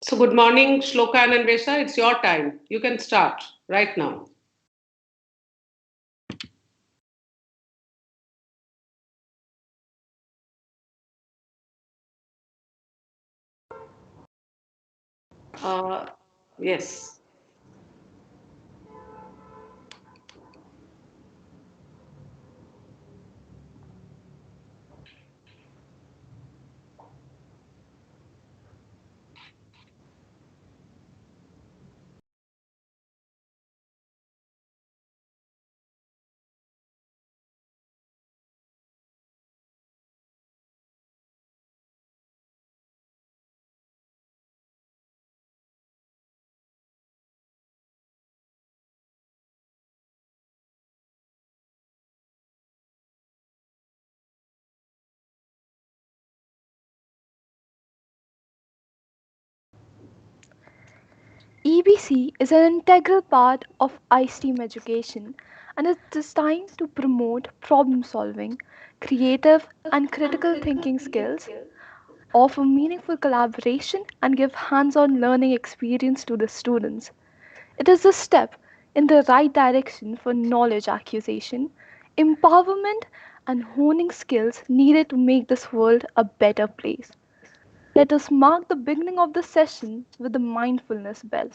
So good morning, Shloka and Anvesha. It's your time. You can start right now. Uh, yes. EBC is an integral part of ISTEAM education and is designed to promote problem solving, creative and critical thinking skills, offer meaningful collaboration, and give hands on learning experience to the students. It is a step in the right direction for knowledge acquisition, empowerment, and honing skills needed to make this world a better place. Let us mark the beginning of the session with the mindfulness bell.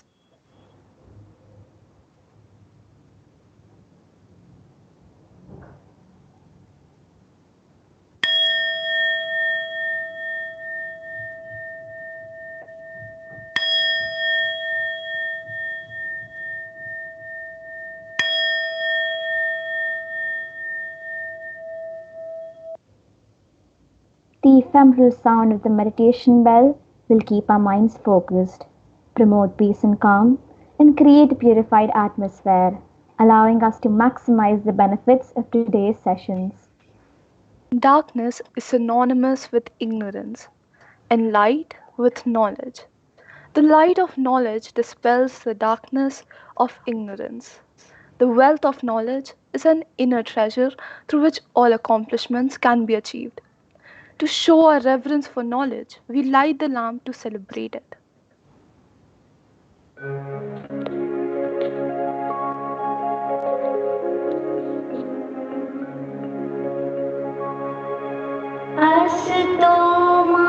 The ephemeral sound of the meditation bell will keep our minds focused, promote peace and calm, and create a purified atmosphere, allowing us to maximize the benefits of today's sessions. Darkness is synonymous with ignorance, and light with knowledge. The light of knowledge dispels the darkness of ignorance. The wealth of knowledge is an inner treasure through which all accomplishments can be achieved. To show our reverence for knowledge, we light the lamp to celebrate it. असतो मा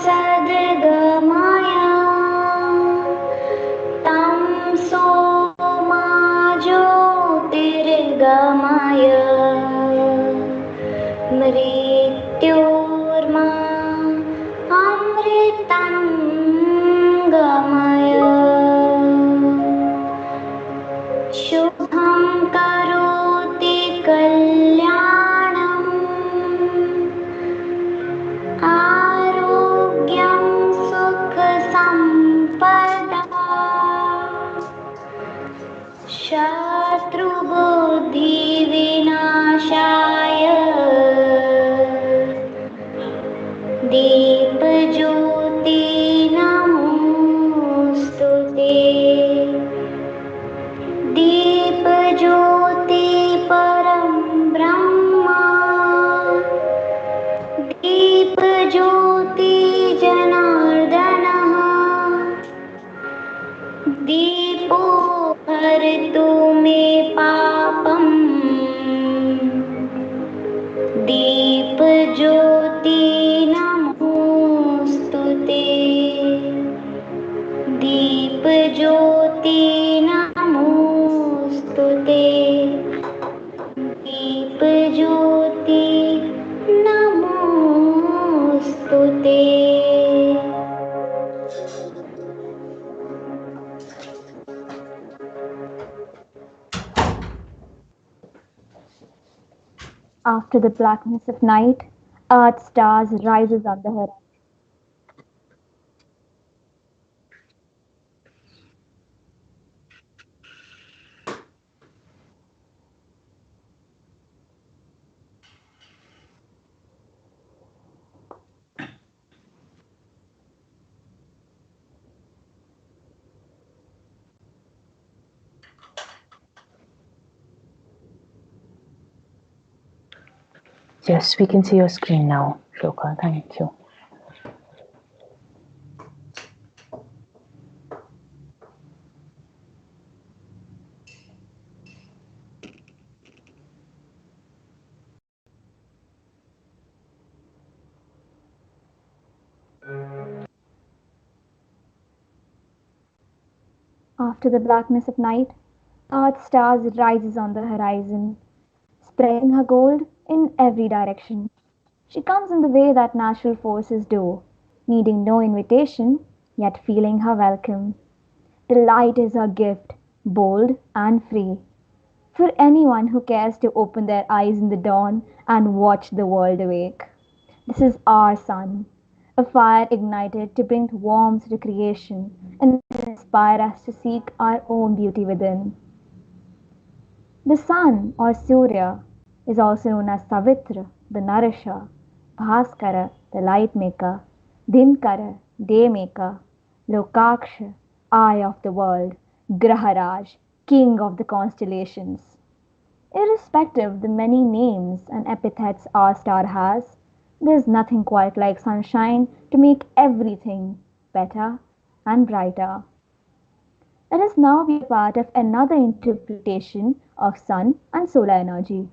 सद्गमय तमसो मा ज्योतिर्गमय मृत्योर्मा अमृतं गमय शुभं करोति कल्याणम् आरोग्यं सुखसम्पदा शत्रुबुद्धिविनाशाय दीपज्योति नमोऽस्तुते दीपज्योति परं ब्रह्म दीपज्योति जनार्दनः दीपो हरतु मे पापम् Deepjyoti नमोऽस्तुते Deepjyoti नमोऽस्तुते Deepjyoti नमोऽस्तुते. After the blackness of night, Earth's stars rises on the horizon. Yes, we can see your screen now, Shloka. Thank you. After the blackness of night, Earth's stars rises on the horizon, spreading her gold in every direction. She comes in the way that natural forces do, needing no invitation, yet feeling her welcome. The light is her gift, bold and free, for anyone who cares to open their eyes in the dawn and watch the world awake. This is our sun, a fire ignited to bring warmth to creation and inspire us to seek our own beauty within. The sun, or Surya, is also known as Savitr, the nourisher, Bhaskara, the light maker, Dinakara, day maker, Lokacaksuh, eye of the world, Graharaja, king of the constellations. Irrespective of the many names and epithets our star has, there's nothing quite like sunshine to make everything better and brighter. Let us now be a part of another interpretation of sun and solar energy.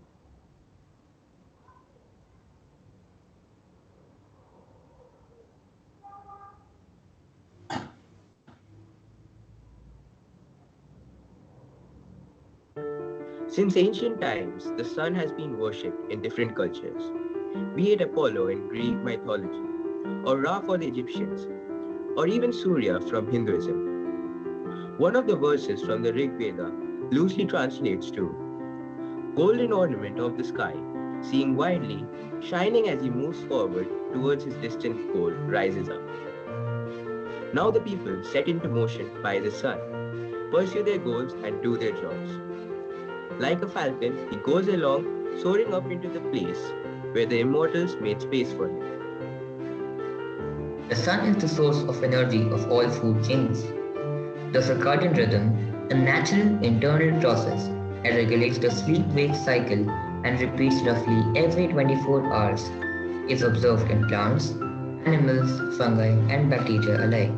Since ancient times, the sun has been worshipped in different cultures, be it Apollo in Greek mythology, or Ra for the Egyptians, or even Surya from Hinduism. One of the verses from the Rig Veda loosely translates to golden ornament of the sky, seeing widely, shining as he moves forward towards his distant goal, rises up. Now the people, set into motion by the sun, pursue their goals and do their jobs. Like a falcon, he goes along, soaring up into the place where the immortals made space for him. The sun is the source of energy of all food chains. The circadian rhythm, a natural internal process that regulates the sleep-wake cycle and repeats roughly every 24 hours, is observed in plants, animals, fungi, and bacteria alike.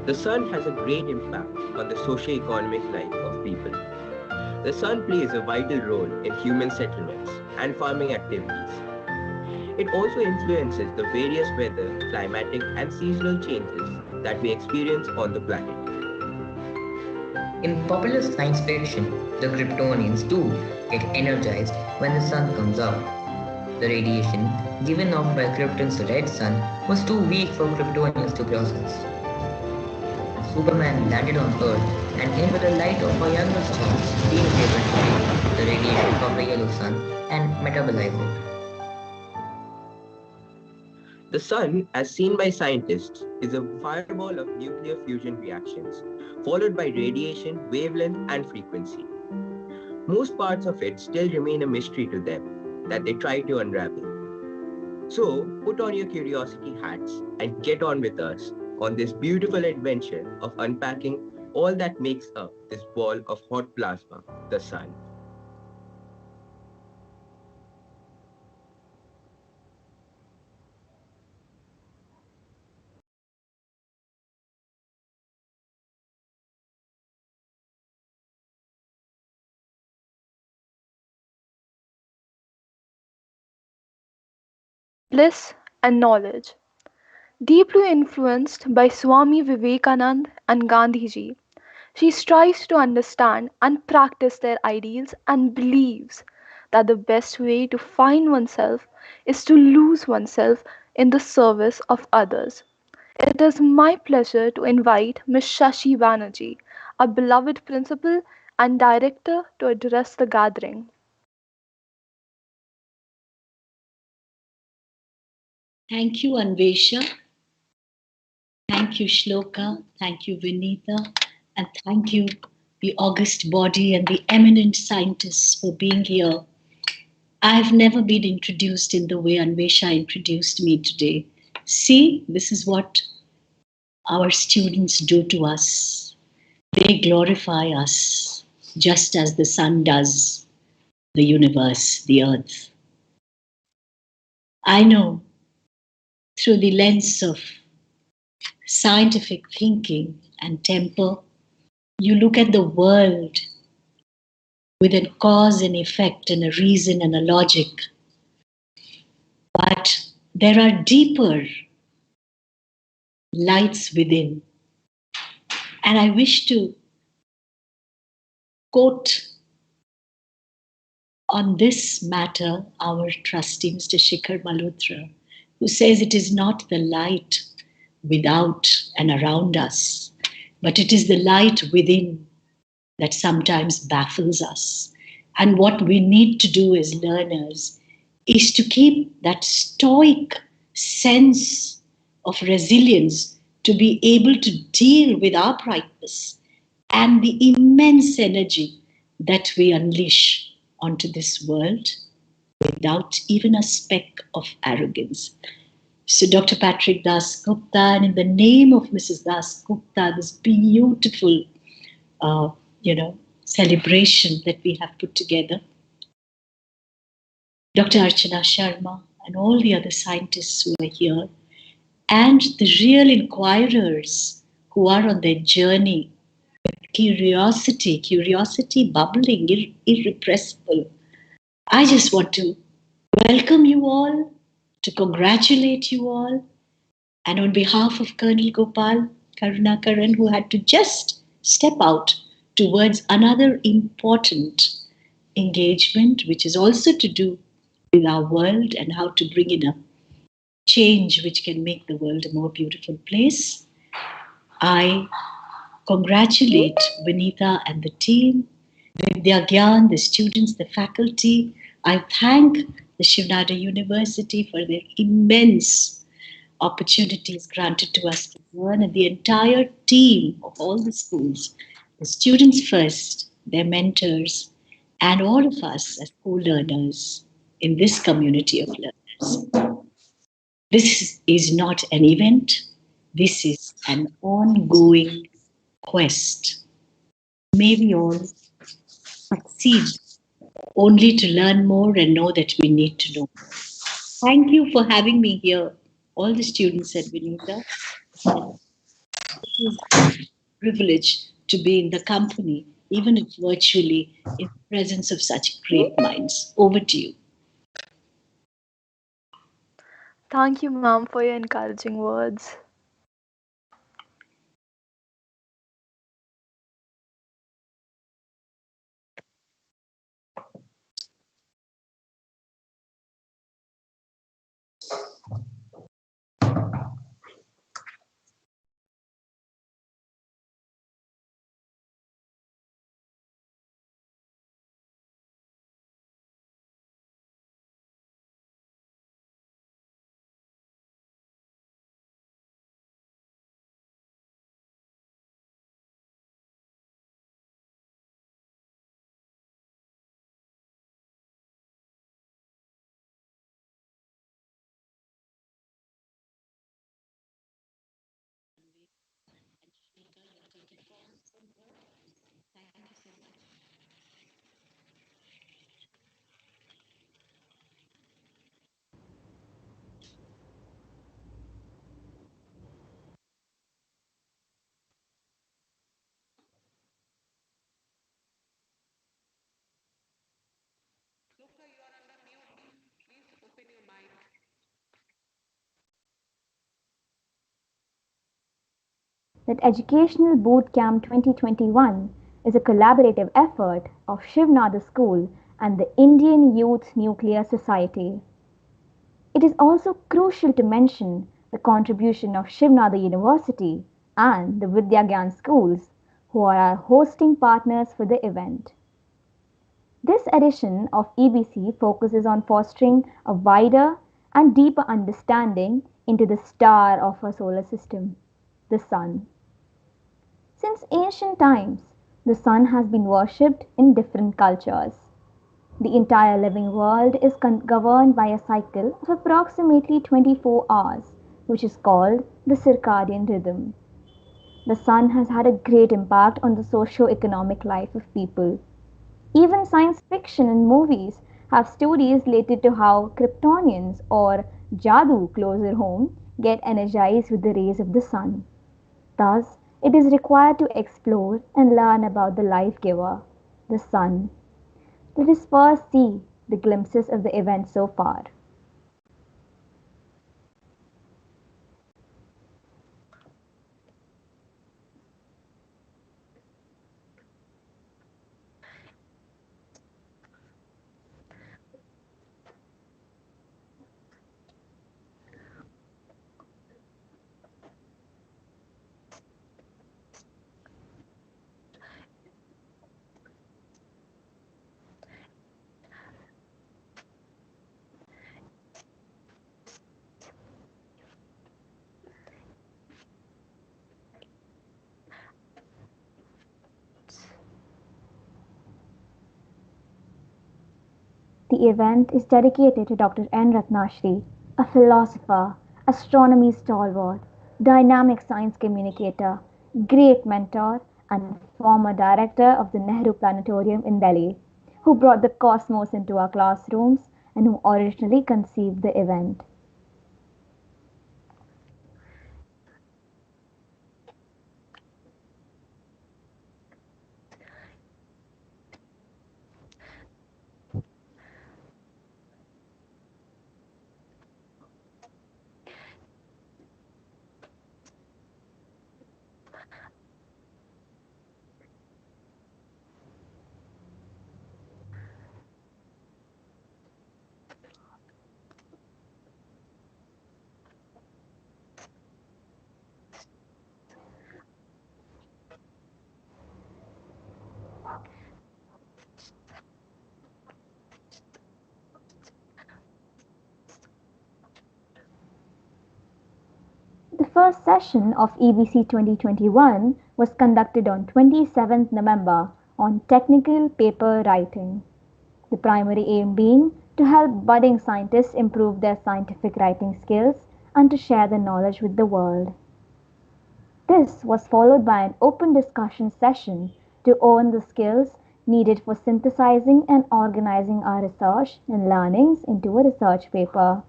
The sun has a great impact on the socio-economic life of people. The sun plays a vital role in human settlements and farming activities. It also influences the various weather, climatic, and seasonal changes that we experience on the planet. In popular science fiction, the Kryptonians too get energized when the sun comes out. The radiation given off by Krypton's red sun was too weak for Kryptonians to process. Superman landed on Earth and came with the light of a younger star, being able to take the radiation of the yellow sun and metabolize it. The sun, as seen by scientists, is a fireball of nuclear fusion reactions, followed by radiation, wavelength, and frequency. Most parts of it still remain a mystery to them that they try to unravel. So, put on your curiosity hats and get on with us on this beautiful adventure of unpacking all that makes up this ball of hot plasma, the sun. Bliss and knowledge. Deeply influenced by Swami Vivekananda and Gandhiji, she strives to understand and practice their ideals and believes that the best way to find oneself is to lose oneself in the service of others. It is my pleasure to invite Ms. Shashi Banerjee, our beloved principal and director, to address the gathering. Thank you, Anvesha. Thank you, Shloka. Thank you, Vinita. And thank you, the august body and the eminent scientists for being here. I've never been introduced in the way Anvesha introduced me today. See, this is what our students do to us. They glorify us just as the sun does the universe, the earth. I know through the lens of scientific thinking and temper, you look at the world with a cause and effect and a reason and a logic. But there are deeper lights within. And I wish to quote on this matter our trustee, Mr. Shikhar Malhotra, who says it is not the light without and around us, but it is the light within that sometimes baffles us. And what we need to do as learners is to keep that stoic sense of resilience to be able to deal with our brightness and the immense energy that we unleash onto this world without even a speck of arrogance. So, Dr. Patrick Das Gupta, and in the name of Mrs. Das Gupta, this beautiful, celebration that we have put together, Dr. Archana Sharma, and all the other scientists who are here, and the real inquirers who are on their journey with curiosity bubbling, irrepressible. I just want to welcome you all, to congratulate you all, and on behalf of Colonel Gopal Karunakaran, who had to just step out towards another important engagement, which is also to do with our world and how to bring in a change which can make the world a more beautiful place. I congratulate Vinita and the team, Vidya Gyan, the students, the faculty. I thank the Shiv Nadar University for their immense opportunities granted to us to learn, and the entire team of all the schools, the students first, their mentors, and all of us as co-learners in this community of learners. This is not an event, this is an ongoing quest. May we all succeed only to learn more and know that we need to know. Thank you for having me here, all the students at Vinita. It is a privilege to be in the company, even if virtually, in the presence of such great minds. Over to you. Thank you, ma'am, for your encouraging words. That Educational Boot Camp 2021 is a collaborative effort of Shiv Nadar School and the Indian Youth Nuclear Society. It is also crucial to mention the contribution of Shiv Nadar University and the Vidya Gyan schools, who are our hosting partners for the event. This edition of EBC focuses on fostering a wider and deeper understanding into the star of our solar system, the Sun. Since ancient times, the Sun has been worshipped in different cultures. The entire living world is governed by a cycle of approximately 24 hours, which is called the circadian rhythm. The Sun has had a great impact on the socio-economic life of people. Even science fiction and movies have stories related to how Kryptonians or Jadoo closer home get energized with the rays of the Sun. Thus, it is required to explore and learn about the life giver, the Sun. Let us first see the glimpses of the event so far. The event is dedicated to Dr. N. Ratnashri, a philosopher, astronomy stalwart, dynamic science communicator, great mentor, and former director of the Nehru Planetarium in Delhi, who brought the cosmos into our classrooms and who originally conceived the event. The first session of EBC 2021 was conducted on 27th November on technical paper writing. The primary aim being to help budding scientists improve their scientific writing skills and to share the knowledge with the world. This was followed by an open discussion session to own the skills needed for synthesizing and organizing our research and learnings into a research paper.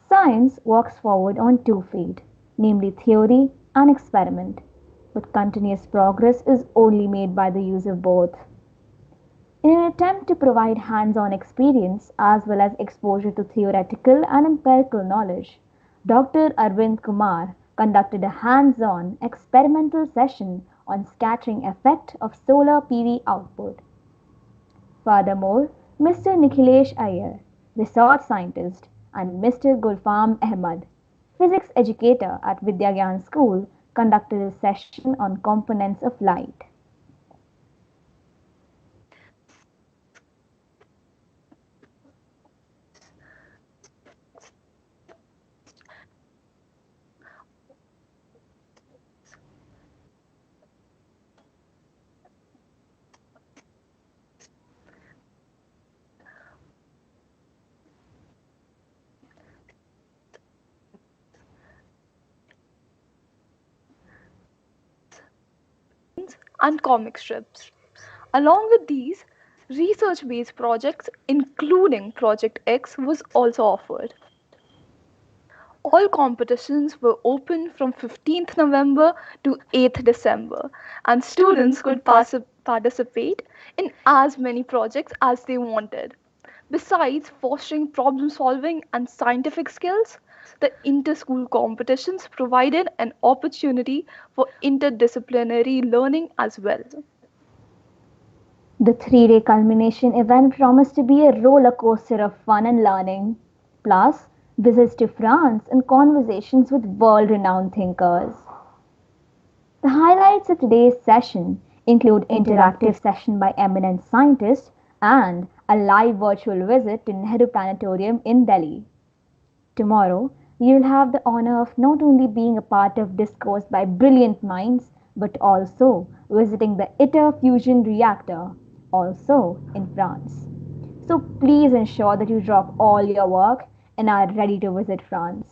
Science walks forward on 2 feet, namely theory and experiment, but continuous progress is only made by the use of both. In an attempt to provide hands-on experience as well as exposure to theoretical and empirical knowledge, Dr. Arvind Kumar conducted a hands-on experimental session on scattering effect of solar PV output. Furthermore, Mr. Nikhilesh Iyer, research scientist, and Mr. Gulfam Ahmed, physics educator at Nadar School, conducted a session on components of light. and comic strips. Along with these, research-based projects including Project X was also offered. All competitions were open from 15th November to 8th December, and students could participate in as many projects as they wanted. Besides fostering problem solving and scientific skills, the inter-school competitions provided an opportunity for interdisciplinary learning as well. The 3-day culmination event promised to be a roller coaster of fun and learning, plus visits to France and conversations with world-renowned thinkers. The highlights of today's session include interactive session by eminent scientists and a live virtual visit to Nehru Planetarium in Delhi. Tomorrow, you will have the honor of not only being a part of discourse by brilliant minds, but also visiting the ITER fusion reactor, also in France. So please ensure that you drop all your work and are ready to visit France.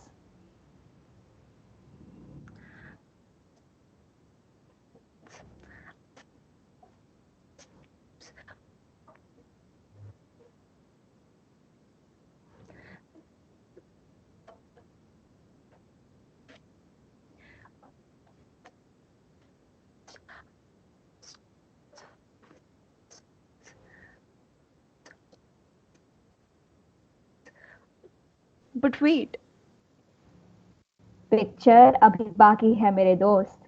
But wait, Picture abhi baki hai mere dost.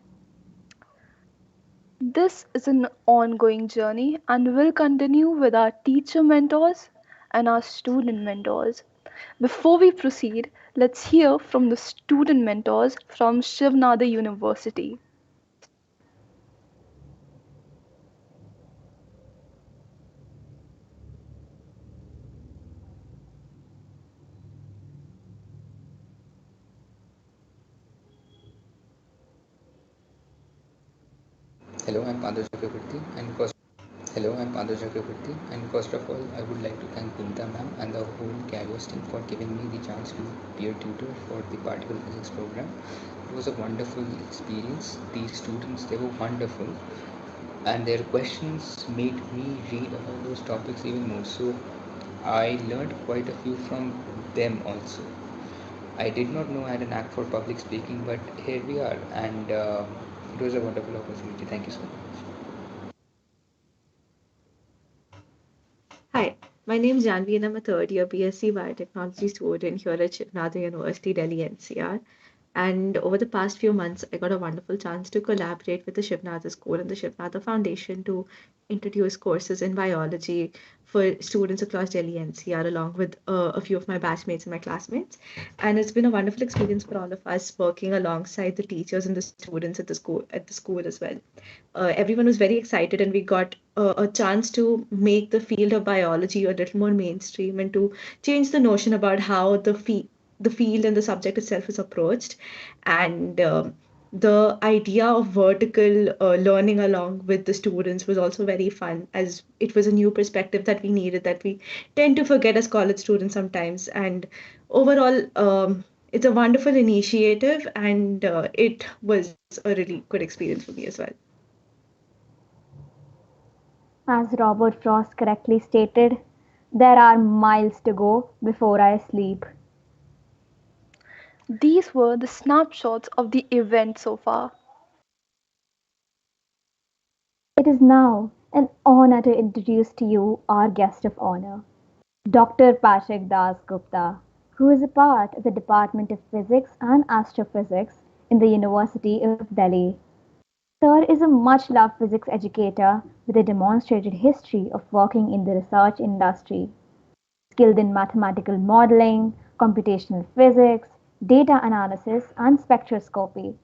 this is an ongoing journey and will continue with our teacher mentors and our student mentors. Before we proceed, let's hear from the student mentors from Shiv Nadar University. Hello, I'm Pandra Chakraborty. I'm Hello, I'm Pandra Chakraborty, and first of all, I would like to thank Punta ma'am and the whole Carriers team for giving me the chance to be a tutor for the particle physics program. It was a wonderful experience. These students, they were wonderful, and their questions made me read about those topics even more. So I learned quite a few from them also. I did not know I had a knack for public speaking, but here we are, and it was a wonderful opportunity. Thank you so much. Hi, my name is Janvi and I'm a third year BSc Biotechnology student here at Shiv Nadar University, Delhi NCR. And over the past few months, I got a wonderful chance to collaborate with the Shiv Nadar School and the Shiv Nadar Foundation to introduce courses in biology for students across Delhi NCR, along with a few of my batchmates and my classmates. And it's been a wonderful experience for all of us working alongside the teachers and the students at the school as well. Everyone was very excited, and we got a chance to make the field of biology a little more mainstream and to change the notion about how the field and the subject itself is approached. And the idea of vertical learning along with the students was also very fun, as it was a new perspective that we needed, that we tend to forget as college students sometimes. And overall, it's a wonderful initiative, and it was a really good experience for me as well. As Robert Frost correctly stated, there are miles to go before I sleep. These were the snapshots of the event so far. It is now an honor to introduce to you our guest of honor, Dr. Patrick Das Gupta, who is a part of the Department of Physics and Astrophysics in the University of Delhi. Sir is a much loved physics educator with a demonstrated history of working in the research industry. Skilled in mathematical modeling, computational physics, data analysis, and spectroscopy.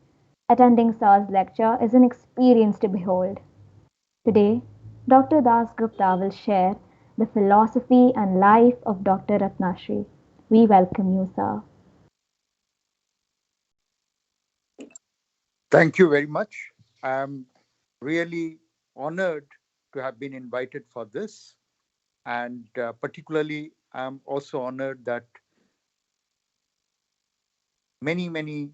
Attending Sir's lecture is an experience to behold. Today, Dr. Das Gupta will share the philosophy and life of Dr. Ratnashri. We welcome you, sir. Thank you very much. I'm really honored to have been invited for this. And particularly, I'm also honored that many,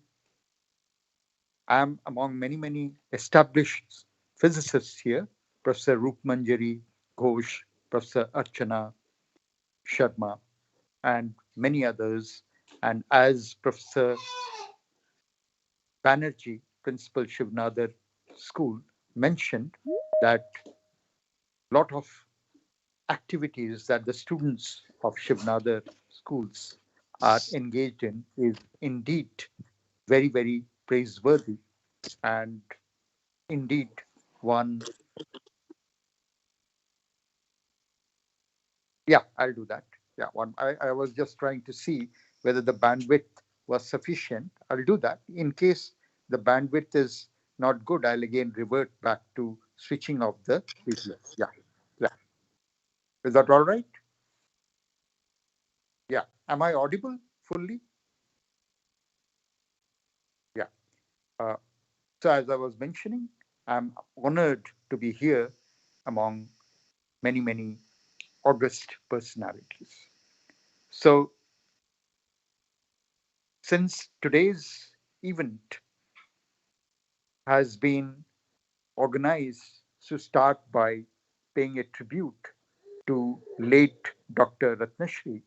I'm among many established physicists here, Professor Rupmanjari Ghosh, Professor Archana Sharma, and many others. And as Professor Banerjee, Principal Shiv Nadar School, mentioned, that a lot of activities that the students of Shiv Nadar schools are engaged in is indeed very praiseworthy, and indeed one. Yeah, I'll do that. Yeah, one. I was just trying to see whether the bandwidth was sufficient. I'll do that. In case the bandwidth is not good, I'll again revert back to switching off the video. Yeah, yeah. Is that all right? Yeah. Am I audible fully? Yeah. Uh, So, as I was mentioning, I'm honored to be here among many august personalities. So, since today's event has been organized to start by paying a tribute to late Dr. Ratnashri,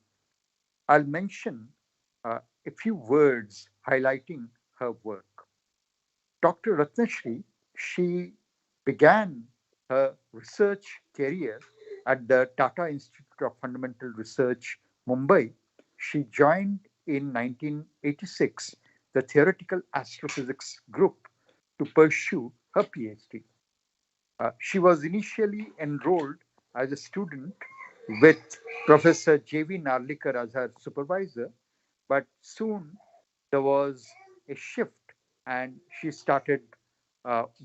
I'll mention a few words highlighting her work. Dr. Ratnashri, she began her research career at the Tata Institute of Fundamental Research, Mumbai. She joined in 1986 the Theoretical Astrophysics group to pursue her PhD. She was initially enrolled as a student with Professor J.V. Narlikar as her supervisor, but soon there was a shift and she started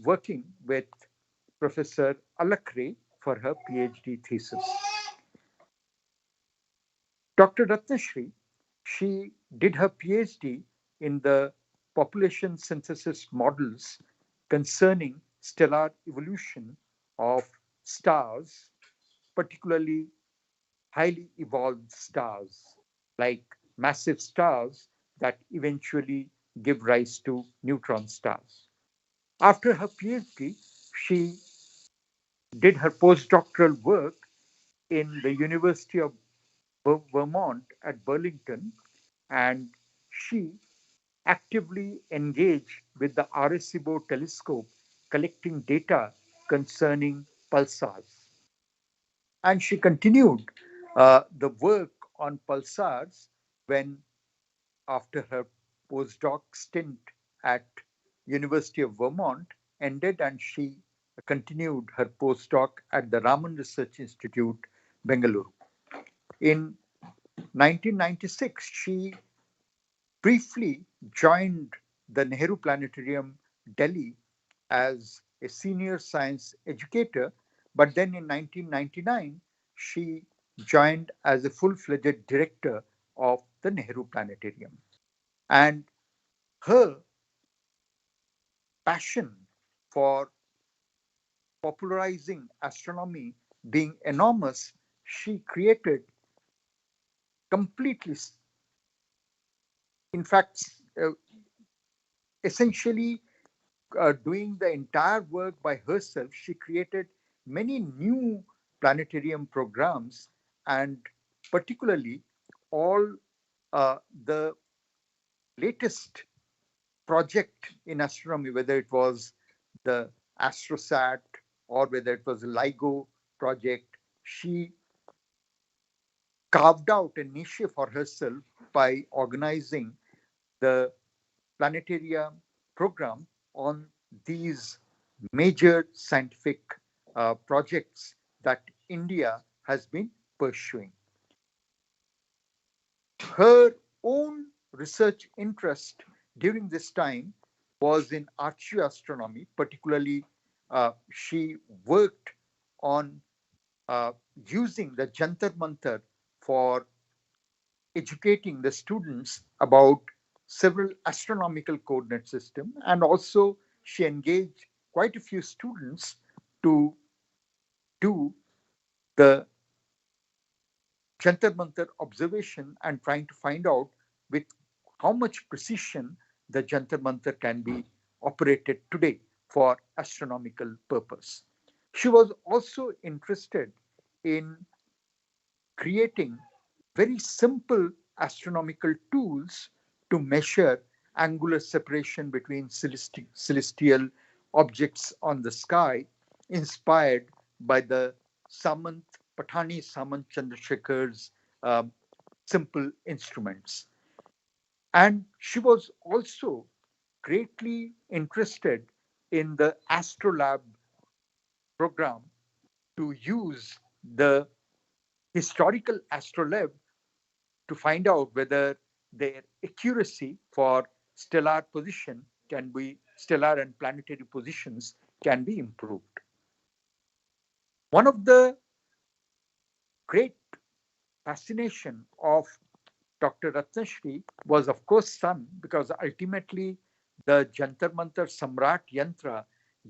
working with Professor Alakre for her PhD thesis. Dr. Ratnashri, she did her PhD in the population synthesis models concerning stellar evolution of stars, particularly highly evolved stars, like massive stars that eventually give rise to neutron stars. After her PhD, she did her postdoctoral work in the University of Vermont at Burlington, and she actively engaged with the Arecibo telescope, collecting data concerning pulsars. And she continued the work on pulsars when, after her postdoc stint at University of Vermont ended, and she continued her postdoc at the Raman Research Institute, Bengaluru. In 1996, she briefly joined the Nehru Planetarium, Delhi, as a senior science educator, but then in 1999, she joined as a full-fledged director of the Nehru Planetarium. And her passion for popularizing astronomy being enormous, she created completely, in fact, essentially doing the entire work by herself. She created many new planetarium programs, and particularly all the latest project in astronomy, whether it was the Astrosat or whether it was the LIGO project, she carved out a niche for herself by organizing the planetarium program on these major scientific projects that India has been pursuing. Her own research interest during this time was in archaeoastronomy. Particularly, she worked on using the Jantar Mantar for educating the students about several astronomical coordinate systems, and also she engaged quite a few students to do the Jantar Mantar observation and trying to find out with how much precision the Jantar Mantar can be operated today for astronomical purpose. She was also interested in creating very simple astronomical tools to measure angular separation between celestial objects on the sky, inspired by the Patani Samant Chandrasekhar's simple instruments. And she was also greatly interested in the Astrolab program to use the historical astrolabe to find out whether their accuracy for stellar position can be stellar and planetary positions can be improved. One of the great fascination of Dr. Ratnashri was, of course, sun, because ultimately the Jantar Mantar Samrat Yantra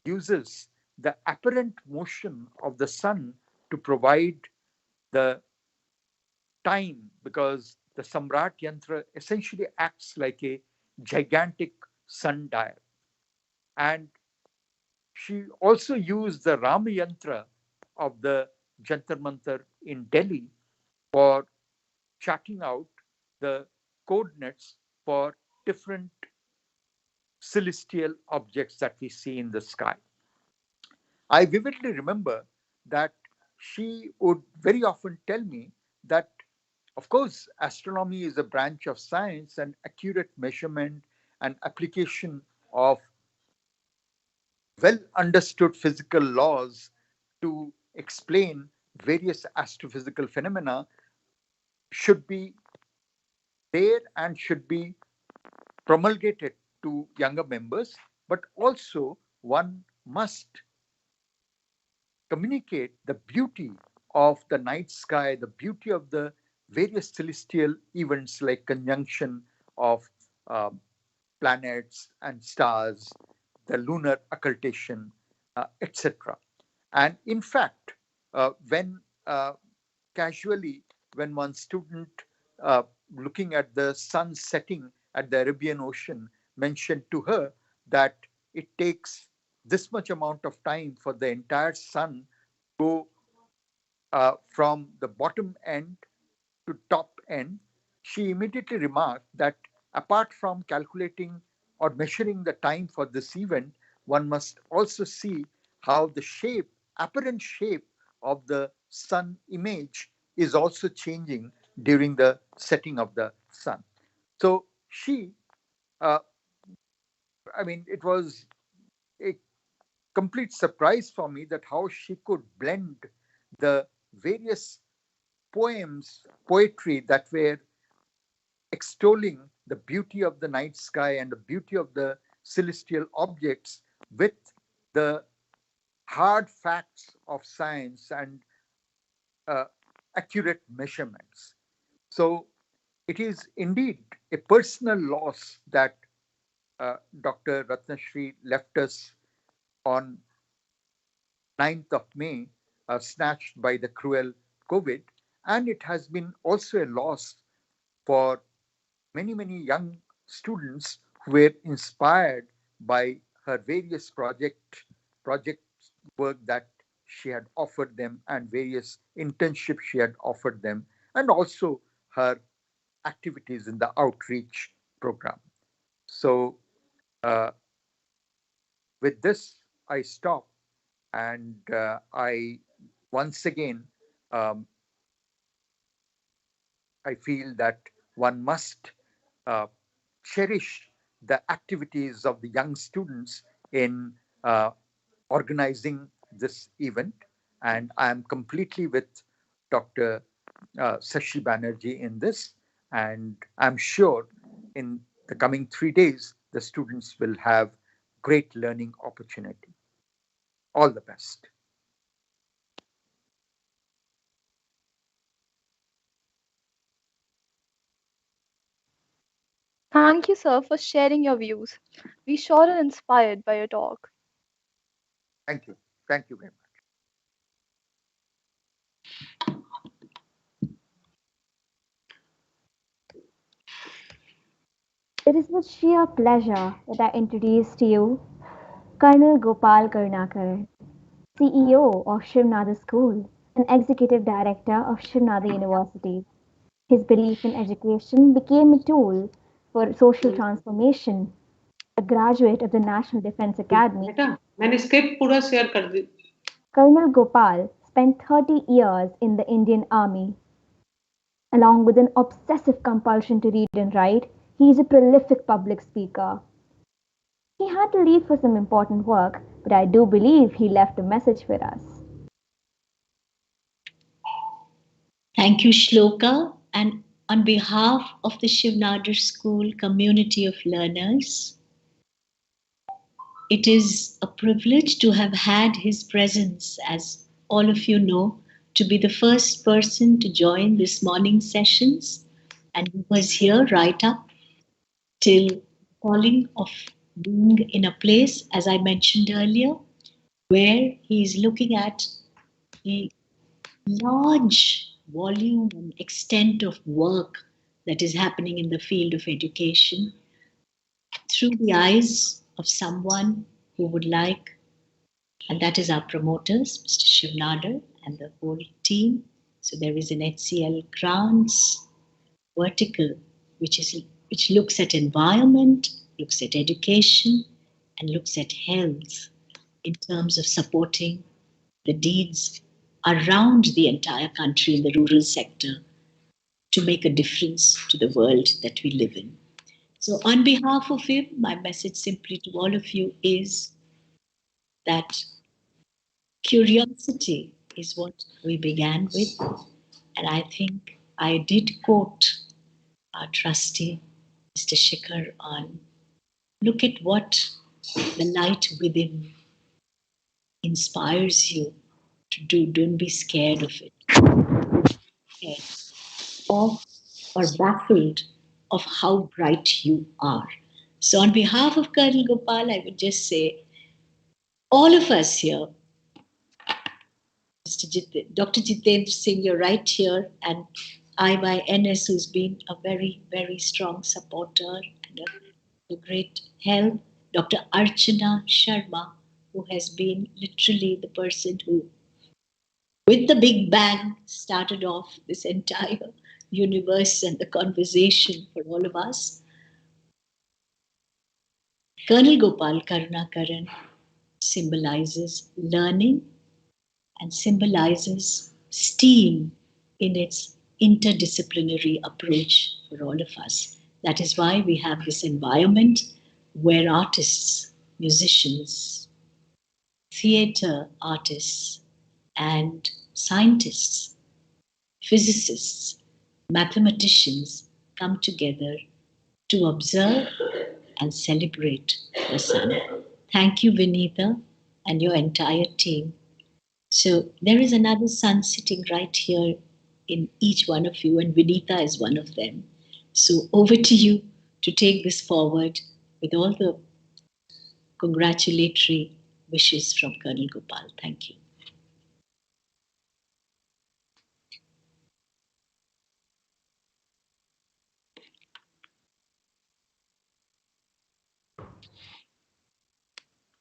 uses the apparent motion of the sun to provide the time, because the Samrat Yantra essentially acts like a gigantic sundial. And she also used the Rama Yantra of the Jantar Mantar in Delhi for charting out the coordinates for different celestial objects that we see in the sky. I vividly remember that she would very often tell me that, of course, astronomy is a branch of science, and accurate measurement and application of well understood physical laws to explain various astrophysical phenomena should be there and should be promulgated to younger members, but also one must communicate the beauty of the night sky, the beauty of the various celestial events like conjunction of uh, planets and stars, the lunar occultation, etc. And in fact, when casually, when one student uh, looking at the sun setting at the Arabian Ocean mentioned to her that it takes this much amount of time for the entire sun to go from the bottom end to top end, she immediately remarked that apart from calculating or measuring the time for this event, one must also see how the shape, apparent shape of the sun image is also changing during the setting of the sun. So she, uh, I mean, it was a complete surprise for me that how she could blend the various poems, poetry that were extolling the beauty of the night sky and the beauty of the celestial objects with the hard facts of science and uh, accurate measurements. So it is indeed a personal loss that Dr. Ratnashri left us on 9th of May, snatched by the cruel COVID. And it has been also a loss for many, many young students who were inspired by her various project work that she had offered them and various internships she had offered them, and also her activities in the outreach program. So, uh, with this, I stop and I once again um, I feel that one must uh, cherish the activities of the young students in organizing this event. And I am completely with Dr. Sashi Banerjee in this. And I'm sure in the coming 3 days, the students will have great learning opportunity. All the best. Thank you, sir, for sharing your views. We sure are inspired by your talk. Thank you. Thank you very much. It is with sheer pleasure that I introduce to you Colonel Gopal Karnakar, CEO of Shiv Nadar School and Executive Director of Shiv Nadar University. His belief in education became a tool for social transformation. A graduate of the National Defense Academy, बेटा मैंने script पूरा share कर दी. Colonel Gopal spent 30 years in the Indian Army. Along with an obsessive compulsion to read and write, he is a prolific public speaker. He had to leave for some important work, but I do believe he left a message for us. Thank you, Shloka. And on behalf of the Shiv Nadar School community of learners, it is a privilege to have had his presence, as all of you know, to be the first person to join this morning sessions. And he was here right up till calling of being in a place, as I mentioned earlier, where he is looking at the large volume and extent of work that is happening in the field of education through the eyes of someone who would like, and that is our promoters, Mr. Shiv Nadar and the whole team. So there is an HCL grants vertical, which looks at environment, looks at education, and looks at health in terms of supporting the deeds around the entire country in the rural sector to make a difference to the world that we live in. So on behalf of him, my message simply to all of you is that curiosity is what we began with. And I think I did quote our trustee, Mr. Shikhar, on look at what the light within inspires you to do. Don't be scared of it. Of or baffled of how bright you are. So on behalf of Colonel Gopal, I would just say all of us here Dr. Jitendra Singh, you're right here, and IYNS, who's been a very, very strong supporter and a great help. Dr. Archana Sharma, who has been literally the person who, with the Big Bang, started off this entire universe and the conversation for all of us. Colonel Gopal Karunakaran symbolizes learning and symbolizes STEAM in its interdisciplinary approach for all of us. That is why we have this environment where artists, musicians, theatre artists, and scientists, physicists, mathematicians come together to observe and celebrate the sun. Thank you, Vinita, and your entire team. So there is another sun sitting right here in each one of you, and Vinita is one of them. So over to you to take this forward with all the congratulatory wishes from Colonel Gopal. Thank you.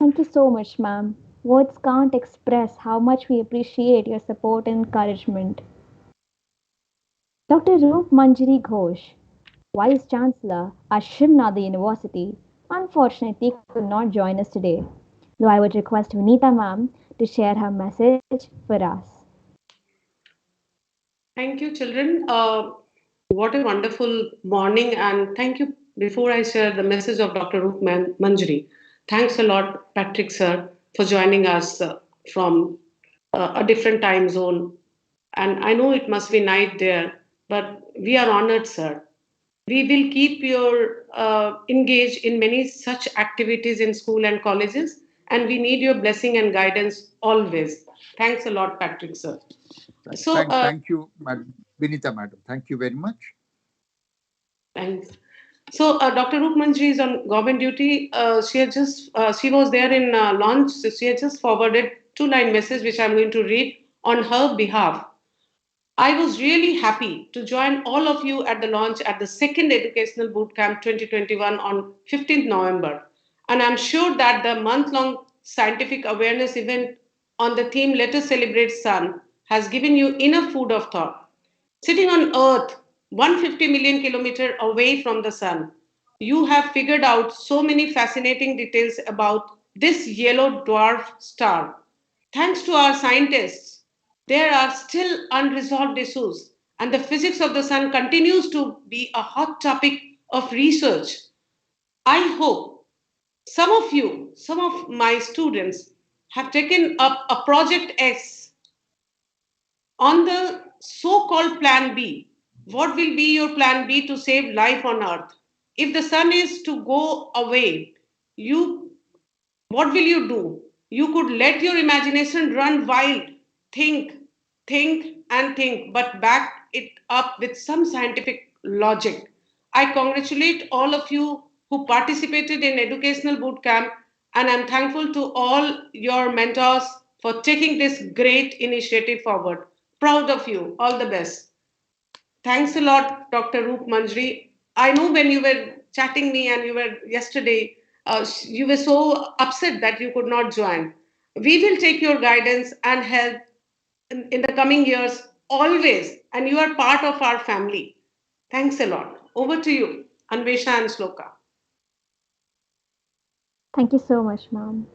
Thank you so much, ma'am. Words can't express how much we appreciate your support and encouragement. Dr. Roop Manjari Ghosh, Vice Chancellor at Shiv Nadar University, unfortunately could not join us today, though I would request Vinita ma'am to share her message for us. Thank you, children. What a wonderful morning, and thank you. Before I share the message of Dr. Roop Manjari, thanks a lot, Patrick sir, for joining us from a different time zone. And I know it must be night there, but we are honored, sir. We will keep you engaged in many such activities in school and colleges, and we need your blessing and guidance always. Thanks a lot, Patrick sir. So, Thank you, Madam Vinita, madam. Thank you very much. thanks. So, Dr. Roop Manjari is on government duty. She was there in launch. So she had just forwarded two-line message, which I'm going to read on her behalf. I was really happy to join all of you at the launch at the second Educational Bootcamp 2021 on 15th November. And I'm sure that the month-long scientific awareness event on the theme Let Us Celebrate Sun has given you enough food of thought. Sitting on Earth, 150 million kilometers away from the Sun, you have figured out so many fascinating details about this yellow dwarf star. Thanks to our scientists, there are still unresolved issues, and the physics of the sun continues to be a hot topic of research. I hope some of my students, have taken up a Project X on the so called Plan B. What will be your Plan B to save life on Earth? If the sun is to go away, you what will you do? You could let your imagination run wild, think, and think, but back it up with some scientific logic. I congratulate all of you who participated in Educational Bootcamp, and I'm thankful to all your mentors for taking this great initiative forward. Proud of you. All the best. Thanks a lot, Dr. Roop Manjari. I know when you were chatting me and you were yesterday, you were so upset that you could not join. We will take your guidance and help in the coming years always, and you are part of our family. Thanks a lot. Over to you, Anvesha and Sloka. Thank you so much, ma'am.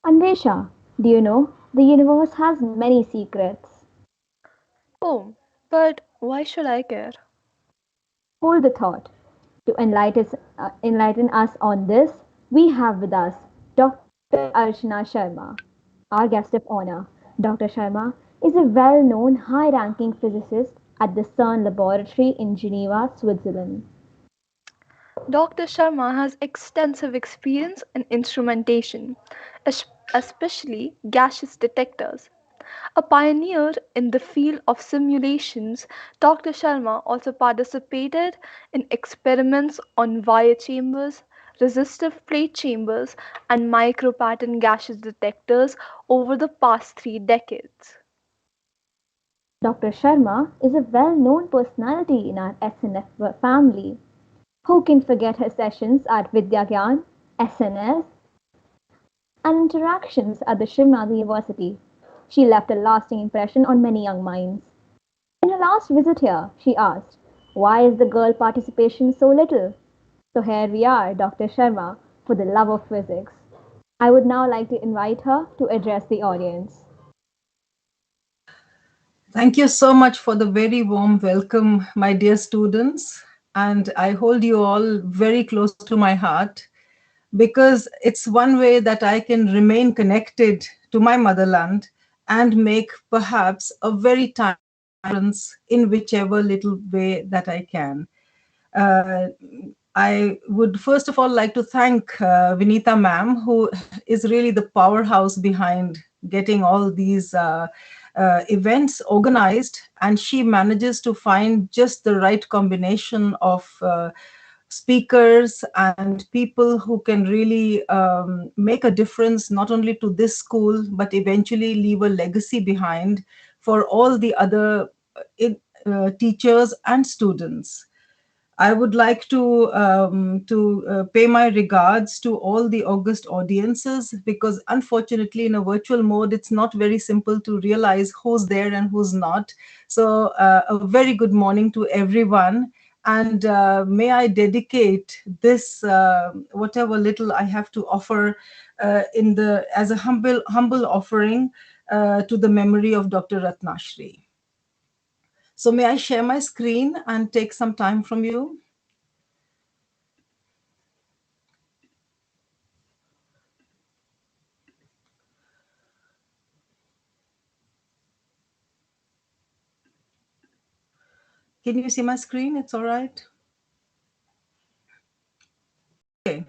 Anvesha, do you know the universe has many secrets? Oh, but why should I care? Hold the thought. To enlighten us on this, we have with us Dr. Archana Sharma, our guest of honor. Dr. Sharma is a well known high ranking physicist at the CERN laboratory in Geneva, Switzerland. Dr. Sharma has extensive experience in instrumentation, especially gaseous detectors. A pioneer in the field of simulations, Dr. Sharma also participated in experiments on wire chambers, resistive plate chambers, and micro-pattern gaseous detectors over the past 3 decades. Dr. Sharma is a well known personality in our SNF family. Who can forget her sessions at Vidyagyan, SNS, and interactions at the Shiv Nadar University? She left a lasting impression on many young minds. In her last visit here, she asked, "Why is the girl participation so little?" So here we are, Dr. Sharma, for the love of physics. I would now like to invite her to address the audience. Thank you so much for the very warm welcome, my dear students. And I hold you all very close to my heart because it's one way that I can remain connected to my motherland and make perhaps a very tiny difference in whichever little way that I can. Uh, I would first of all like to thank Vinita ma'am, who is really the powerhouse behind getting all these events organized, and she manages to find just the right combination of speakers and people who can really make a difference not only to this school but eventually leave a legacy behind for all the other teachers and students. I would like to pay my regards to all the August audiences, because unfortunately in a virtual mode it's not very simple to realize who's there and who's not. So a very good morning to everyone, and may I dedicate this whatever little I have to offer as a humble offering to the memory of Dr. Ratnashri. So may I share my screen and take some time from you? Can you see my screen? It's all right. Okay.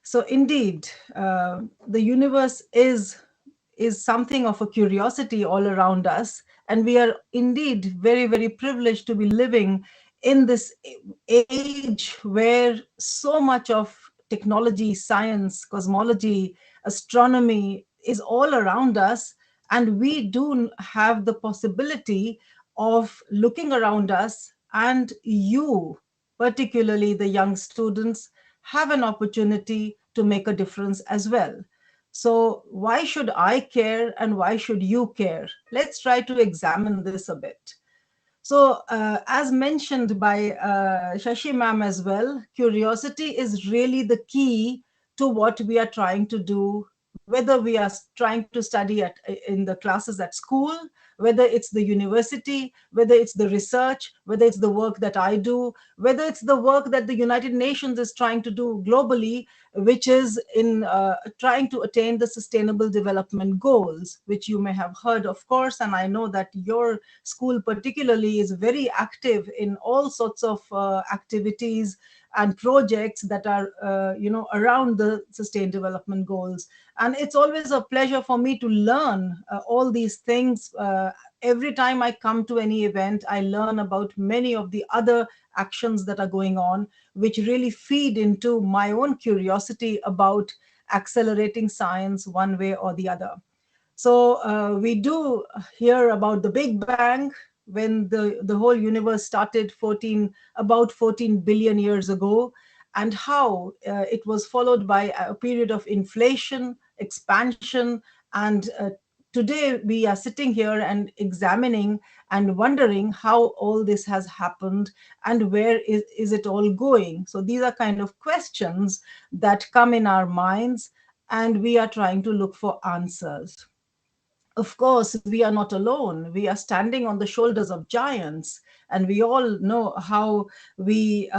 So indeed, the universe is something of a curiosity all around us, and we are indeed very, very privileged to be living in this age where so much of technology, science, cosmology, astronomy is all around us, and we do have the possibility of looking around us, and you, particularly the young students, have an opportunity to make a difference as well. So why should I care and why should you care? Let's try to examine this a bit. So as mentioned by Shashi ma'am as well, curiosity is really the key to what we are trying to do, whether we are trying to study in the classes at school, whether it's the university, whether it's the research, whether it's the work that I do, whether it's the work that the United Nations is trying to do globally, which is in trying to attain the Sustainable Development Goals, which you may have heard, of course, and I know that your school particularly is very active in all sorts of activities and projects that are around the Sustainable Development Goals. And it's always a pleasure for me to learn all these things. Every time I come to any event, I learn about many of the other actions that are going on, which really feed into my own curiosity about accelerating science one way or the other. So we do hear about the Big Bang, when the whole universe started about 14 billion years ago, and how it was followed by a period of inflation, expansion, and today we are sitting here and examining and wondering how all this has happened and where is it all going. So these are kind of questions that come in our minds, and we are trying to look for answers. Of course, we are not alone. We are standing on the shoulders of giants, and we all know how we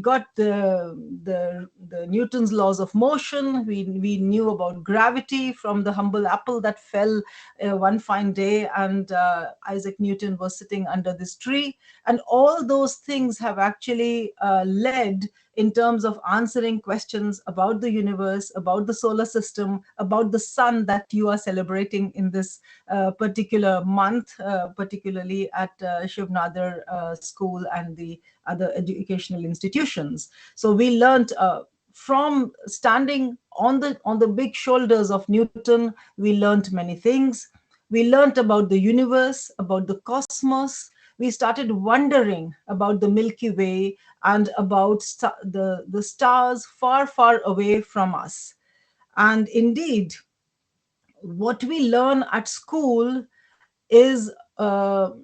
got the Newton's laws of motion. We knew about gravity from the humble apple that fell one fine day, and Isaac Newton was sitting under this tree. And all those things have actually led in terms of answering questions about the universe, about the solar system, about the sun that you are celebrating in this particular month, particularly at Shiv Nadar School and the other educational institutions. So we learned from standing on the big shoulders of Newton, we learned many things. We learned about the universe, about the cosmos. We started wondering about the Milky Way and about the stars far, far away from us. And indeed, what we learn at school is how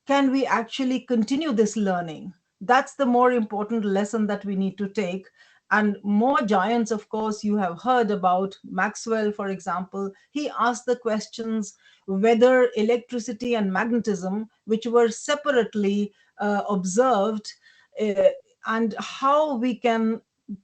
can we actually continue this learning? That's the more important lesson that we need to take. And more giants, of course, you have heard about Maxwell, for example. He asked the questions whether electricity and magnetism, which were separately observed, uh, and how we can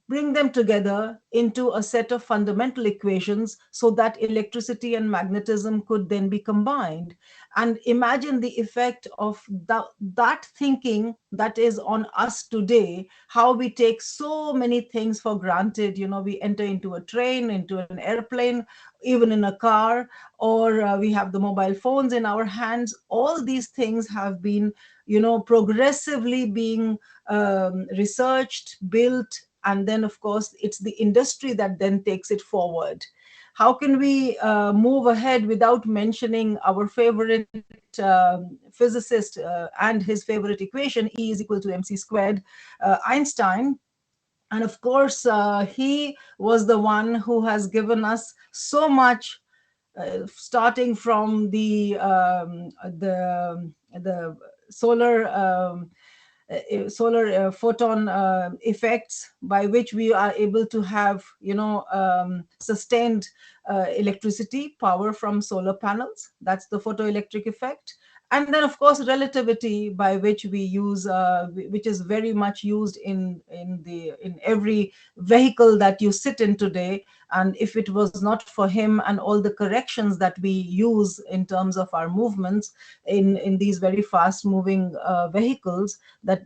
bring them together into a set of fundamental equations so that electricity and magnetism could then be combined. And imagine the effect of that thinking that is on us today, how we take so many things for granted. We enter into a train, into an airplane, even in a car, or we have the mobile phones in our hands. All these things have been progressively being researched, built, and then of course it's the industry that then takes it forward. How can we move ahead without mentioning our favorite physicist and his favorite equation, E is equal to mc squared, Einstein? And of course, he was the one who has given us so much, starting from the solar photon effects, by which we are able to have sustained electricity power from solar panels. That's the photoelectric effect. And then of course relativity, by which we use which is very much used in every vehicle that you sit in today. And if it was not for him and all the corrections that we use in terms of our movements in these very fast moving vehicles, that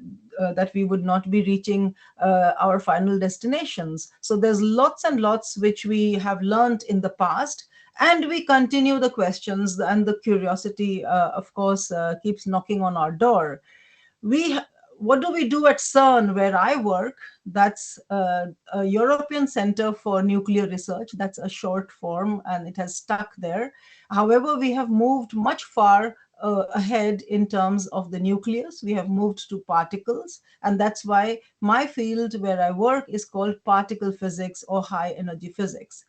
we would not be reaching our final destinations. So there's lots and lots which we have learned in the past, and we continue the questions, and the curiosity of course keeps knocking on our door. What do we do at CERN, where I work? That's a European Center for Nuclear Research. That's a short form, and it has stuck there. However, we have moved much far ahead in terms of the nucleus. We have moved to particles, and that's why my field where I work is called particle physics or high energy physics.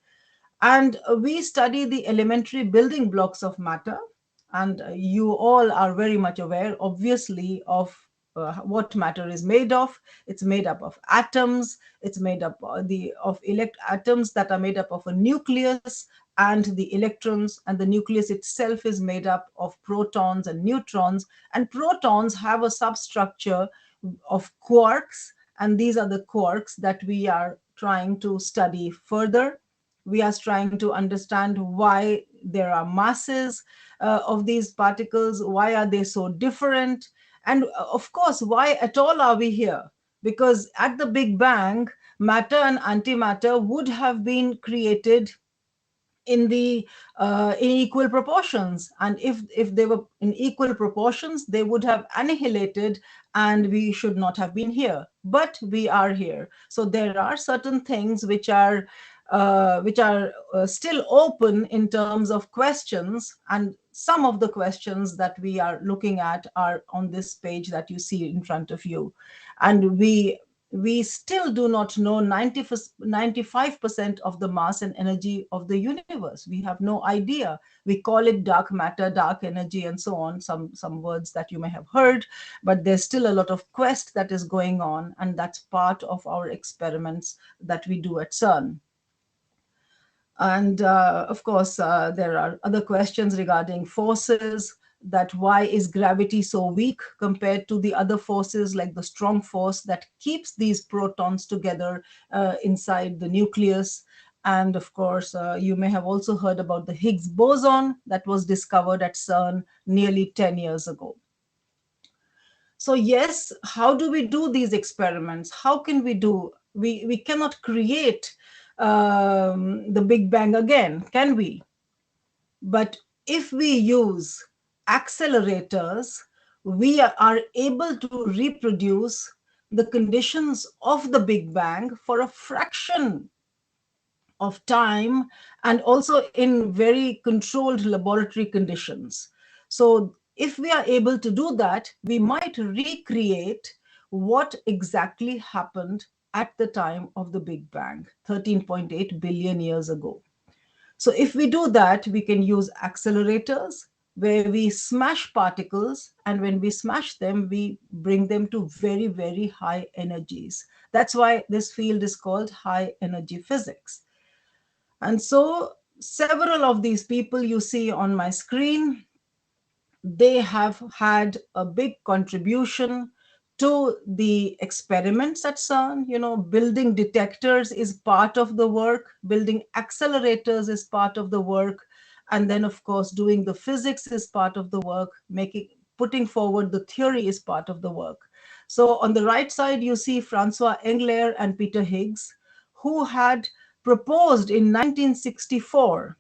And we study the elementary building blocks of matter. And you all are very much aware, obviously, of what matter is made of. It's made up of atoms. It's made up of atoms that are made up of a nucleus and the electrons. And the nucleus itself is made up of protons and neutrons. And protons have a substructure of quarks. And these are the quarks that we are trying to study further. We are trying to understand why there are masses of these particles, why are they so different, and of course, why at all are we here? Because at the Big Bang, matter and antimatter would have been created in equal proportions, and if they were in equal proportions, they would have annihilated, and we should not have been here, but we are here. So there are certain things which are still open in terms of questions, and some of the questions that we are looking at are on this page that you see in front of you. And we still do not know 95% of the mass and energy of the universe. We have no idea. We call it dark matter, dark energy, and so on, some words that you may have heard, but there's still a lot of quest that is going on, and that's part of our experiments that we do at CERN. And of course, there are other questions regarding forces, that why is gravity so weak compared to the other forces, like the strong force that keeps these protons together inside the nucleus. And of course, you may have also heard about the Higgs boson that was discovered at CERN nearly 10 years ago. So yes, how do we do these experiments? How can we do? We cannot create the Big Bang again, can we? But if we use accelerators, we are able to reproduce the conditions of the Big Bang for a fraction of time, and also in very controlled laboratory conditions. So if we are able to do that, we might recreate what exactly happened at the time of the Big Bang, 13.8 billion years ago. So if we do that, we can use accelerators where we smash particles, and when we smash them, we bring them to very, very high energies. That's why this field is called high energy physics. And so several of these people you see on my screen, they have had a big contribution to the experiments at CERN. You know, building detectors is part of the work, building accelerators is part of the work, and then of course doing the physics is part of the work, putting forward the theory is part of the work. So on the right side you see Francois Englert and Peter Higgs, who had proposed in 1964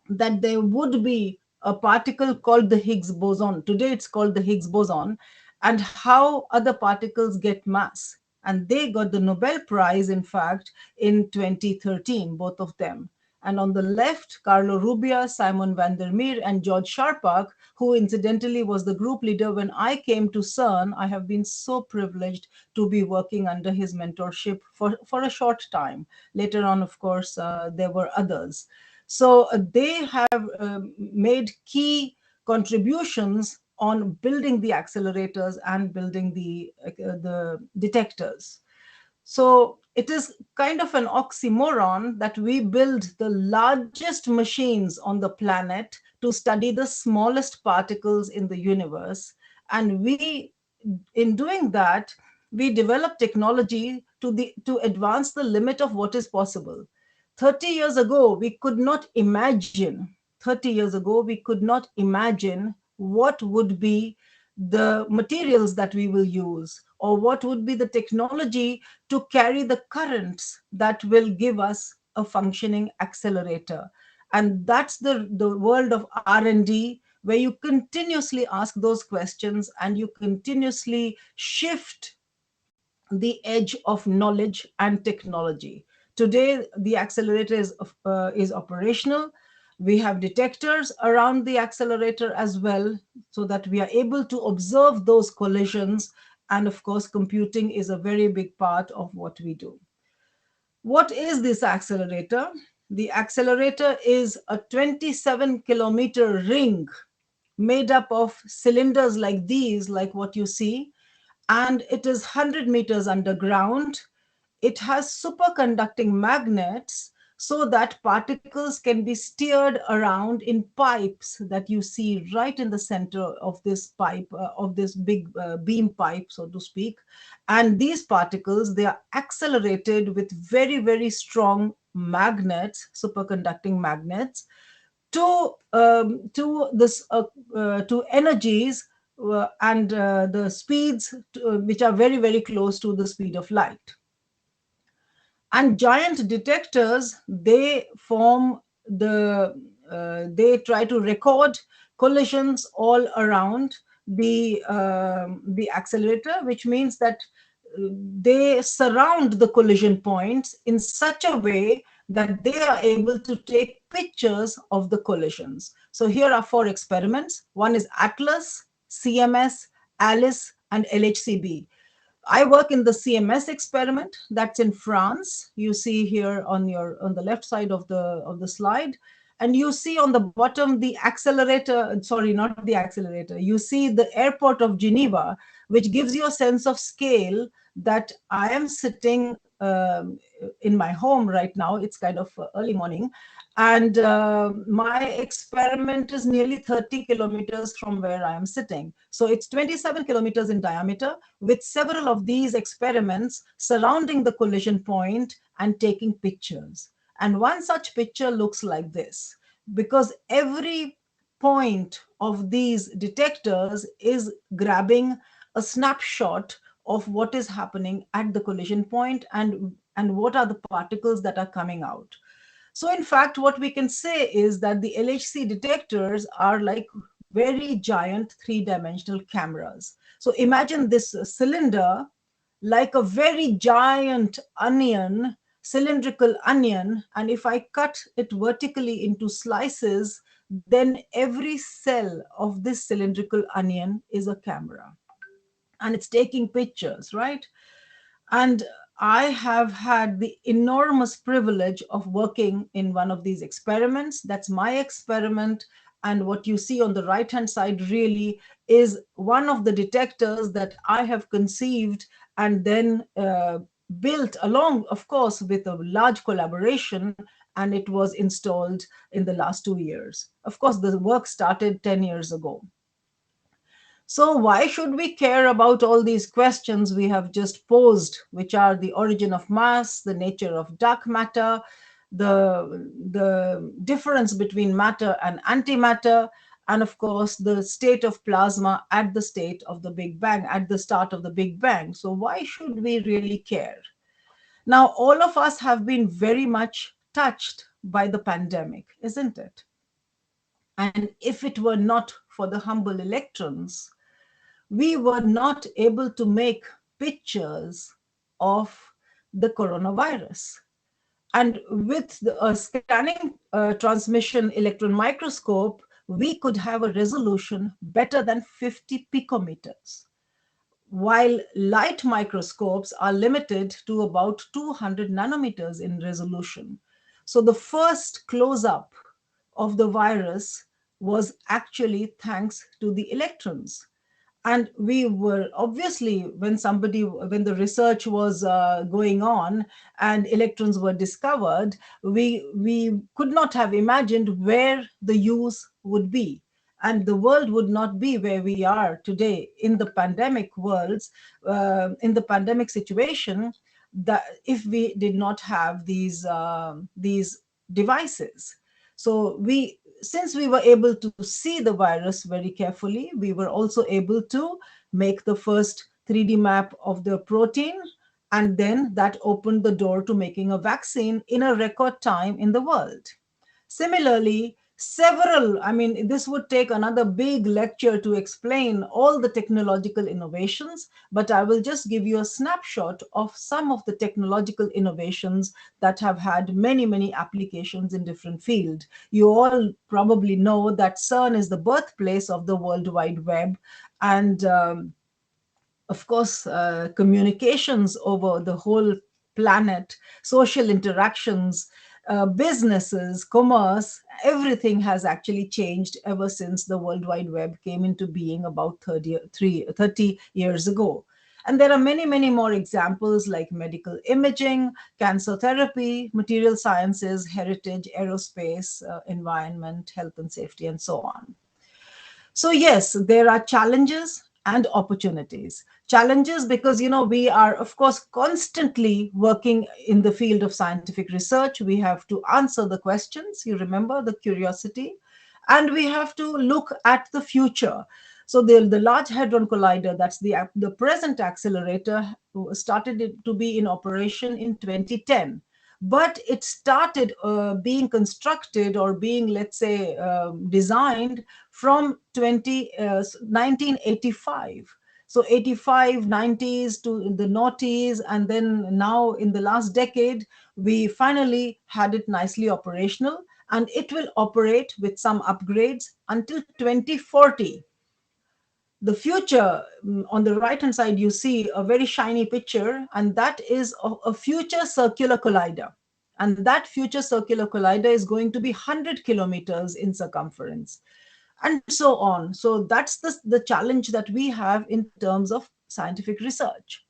that there would be a particle called the Higgs boson. Today it's called the Higgs boson, and how other particles get mass. And they got the Nobel Prize, in fact, in 2013, both of them. And on the left, Carlo Rubbia, Simon van der Meer, and George Sharpak, who incidentally was the group leader when I came to CERN. I have been so privileged to be working under his mentorship for a short time. Later on, of course, there were others. So they have made key contributions on building the accelerators and building the detectors. So it is kind of an oxymoron that we build the largest machines on the planet to study the smallest particles in the universe. And in doing that, we develop technology to advance the limit of what is possible. 30 years ago, we could not imagine, 30 years ago, we could not imagine what would be the materials that we will use, or what would be the technology to carry the currents that will give us a functioning accelerator. And that's the world of R&D, where you continuously ask those questions and you continuously shift the edge of knowledge and technology. Today, the accelerator is operational. We have detectors around the accelerator as well, so that we are able to observe those collisions. And of course, computing is a very big part of what we do. What is this accelerator? The accelerator is a 27-kilometer ring made up of cylinders like these, like what you see, and it is 100 meters underground. It has superconducting magnets so that particles can be steered around in pipes that you see right in the center of this pipe, of this big beam pipe, so to speak. And these particles, they are accelerated with very, very strong magnets, superconducting magnets, to energies and the speeds which are very, very close to the speed of light. And giant detectors, they try to record collisions all around the accelerator, which means that they surround the collision points in such a way that they are able to take pictures of the collisions. So here are 4 experiments. One is ATLAS, CMS, ALICE, and LHCb. I work in the CMS experiment. That's in France. You see here on the left side of the slide, and you see on the bottom the accelerator. Sorry, not the accelerator. You see the airport of Geneva, which gives you a sense of scale that I am sitting in my home right now. It's kind of early morning, and my experiment is nearly 30 kilometers from where I am sitting. So it's 27 kilometers in diameter, with several of these experiments surrounding the collision point and taking pictures. And one such picture looks like this, because every point of these detectors is grabbing a snapshot of what is happening at the collision point, and what are the particles that are coming out. So in fact, what we can say is that the LHC detectors are like very giant 3-dimensional cameras. So imagine this cylinder like a very giant onion, cylindrical onion, and if I cut it vertically into slices, then every cell of this cylindrical onion is a camera, and it's taking pictures, right? And I have had the enormous privilege of working in one of these experiments. That's my experiment. And what you see on the right hand side really is one of the detectors that I have conceived and then built along, of course, with a large collaboration. And it was installed in the last 2 years. Of course, the work started 10 years ago. So, why should we care about all these questions we have just posed, which are the origin of mass, the nature of dark matter, the difference between matter and antimatter, and of course, the state of plasma at the state of the Big Bang, at the start of the Big Bang? So, why should we really care? Now, all of us have been very much touched by the pandemic, isn't it? And if it were not for the humble electrons, we were not able to make pictures of the coronavirus. And with a scanning transmission electron microscope, we could have a resolution better than 50 picometers, while light microscopes are limited to about 200 nanometers in resolution. So the first close-up of the virus was actually thanks to the electrons. And we were obviously, when the research was going on and electrons were discovered, we could not have imagined where the use would be, and the world would not be where we are today in the pandemic worlds, in the pandemic situation, that if we did not have these devices. So since we were able to see the virus very carefully, we were also able to make the first 3D map of the protein, and then that opened the door to making a vaccine in a record time in the world. Similarly, this would take another big lecture to explain all the technological innovations, but I will just give you a snapshot of some of the technological innovations that have had many, many applications in different fields. You all probably know that CERN is the birthplace of the World Wide Web, and of course, communications over the whole planet, social interactions, businesses, commerce, everything has actually changed ever since the World Wide Web came into being about 30 years ago. And there are many, many more examples like medical imaging, cancer therapy, material sciences, heritage, aerospace, environment, health and safety, and so on. So yes, there are challenges and opportunities. Challenges because, we are, of course, constantly working in the field of scientific research. We have to answer the questions, you remember, the curiosity, and we have to look at the future. So the Large Hadron Collider, that's the present accelerator, started to be in operation in 2010. But it started being constructed or being, let's say, designed from 1985. So 85, 90s to the noughties, and then now in the last decade, we finally had it nicely operational, and it will operate with some upgrades until 2040. The future, on the right hand side, you see a very shiny picture, and that is a future circular collider. And that future circular collider is going to be 100 kilometers in circumference, and so on. So that's the challenge that we have in terms of scientific research.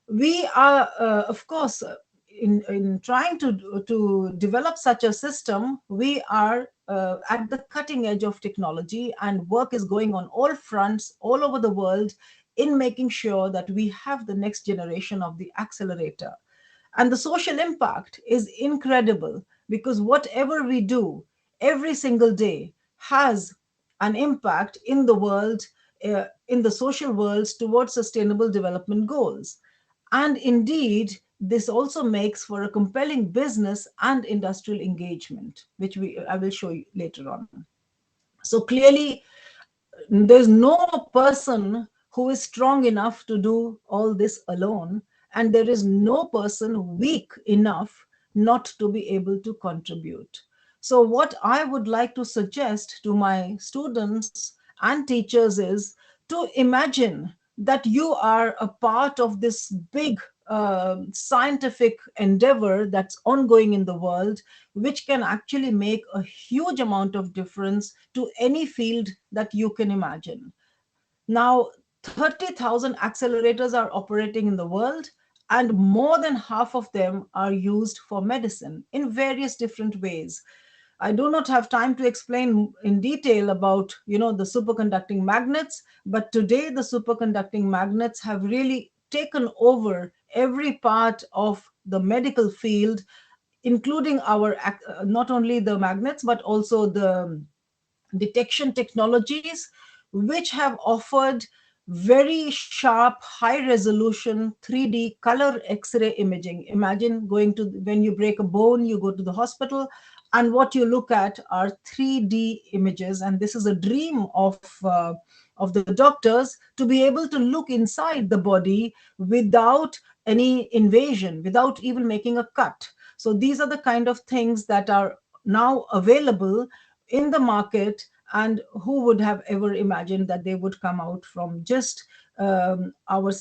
We are, of course, in trying to develop such a system, we are at the cutting edge of technology, and work is going on all fronts all over the world in making sure that we have the next generation of the accelerator. And the social impact is incredible, because whatever we do every single day has an impact in the world, in the social worlds, towards sustainable development goals. And indeed, this also makes for a compelling business and industrial engagement, which I will show you later on. So clearly, there's no person who is strong enough to do all this alone, and there is no person weak enough not to be able to contribute. So, what I would like to suggest to my students and teachers is to imagine that you are a part of this big scientific endeavor that's ongoing in the world, which can actually make a huge amount of difference to any field that you can imagine. Now, 30,000 accelerators are operating in the world, and more than half of them are used for medicine in various different ways. I do not have time to explain in detail about, the superconducting magnets, but today the superconducting magnets have really taken over every part of the medical field, including our not only the magnets but also the detection technologies, which have offered very sharp, high resolution 3D color X-ray imaging. Imagine going to, when you break a bone, you go to the hospital, and what you look at are 3D images. And this is a dream of the doctors, to be able to look inside the body without any invasion, without even making a cut. So these are the kind of things that are now available in the market, and who would have ever imagined that they would come out from just our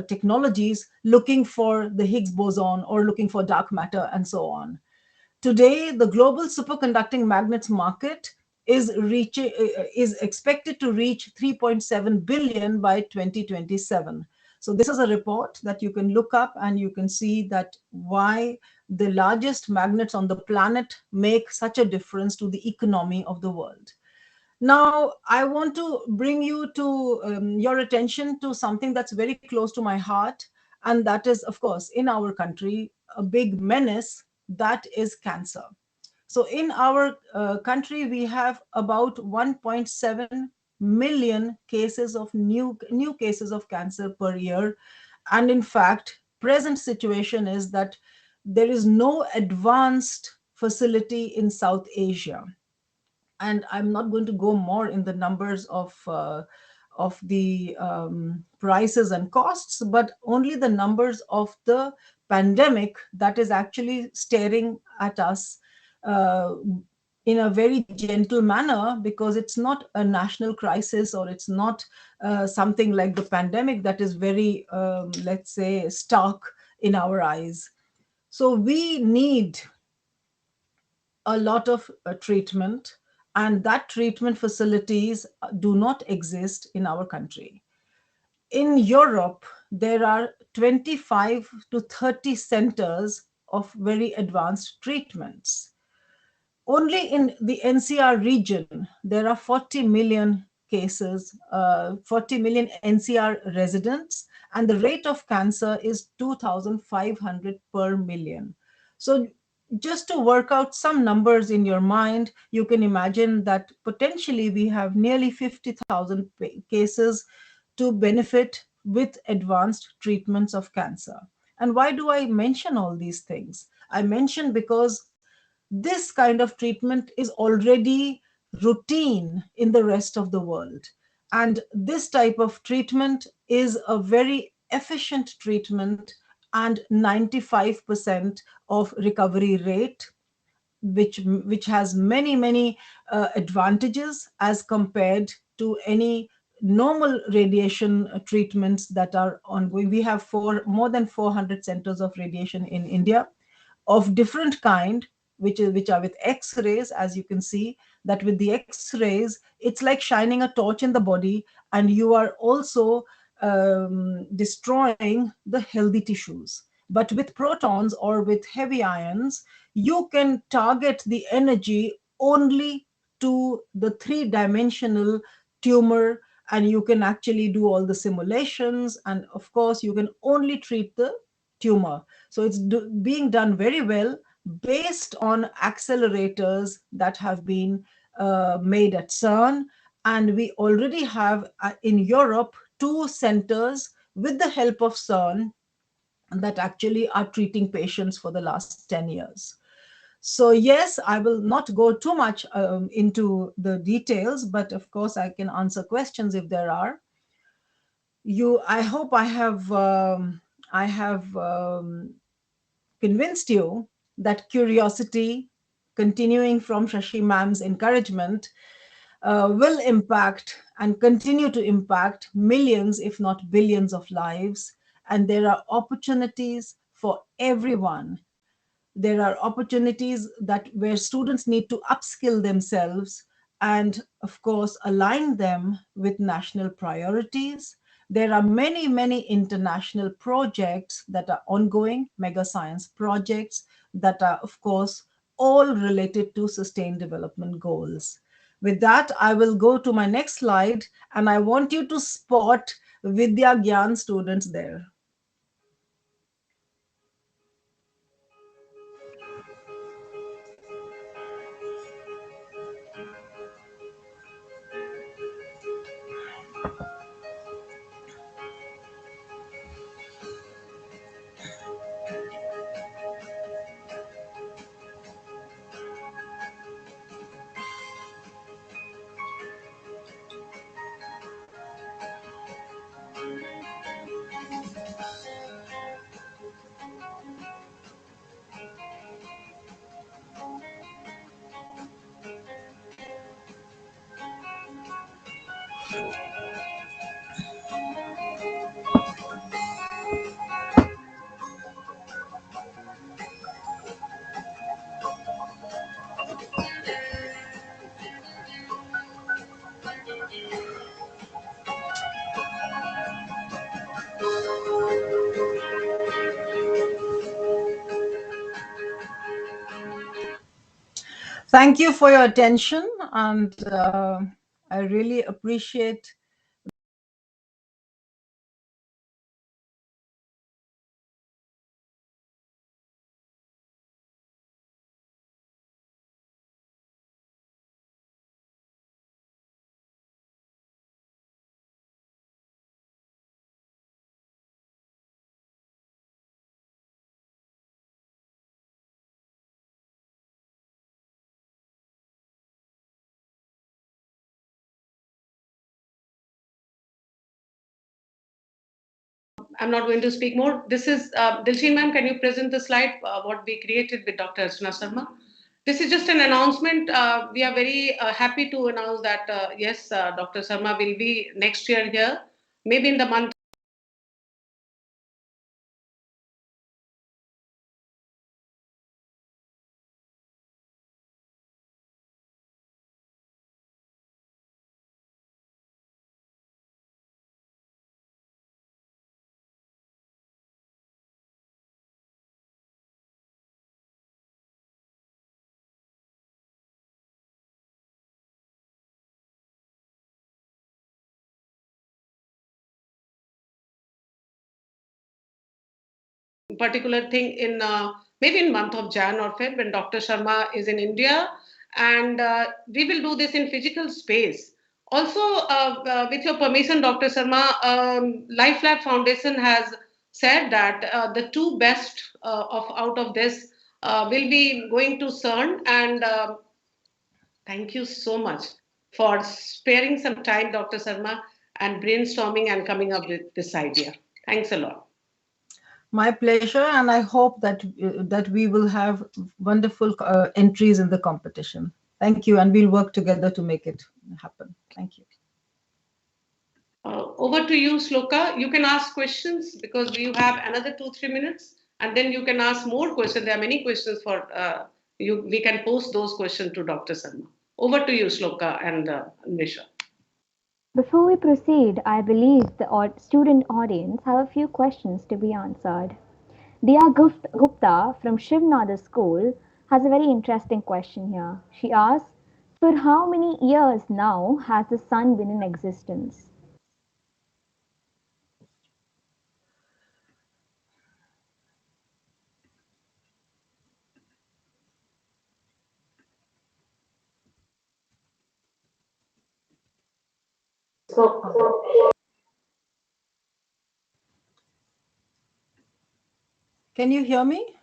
technologies, looking for the Higgs boson or looking for dark matter and so on. Today, the global superconducting magnets market is expected to reach 3.7 billion by 2027. So this is a report that you can look up, and you can see that why the largest magnets on the planet make such a difference to the economy of the world. Now, I want to bring you to your attention to something that's very close to my heart, and that is, of course, in our country, a big menace, that is cancer. So in our country, we have about 1.7 million cases of new cases of cancer per year. And in fact, present situation is that there is no advanced facility in South Asia. And I'm not going to go more in the numbers of the prices and costs, but only the numbers of the pandemic that is actually staring at us in a very gentle manner, because it's not a national crisis, or it's not something like the pandemic that is very, let's say, stark in our eyes. So we need a lot of treatment, and that treatment facilities do not exist in our country. In Europe, there are 25 to 30 centers of very advanced treatments. Only in the NCR region, there are 40 million cases, 40 million NCR residents, and the rate of cancer is 2,500 per million. So just to work out some numbers in your mind, you can imagine that potentially we have nearly 50,000 cases to benefit with advanced treatments of cancer. And why do I mention all these things? I mention because this kind of treatment is already routine in the rest of the world. And this type of treatment is a very efficient treatment, and 95% of recovery rate, which has many advantages as compared to any normal radiation treatments that are ongoing. We have more than 400 centers of radiation in India of different kind, which are with X-rays. As you can see, that with the X-rays, it's like shining a torch in the body, and you are also destroying the healthy tissues. But with protons or with heavy ions, you can target the energy only to the three-dimensional tumor, and you can actually do all the simulations, and of course you can only treat the tumor. So it's being done very well based on accelerators that have been made at CERN. And we already have in Europe 2 centers with the help of CERN that actually are treating patients for the last 10 years. So yes, I will not go too much into the details, but of course I can answer questions if there are. I hope I have convinced you that curiosity, continuing from Shashi ma'am's encouragement, will impact and continue to impact millions, if not billions, of lives. And there are opportunities for everyone. There are opportunities that where students need to upskill themselves and of course align them with national priorities. There are many international projects that are ongoing, mega science projects that are of course all related to sustained development goals. With that, I will go to my next slide, and I want you to spot Vidya Gyan students there. Thank you for your attention, and I really appreciate. I'm not going to speak more. This is Dilshin ma'am. Can you present the slide? What we created with Dr. Archana Sharma. This is just an announcement. We are very happy to announce that yes, Dr. Sharma will be next year here, maybe in the month. Particular thing in maybe in month of Jan or Feb when Dr. Sharma is in India, and we will do this in physical space. Also, with your permission, Dr. Sharma, Life Lab Foundation has said that the two best of out of this will be going to CERN, and thank you so much for sparing some time, Dr. Sharma, and brainstorming and coming up with this idea. Thanks a lot. My pleasure, and I hope that we will have wonderful entries in the competition. Thank you, and we'll work together to make it happen. Thank you. Over to you, Shloka. You can ask questions because you have another 2-3 minutes, and then you can ask more questions. There are many questions for you. We can post those questions to Dr. Sharma. Over to you, Shloka and Nourisher. Before we proceed, I believe the student audience have a few questions to be answered. Diya Gupta from Shiv Nadar School has a very interesting question here. She asks, for how many years now has the sun been in existence? Can you hear me?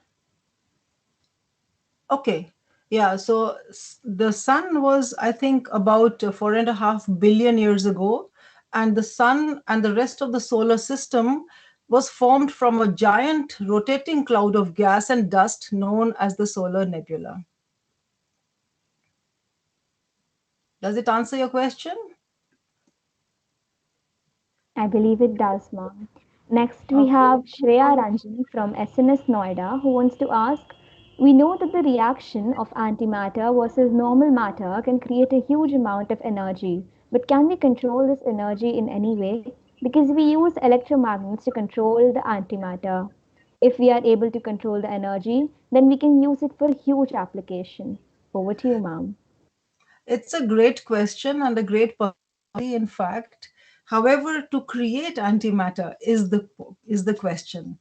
Okay. Yeah, so the sun was, I think, about 4.5 billion years ago, and the sun and the rest of the solar system was formed from a giant rotating cloud of gas and dust known as the solar nebula. Does it answer your question? I believe it does, ma'am. Next, we have Shreya Ranjan from SNS Noida who wants to ask, we know that the reaction of antimatter versus normal matter can create a huge amount of energy, but can we control this energy in any way? Because we use electromagnets to control the antimatter. If we are able to control the energy, then we can use it for huge application. Over to you, ma'am. It's a great question and a great possibility, in fact. However, to create antimatter is the question.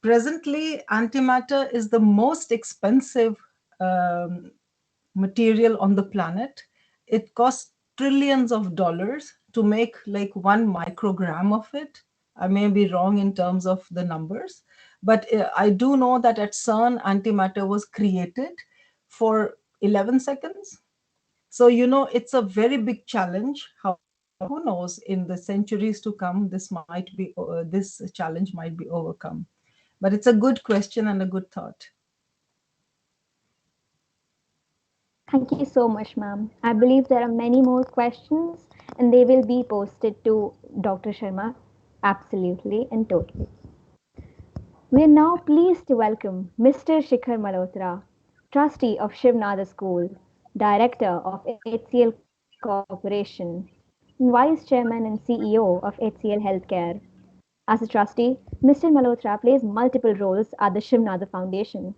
Presently, antimatter is the most expensive um, material on the planet. It costs trillions of dollars to make like 1 microgram of it. I may be wrong in terms of the numbers, but I do know that at CERN, antimatter was created for 11 seconds. So, it's a very big challenge. How, who knows, in the centuries to come, this challenge might be overcome. But it's a good question and a good thought. Thank you so much, ma'am. I believe there are many more questions and they will be posted to Dr. Sharma. Absolutely and totally. We are now pleased to welcome Mr. Shikhar Malhotra, trustee of Shiv Nadar School, director of HCL Corporation, and vice chairman and CEO of HCL Healthcare. As a trustee, Mr. Malhotra plays multiple roles at the Shiv Nadar Foundation.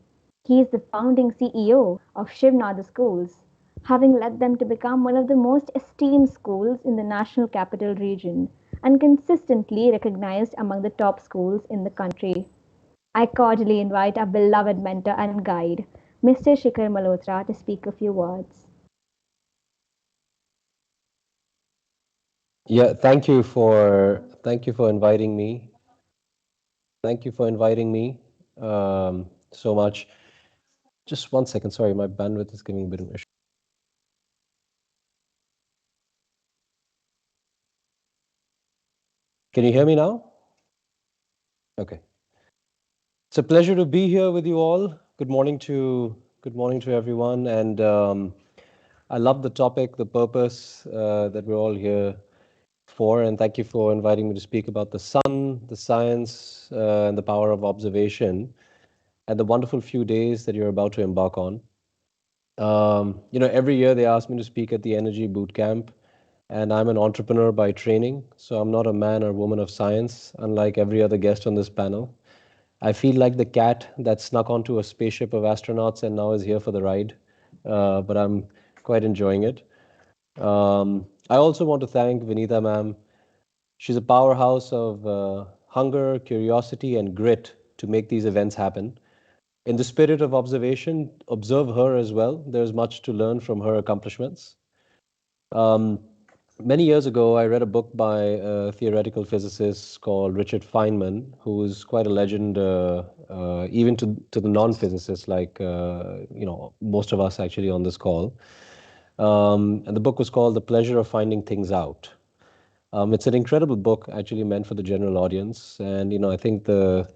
He is the founding CEO of Shiv Nadar Schools, having led them to become one of the most esteemed schools in the National Capital Region and consistently recognized among the top schools in the country. I cordially invite our beloved mentor and guide, Mr. Shikhar Malhotra, to speak a few words. Yeah, thank you for inviting me. Thank you for inviting me so much. Just 1 second, sorry, my bandwidth is giving a bit of issue. Can you hear me now? Okay. It's a pleasure to be here with you all. Good morning to everyone, and I love the topic, the purpose that we're all here for, and thank you for inviting me to speak about the sun, the science, and the power of observation, and the wonderful few days that you're about to embark on. Every year they ask me to speak at the Energy Boot Camp, and I'm an entrepreneur by training, so I'm not a man or woman of science, unlike every other guest on this panel. I feel like the cat that snuck onto a spaceship of astronauts and now is here for the ride, but I'm quite enjoying it. I also want to thank Vinita ma'am. She's a powerhouse of hunger, curiosity, and grit to make these events happen. In the spirit of observation, observe her as well. There's much to learn from her accomplishments. Um, Many years ago, I read a book by a theoretical physicist called Richard Feynman, who is quite a legend, even to the non-physicists, like most of us actually on this call. And the book was called The Pleasure of Finding Things Out. It's an incredible book, actually meant for the general audience, and I think the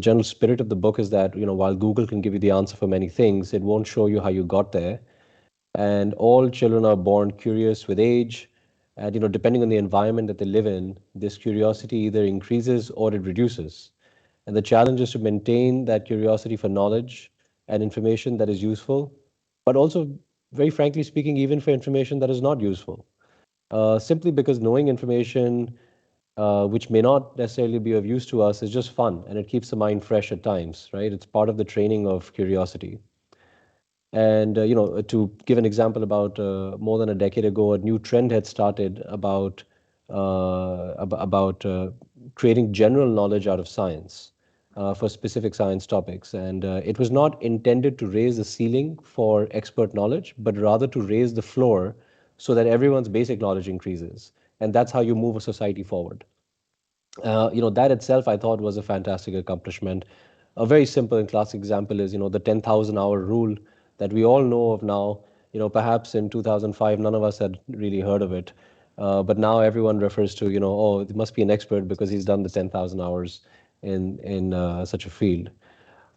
general spirit of the book is that while Google can give you the answer for many things, it won't show you how you got there. And all children are born curious with age, and depending on the environment that they live in, this curiosity either increases or it reduces. And the challenge is to maintain that curiosity for knowledge and information that is useful, but also, very frankly speaking, even for information that is not useful. Simply because knowing information which may not necessarily be of use to us is just fun, and it keeps the mind fresh at times, right? It's part of the training of curiosity. And to give an example, about more than a decade ago, a new trend had started about creating general knowledge out of science for specific science topics. And it was not intended to raise the ceiling for expert knowledge, but rather to raise the floor so that everyone's basic knowledge increases. And that's how you move a society forward. That itself I thought was a fantastic accomplishment. A very simple and classic example is, the 10,000 hour rule that we all know of now. Perhaps in 2005, none of us had really heard of it. But now everyone refers to, oh, it must be an expert because he's done the 10,000 hours in such a field.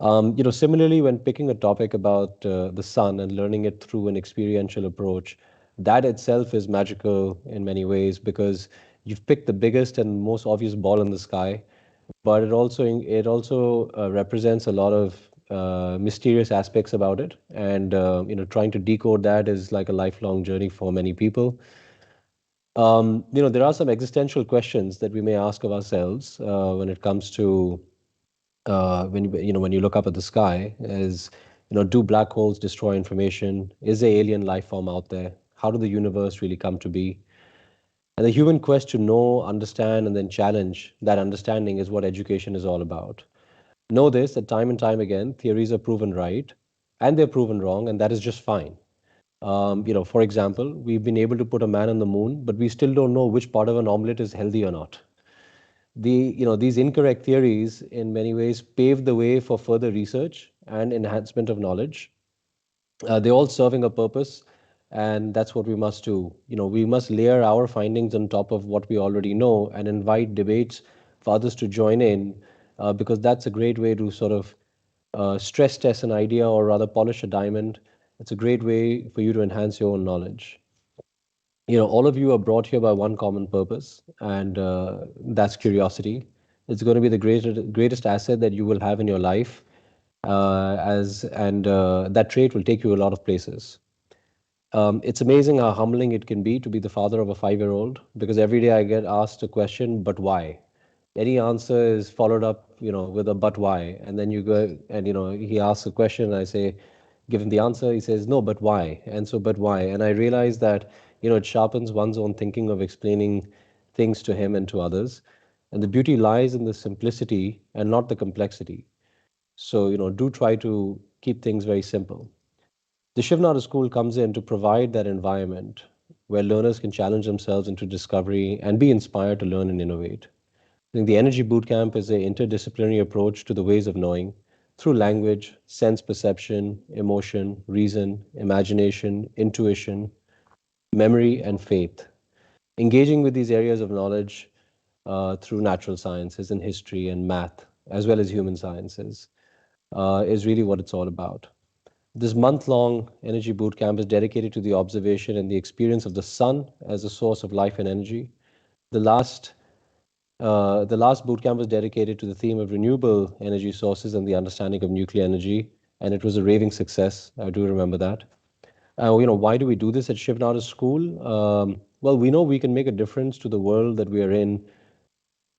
Similarly, when picking a topic about the sun and learning it through an experiential approach, that itself is magical in many ways because you've picked the biggest and most obvious ball in the sky, but it also represents a lot of mysterious aspects about it, and trying to decode that is like a lifelong journey for many people. There are some existential questions that we may ask of ourselves when it comes to when you look up at the sky. Is do black holes destroy information? Is there alien life form out there? How did the universe really come to be? And the human quest to know, understand, and then challenge that understanding is what education is all about. Know this, that time and time again, theories are proven right and they're proven wrong, and that is just fine. For example, we've been able to put a man on the moon, but we still don't know which part of an omelette is healthy or not. These incorrect theories in many ways pave the way for further research and enhancement of knowledge. They're all serving a purpose, and that's what we must do. We must layer our findings on top of what we already know and invite debates for others to join in, because that's a great way to sort of stress test an idea, or rather polish a diamond. It's a great way for you to enhance your own knowledge. All of you are brought here by one common purpose, and that's curiosity. It's going to be the greatest asset that you will have in your life, as and that trait will take you a lot of places. It's amazing how humbling it can be to be the father of a 5-year-old, because every day I get asked a question, but why? Any answer is followed up, with a but why, and then you go and he asks a question, I say, give him the answer. He says, no, but why? And so, but why? And I realize that it sharpens one's own thinking of explaining things to him and to others. And the beauty lies in the simplicity and not the complexity. So do try to keep things very simple. The Shiv Nadar School comes in to provide that environment where learners can challenge themselves into discovery and be inspired to learn and innovate. I think the Energy Bootcamp is an interdisciplinary approach to the ways of knowing through language, sense perception, emotion, reason, imagination, intuition, memory, and faith. Engaging with these areas of knowledge through natural sciences and history and math, as well as human sciences, is really what it's all about. This month-long Energy Bootcamp is dedicated to the observation and the experience of the sun as a source of life and energy. The last bootcamp was dedicated to the theme of renewable energy sources and the understanding of nuclear energy, and it was a raving success. I do remember that. Why do we do this at Shiv Nadar School? Well, we know we can make a difference to the world that we are in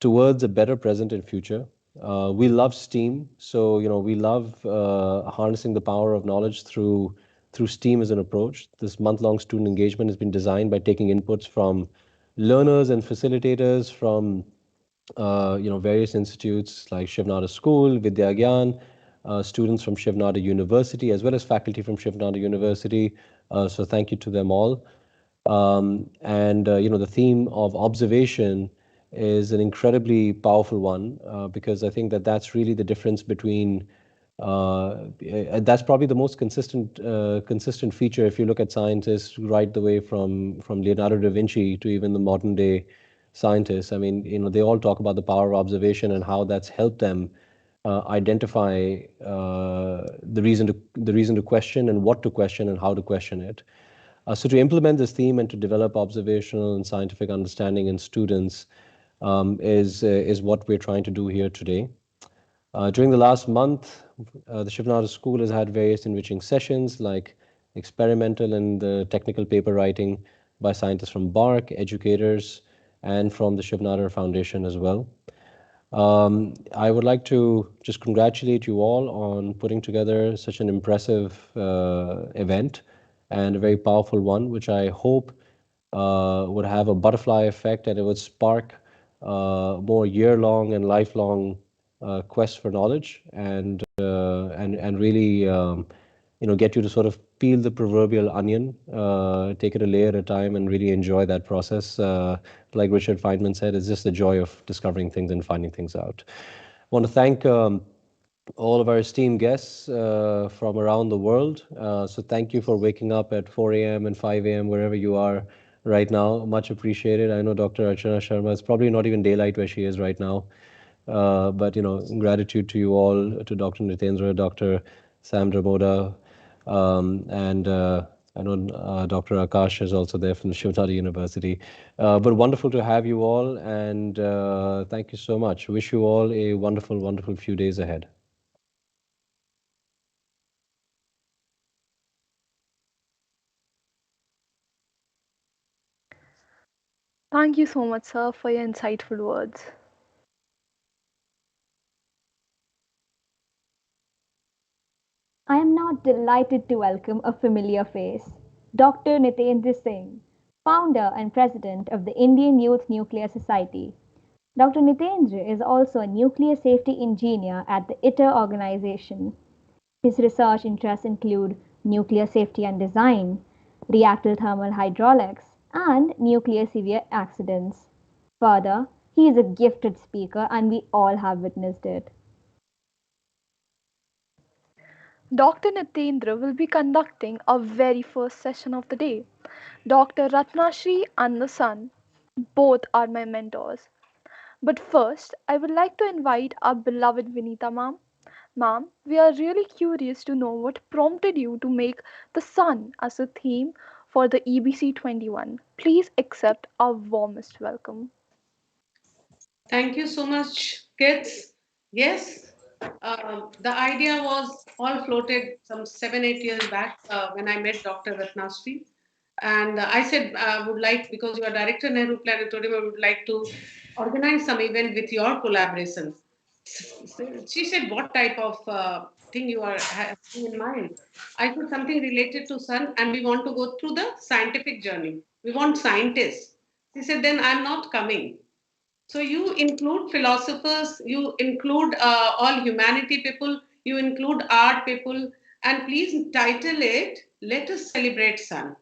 towards a better present and future. We love STEAM, so we love harnessing the power of knowledge through STEAM as an approach. This month-long student engagement has been designed by taking inputs from learners and facilitators from various institutes like Shiv Nadar School, Vidya Gyan, students from Shiv Nadar University, as well as faculty from Shiv Nadar University. So thank you to them all. And the theme of observation is an incredibly powerful one, because I think that that's really the difference between that's probably the most consistent feature if you look at scientists right the way from Leonardo da Vinci to even the modern day scientists. I mean, they all talk about the power of observation and how that's helped them identify the reason to question and what to question and how to question it. So to implement this theme and to develop observational and scientific understanding in students is what we're trying to do here today. During the last month, the Shiv Nadar School has had various enriching sessions like experimental and technical paper writing by scientists from BARC, educators, and from the Shiv Nadar Foundation as well. I would like to just congratulate you all on putting together such an impressive event and a very powerful one, which I hope would have a butterfly effect and it would spark more year-long and lifelong quest for knowledge and really get you to sort of peel the proverbial onion, take it a layer at a time, and really enjoy that process. Like Richard Feynman said, it's just the joy of discovering things and finding things out. I want to thank all of our esteemed guests from around the world. So thank you for waking up at 4 a.m. and 5 a.m. wherever you are right now. Much appreciated. I know Dr. Archana Sharma, it's probably not even daylight where she is right now. But gratitude to you all, to Dr. Nitendra, Dr. Sam Dramoda, and I know Dr. Akash is also there from the Shiv Nadar University. But wonderful to have you all, and thank you so much. Wish you all a wonderful, wonderful few days ahead. Thank you so much, sir, for your insightful words. I am now delighted to welcome a familiar face, Dr. Nitendra Singh, founder and president of the Indian Youth Nuclear Society. Dr. Nitendra is also a nuclear safety engineer at the ITER organization. His research interests include nuclear safety and design, reactor thermal hydraulics, and nuclear severe accidents. Further, he is a gifted speaker and we all have witnessed it. Dr. Nitendra will be conducting our very first session of the day. Dr. Ratnashri and the Sun, both are my mentors. But first, I would like to invite our beloved Vinita ma'am. Ma'am, we are really curious to know what prompted you to make the sun as a theme for the EBC'21. Please accept our warmest welcome. Thank you so much, kids. Yes, the idea was all floated some 7, 8 years back when I met Dr. Ratnashri. And I said, I would like, because you are Director Nehru Planetarium, I would like to organize some event with your collaboration. She said, what type of thing you are having in mind? I said, something related to sun, and we want to go through the scientific journey. We want scientists. She said, then I'm not coming. So you include philosophers, you include all humanity people, you include art people, and please title it "Let Us Celebrate Sun."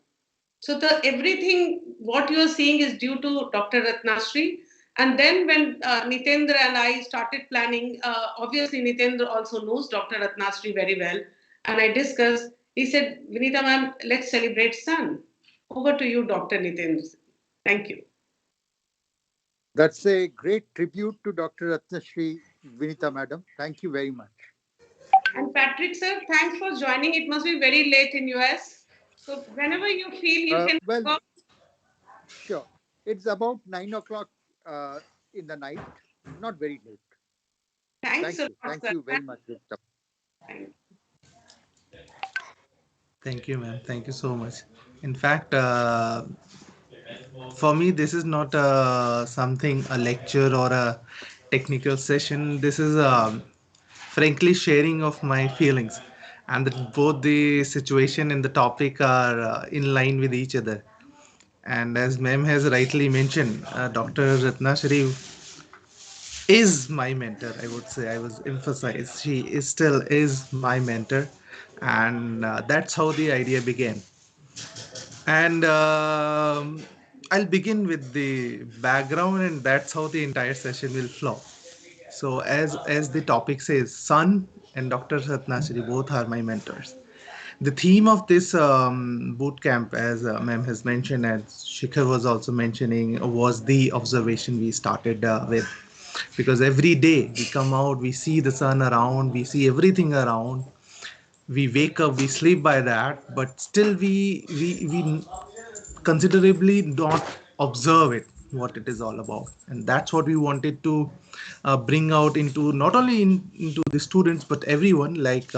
So the everything what you are seeing is due to Dr. Ratnashri. And then when Nitendra and I started planning, obviously Nitendra also knows Dr. Ratnashri very well, and I discussed. He said, "Vinita ma'am, let's celebrate Sun." Over to you, Dr. Nitendra. Thank you. That's a great tribute to Dr. Ratnashri, Vinita Madam. Thank you very much. And Patrick sir, thanks for joining. It must be very late in US. So whenever you feel you can Well, go. sure. It's about 9 o'clock in the night, not very late. Thanks Thank a you. lot, Thank sir. you very much, Victor. Thank Thank you, ma'am. Thank you so much. In fact, for me, this is not something, a lecture or a technical session. This is frankly sharing of my feelings, and that both the situation and the topic are in line with each other. And as ma'am has rightly mentioned, Dr. Ratnashri is my mentor. I would say, I was emphasized, she is still is my mentor, and that's how the idea began. And I'll begin with the background, and that's how the entire session will flow. So as the topic says, Sun and Dr. Ratnashri both are my mentors. The theme of this boot camp, as ma'am has mentioned, as Shikhar was also mentioning, was the observation we started with. Because every day we come out, we see the sun around, we see everything around, we wake up, we sleep by that, but still we considerably not observe it, what it is all about. And that's what we wanted to bring out into, not only into the students but everyone, like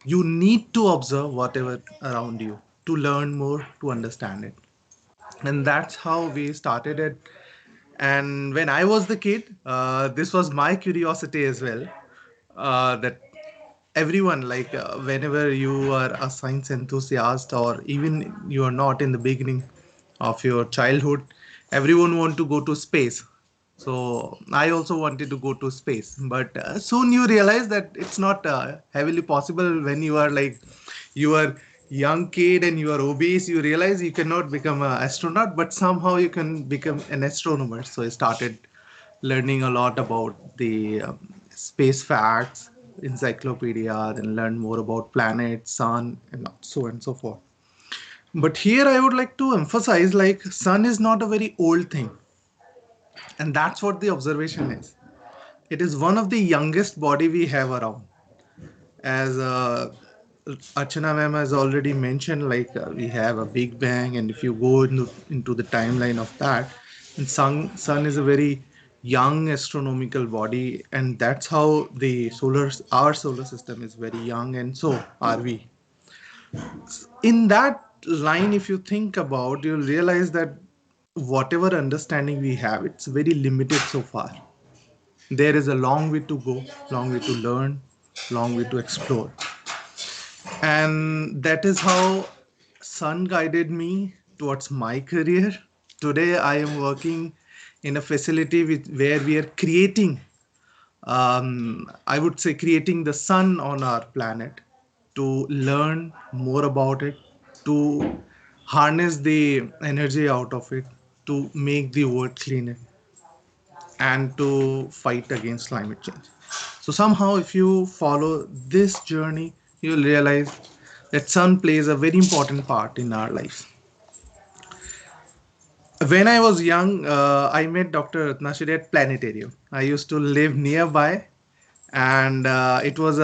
you need to observe whatever around you to learn more, to understand it. And that's how we started it. And when I was the kid, this was my curiosity as well, that everyone, like whenever you are a science enthusiast, or even you are not, in the beginning of your childhood, everyone want to go to space. So I also wanted to go to space, but soon you realize that it's not heavily possible. When you are like, you are young kid and you are obese, you realize you cannot become an astronaut, but somehow you can become an astronomer. So I started learning a lot about the space facts, encyclopedia, then learn more about planets, sun, and so on and so forth. But here I would like to emphasize, like, sun is not a very old thing, and that's what the observation is. It is one of the youngest body we have around. As Archana ma'am has already mentioned, like, we have a Big Bang, and if you go into the timeline of that, and sun is a very young astronomical body, and that's how our solar system is very young, and so are we. In that line, if you think about, you'll realize that whatever understanding we have, it's very limited so far. There is a long way to go, long way to learn, long way to explore. And that is how sun guided me towards my career. Today I am working in a facility where we are creating, I would say, creating the sun on our planet, to learn more about it, to harness the energy out of it, to make the world cleaner, and to fight against climate change. So somehow, if you follow this journey, you'll realize that sun plays a very important part in our lives. When I was young, I met Dr. Ratnashri at Planetarium. I used to live nearby, and it was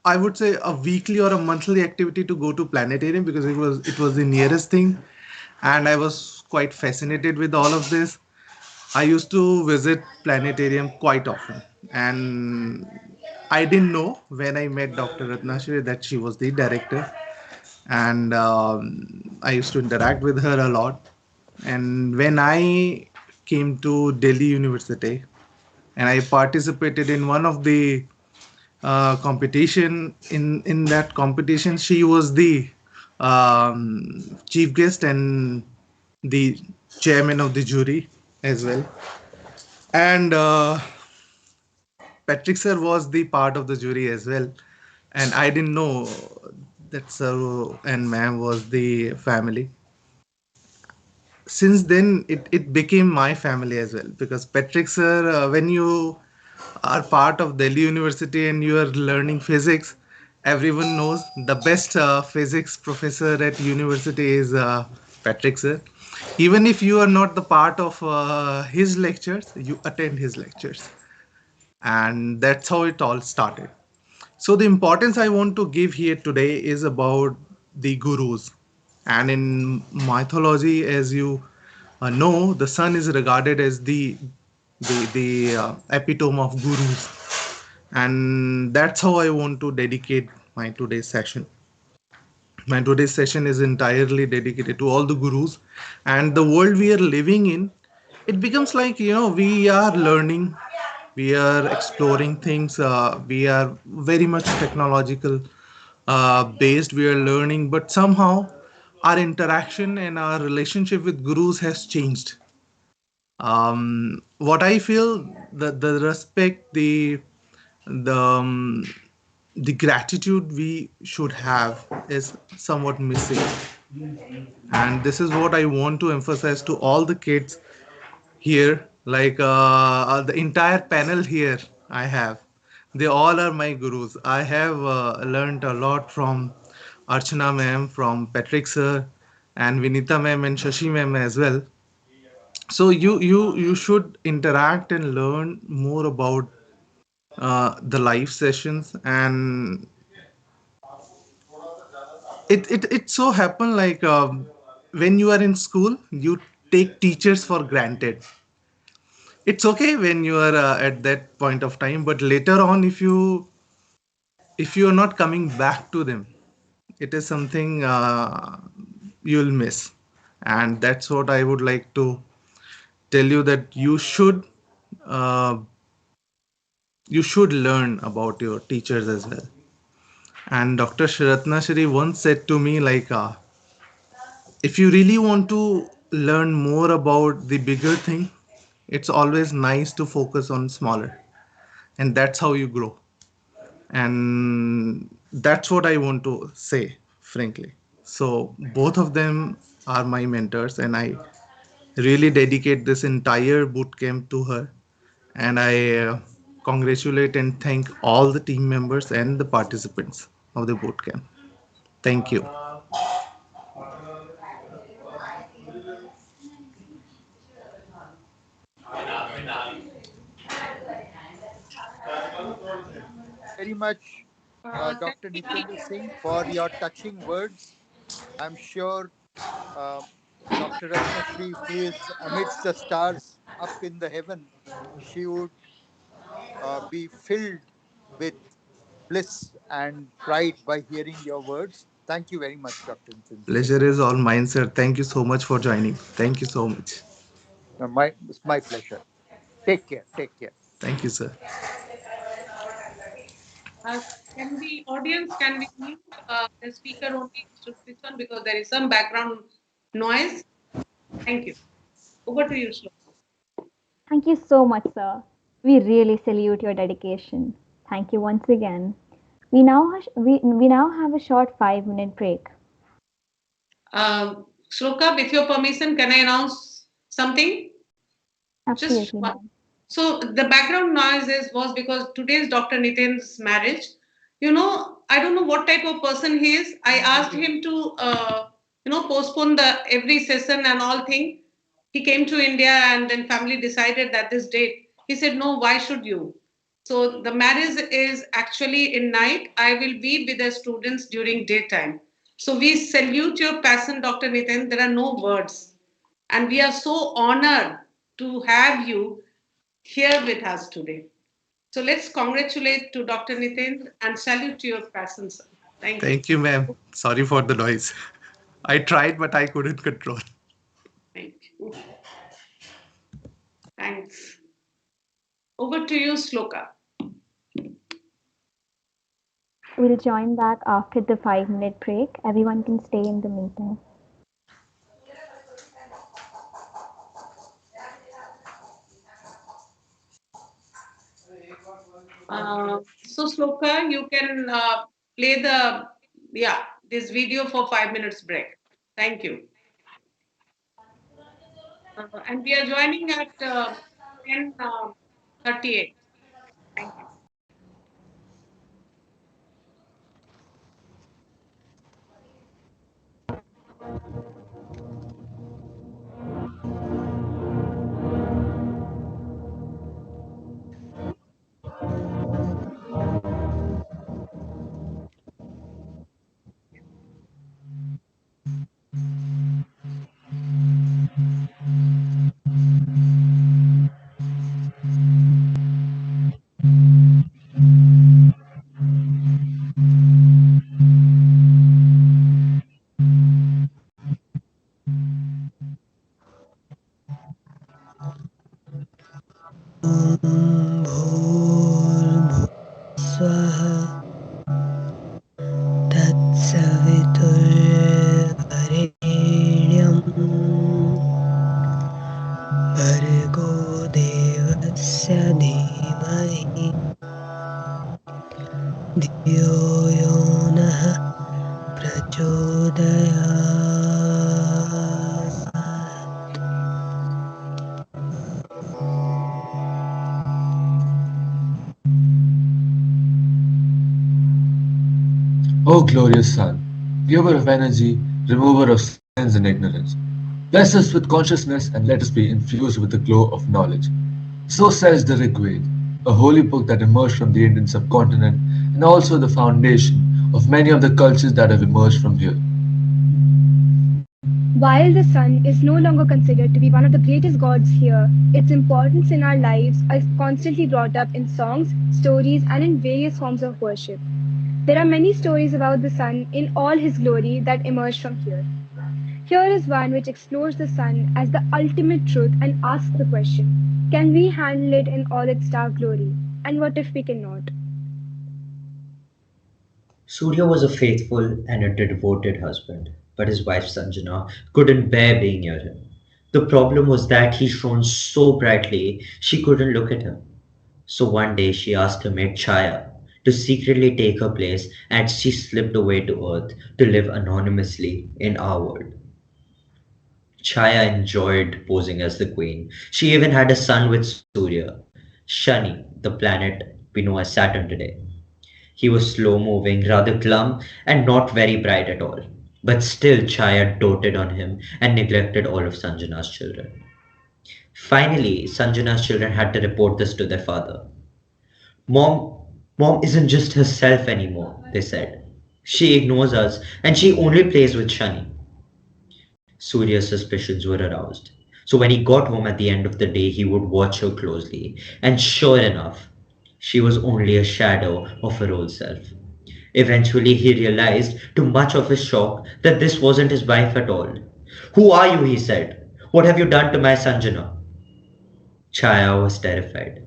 I would say, a weekly or a monthly activity to go to Planetarium, because it was the nearest thing, and I was quite fascinated with all of this. I used to visit Planetarium quite often, and I didn't know when I met Dr. Ratnashri that she was the director, and I used to interact with her a lot. And when I came to Delhi University and I participated in one of the competition, in that competition, she was the chief guest and the chairman of the jury as well. And Patrick sir was the part of the jury as well, and I didn't know that sir and ma'am was the family. Since then, it became my family as well, because Patrick sir, when you are part of Delhi University and you are learning physics, everyone knows the best physics professor at university is Patrick sir. Even if you are not the part of his lectures, you attend his lectures, and that's how it all started. So the importance I want to give here today is about the gurus. And in mythology, as you know, the sun is regarded as the epitome of gurus, and that's how I want to dedicate my today's session. My today's session is entirely dedicated to all the gurus and the world we are living in. It becomes like, we are learning, we are exploring things, we are very much technological based, we are learning, but somehow our interaction and our relationship with gurus has changed. What I feel, the respect, the the gratitude we should have is somewhat missing, and this is what I want to emphasize to all the kids here. Like, the entire panel here, I have, they all are my gurus. I have learned a lot from Archana ma'am, from Patrick sir, and Vinita ma'am and Shashi ma'am as well. So you should interact and learn more about the live sessions. And it so happen, like, when you are in school, you take teachers for granted. It's okay when you are at that point of time, but later on, if you are not coming back to them, it is something you'll miss. And that's what I would like to tell you, that uh, you should learn about your teachers as well. And Dr. Sharatna Shri once said to me, like, if you really want to learn more about the bigger thing, it's always nice to focus on smaller, and that's how you grow. And that's what I want to say, frankly. So both of them are my mentors, and I really dedicate this entire boot camp to her. And I congratulate and thank all the team members and the participants of the boot camp. Thank you. much, Thank Dr. you. Nitendra Singh, for your touching words. I'm sure uh, Dr. Ratna Shri, who is amidst the stars up in the heaven, she would be filled with bliss and pride by hearing your words. Thank you very much, Dr. Nitendra Singh. Pleasure is all mine, sir. Thank you so much for joining. Thank you so much. It's my pleasure. Take care. Take care. Thank you, sir. Uh, can the audience can we mute the speaker only to this one because there is some background noise. Thank you. Over to you, Shloka. Thank you so much, sir. We really salute your dedication. Thank you once again. We now have a short 5 minute break. Shloka, with your permission, can I announce something? Just Absolutely, one. ma'am. So the background noise was because today's Dr. Nitin's marriage. I don't know what type of person he is. I asked him to, postpone the every session and all thing. He came to India and then family decided that this date. He said, no, why should you? So the marriage is actually in night. I will be with the students during daytime. So we salute your passion, Dr. Nitin. There are no words. And we are so honored to have you here with us today. So let's congratulate to Dr. Nitin and salute to your passion, sir. Thank you. Thank you, ma'am. Sorry for the noise. I tried, but I couldn't control. Thank you. Thanks. Over to you, Sloka. We'll join back after the 5 minute break. Everyone can stay in the meeting. So Sloka, you can play this video for 5 minutes break. Thank you. And we are joining at 10:38. Thank you. Swaha Tatsaviturvarenyam Bhargo Devasya Dhimahi Dhiyo Yonah Prachodayat. O glorious Sun, giver of energy, remover of sins and ignorance, bless us with consciousness and let us be infused with the glow of knowledge. So says the Rig Veda, a holy book that emerged from the Indian subcontinent and also the foundation of many of the cultures that have emerged from here. While the sun is no longer considered to be one of the greatest gods here, its importance in our lives is constantly brought up in songs, stories, and in various forms of worship. There are many stories about the sun in all his glory that emerge from here. Here is one which explores the sun as the ultimate truth and asks the question, can we handle it in all its dark glory? And what if we cannot? Surya was a faithful and a devoted husband, but his wife Sanjana couldn't bear being near him. The problem was that he shone so brightly she couldn't look at him. So one day she asked her maid Chaya to secretly take her place and she slipped away to earth to live anonymously in our world. Chaya enjoyed posing as the queen. She even had a son with Surya, Shani, the planet we know as Saturn today. He was slow moving, rather glum, and not very bright at all. But still, Chaya doted on him and neglected all of Sanjana's children. Finally, Sanjana's children had to report this to their father. Mom, Mom isn't just herself anymore, they said. She ignores us and she only plays with Shani. Surya's suspicions were aroused. So when he got home at the end of the day, he would watch her closely. And sure enough, she was only a shadow of her old self. Eventually, he realized, to much of his shock, that this wasn't his wife at all. Who are you? He said. What have you done to my Sanjana? Chaya was terrified.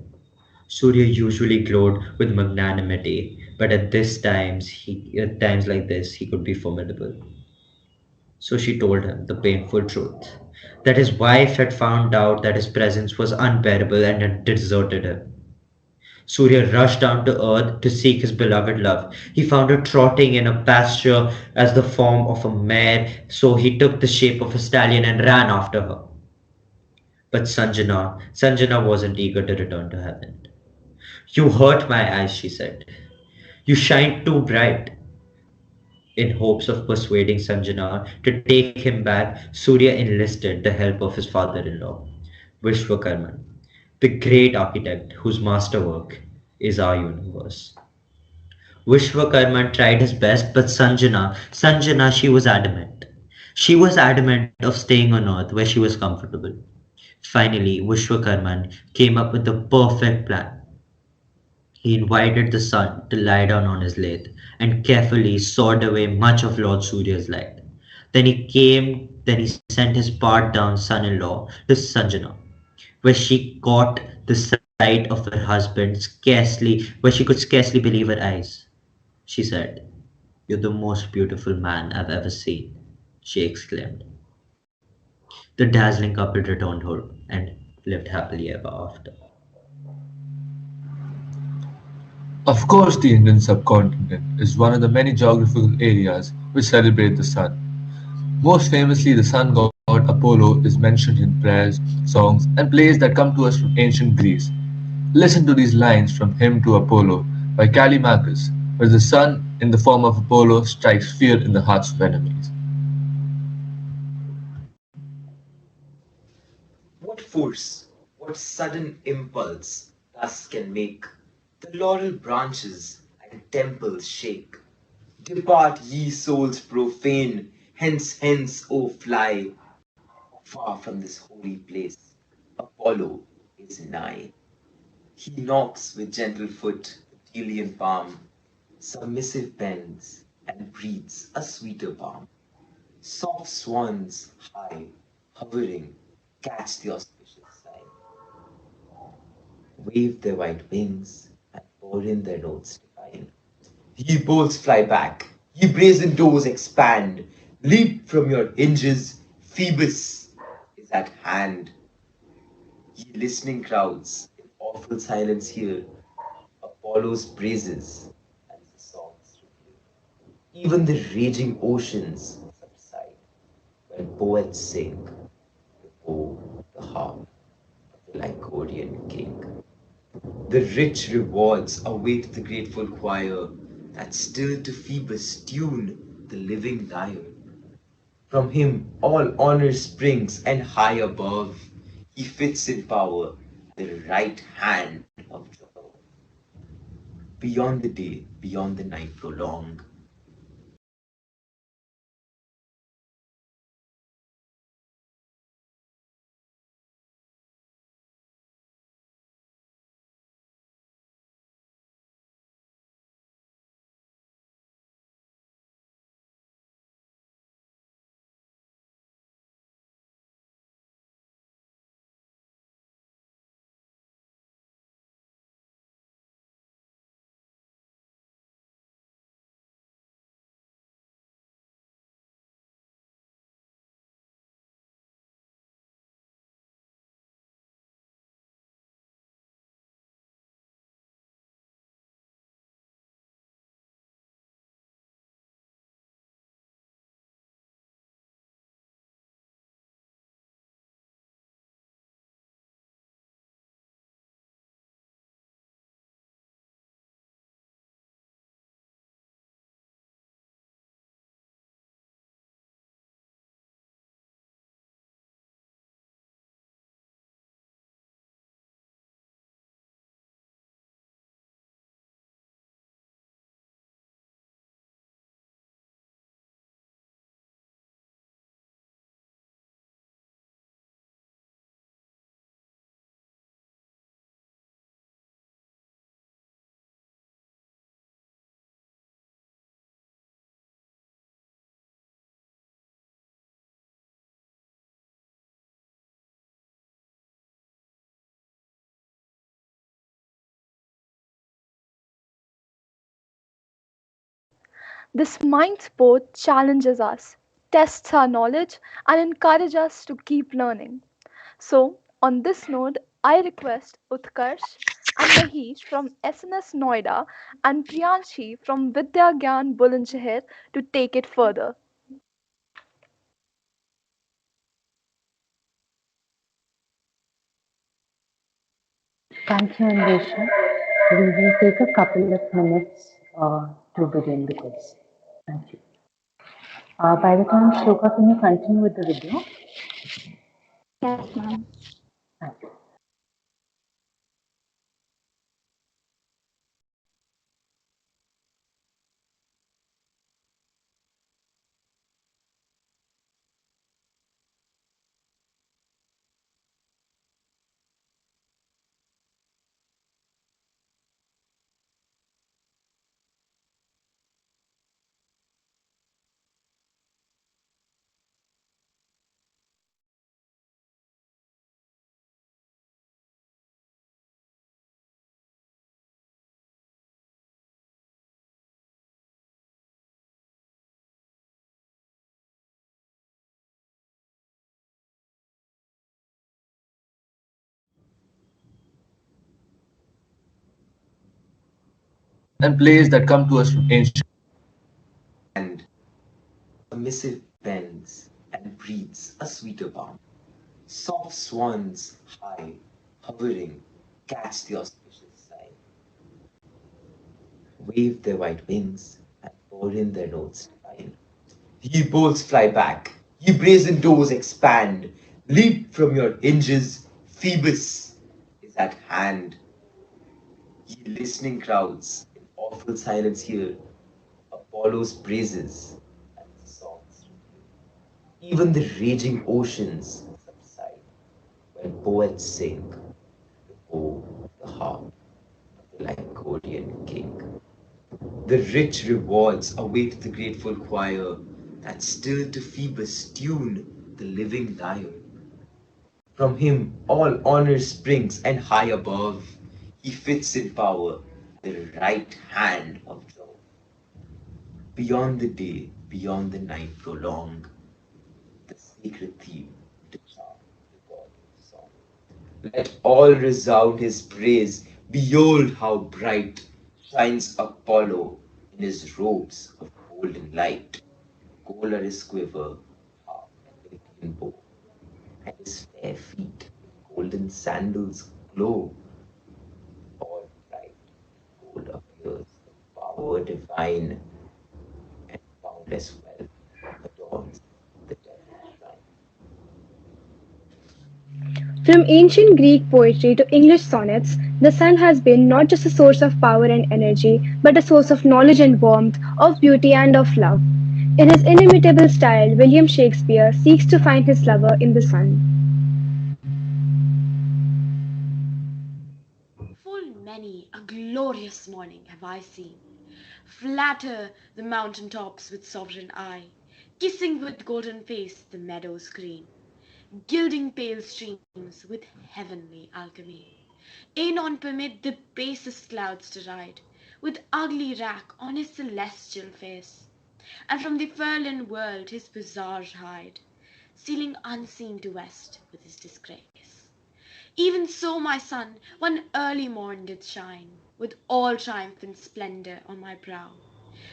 Surya usually glowed with magnanimity, but at times like this, he could be formidable. So she told him the painful truth that his wife had found out that his presence was unbearable and had deserted him. Surya rushed down to earth to seek his beloved love. He found her trotting in a pasture as the form of a mare, so he took the shape of a stallion and ran after her. But Sanjana wasn't eager to return to heaven. You hurt my eyes, she said. You shine too bright. In hopes of persuading Sanjana to take him back, Surya enlisted the help of his father-in-law, Vishwakarman, the great architect whose masterwork is our universe. Vishwakarman tried his best, but Sanjana, she was adamant. She was adamant of staying on earth where she was comfortable. Finally, Vishwakarman came up with the perfect plan. He invited the sun to lie down on his lathe and carefully sawed away much of Lord Surya's light. Then he sent his part down son-in-law to Sanjana, where she caught the sight of her husband where she could scarcely believe her eyes. She said, "You're the most beautiful man I've ever seen," she exclaimed. The dazzling couple returned home and lived happily ever after. Of course, the Indian subcontinent is one of the many geographical areas which celebrate the sun. Most famously, the sun god Apollo is mentioned in prayers, songs, and plays that come to us from ancient Greece. Listen to these lines from Hymn to Apollo by Callimachus, where the sun, in the form of Apollo, strikes fear in the hearts of enemies. What force, what sudden impulse thus can make the laurel branches and temples shake? Depart, ye souls profane, hence, hence, O fly, far from this holy place. Apollo is nigh. He knocks with gentle foot the Delian palm, submissive bends, and breathes a sweeter balm. Soft swans high, hovering, catch the auspicious sign, wave their white wings, and pour in their notes divine. Ye bolts fly back, ye brazen doors expand, leap from your hinges, Phoebus is at hand. Ye listening crowds, in awful silence hear Apollo's praises as the songs repeat. Even the raging oceans subside when poets sing the bow, the harp of the Lycurian king. The rich rewards await the grateful choir that still to Phoebus tune the living lyre. From him all honor springs, and high above he fits in power the right hand of Jove. Beyond the day, beyond the night prolonged, This mind sport challenges us, tests our knowledge, and encourages us to keep learning. So, on this note, I request Utkarsh and Mahesh from SNS Noida and Priyanshi from Vidya Gyan Bulandshahr to take it further. Thank you, Anvesha. We will take a couple of minutes to begin the quiz. Thank you. By the time, Shloka, can you continue with the video? Yes, ma'am. Thank you. And plays that come to us from ancient. And a missive bends and breathes a sweeter balm. Soft swans high, hovering, catch the auspicious sign, wave their white wings, and pour in their notes divine. Ye bolts fly back, ye brazen doors expand, leap from your hinges, Phoebus is at hand. Ye listening crowds, in awful silence hear Apollo's praises and the songs. Even the raging oceans subside when poets sing the bow, the harp, the Lycodian king. The rich rewards await the grateful choir that still to Phoebus tune the living lyre. From him all honor springs, and high above he fits in power the right hand of Jove. Beyond the day, beyond the night prolong the sacred theme to charm the god of song. Let all resound his praise. Behold how bright shines Apollo in his robes of golden light. Gold are his quiver, harp and Lydian bow, and his fair feet with golden sandals glow. All bright gold appears in power divine, and boundless wealth adorns the temple shrine. From ancient Greek poetry to English sonnets, the sun has been not just a source of power and energy, but a source of knowledge and warmth, of beauty and of love. In his inimitable style, William Shakespeare seeks to find his lover in the sun. Full many a glorious morning have I seen, flatter the mountain tops with sovereign eye, kissing with golden face the meadows green, gilding pale streams with heavenly alchemy. Anon permit the basest clouds to ride, with ugly rack on his celestial face, and from the furlin world his visage hide, stealing unseen to west with his disgrace. Even so my sun one early morn did shine, with all triumphant splendour on my brow.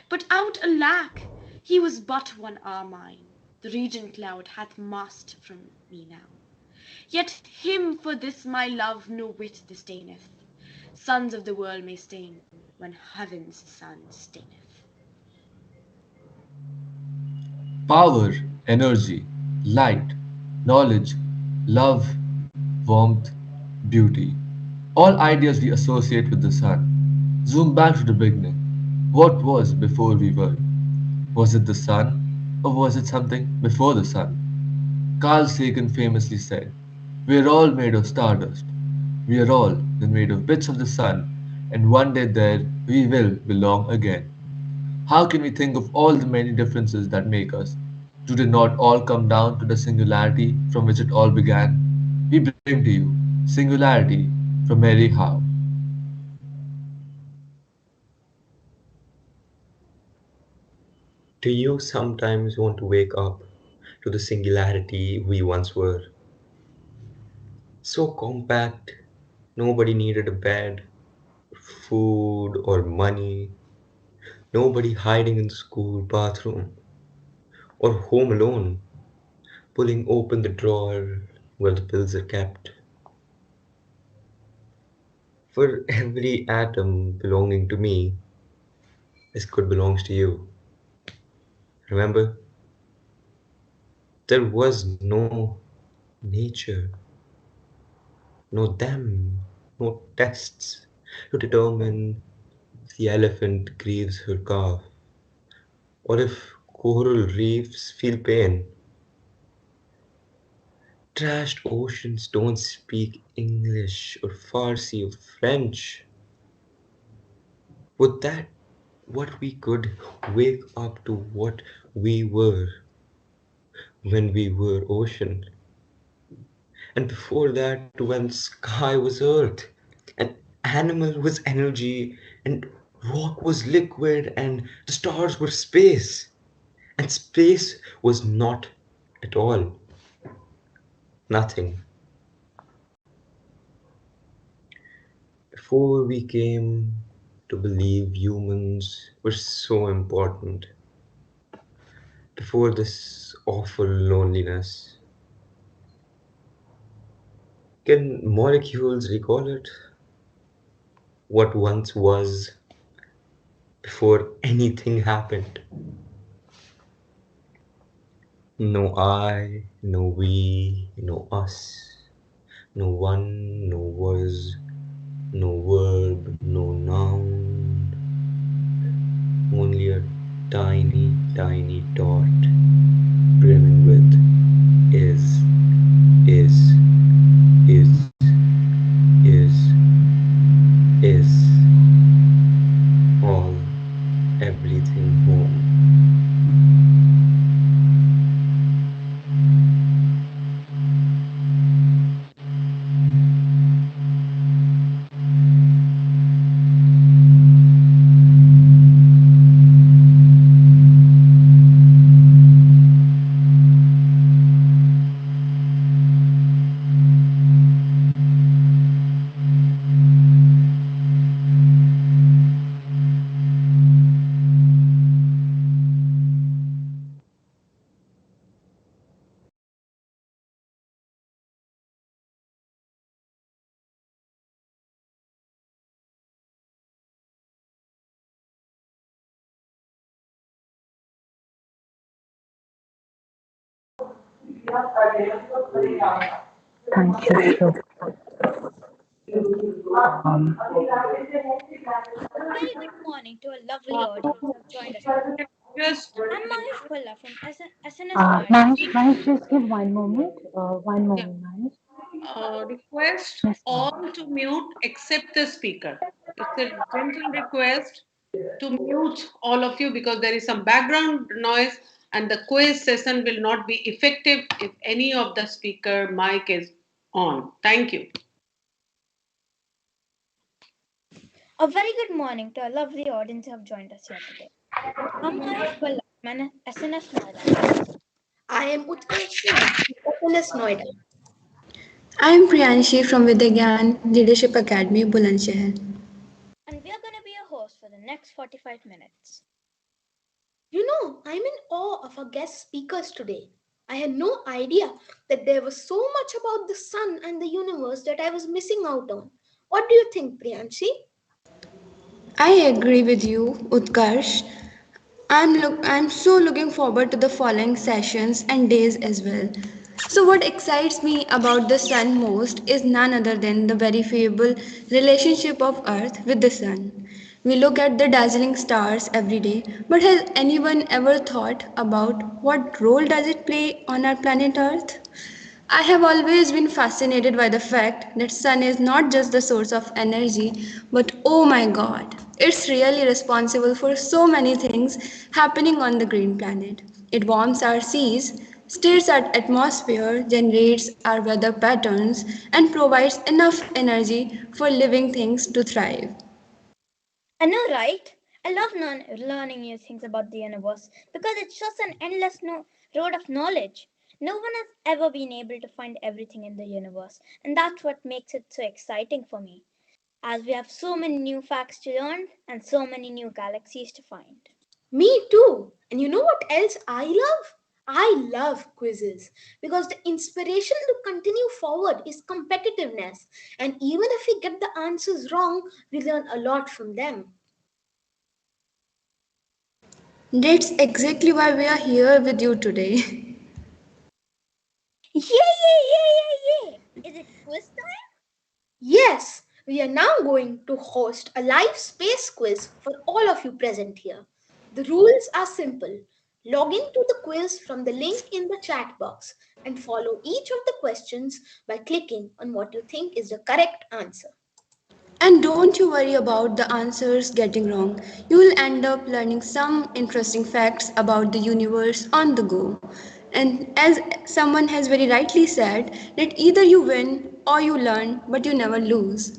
But out, alack! he was but 1 hour mine, the regent cloud hath masked from me now. Yet him for this my love no whit disdaineth. Sons of the world may stain, when heaven's sun staineth. Power, energy, light, knowledge, love, warmth, beauty. All ideas we associate with the sun. Zoom back to the beginning. What was before we were? Was it the sun, or was it something before the sun? Carl Sagan famously said, "We are all made of stardust. We are all then made of bits of the sun, and one day there we will belong again." How can we think of all the many differences that make us? Do they not all come down to the singularity from which it all began? We bring to you Singularity from Mary Howe. Do you sometimes want to wake up to the singularity we once were? So compact, nobody needed a bed, food, or money, nobody hiding in the school bathroom or home alone, pulling open the drawer where the pills are kept. For every atom belonging to me, this could belongs to you. Remember, there was no nature, no them, no tests to determine if the elephant grieves her calf or if coral reefs feel pain. Trashed oceans don't speak English or Farsi or French. Would that what we could wake up to what we were when we were ocean? And before that, when sky was earth, and animal was energy, and rock was liquid, and the stars were space, and space was not at all nothing. Before we came to believe humans were so important, before this awful loneliness, can molecules recall it? What once was before anything happened? No I, no we, no us, no one, no was, no verb, no noun, only a tiny, tiny dot brimming with is, is, is, is, is, all, everything home. Thank you, Shiv. Um, A very good morning to a lovely audience who have joined us here today. Just I'm Mahesh Bhalla from SNS Noida. Mahesh, just give one moment. One yeah, moment, Mahesh. request Yes, all to mute except the speaker. It's a gentle request to mute all of you because there is some background noise and the quiz session will not be effective if any of the speaker mic is on. Thank you. A very good morning to a lovely audience who have joined us here today. I'm Mahesh Bhalla from SNS Noida. I am Utkarsh Singh, SNS Noida. I am Priyanshi from Vidagyan Leadership Academy, Bulandshahr. And we are going to be your hosts for the next 45 minutes. You know, I'm in awe of our guest speakers today. I had no idea that there was so much about the sun and the universe that I was missing out on. What do you think, Priyanshi? I agree with you, Utkarsh. I'm so looking forward to the following sessions and days as well. So what excites me about the sun most is none other than the verifiable relationship of Earth with the sun. We look at the dazzling stars every day, but has anyone ever thought about what role does it play on our planet Earth? I have always been fascinated by the fact that sun is not just the source of energy, but oh my god, it's really responsible for so many things happening on the green planet. It warms our seas, steers our atmosphere, generates our weather patterns, and provides enough energy for living things to thrive. I know, right? I love learning new things about the universe because it's just an endless road of knowledge. No one has ever been able to find everything in the universe, and that's what makes it so exciting for me, as we have so many new facts to learn and so many new galaxies to find. Me too. And you know what else I love? I love quizzes because the inspiration to continue forward is competitiveness. And even if we get the answers wrong, we learn a lot from them. That's exactly why we are here with you today. Yay! Is it quiz time? Yes, we are now going to host a live space quiz for all of you present here. The rules are simple. Log in to the quiz from the link in the chat box and follow each of the questions by clicking on what you think is the correct answer. And don't you worry about the answers getting wrong. You will end up learning some interesting facts about the universe on the go. And as someone has very rightly said, that either you win or you learn, but you never lose.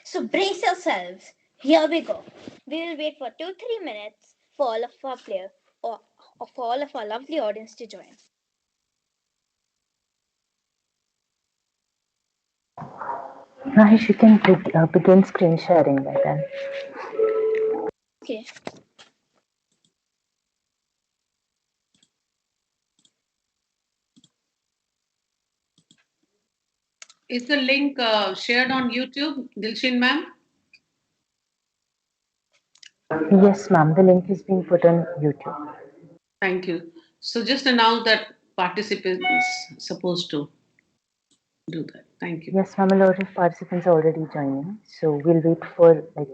So brace yourselves. Here we go. We will wait for 2-3 minutes for all of our players or for all of our lovely audience to join. Mahesh, you can begin screen sharing by then. Okay. Is the link shared on YouTube, Dilshin ma'am? Yes, ma'am. The link is being put on YouTube. Thank you. So just announce that participants supposed to do that. Thank you. Yes, ma'am. A lot of participants are already joining, so we'll wait for like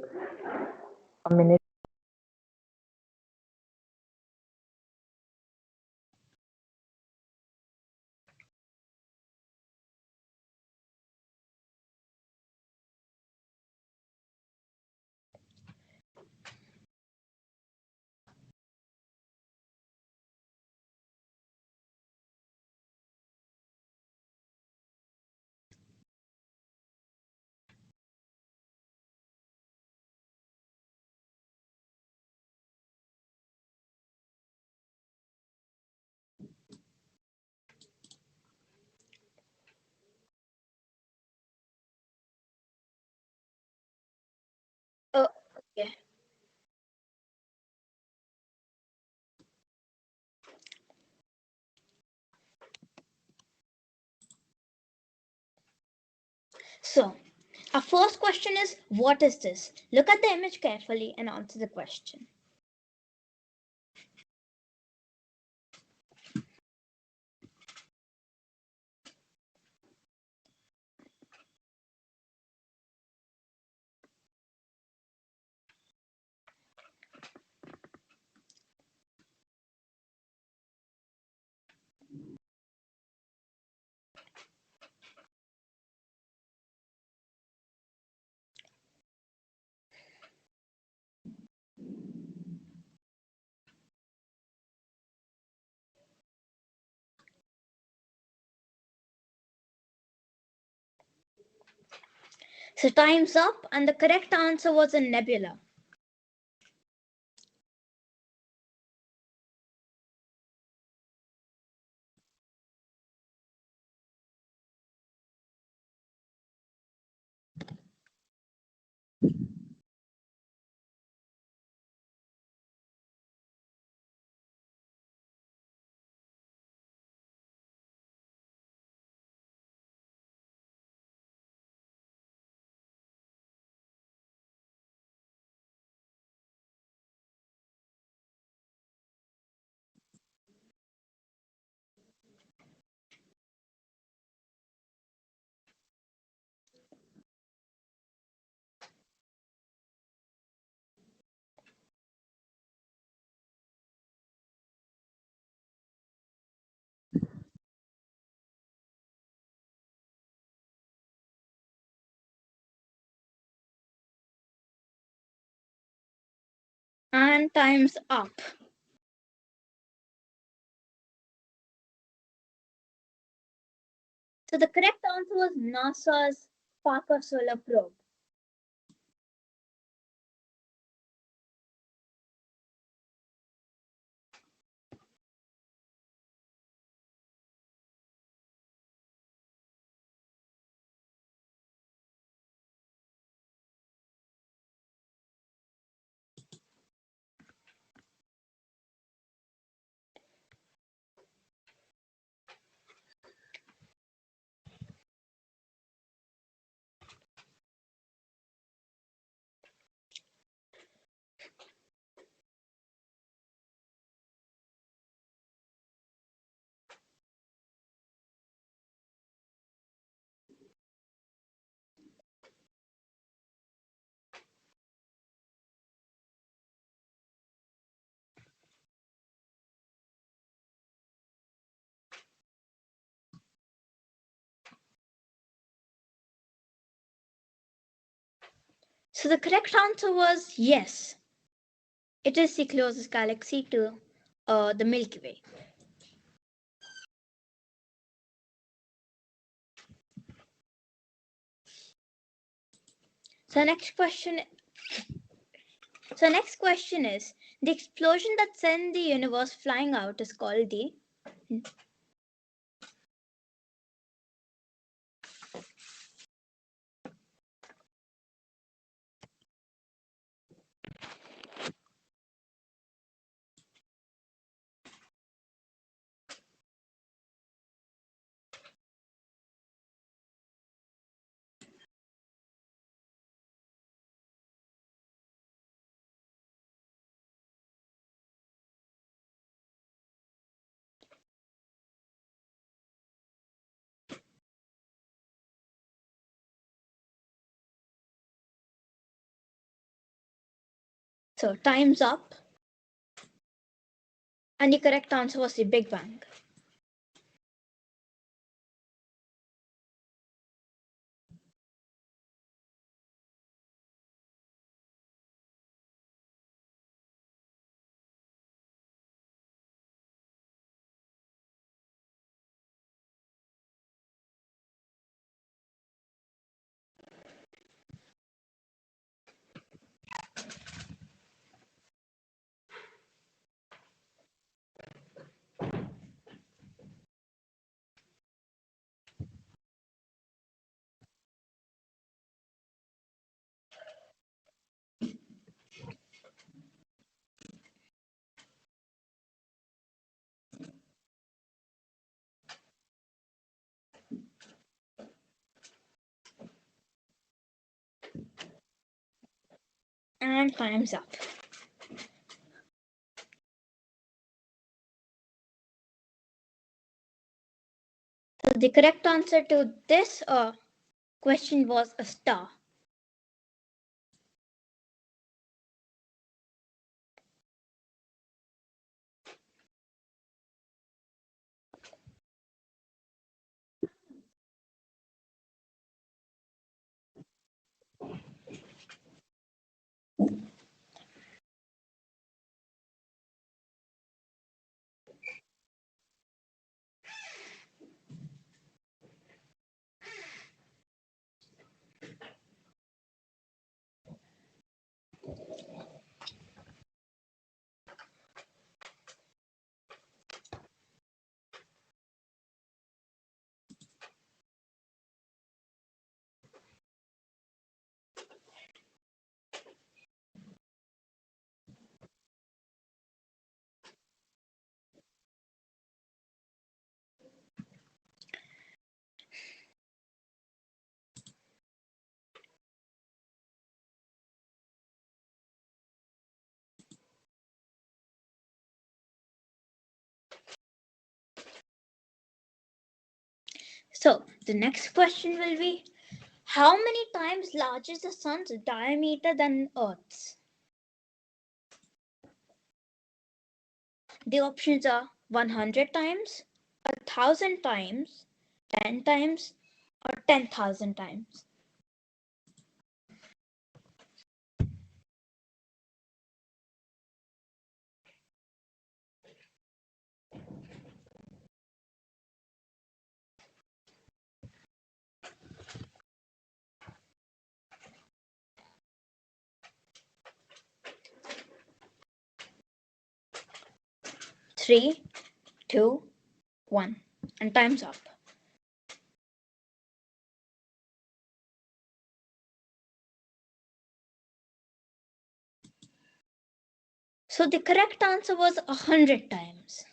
a minute. Okay. So, our first question is, what is this? Look at the image carefully and answer the question. So time's up, and the correct answer was a nebula. And time's up. So the correct answer was NASA's Parker Solar Probe. So the correct answer was yes. It is the closest galaxy to the Milky Way. So next question is, the explosion that sent the universe flying out is called the So time's up. And the correct answer was the Big Bang. And time's up. So the correct answer to this question was a star. So the next question will be, how many times larger is the sun's diameter than Earth's? The options are 100 times, 1,000 times, 10 times, or 10,000 times. Three, two, one, and time's up. So the correct answer was 100 times.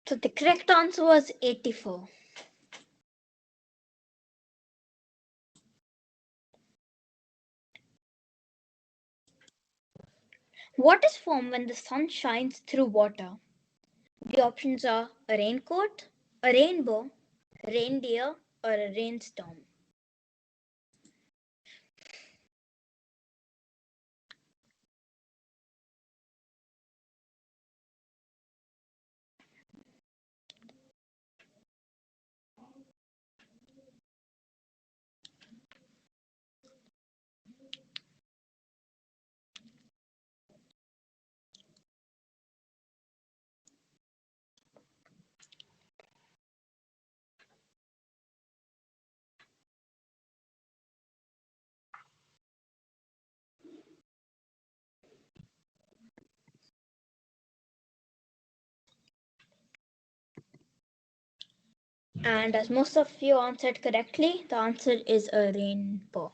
So the correct answer was 84. What is formed when the sun shines through water? The options are a raincoat, a rainbow, reindeer, or a rainstorm. And as most of you answered correctly, the answer is a rainbow.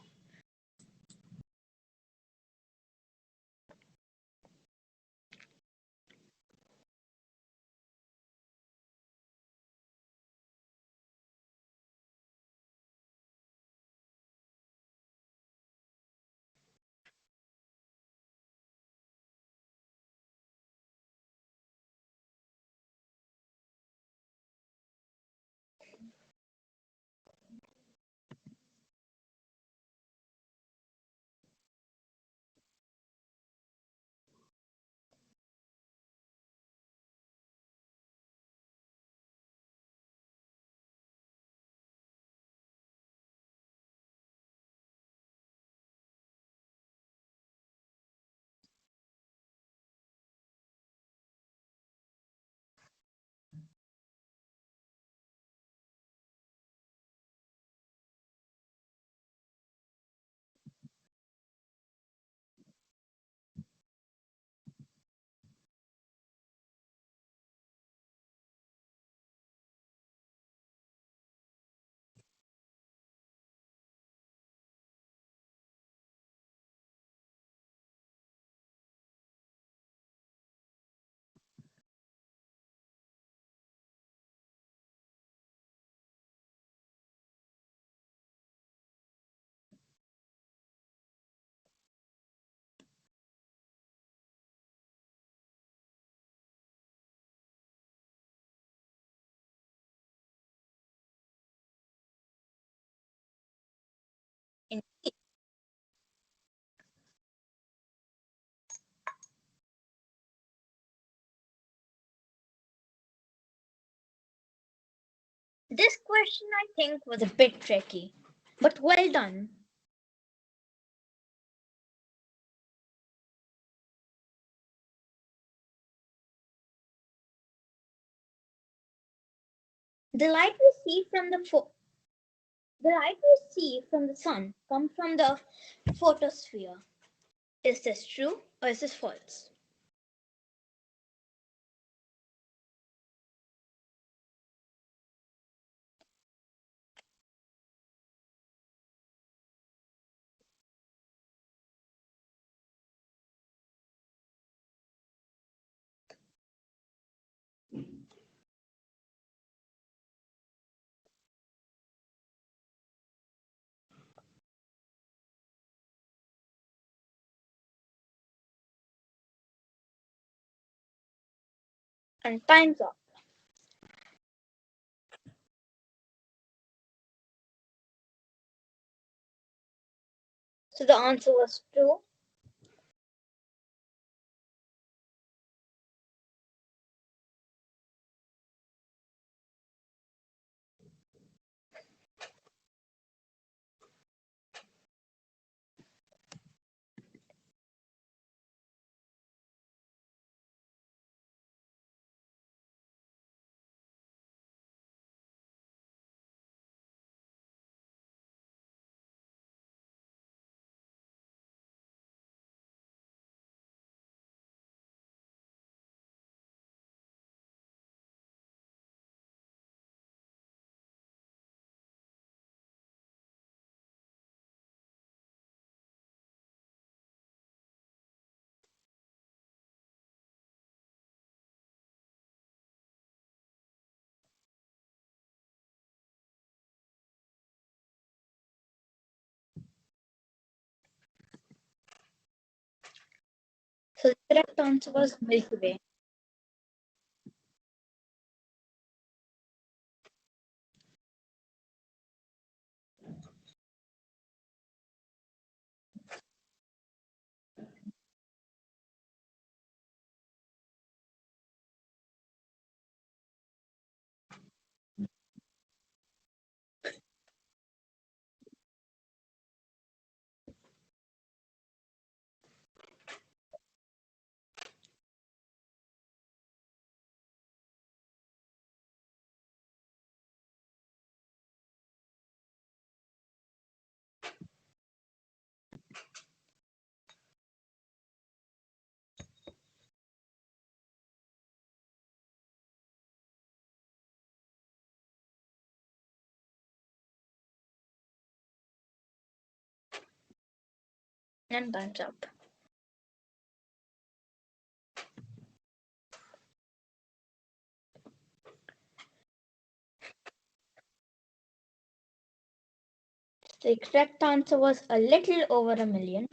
This question I think was a bit tricky, but well done. The light we see from the light we see from the sun comes from the photosphere. Is this true or is this false? And time's up. So the answer was true. So the correct answer was Milky Way. And time's up. The correct answer was a little over a million.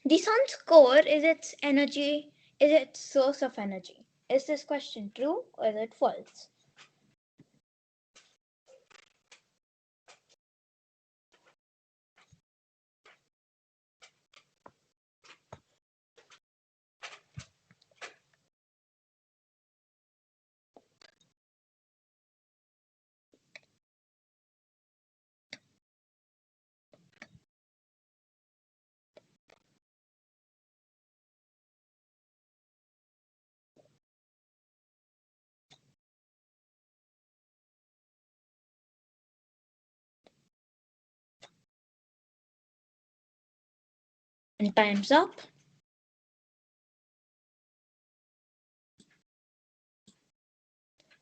The sun's core is its energy, is its source of energy. Is this question true or is it false? And time's up.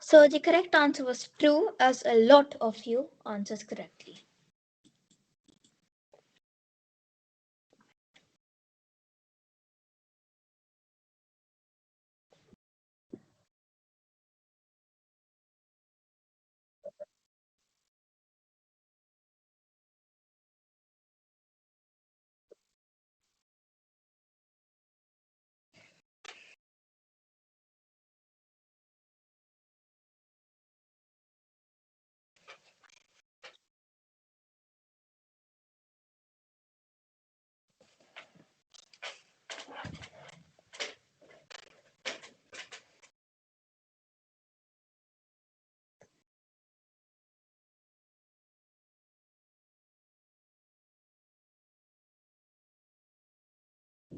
So the correct answer was true, as a lot of you answers correctly.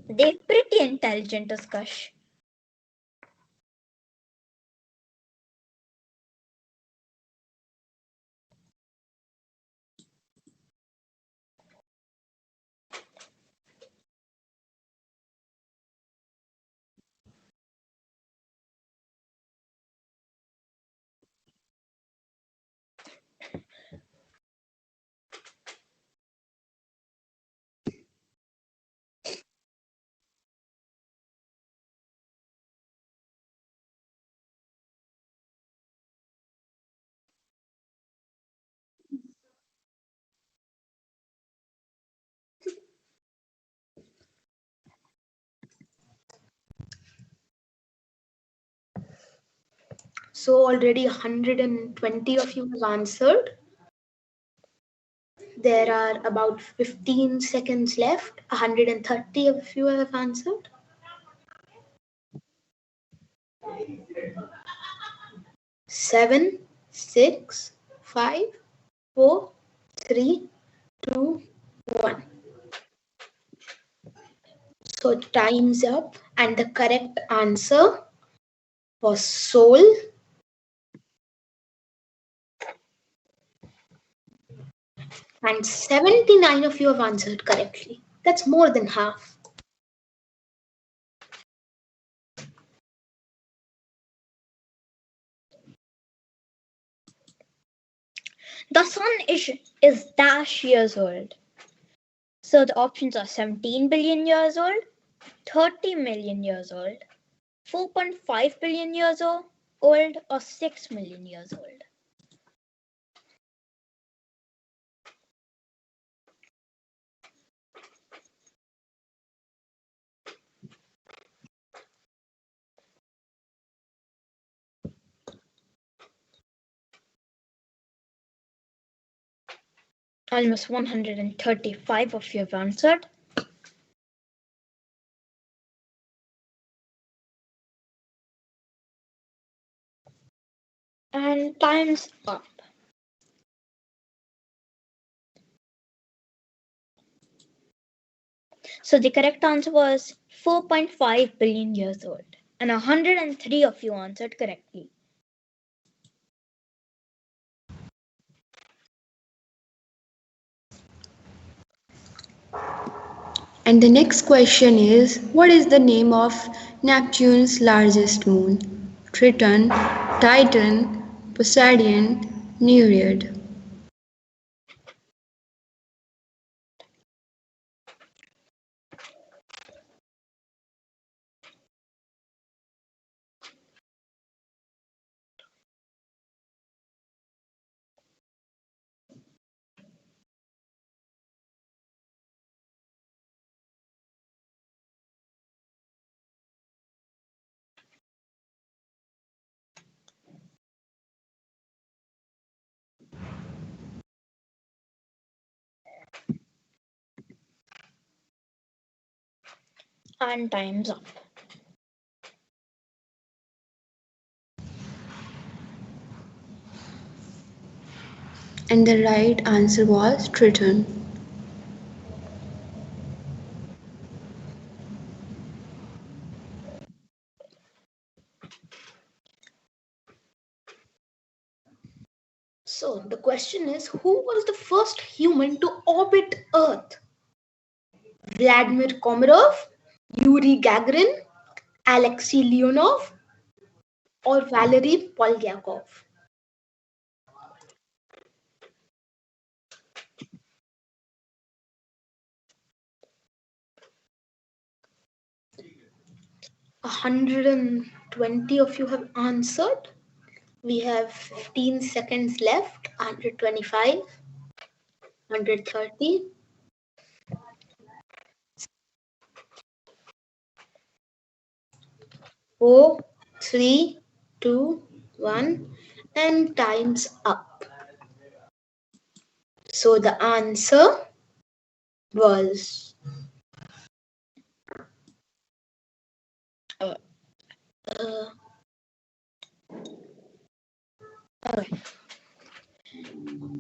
They're pretty intelligent, Uskash. So already 120 of you have answered. There are about 15 seconds left. 130 of you have answered. 7, 6, 5, 4, 3, 2, 1. So time's up, and the correct answer was soul. And 79 of you have answered correctly. That's more than half. The sun is dash years old. So the options are 17 billion years old, 30 million years old, 4.5 billion years old, or 6 million years old. Almost 135 of you have answered. And time's up. So the correct answer was 4.5 billion years old. And 103 of you answered correctly. And the next question is, what is the name of Neptune's largest moon? Triton, Titan, Poseidon, Nereid. And time's up. And the right answer was Triton. So the question is, who was the first human to orbit Earth? Vladimir Komarov, Yuri Gagarin, Alexei Leonov, or Valery Polyakov? A 120 of you have answered. We have 15 seconds left. 125, 130. 4, 3, 2, 1, and time's up. So the answer was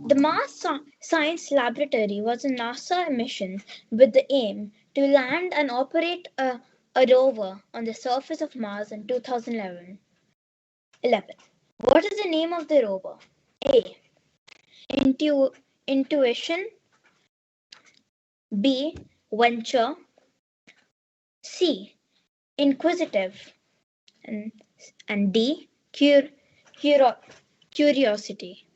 The Mars Science Laboratory was a NASA mission with the aim to land and operate a rover on the surface of Mars in 2011. What is the name of the rover? A. Intuition. B. Venture. C. Inquisitive. And D. Curiosity.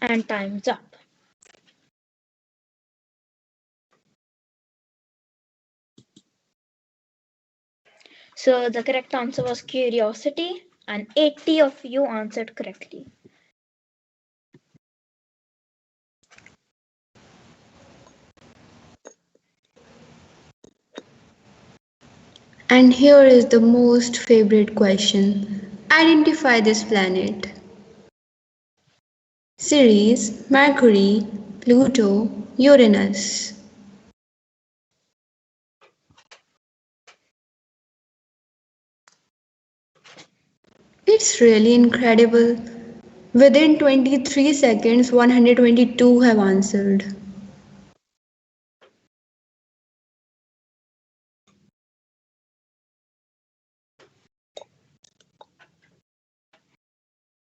And time's up. So the correct answer was curiosity, and 80 of you answered correctly. . 。 . 。 . . . . . . . . . . . . . . . . . . . . . . . . . . . . . . . . . . . . . . . . . . . . . . . . . . . . . . . So the correct answer was curiosity, and 80 of you answered correctly. And here is the most favorite question. Identify this planet. Ceres, Mercury, Pluto, Uranus. It's really incredible. Within 23 seconds, 122 have answered.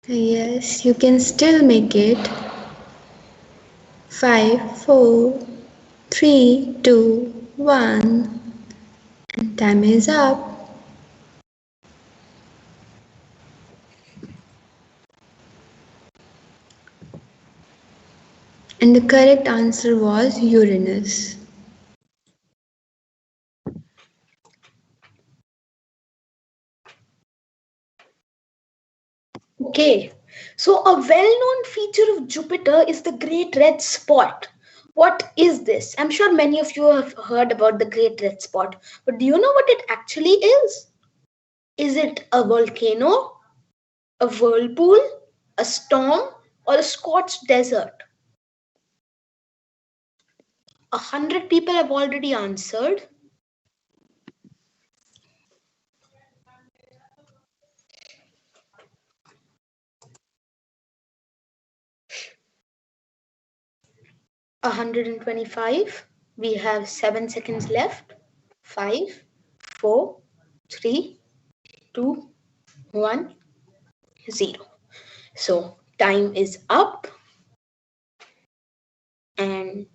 Yes, you can still make it. 5, 4, 3, 2, 1. And time is up. And the correct answer was Uranus. Okay, so a well-known feature of Jupiter is the Great Red Spot. What is this? I'm sure many of you have heard about the Great Red Spot, but do you know what it actually is? Is it a volcano, a whirlpool, a storm, or a scorched desert? 100 people have already answered. A 125. We have 7 seconds left. 5, 4, 3, 2, 1, 0. So time is up. And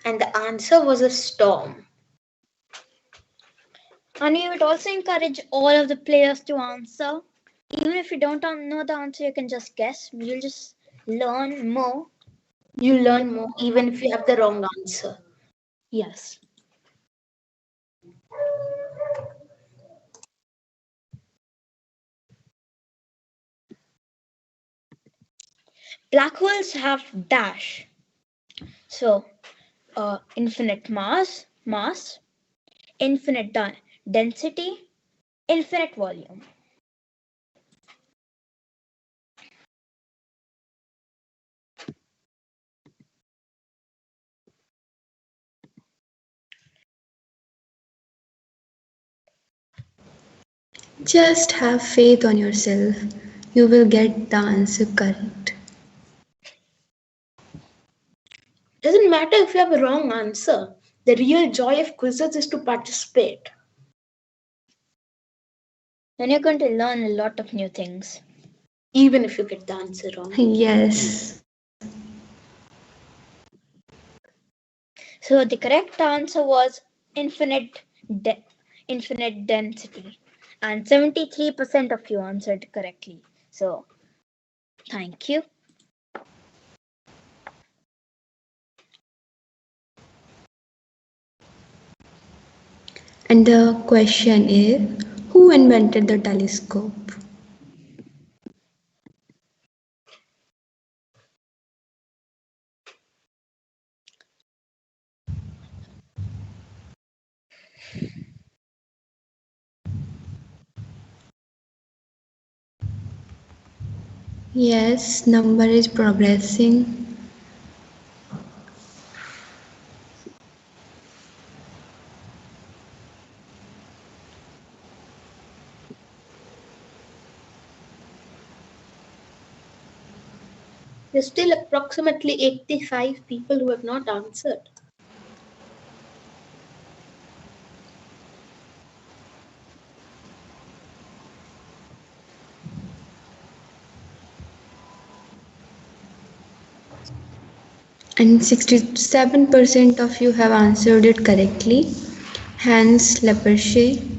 the answer was a storm. And we would also encourage all of the players to answer. Even if you don't know the answer, you can just guess. You'll just learn more. You learn more even if you have the wrong answer. Yes. Black holes have dash. So, infinite mass, infinite density, infinite volume. Just have faith on yourself. You will get the answer correct. Doesn't matter if you have a wrong answer. The real joy of quizzes is to participate. Then you're going to learn a lot of new things. Even if you get the answer wrong. Yes. So the correct answer was infinite density. And 73% of you answered correctly. So, thank you. And the question is, who invented the telescope? Yes, number is progressing. There's still approximately 85 people who have not answered. And 67% of you have answered it correctly. Hans Leppershey.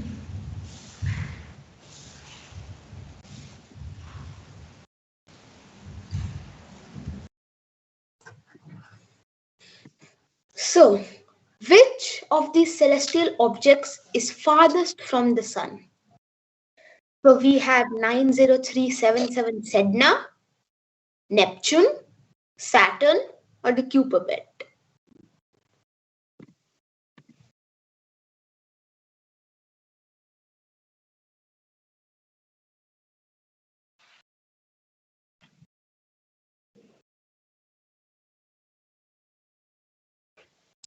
So, which of these celestial objects is farthest from the sun? So we have 90377 Sedna, Neptune, Saturn, or the Kuiper belt.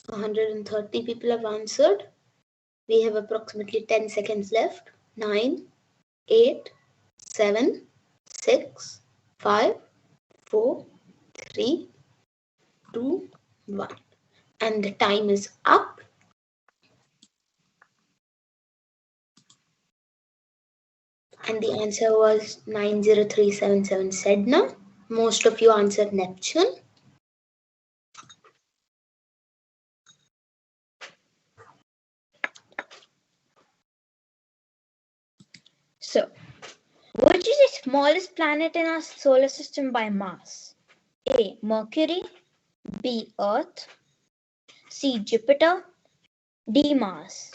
130 people have answered. We have approximately 10 seconds left. 9, 8, 7, 6, 5, 4, 3, 2, 1. And the time is up. And the answer was 90377 Sedna. Most of you answered Neptune. So, which is the smallest planet in our solar system by mass? A. Mercury, B. Earth, C. Jupiter, D. Mars.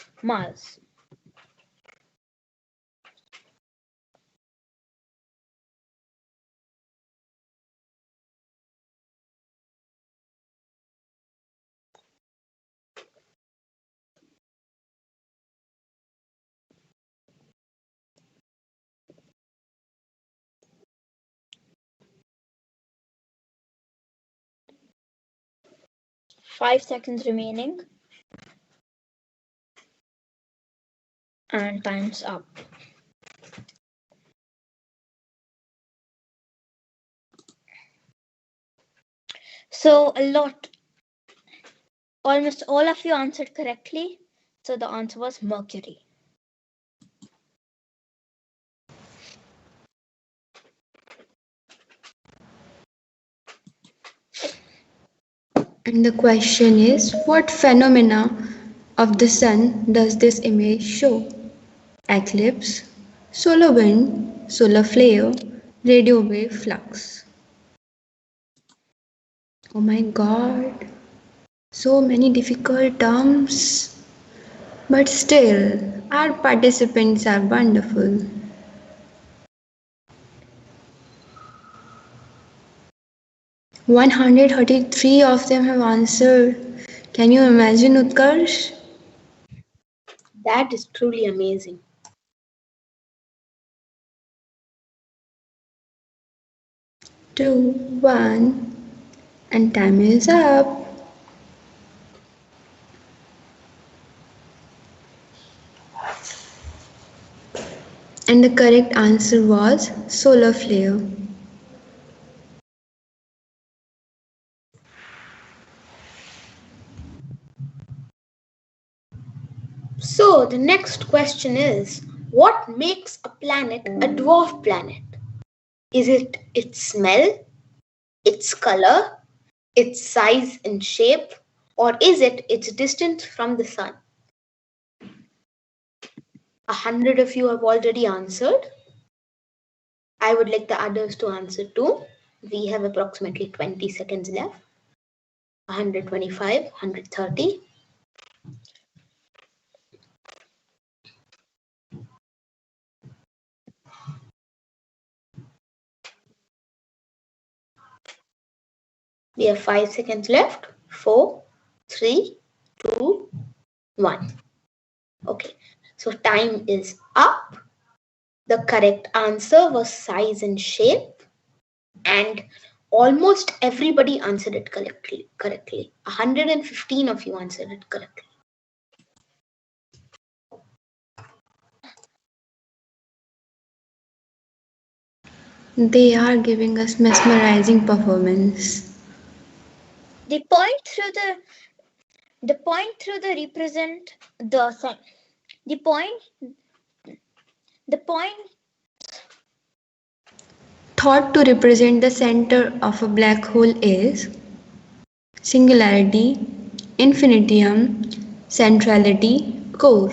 5 seconds remaining. And time's up. So almost all of you answered correctly. So the answer was Mercury. And the question is, what phenomena of the sun does this image show? Eclipse, solar wind, solar flare, radio wave flux. Oh my god, so many difficult terms. But still, our participants are wonderful. 133 of them have answered. Can you imagine, Utkarsh? That is truly amazing. Two, one, and time is up. And the correct answer was solar flare. So the next question is, what makes a planet a dwarf planet? Is it its smell, its color, its size and shape, or is it its distance from the sun? 100 of you have already answered. I would like the others to answer too. We have approximately 20 seconds left. 125, 130. We have 5 seconds left. 4, 3, 2, 1. Okay, so time is up. The correct answer was size and shape, and almost everybody answered it correctly. 115 of you answered it correctly. They are giving us mesmerizing performance. The point through the represent the sun. The point Thought to represent the center of a black hole is singularity, infinitum, centrality, core.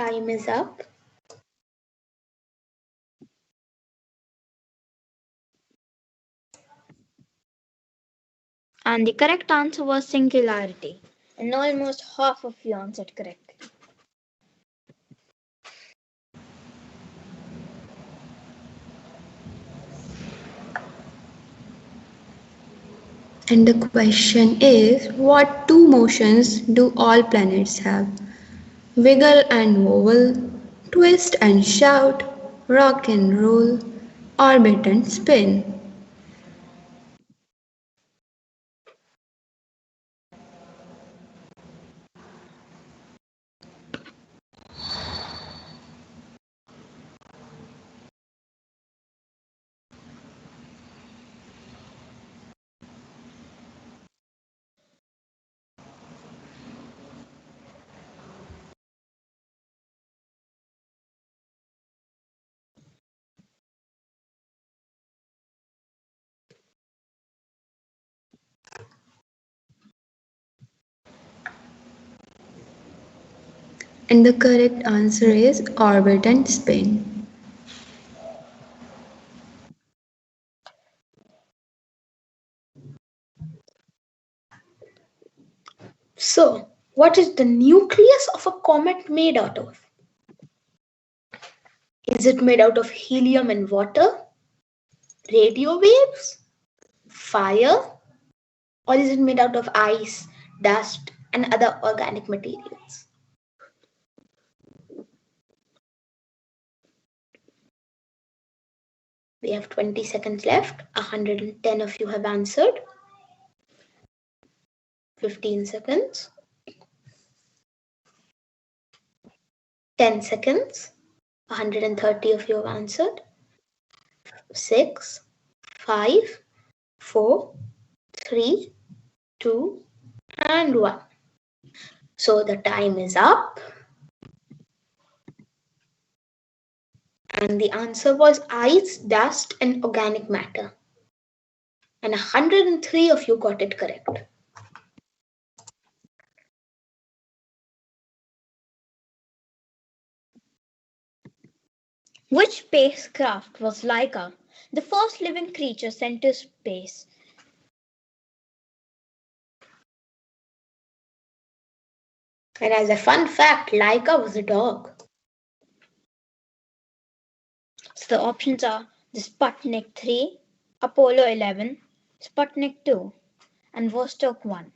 time is up. And the correct answer was singularity. And almost half of you answered correctly. And the question is, what two motions do all planets have? Wiggle and wobble, twist and shout, rock and roll, orbit and spin. And the correct answer is orbit and spin. So, what is the nucleus of a comet made out of? Is it made out of helium and water, radio waves, fire, or is it made out of ice, dust, and other organic materials? We have 20 seconds left. 110 of you have answered. 15 seconds. 10 seconds. 130 of you have answered. 6, 5, 4, 3, 2, and 1. So the time is up. And the answer was ice, dust, and organic matter. And 103 of you got it correct. Which spacecraft was Laika, the first living creature sent to space? And as a fun fact, Laika was a dog. So the options are the Sputnik 3, Apollo 11, Sputnik 2, and Vostok 1.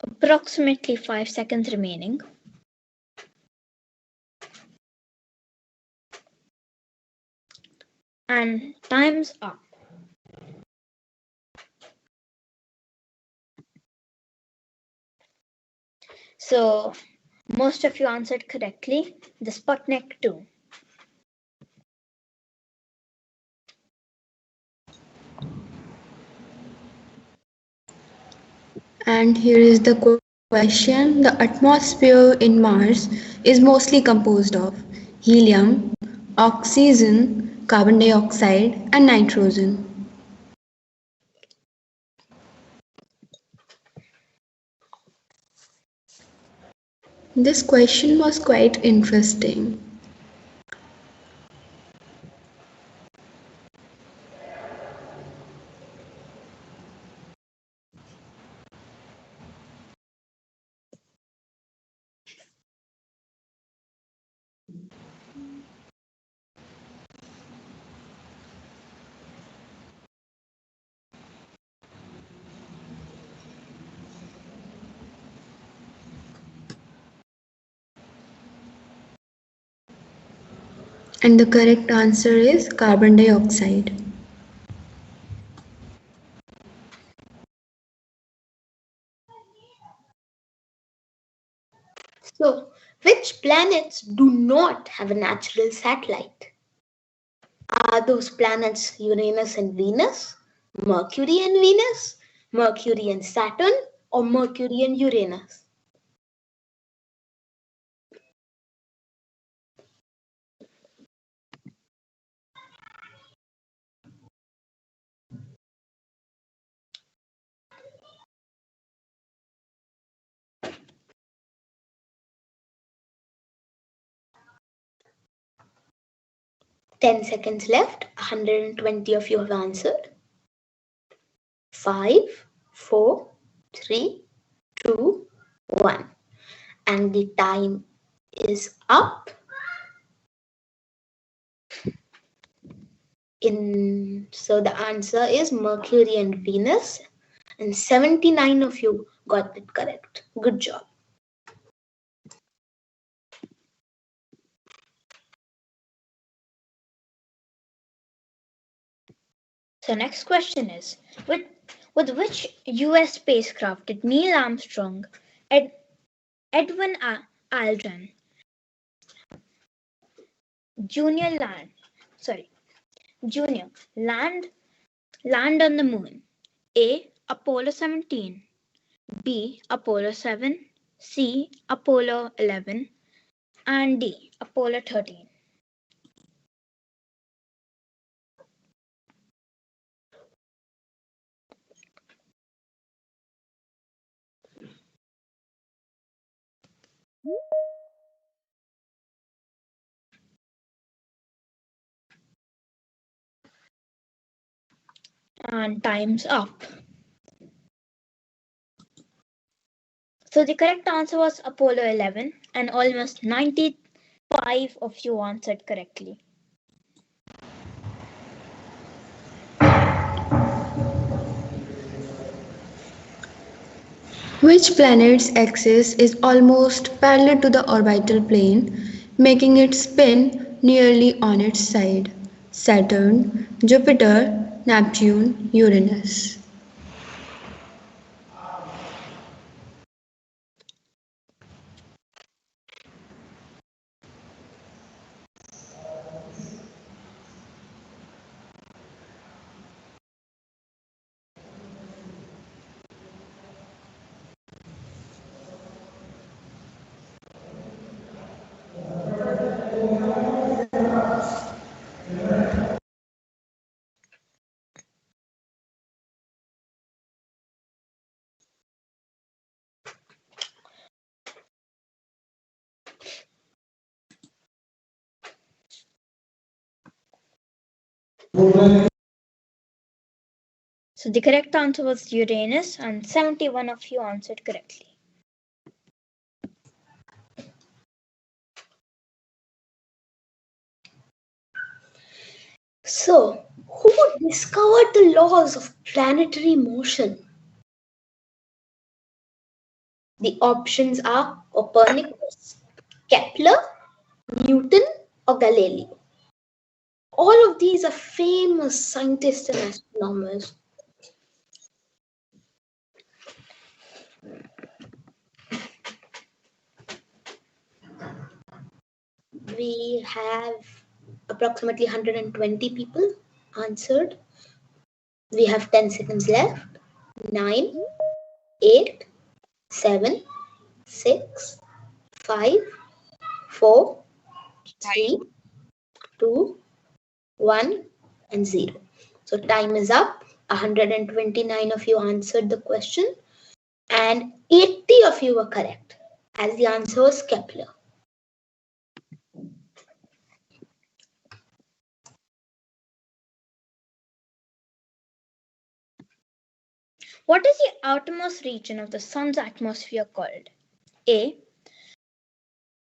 Approximately 5 seconds remaining. And time's up. So most of you answered correctly. The Sputnik 2. And here is the question. The atmosphere in Mars is mostly composed of helium, oxygen, carbon dioxide, and nitrogen. This question was quite interesting. And the correct answer is carbon dioxide. So, which planets do not have a natural satellite? Are those planets Uranus and Venus, Mercury and Venus, Mercury and Saturn, or Mercury and Uranus? Ten seconds left. 120 of you have answered. 5, 4, 3, 2, 1. And the time is up. So the answer is Mercury and Venus, and 79 of you got it correct. Good job. So next question is, with which US spacecraft did Neil Armstrong, Edwin Aldrin Junior land on the moon? A. Apollo 17, B. Apollo 7, C. Apollo 11, and D. Apollo 13. And time's up. So the correct answer was Apollo 11, and almost 95 of you answered correctly. Which planet's axis is almost parallel to the orbital plane, making it spin nearly on its side? Saturn, Jupiter, Neptune, Uranus. So the correct answer was Uranus, and 71 of you answered correctly. So, who discovered the laws of planetary motion? The options are Copernicus, Kepler, Newton, or Galileo. All of these are famous scientists and astronomers. We have approximately 120 people answered. We have 10 seconds left. 9, 8, 7, 6, 5, 4, 3, 2, 1, and 0. So time is up. 129 of you answered the question, and 80 of you were correct, as the answer was Kepler. What is the outermost region of the sun's atmosphere called? A.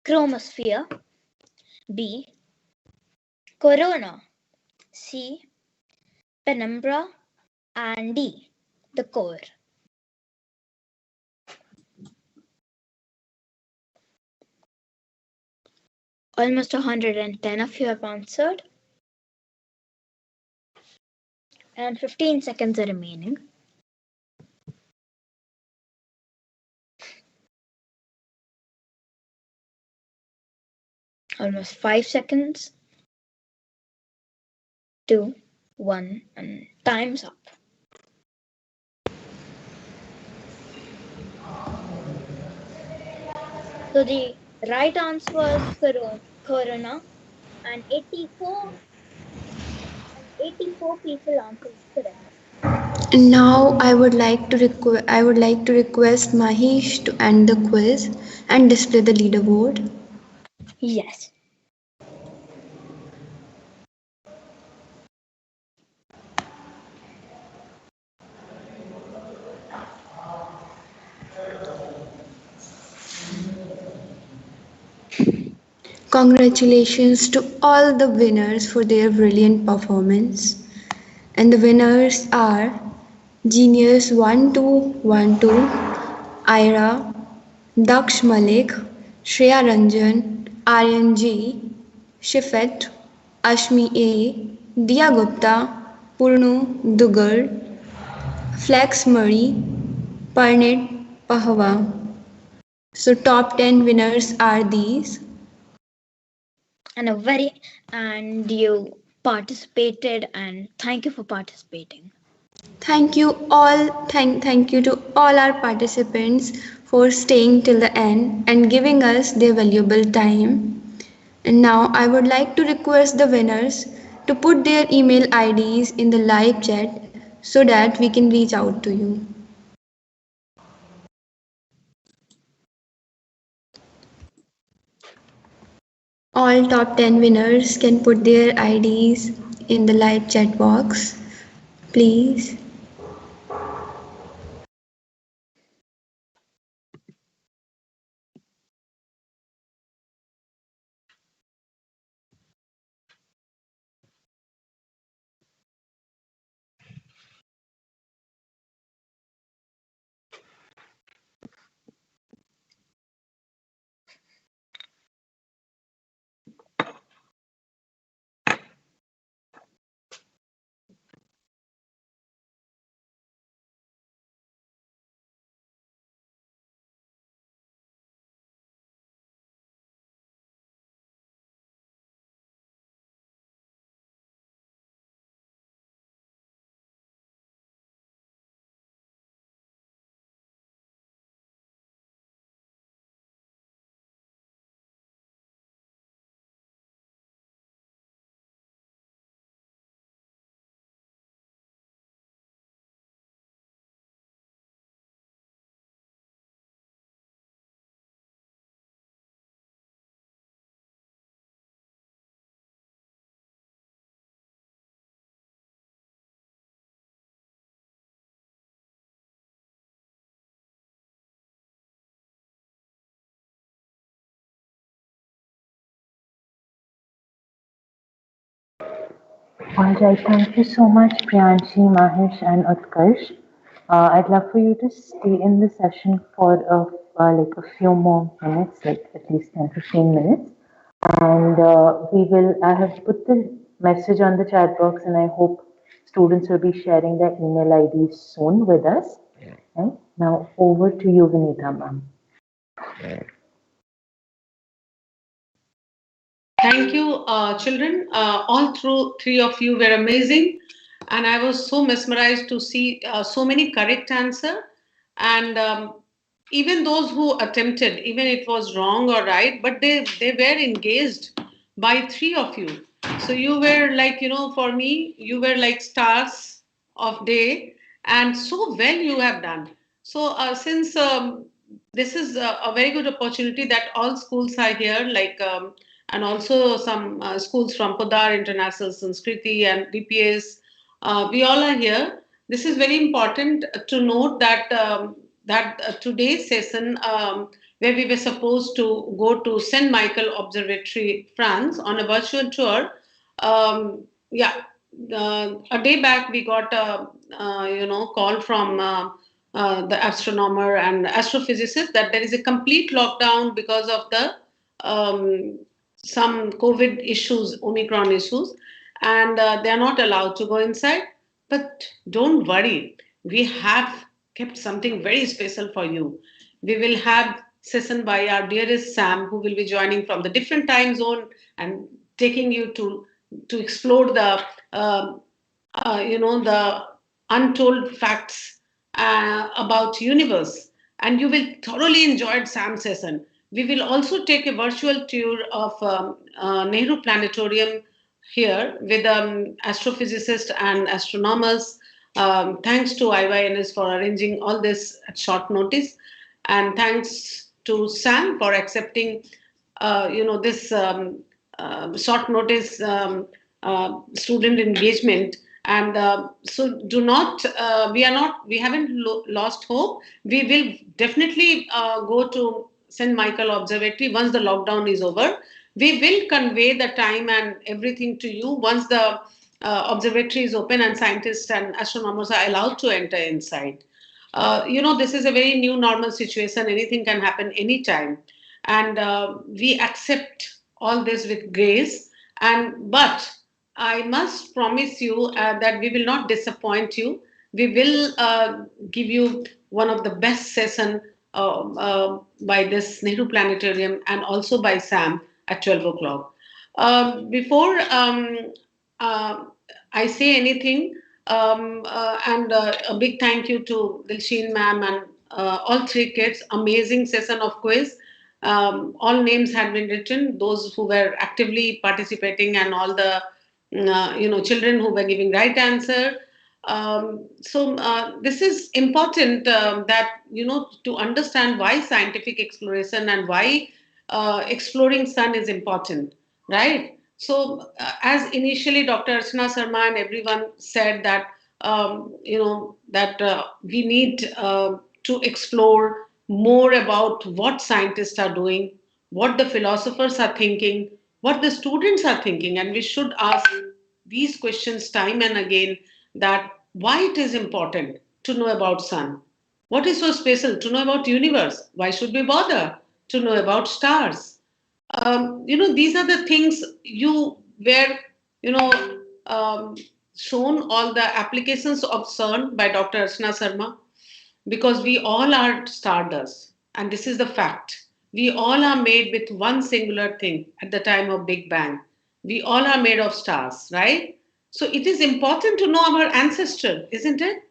Chromosphere, B. Corona, C. Penumbra, and D. the core. Almost 110 of you have answered, and 15 seconds are remaining. Almost 5 seconds. 2, 1, and time's up. So the right answer was Corona, and 84 people answered correct. Now I would like to request Mahesh to end the quiz and display the leaderboard. Yes. Congratulations to all the winners for their brilliant performance. And the winners are Genius 1212, Ira, Daksh Malik, Shreya Ranjan, Aryan G, Shifet, Ashmi A, Dia Gupta, Purnu Dugar, Flex Murray, Parnit Pahwa. So top 10 winners are these. And you participated, and thank you for participating. Thank you all. Thank you to all our participants for staying till the end and giving us their valuable time. And now I would like to request the winners to put their email IDs in the live chat so that we can reach out to you. All top 10 winners can put their IDs in the live chat box, please. All right, thank you so much, Priyanshi, Mahesh, and Utkarsh. I'd love for you to stay in the session for like a few more minutes, like at least 10-15 minutes. And I have put the message on the chat box, and I hope students will be sharing their email IDs soon with us. Right? Now, over to you, Vinita, ma'am. Thank you, children. All through three of you were amazing, and I was so mesmerized to see so many correct answer, and even those who attempted, even it was wrong or right, but they were engaged by three of you. So you were like, for me, you were like stars of day, and so well you have done. So since this is a very good opportunity that all schools are here, like. And also some schools from Podar International Sanskriti and DPS. We all are here. This is very important to note that today's session, where we were supposed to go to Saint Michael Observatory, France, on a virtual tour. Yeah, a day back we got a call from the astronomer and astrophysicist that there is a complete lockdown because of the some COVID issues, Omicron issues, and they are not allowed to go inside. But don't worry, we have kept something very special for you. We will have session by our dearest Sam, who will be joining from the different time zone and taking you to explore the the untold facts about universe, and you will thoroughly enjoy Sam's session. We will also take a virtual tour of Nehru Planetarium here with astrophysicists and astronomers. Thanks to IYNS for arranging all this at short notice, and thanks to Sam for accepting, this short notice student engagement. And so do not, we haven't lost hope. We will definitely go to St. Michael Observatory once the lockdown is over. We will convey the time and everything to you once the observatory is open and scientists and astronomers are allowed to enter inside. This is a very new normal situation. Anything can happen anytime. And we accept all this with grace. But I must promise you that we will not disappoint you. We will give you one of the best session by this Nehru Planetarium and also by Sam at 12 o'clock. Before uh, I say anything, and a big thank you to Dilsheen ma'am and all three kids. Amazing session of quiz. All names had been written. Those who were actively participating and all the children who were giving right answer. So this is important that to understand why scientific exploration and why exploring sun is important, right? So as initially Dr. Archana Sharma and everyone said that we need to explore more about what scientists are doing, what the philosophers are thinking, what the students are thinking, and we should ask these questions time and again, that why it is important to know about sun, what is so special to know about universe, why should we bother to know about stars. These are the things you were you know um, shown all the applications of CERN by Dr. Archana Sharma, because we all are stardust, and this is the fact. We all are made with one singular thing at the time of Big Bang. We all are made of stars, right? So it is important to know our ancestor, isn't it?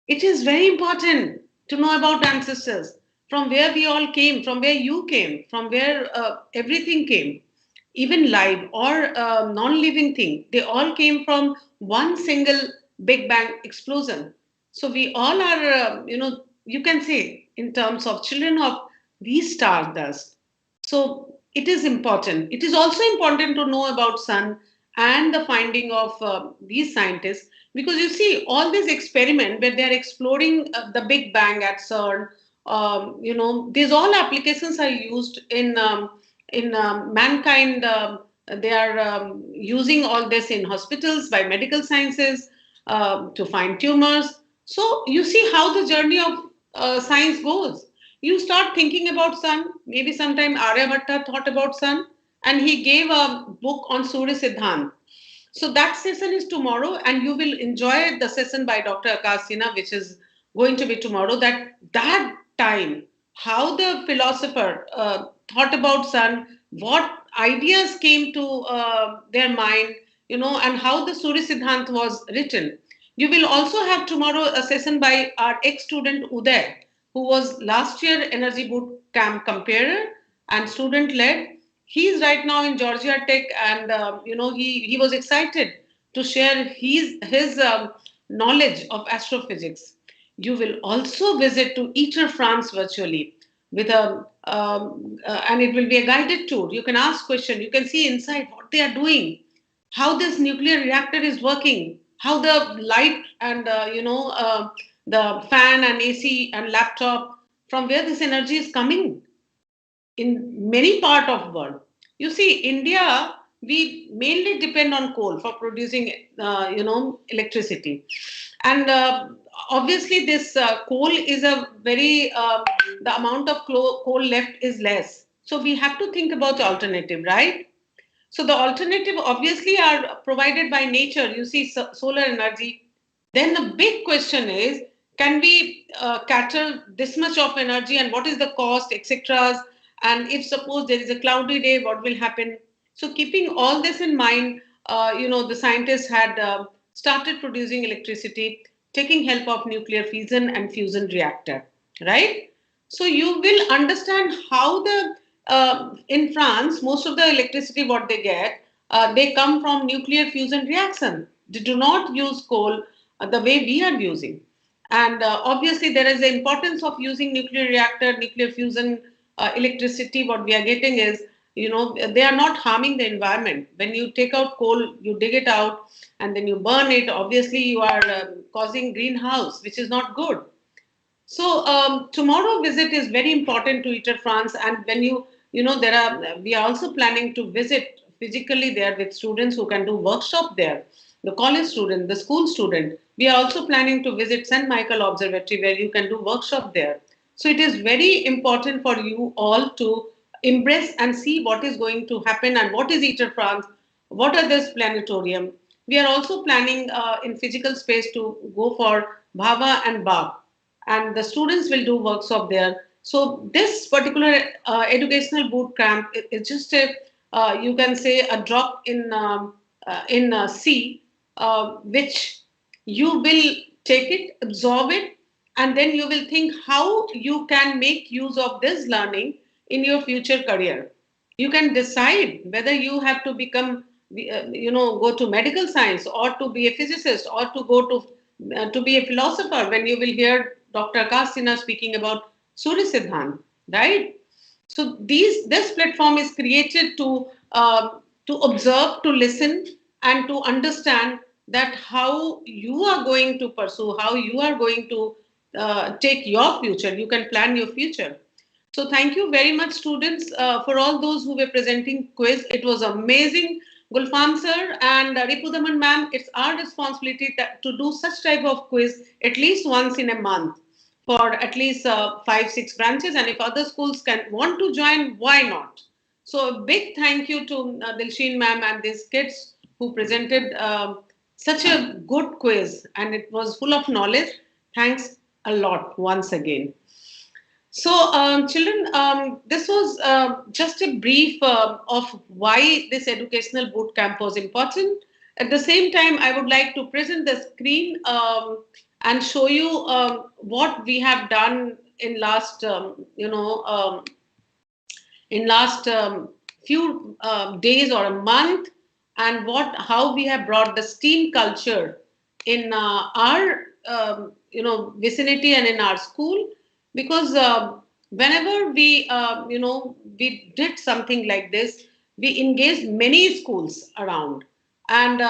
It is very important to know about ancestors, from where we all came, from where you came, from where everything came, even live or non living thing. They all came from one single Big Bang explosion. So we all are, you can say, in terms of children of these stardust. So it is important. It is also important to know about sun and the finding of these scientists, because you see all this experiment where they are exploring the Big Bang at CERN. These all applications are used in mankind. They are using all this in hospitals by medical sciences to find tumors. So you see how the journey of science goes. You start thinking about sun. Maybe sometime Aryabhatta thought about sun, and he gave a book on Surya Siddhant. So that session is tomorrow, and you will enjoy the session by Dr. Akash Sinha, which is going to be tomorrow. That time, how the philosopher thought about sun, what ideas came to their mind, and how the Surya Siddhant was written. You will also have tomorrow a session by our ex-student Uday, who was last year Energy Boot Camp comparer and student led. He is right now in Georgia Tech, and he was excited to share his knowledge of astrophysics. You will also visit to ITER France virtually with and it will be a guided tour. You can ask questions, you can see inside what they are doing, how this nuclear reactor is working, how the light and the fan and AC and laptop, from where this energy is coming in many part of world. You see, India, we mainly depend on coal for producing, electricity, and obviously this coal is a very the amount of coal left is less. So we have to think about alternative, right? So the alternative obviously are provided by nature. You see, solar energy. Then the big question is, can we cater this much of energy, and what is the cost, etc. And if suppose there is a cloudy day, what will happen? So keeping all this in mind, the scientists had started producing electricity, taking help of nuclear fission and fusion reactor, right? So you will understand how the in France, most of the electricity what they get, they come from nuclear fusion reaction. They do not use coal the way we are using. And obviously, there is the importance of using nuclear reactor, nuclear fusion electricity. What we are getting is, they are not harming the environment. When you take out coal, you dig it out and then you burn it. Obviously, you are causing greenhouse, which is not good. So tomorrow visit is very important to ITER France, and when you we are also planning to visit physically there with students who can do workshop there, the college student, the school student. We are also planning to visit St. Michael Observatory where you can do workshop there. So it is very important for you all to embrace and see what is going to happen and what is ITER France, what are this planetarium. We are also planning in physical space to go for Bhava and Bab, and the students will do workshop there. So this particular educational boot camp is just a, you can say, a drop in sea, which you will take it, absorb it, and then you will think how you can make use of this learning in your future career. You can decide whether you have to become, go to medical science or to be a physicist or to go to be a philosopher. When you will hear Dr. Kasina speaking about Surya Siddhant, right? So this platform is created to observe, to listen, and to understand that how you are going to pursue, how you are going to take your future. You can plan your future. So thank you very much, students, for all those who were presenting quiz. It was amazing. Gulfam sir and Ripudaman ma'am, it's our responsibility to do such type of quiz at least once in a month for at least 5, 6 branches. And if other schools can want to join, why not? So a big thank you to Dilshin ma'am and these kids who presented such a good quiz, and it was full of knowledge. Thanks a lot once again. So, children, this was just a brief of why this educational boot camp was important. At the same time, I would like to present the screen and show you what we have done in last, in last few days or a month, and how we have brought the STEAM culture in our vicinity and in our school, because whenever we did something like this, we engaged many schools around, and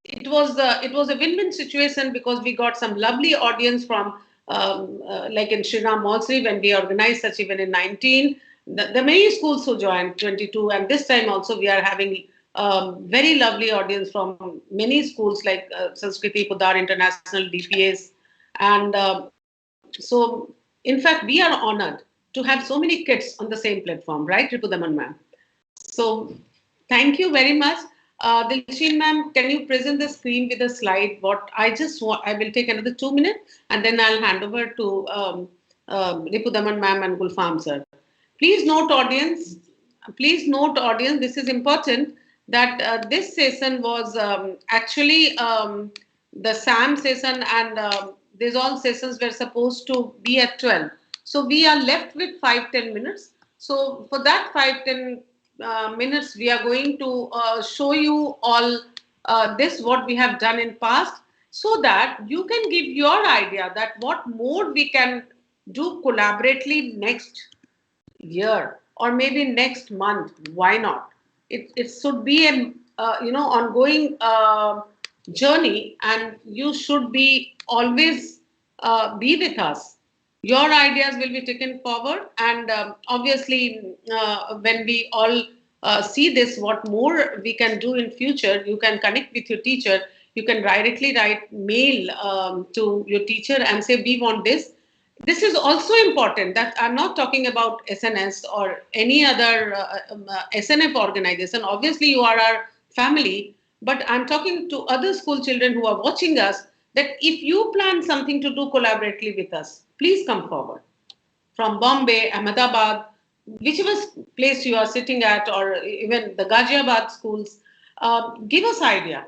it was a win-win situation because we got some lovely audience from like in Shriram Malsri when we organized such event in 19. The many schools who joined 22, and this time also we are having very lovely audience from many schools like Sanskriti, Pudar International, DPS, and so in fact we are honored to have so many kids on the same platform, right, Ripudaman ma'am? So thank you very much. Dilshin ma'am, can you present the screen with a slide? What I just want, I will take another 2 minutes and then I'll hand over to Ripudaman ma'am and Gulfam sir. Please note audience, this is important that this session was actually the SAM session, and these all sessions were supposed to be at 12. So we are left with 5-10 minutes. So for that 5-10 minutes, we are going to show you all this, what we have done in past, so that you can give your idea that what more we can do collaboratively next year or maybe next month. Why not? It should be a ongoing journey, and you should be always be with us. Your ideas will be taken forward, and obviously when we all see this, what more we can do in future, you can connect with your teacher. You can directly write mail to your teacher and say we want this. This is also important, that I'm not talking about SNS or any other SNF organization. Obviously, you are our family, but I'm talking to other school children who are watching us, that if you plan something to do collaboratively with us, please come forward. From Bombay, Ahmedabad, whichever place you are sitting at, or even the Ghaziabad schools, give us idea.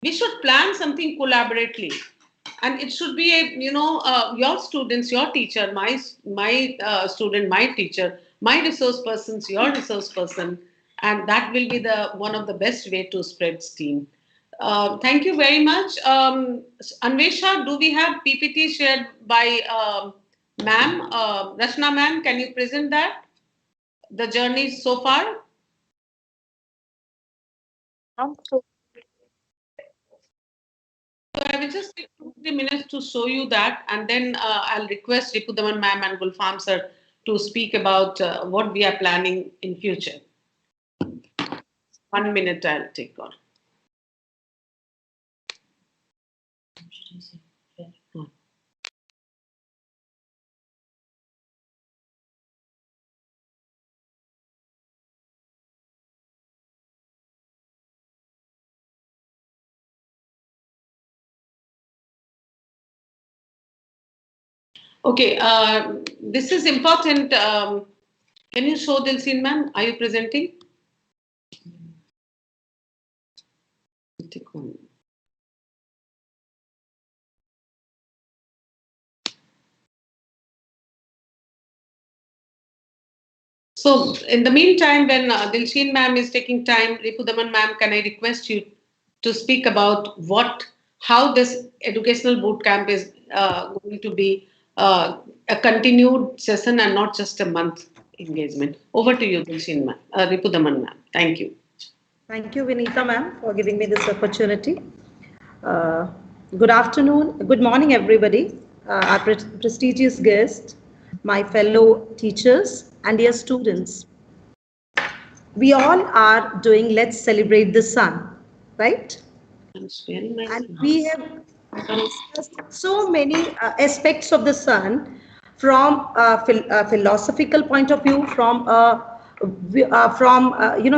We should plan something collaboratively, and it should be a your students, your teacher, my student, my teacher, my resource persons, your resource person, and that will be the one of the best way to spread steam. Thank you very much. Anvesha, do we have PPT shared by ma'am, Rachna ma'am? Can you present that, the journey so far? So I will just take 2-3 minutes to show you that, and then I'll request Ripudaman ma'am and Gulfam sir to speak about what we are planning in future. 1 minute I'll take on. Okay, this is important. Can you show Dilseen ma'am? Are you presenting? Take one. So, in the meantime, when Dilseen ma'am is taking time, Ripudaman ma'am, can I request you to speak about how this educational boot camp is going to be a continued session and not just a month engagement. Over to you, Dilseen ma'am, Ripudaman ma'am. Thank you. Thank you, Vinita ma'am, for giving me this opportunity. Good afternoon, good morning, everybody. Our prestigious guests, my fellow teachers, and dear students. We all are doing Let's Celebrate the Sun, right? And we have discussed so many aspects of the sun from a philosophical point of view, from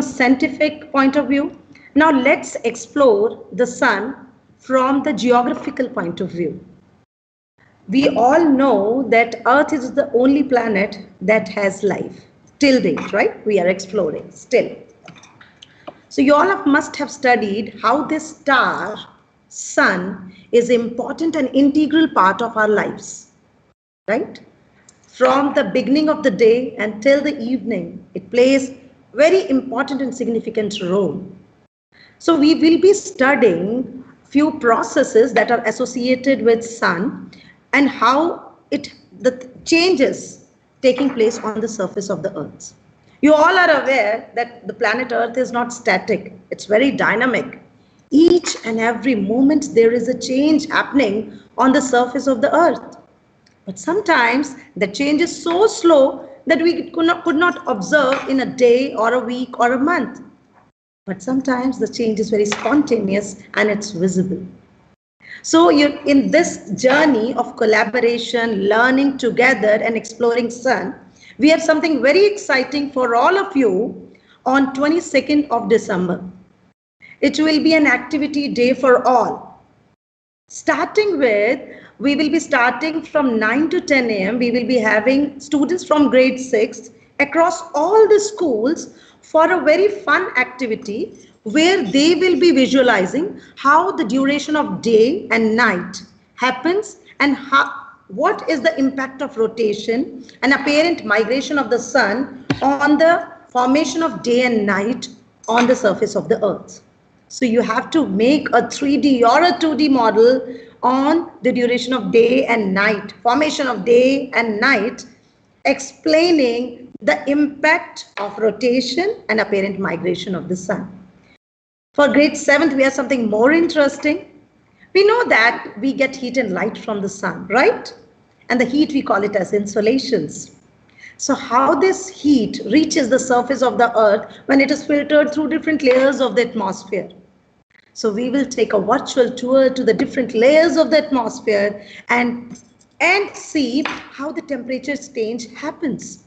scientific point of view. Now let's explore the sun from the geographical point of view. We all know that Earth is the only planet that has life till date, right? We are exploring still. So you all must have studied how this star, sun, is important and integral part of our lives, right? From the beginning of the day until the evening, it plays very important and significant role. So we will be studying few processes that are associated with sun and how the changes taking place on the surface of the earth. You all are aware that the planet Earth is not static. It's very dynamic. Each and every moment there is a change happening on the surface of the earth. But sometimes the change is so slow that we could not observe in a day or a week or a month. But sometimes the change is very spontaneous and it's visible. So in this journey of collaboration, learning together and exploring sun, we have something very exciting for all of you on 22nd of December. It will be an activity day for all. Starting with, we will be starting from 9 to 10 a.m. We will be having students from grade 6 across all the schools for a very fun activity where they will be visualizing how the duration of day and night happens and what is the impact of rotation and apparent migration of the sun on the formation of day and night on the surface of the earth. So you have to make a 3D or a 2D model on the duration of day and night, formation of day and night, explaining the impact of rotation and apparent migration of the sun. For grade 7th, we have something more interesting. We know that we get heat and light from the sun, right? And the heat, we call it as insolations. So how this heat reaches the surface of the earth when it is filtered through different layers of the atmosphere. So we will take a virtual tour to the different layers of the atmosphere and see how the temperature change happens.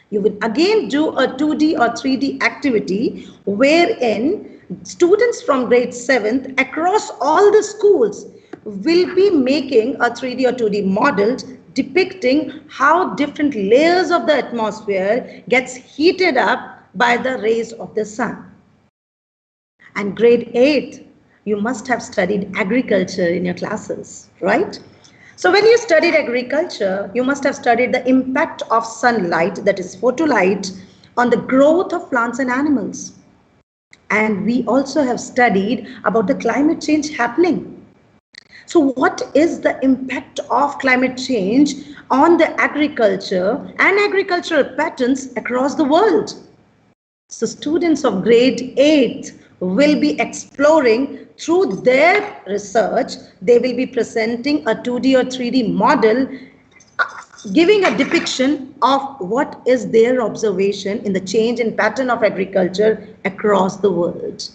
You will again do a 2D or 3D activity wherein students from grade 7th across all the schools will be making a 3D or 2D model depicting how different layers of the atmosphere gets heated up by the rays of the sun. And grade 8, you must have studied agriculture in your classes, right? So when you studied agriculture, you must have studied the impact of sunlight, that is photolight, on the growth of plants and animals. And we also have studied about the climate change happening. So what is the impact of climate change on the agriculture and agricultural patterns across the world? So students of grade 8 will be exploring through their research. They will be presenting a 2D or 3D model giving a depiction of what is their observation in the change in pattern of agriculture across the world.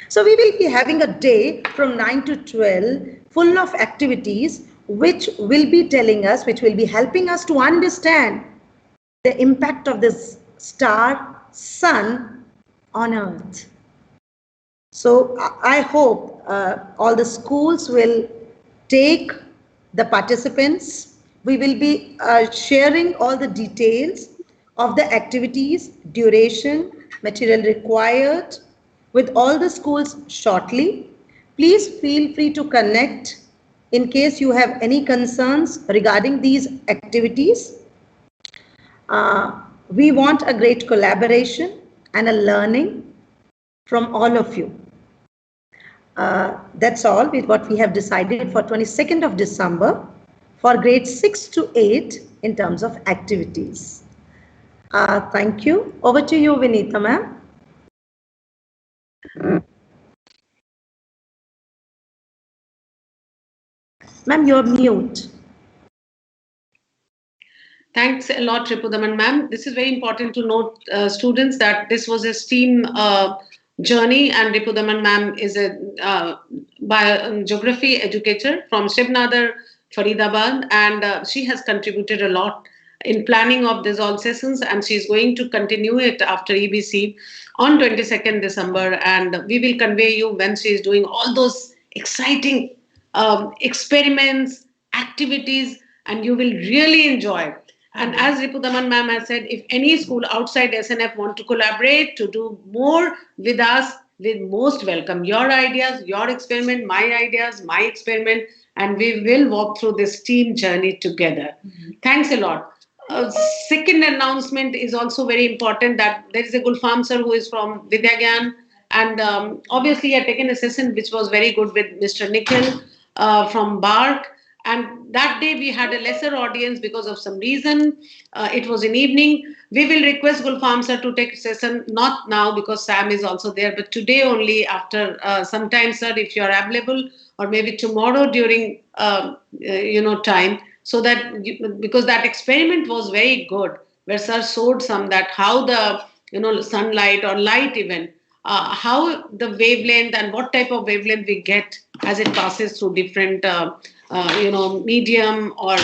So we will be having a day from 9 to 12 full of activities which will be telling us, which will be helping us to understand the impact of this star, sun on Earth. So I hope all the schools will take the participants. We will be sharing all the details of the activities, duration, material required with all the schools shortly. Please feel free to connect in case you have any concerns regarding these activities. We want a great collaboration and a learning from all of you. That's all with what we have decided for 22nd of December for grade 6 to 8 in terms of activities. Thank you. Over to you, Vinita ma'am. Ma'am, you're mute. Thanks a lot, Ripudaman ma'am. This is very important to note, students, that this was a STEAM journey, and Ripudaman ma'am is a geography educator from Shiv Nadar, Faridabad, and she has contributed a lot in planning of these all sessions, and she's going to continue it after EBC on 22nd December, and we will convey you when she is doing all those exciting experiments, activities, and you will really enjoy. And as Ripudaman ma'am has said, if any school outside SNF want to collaborate to do more with us, with most welcome. Your ideas, your experiment, my ideas, my experiment, and we will walk through this team journey together. Thanks a lot. Second announcement is also very important, that there is a Gulfam sir who is from Vidyagyan, and obviously he had taken a session which was very good with Mr. Nikhil from BARC. And that day we had a lesser audience because of some reason. It was in evening. We will request Gulfam sir to take a session, not now because Sam is also there, but today only after some time, sir, if you are available, or maybe tomorrow during time, so that because that experiment was very good, where sir showed some that how the sunlight or light even how the wavelength and what type of wavelength we get as it passes through different medium or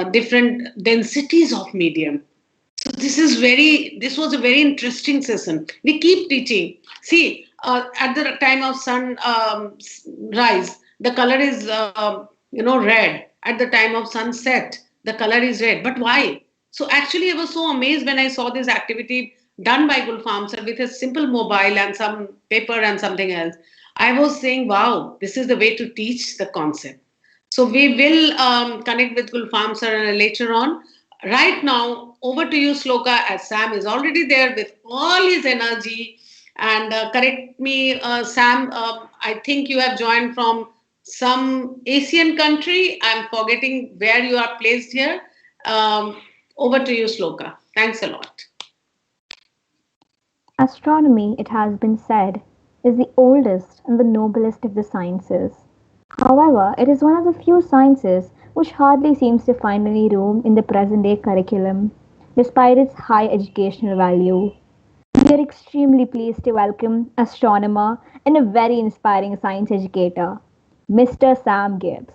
different densities of medium. So this was a very interesting session. We keep teaching. See, at the time of sun rise, the color is red. At the time of sunset, the color is red. But why? So actually, I was so amazed when I saw this activity done by Gulfam sir with a simple mobile and some paper and something else. I was saying, wow, this is the way to teach the concept. So we will connect with Gulfam sir later on. Right now, over to you, Shloka, as Sam is already there with all his energy. And correct me, Sam, I think you have joined from some Asian country. I'm forgetting where you are placed here. Over to you, Shloka. Thanks a lot. Astronomy, it has been said, is the oldest and the noblest of the sciences. However, it is one of the few sciences which hardly seems to find any room in the present-day curriculum, despite its high educational value. We are extremely pleased to welcome astronomer and a very inspiring science educator, Mr. Sam Gibbs.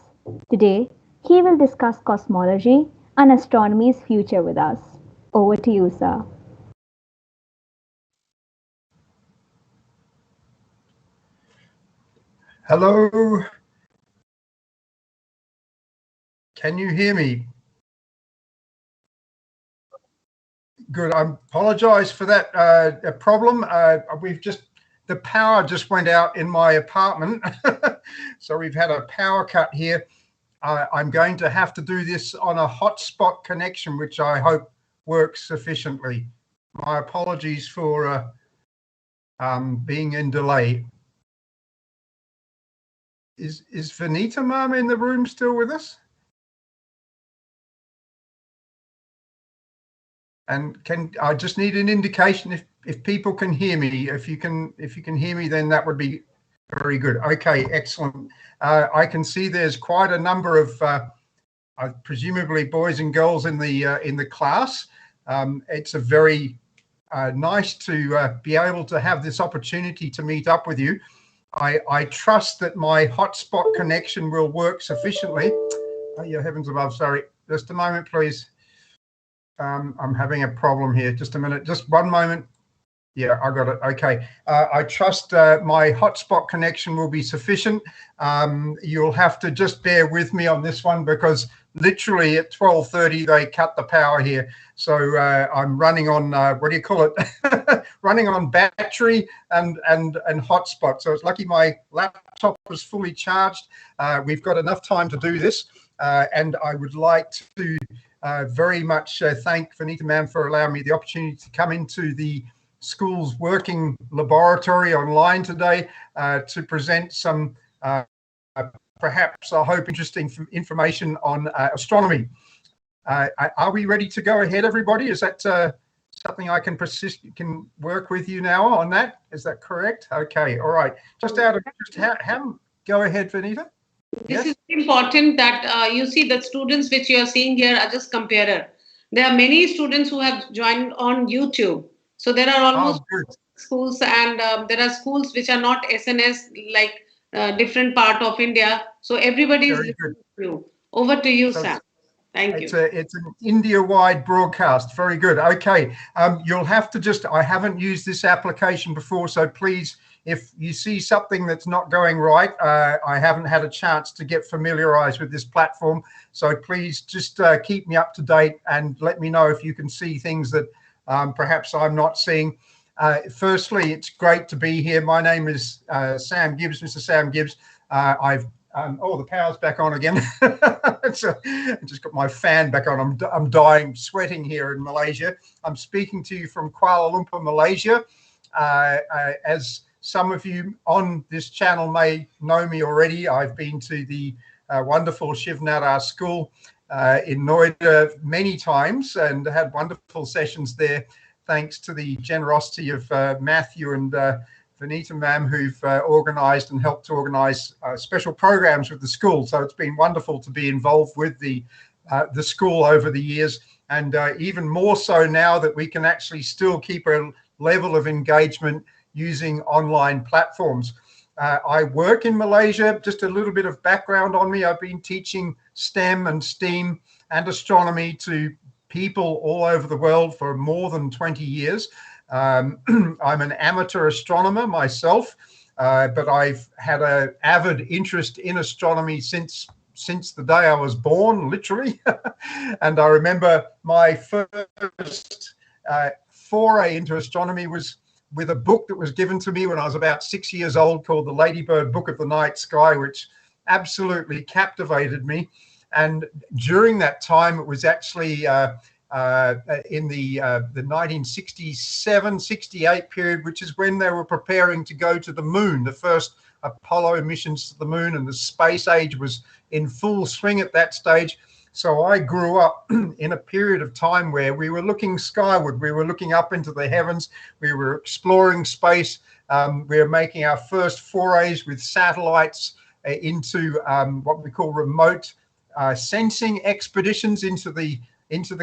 Today, he will discuss cosmology and astronomy's future with us. Over to you, sir. Hello. Can you hear me? Good. I apologize for that problem. The power just went out in my apartment. So we've had a power cut here. I'm going to have to do this on a hotspot connection, which I hope works sufficiently. My apologies for being in delay. Is Vinita Ma'am in the room still with us? And I just need an indication if people can hear me. If you can hear me, then that would be very good. Okay, excellent. I can see there's quite a number of presumably boys and girls in the class. It's a very nice to be able to have this opportunity to meet up with you. I trust that my hotspot connection will work sufficiently. Oh, yeah, heavens above, sorry. Just a moment, please. I'm having a problem here. Just a minute, just one moment. Yeah, I got it. Okay. I trust my hotspot connection will be sufficient. You'll have to just bear with me on this one because literally at 12:30 they cut the power here. So I'm running on, what do you call it? Running on battery and hotspot. So it's lucky my laptop is fully charged. We've got enough time to do this. And I would like to very much thank Vanita ma'am for allowing me the opportunity to come into the school's working laboratory online today to present some perhaps I hope interesting information on astronomy. Are we ready to go ahead, everybody? Is that something I can work with you now on that? Is that correct? Okay, all right. Just go ahead, Vanita. This is important that you see the students which you are seeing here are just comparer. There are many students who have joined on YouTube. So there are almost schools, and there are schools which are not SNS, like different part of India. So everybody is listening to you. Over to you, Sam. Thank you. It's an India-wide broadcast. Very good. Okay. You'll have to I haven't used this application before, so please, if you see something that's not going right, I haven't had a chance to get familiarized with this platform. So please just keep me up to date and let me know if you can see things that perhaps I'm not seeing. Firstly, it's great to be here. My name is Sam Gibbs, Mr. Sam Gibbs. The power's back on again. So I just got my fan back on. I'm dying, sweating here in Malaysia. I'm speaking to you from Kuala Lumpur, Malaysia. As some of you on this channel may know me already, I've been to the wonderful Shiv Nadar School in Noida many times and had wonderful sessions there, thanks to the generosity of Matthew and Vanita ma'am, who've organised and helped to organise special programs with the school. So it's been wonderful to be involved with the school over the years, and even more so now that we can actually still keep a level of engagement using online platforms. I work in Malaysia. Just a little bit of background on me. I've been teaching STEM and STEAM and astronomy to people all over the world for more than 20 years. I'm an amateur astronomer myself, but I've had an avid interest in astronomy since the day I was born, literally. And I remember my first foray into astronomy was with a book that was given to me when I was about 6 years old called The Ladybird Book of the Night Sky, which absolutely captivated me. And during that time, it was actually in the 1967-68 period, which is when they were preparing to go to the moon, the first Apollo missions to the moon, and the space age was in full swing at that stage. So I grew up in a period of time where we were looking skyward, we were looking up into the heavens, we were exploring space, we were making our first forays with satellites into what we call remote sensing expeditions into the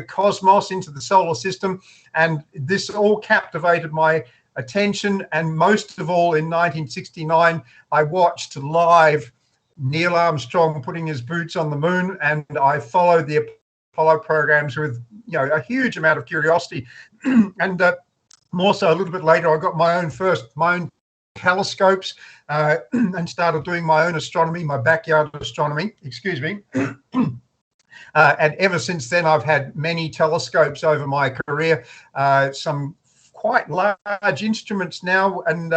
cosmos, into the solar system. And this all captivated my attention. And most of all, in 1969, I watched live Neil Armstrong putting his boots on the moon, and I followed the Apollo programs with a huge amount of curiosity. And more so a little bit later, I got my own telescopes and started doing my own astronomy, my backyard astronomy, excuse me. And ever since then, I've had many telescopes over my career, some quite large instruments now, and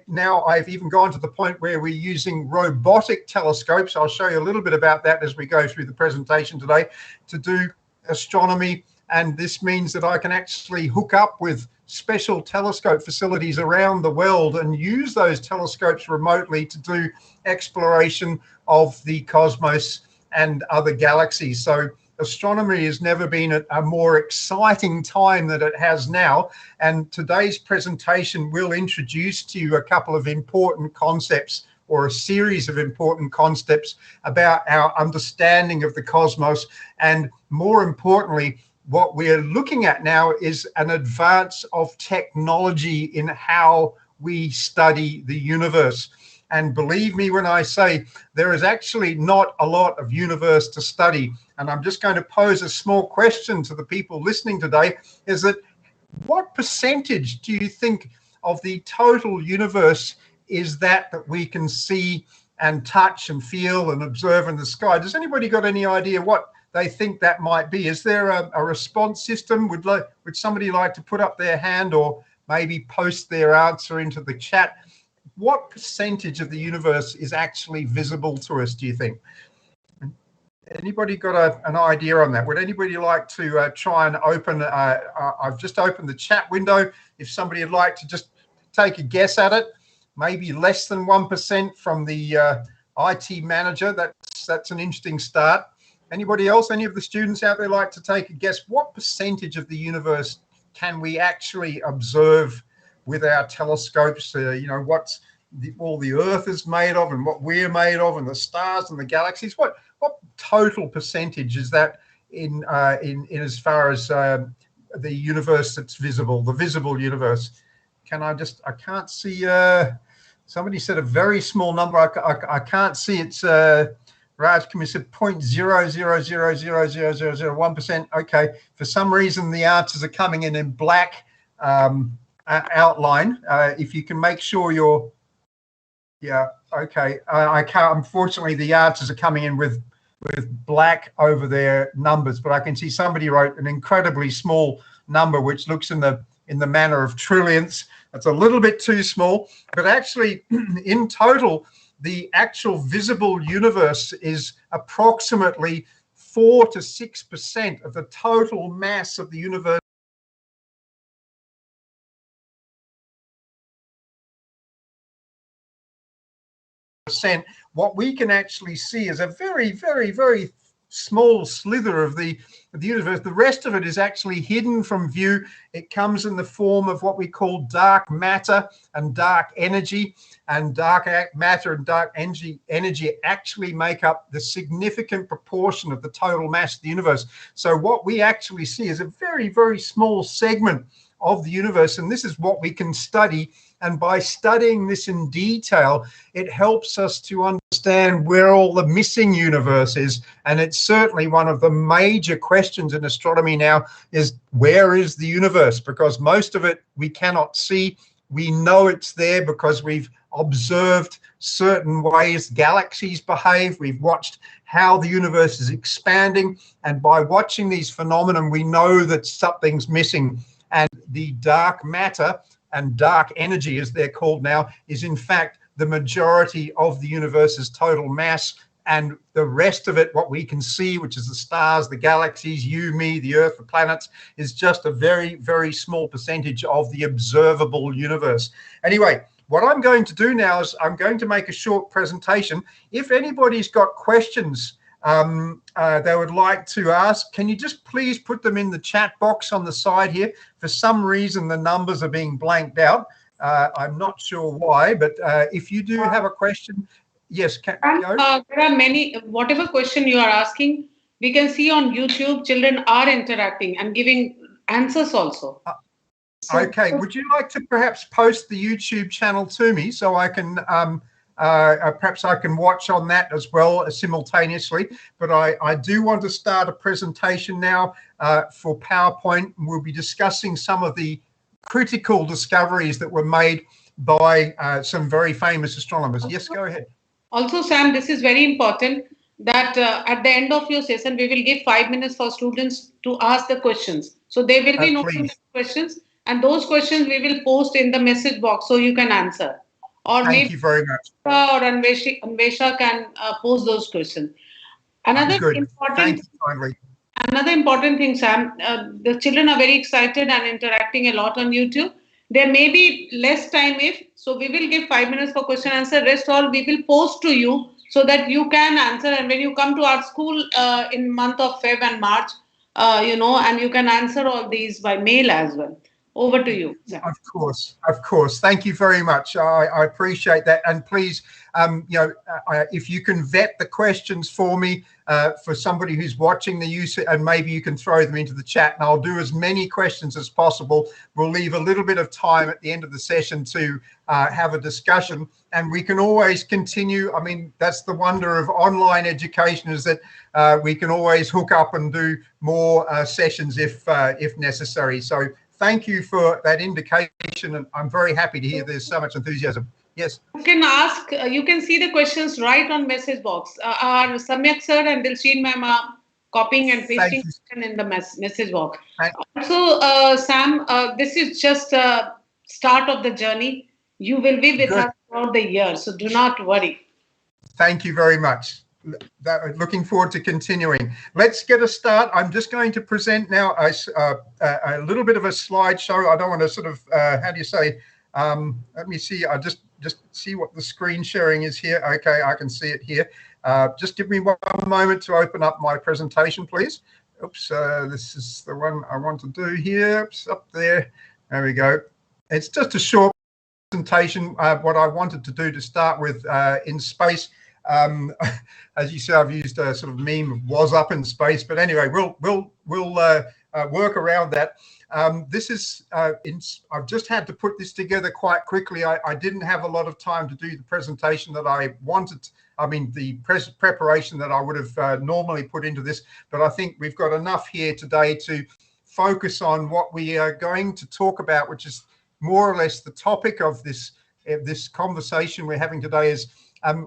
now I've even gone to the point where we're using robotic telescopes. I'll show you a little bit about that as we go through the presentation today, to do astronomy. And this means that I can actually hook up with special telescope facilities around the world and use those telescopes remotely to do exploration of the cosmos and other galaxies. So astronomy has never been a more exciting time than it has now. And today's presentation will introduce to you a couple of important concepts or a series of important concepts about our understanding of the cosmos. And more importantly, what we're looking at now is an advance of technology in how we study the universe. And believe me when I say there is actually not a lot of universe to study. And I'm just going to pose a small question to the people listening today, is that what percentage do you think of the total universe is that we can see and touch and feel and observe in the sky? Does anybody got any idea what they think that might be? Is there a response system? Would somebody like to put up their hand or maybe post their answer into the chat? What percentage of the universe is actually visible to us, do you think? Anybody got an idea on that? Would anybody like to try and open, I've just opened the chat window. If somebody would like to just take a guess at it, maybe less than 1% from the IT manager, that's an interesting start. Anybody else, any of the students out there like to take a guess? What percentage of the universe can we actually observe with our telescopes? You know, what's all the Earth is made of and what we're made of and the stars and the galaxies? What total percentage is that in as far as the universe that's visible, the visible universe? I can't see, somebody said a very small number. I can't see. It's Raj, can we say 0.0000001%? Okay, for some reason the answers are coming in black outline. If you can make sure you're, yeah, okay. I can't, unfortunately the answers are coming in with black over their numbers, but I can see somebody wrote an incredibly small number which looks in the manner of trillions. That's a little bit too small, but actually in total the actual visible universe is approximately 4 to 6% of the total mass of the universe. What we can actually see is a very, very, very small slither of the universe. The rest of it is actually hidden from view. It comes in the form of what we call dark matter and dark energy, and dark matter and dark energy actually make up the significant proportion of the total mass of the universe. So what we actually see is a very, very small segment of the universe, and this is what we can study. And by studying this in detail, it helps us to understand where all the missing universe is. And it's certainly one of the major questions in astronomy now is, where is the universe? Because most of it we cannot see. We know it's there because we've observed certain ways galaxies behave. We've watched how the universe is expanding. And by watching these phenomena, we know that something's missing. And the dark matter and dark energy, as they're called now, is in fact the majority of the universe's total mass. And the rest of it, what we can see, which is the stars, the galaxies, you, me, the Earth, the planets, is just a very, very small percentage of the observable universe. Anyway, what I'm going to do now is I'm going to make a short presentation. If anybody's got questions they would like to ask, can you just please put them in the chat box on the side here? For some reason the numbers are being blanked out. I'm not sure why, but if you do have a question, yes, there are many. Whatever question you are asking, we can see on YouTube children are interacting and giving answers also. Okay, would you like to perhaps post the YouTube channel to me so I can perhaps I can watch on that as well simultaneously? But I do want to start a presentation now for PowerPoint. We'll be discussing some of the critical discoveries that were made by some very famous astronomers. Yes, go ahead. Also, Sam, this is very important that at the end of your session, we will give 5 minutes for students to ask the questions. So there will be no questions, and those questions we will post in the message box so you can answer. Or Thank you very much. Or Anvesha can pose those questions. Another important thing, Sam, the children are very excited and interacting a lot on YouTube. There may be less time so we will give 5 minutes for question answer. Rest all we will post to you so that you can answer. And when you come to our school in month of Feb and March, and you can answer all these by mail as well. Over to you, Sam. Of course, of course. Thank you very much. I appreciate that. And please, if you can vet the questions for me, for somebody who's watching the use, and maybe you can throw them into the chat, and I'll do as many questions as possible. We'll leave a little bit of time at the end of the session to have a discussion, and we can always continue. I mean, that's the wonder of online education, is that we can always hook up and do more sessions if necessary. So thank you for that indication, and I'm very happy to hear there's so much enthusiasm. Yes. You can ask, you can see the questions right on message box. Our Samyak sir and Dilsheen ma'am are copying and pasting in the message box. Also, Sam, this is just a start of the journey. You will be with us throughout the year, so do not worry. Thank you very much. Looking forward to continuing. Let's get a start. I'm just going to present now a little bit of a slideshow. I don't want to sort of, how do you say, let me see. I just see what the screen sharing is here. Okay, I can see it here. Just give me one moment to open up my presentation, please. Oops, this is the one I want to do here. Oops, up there. There we go. It's just a short presentation. What I wanted to do to start with in space. As you say, I've used a sort of meme, was up in space, but anyway, we'll work around that. This is, I've just had to put this together quite quickly. I didn't have a lot of time to do the presentation that I wanted. I mean, the preparation that I would have normally put into this, but I think we've got enough here today to focus on what we are going to talk about, which is more or less the topic of this conversation we're having today is,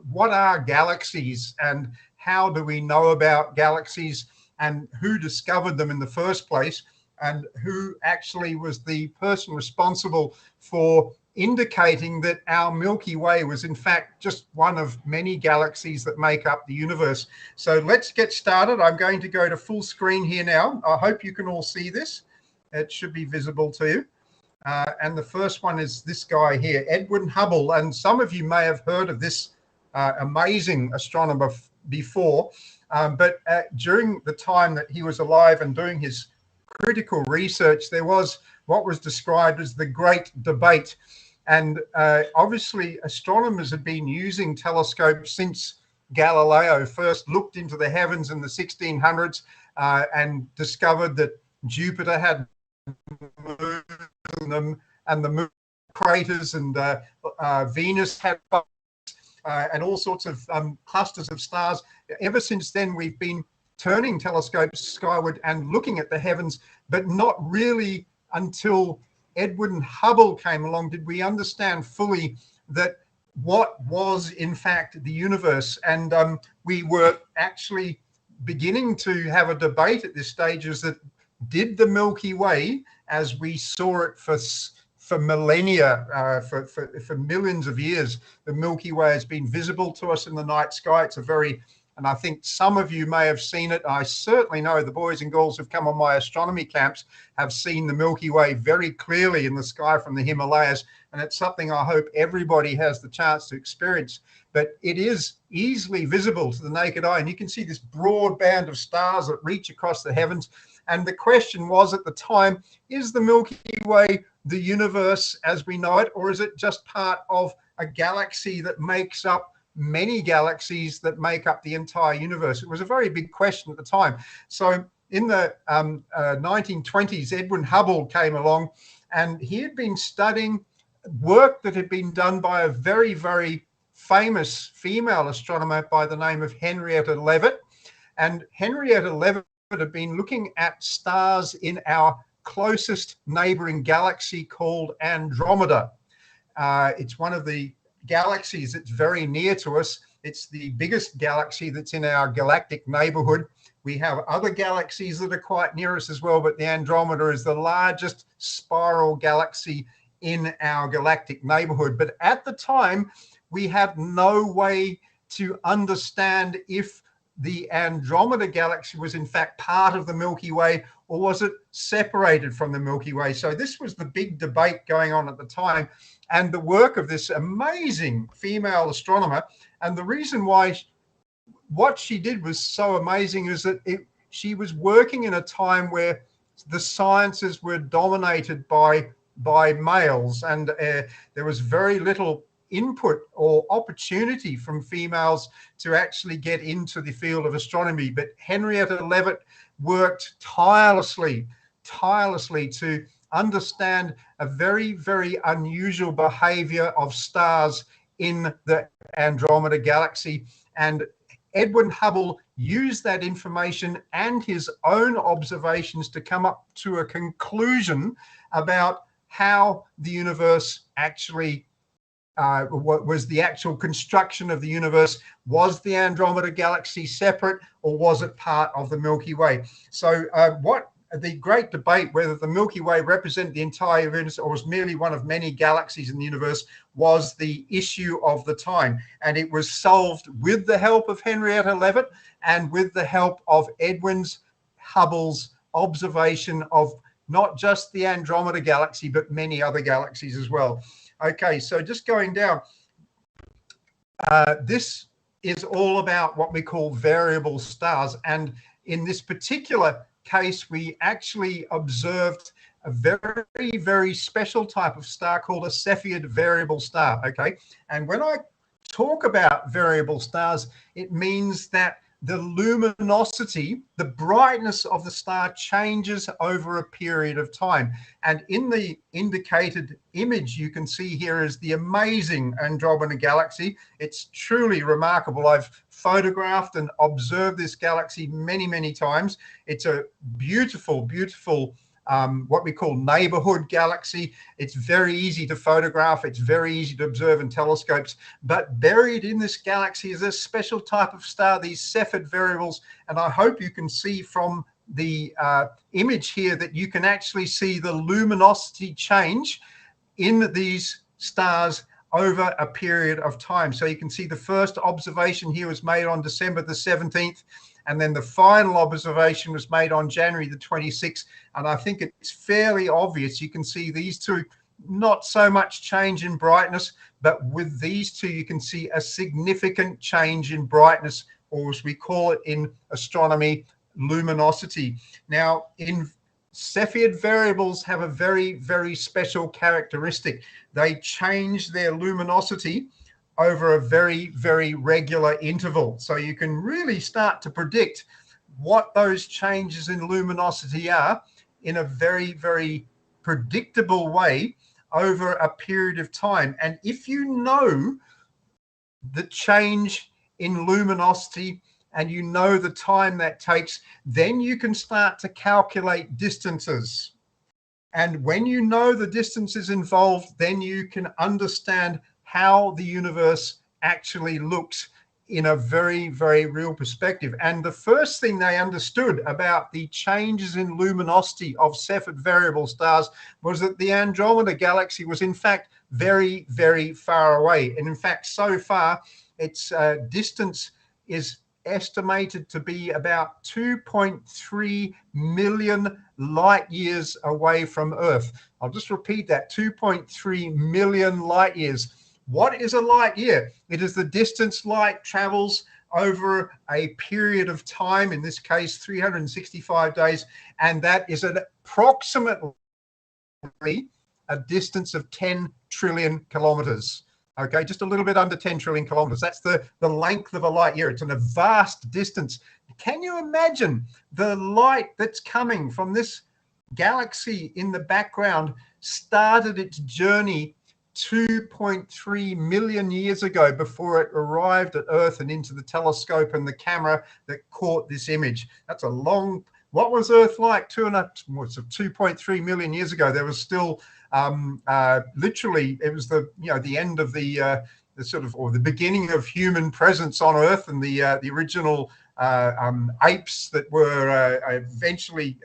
what are galaxies and how do we know about galaxies and who discovered them in the first place and who actually was the person responsible for indicating that our Milky Way was in fact just one of many galaxies that make up the universe. So let's get started. I'm going to go to full screen here now. I hope you can all see this. It should be visible to you. And the first one is this guy here, Edwin Hubble. And some of you may have heard of this amazing astronomer before, but during the time that he was alive and doing his critical research, there was what was described as the Great Debate. And obviously astronomers had been using telescopes since Galileo first looked into the heavens in the 1600s and discovered that Jupiter had moons in them and the moon craters, and Venus had and all sorts of clusters of stars. Ever since then, we've been turning telescopes skyward and looking at the heavens, but not really until Edwin Hubble came along did we understand fully that what was in fact the universe. And we were actually beginning to have a debate at this stage, is that did the Milky Way, as we saw it for millennia, for millions of years, the Milky Way has been visible to us in the night sky. It's a very, and I think some of you may have seen it. I certainly know the boys and girls who've come on my astronomy camps have seen the Milky Way very clearly in the sky from the Himalayas, and it's something I hope everybody has the chance to experience. But it is easily visible to the naked eye, and you can see this broad band of stars that reach across the heavens. And the question was at the time, is the Milky Way the universe as we know it, or is it just part of a galaxy that makes up many galaxies that make up the entire universe? It was a very big question at the time. So in the 1920s, Edwin Hubble came along, and he had been studying work that had been done by a very, very famous female astronomer by the name of Henrietta Leavitt. And Henrietta Leavitt had been looking at stars in our closest neighboring galaxy called Andromeda. It's one of the galaxies that's very near to us. It's the biggest galaxy that's in our galactic neighborhood. We have other galaxies that are quite near us as well, but the Andromeda is the largest spiral galaxy in our galactic neighborhood. But at the time, we had no way to understand if the Andromeda galaxy was in fact part of the Milky Way, or was it separated from the Milky Way? So this was the big debate going on at the time, and the work of this amazing female astronomer. And the reason why what she did was so amazing is that she was working in a time where the sciences were dominated by by males, and there was very little input or opportunity from females to actually get into the field of astronomy. But Henrietta Leavitt worked tirelessly to understand a very, very unusual behavior of stars in the Andromeda Galaxy. And Edwin Hubble used that information and his own observations to come up to a conclusion about how the universe actually what was the actual construction of the universe. Was the Andromeda Galaxy separate, or was it part of the Milky Way? So what the great debate whether the Milky Way represented the entire universe or was merely one of many galaxies in the universe was the issue of the time, and it was solved with the help of Henrietta Leavitt and with the help of Edwin Hubble's observation of not just the Andromeda Galaxy but many other galaxies as well. Okay, so just going down, this is all about what we call variable stars, and in this particular case we actually observed a very, very special type of star called a Cepheid variable star. Okay, and when I talk about variable stars, it means that the luminosity, the brightness of the star changes over a period of time. And in the indicated image you can see here is the amazing Andromeda Galaxy. It's truly remarkable. I've photographed and observed this galaxy many, many times. It's a beautiful, beautiful what we call neighborhood galaxy. It's very easy to photograph. It's very easy to observe in telescopes. But buried in this galaxy is a special type of star, these Cepheid variables. And I hope you can see from the image here that you can actually see the luminosity change in these stars over a period of time. So you can see the first observation here was made on December the 17th. And then the final observation was made on January the 26th. And I think it's fairly obvious. You can see these two, not so much change in brightness, but with these two, you can see a significant change in brightness, or as we call it in astronomy, luminosity. Now, in Cepheid variables have a very, very special characteristic. They change their luminosity over a very, very regular interval. So you can really start to predict what those changes in luminosity are in a very, very predictable way over a period of time. And if you know the change in luminosity and you know the time that takes, then you can start to calculate distances. And when you know the distances involved, then you can understand how the universe actually looks in a very, very real perspective. And the first thing they understood about the changes in luminosity of Cepheid variable stars was that the Andromeda Galaxy was in fact very, very far away. And in fact, so far, its distance is estimated to be about 2.3 million light years away from Earth. I'll just repeat that, 2.3 million light years. What is a light year? It is the distance light travels over a period of time, in this case 365 days, and that is at approximately a distance of 10 trillion kilometers. Okay, just a little bit under 10 trillion kilometers. That's the length of a light year. It's in a vast distance. Can you imagine the light that's coming from this galaxy in the background started its journey 2.3 million years ago before it arrived at Earth and into the telescope and the camera that caught this image? That's a long, what was Earth like 2.3 million years ago? There was still literally, it was the end of the sort of, or the beginning of human presence on Earth, and the original apes that were eventually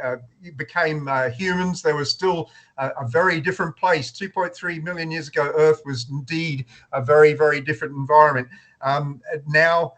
became humans. There was still a very different place. 2.3 million years ago, Earth was indeed a very, very different environment. Now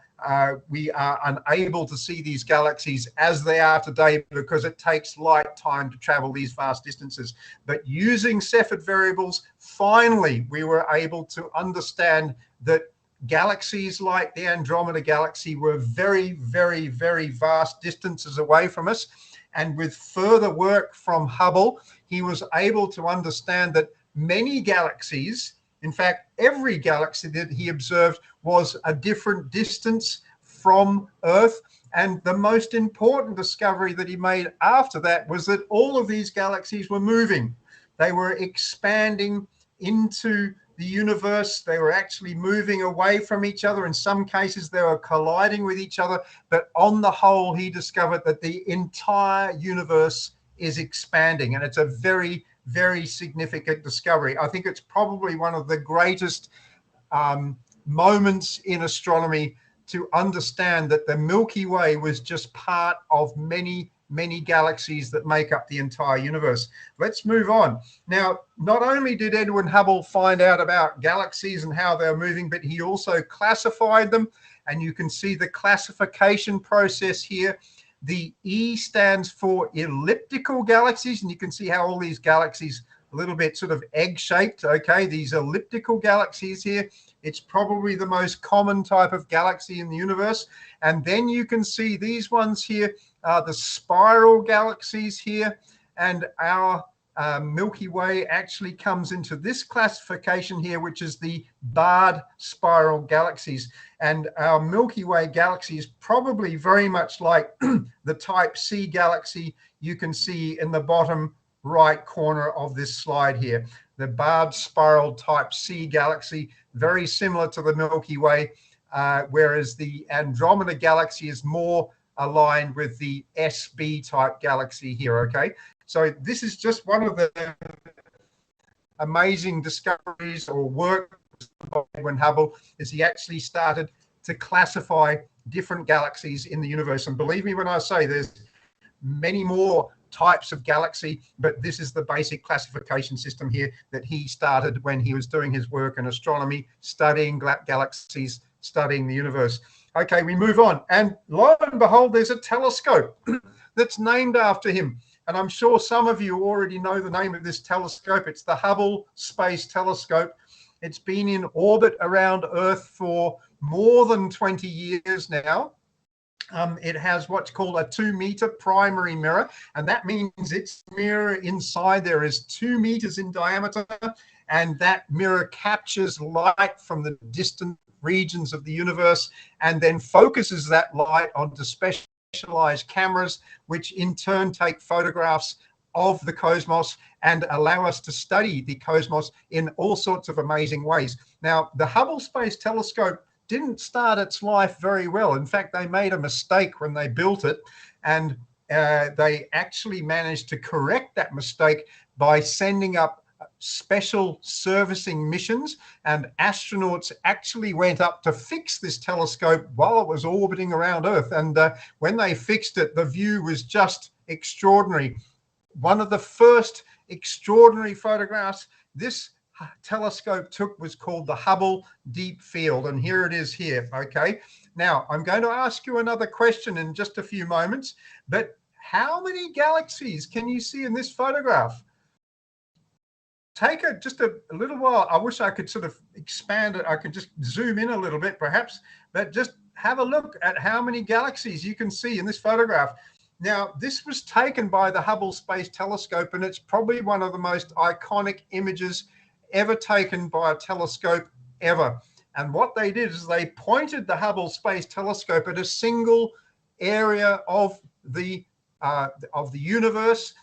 we are unable to see these galaxies as they are today because it takes light time to travel these vast distances. But using Cepheid variables, finally, we were able to understand that galaxies like the Andromeda Galaxy were very, very, very vast distances away from us. And with further work from Hubble, he was able to understand that many galaxies, in fact, every galaxy that he observed was a different distance from Earth. And the most important discovery that he made after that was that all of these galaxies were moving. They were expanding into the universe. They were actually moving away from each other. In some cases, they were colliding with each other. But on the whole, he discovered that the entire universe is expanding. And it's a very, very significant discovery. I think it's probably one of the greatest moments in astronomy to understand that the Milky Way was just part of many, many galaxies that make up the entire universe. Let's move on. Now, not only did Edwin Hubble find out about galaxies and how they're moving, but he also classified them. And you can see the classification process here. The E stands for elliptical galaxies, and you can see how all these galaxies a little bit sort of egg-shaped, okay? These elliptical galaxies here, it's probably the most common type of galaxy in the universe. And then you can see these ones here are the spiral galaxies here, and our Milky Way actually comes into this classification here, which is the barred spiral galaxies. And our Milky Way galaxy is probably very much like the type C galaxy you can see in the bottom right corner of this slide here. The barred spiral type C galaxy, very similar to the Milky Way, whereas the Andromeda galaxy is more aligned with the SB type galaxy here, okay? So this is just one of the amazing discoveries or work by Edwin Hubble, is he actually started to classify different galaxies in the universe. And believe me when I say there's many more types of galaxy, but this is the basic classification system here that he started when he was doing his work in astronomy, studying galaxies, studying the universe. Okay, we move on. And lo and behold, there's a telescope that's named after him. And I'm sure some of you already know the name of this telescope. It's the Hubble Space Telescope. It's been in orbit around Earth for more than 20 years now. It has what's called a 2-meter primary mirror, and that means its mirror inside there is 2 meters in diameter, and that mirror captures light from the distant regions of the universe and then focuses that light onto specialized cameras, which in turn take photographs of the cosmos and allow us to study the cosmos in all sorts of amazing ways. Now, the Hubble Space Telescope didn't start its life very well. In fact, they made a mistake when they built it, and they actually managed to correct that mistake by sending up special servicing missions, and astronauts actually went up to fix this telescope while it was orbiting around Earth. And when they fixed it, the view was just extraordinary. One of the first extraordinary photographs this telescope took was called the Hubble Deep Field, and here it is here. Okay, now I'm going to ask you another question in just a few moments, but how many galaxies can you see in this photograph? Take just a little while. I wish I could sort of expand it. I could just zoom in a little bit perhaps, but just have a look at how many galaxies you can see in this photograph. Now, this was taken by the Hubble Space Telescope, and it's probably one of the most iconic images ever taken by a telescope ever. And what they did is they pointed the Hubble Space Telescope at a single area of the universe,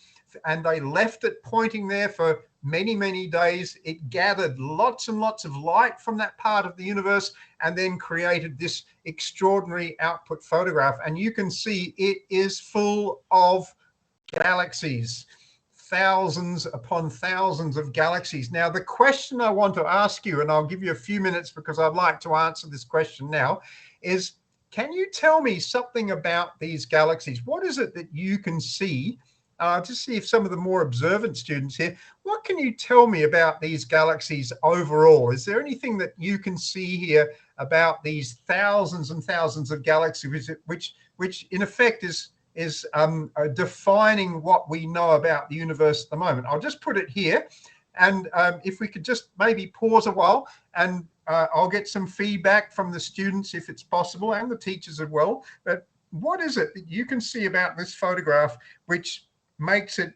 and they left it pointing there for many, many days. It gathered lots and lots of light from that part of the universe and then created this extraordinary output photograph. And you can see it is full of galaxies. Thousands upon thousands of galaxies. Now, the question I want to ask you, and I'll give you a few minutes because I'd like to answer this question now, is can you tell me something about these galaxies? What is it that you can see? Just see if some of the more observant students here, what can you tell me about these galaxies overall? Is there anything that you can see here about these thousands and thousands of galaxies, which in effect is defining what we know about the universe at the moment? I'll just put it here, and if we could just maybe pause a while, and I'll get some feedback from the students if it's possible, and the teachers as well. But what is it that you can see about this photograph which makes it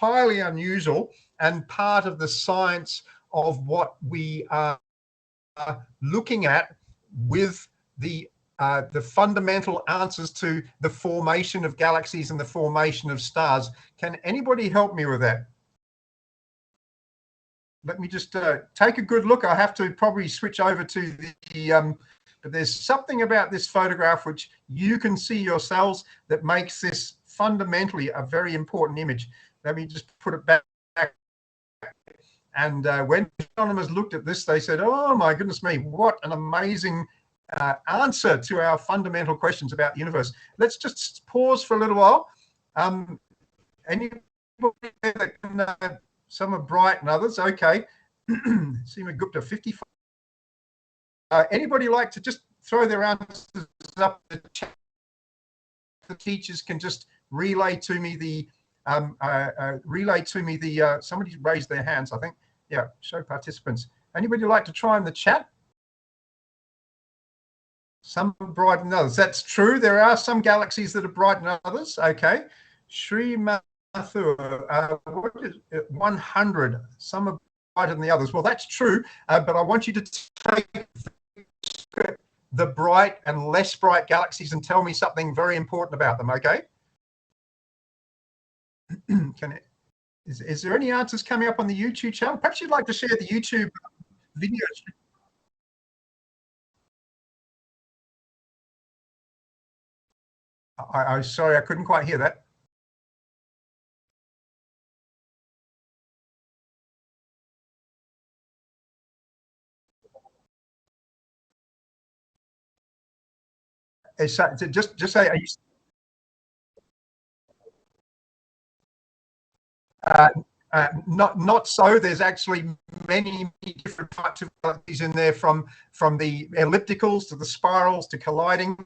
highly unusual and part of the science of what we are looking at with the fundamental answers to the formation of galaxies and the formation of stars. Can anybody help me with that? Let me just take a good look. I have to probably switch over to the, but there's something about this photograph which you can see yourselves that makes this fundamentally a very important image. Let me just put it back. And when astronomers looked at this, they said, oh my goodness me, what an amazing answer to our fundamental questions about the universe. Let's just pause for a little while. Anybody that can, some are bright and others, okay. Seema Gupta, 55. Anybody like to just throw their answers up the chat? The teachers can just relay to me the, somebody raised their hands, I think. Yeah, show participants. Anybody like to try in the chat? Some are brighter than others. That's true. There are some galaxies that are brighter than others. Okay. Sri Mathur, what is it? 100. Some are brighter than the others. Well, that's true. But I want you to take the bright and less bright galaxies and tell me something very important about them. Okay. Can it? Is there any answers coming up on the YouTube channel? Perhaps you'd like to share the YouTube videos. I'm sorry, I couldn't quite hear that. So just say, are you, not so. There's actually many different types of galaxies in there, from the ellipticals to the spirals to colliding.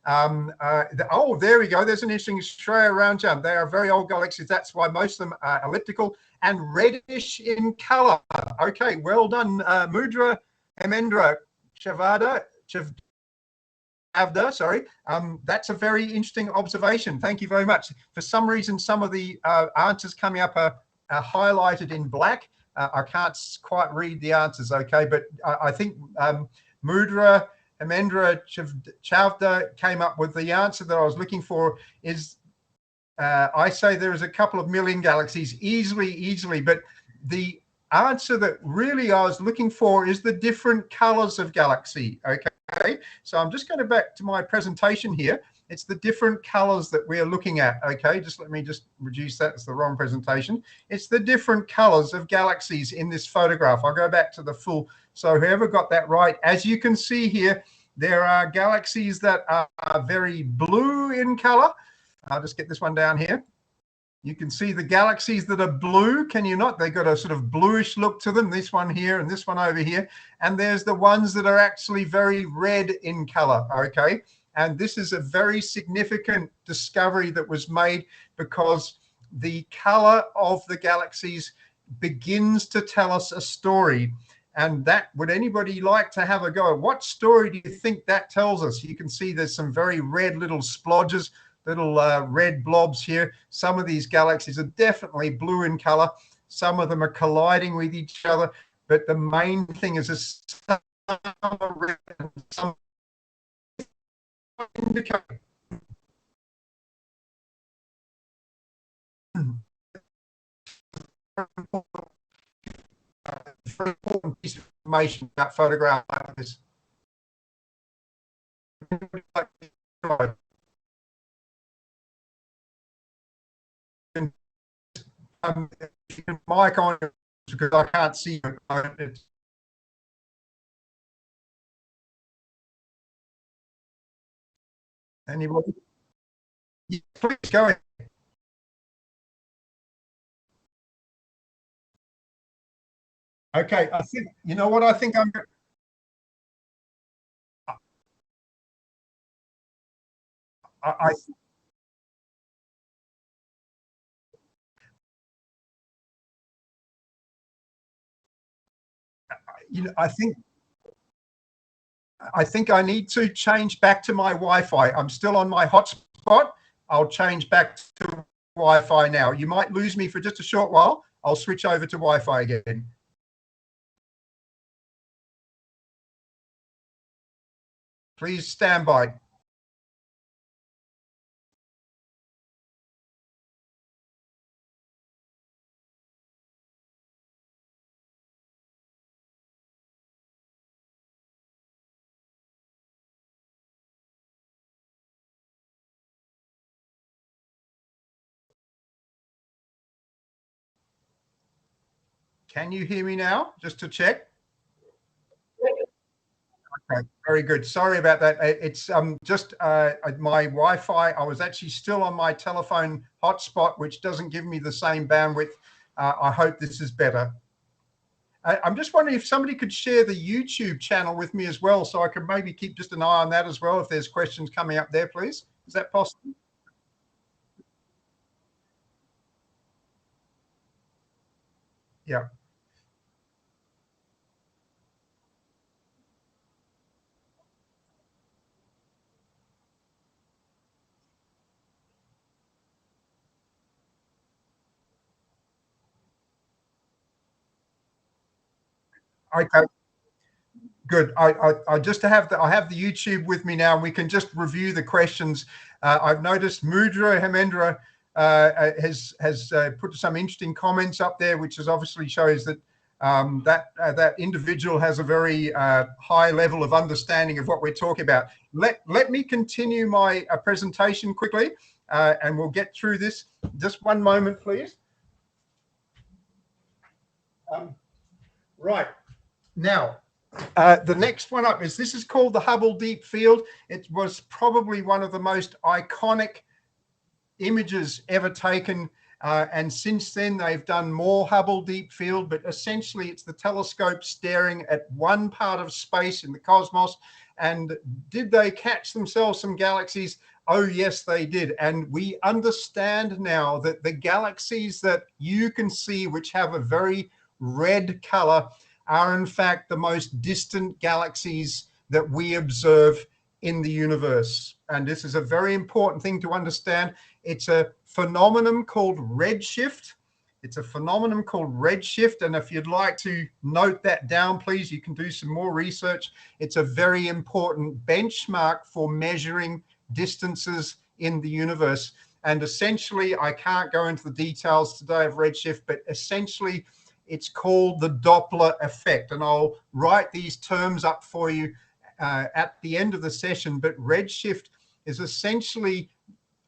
Oh, there we go. There's an interesting Australia round jump. They are very old galaxies. That's why most of them are elliptical and reddish in color. Okay, well done, Mudra Hemendra Chavda. Sorry, that's a very interesting observation. Thank you very much. For some reason, some of the answers coming up are highlighted in black. I can't quite read the answers, okay, but I think Mudra Hemendra Chavda came up with the answer that I was looking for. Is I say there is a couple of million galaxies, easily, but the answer that really I was looking for is the different colors of galaxy. Okay, so I'm just going back to my presentation here. It's the different colors that we're looking at. Okay, just let me just reduce that. It's the wrong presentation. It's the different colors of galaxies in this photograph. I'll go back to the full. So whoever got that right, as you can see here, there are galaxies that are very blue in color. I'll just get this one down here. You can see the galaxies that are blue, can you not? They've got a sort of bluish look to them, this one here and this one over here. And there's the ones that are actually very red in color, okay? And this is a very significant discovery that was made, because the color of the galaxies begins to tell us a story. And that, would anybody like to have a go? What story do you think that tells us? You can see there's some very red little splodges, little red blobs here. Some of these galaxies are definitely blue in color. Some of them are colliding with each other. But the main thing is some are red and some indicate. Very important piece of information about photograph like this. If you can mic on, because I can't see you. Anybody? Yeah, please go ahead. Okay, I think, you know what I think I'm going I you know, I think I need to change back to my Wi-Fi. I'm still on my hotspot. I'll change back to Wi-Fi now. You might lose me for just a short while. I'll switch over to Wi-Fi again. Please stand by. Can you hear me now? Just to check. Okay, very good. Sorry about that. It's just my Wi-Fi. I was actually still on my telephone hotspot, which doesn't give me the same bandwidth. I hope this is better. I'm just wondering if somebody could share the YouTube channel with me as well, so I could maybe keep just an eye on that as well if there's questions coming up there, please. Is that possible? Yeah. Okay. Good. I just have I have the YouTube with me now. We can just review the questions. I've noticed Mudra Hemendra has put some interesting comments up there, which is obviously shows that that individual has a very high level of understanding of what we're talking about. Let me continue my presentation quickly, and we'll get through this. Just one moment, please. Right now. The next one up is, this is called the Hubble Deep Field. It was probably one of the most iconic images ever taken. And since then, they've done more Hubble Deep Field, but essentially it's the telescope staring at one part of space in the cosmos. And did they catch themselves some galaxies? Oh, yes, they did. And we understand now that the galaxies that you can see, which have a very red color, are in fact the most distant galaxies that we observe in the universe. And this is a very important thing to understand. It's a phenomenon called redshift. It's a phenomenon called redshift. And if you'd like to note that down, please, you can do some more research. It's a very important benchmark for measuring distances in the universe. And essentially, I can't go into the details today of redshift, but essentially, it's called the Doppler effect. And I'll write these terms up for you at the end of the session. But redshift is essentially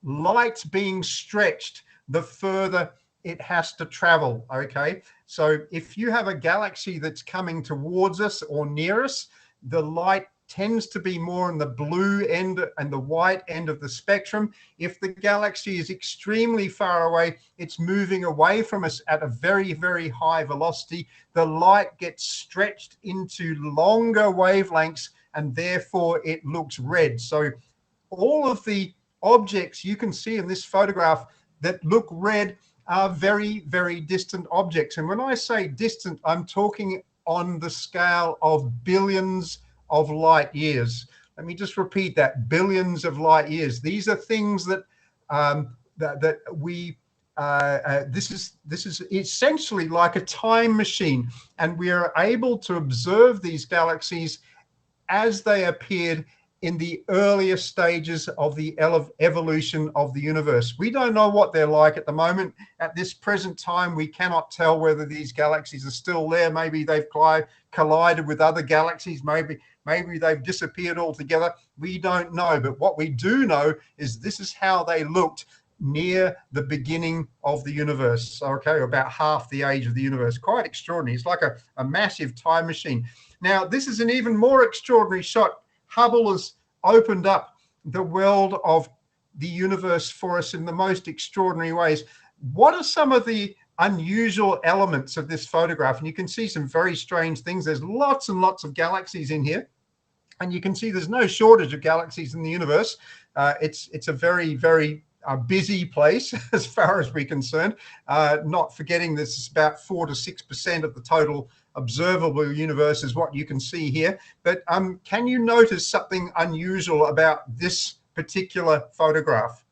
light being stretched the further it has to travel, okay? So if you have a galaxy that's coming towards us or near us, the light tends to be more in the blue end and the white end of the spectrum. If the galaxy is extremely far away, it's moving away from us at a very, very high velocity. The light gets stretched into longer wavelengths, and therefore it looks red. So all of the objects you can see in this photograph that look red are very, very distant objects. And when I say distant, I'm talking on the scale of billions of light years. Let me just repeat that: billions of light years. These are things that this is essentially like a time machine, and we are able to observe these galaxies as they appeared in the earlier stages of the evolution of the universe. We don't know what they're like at the moment. At this present time, we cannot tell whether these galaxies are still there. Maybe they've collided with other galaxies. Maybe they've disappeared altogether. We don't know. But what we do know is this is how they looked near the beginning of the universe. Okay, about half the age of the universe. Quite extraordinary. It's like a massive time machine. Now, this is an even more extraordinary shot. Hubble has opened up the world of the universe for us in the most extraordinary ways. What are some of the unusual elements of this photograph? And you can see some very strange things. There's lots and lots of galaxies in here. And you can see there's no shortage of galaxies in the universe. It's a very, very busy place as far as we're concerned. Not forgetting this is about 4 to 6% of the total observable universe is what you can see here. But can you notice something unusual about this particular photograph?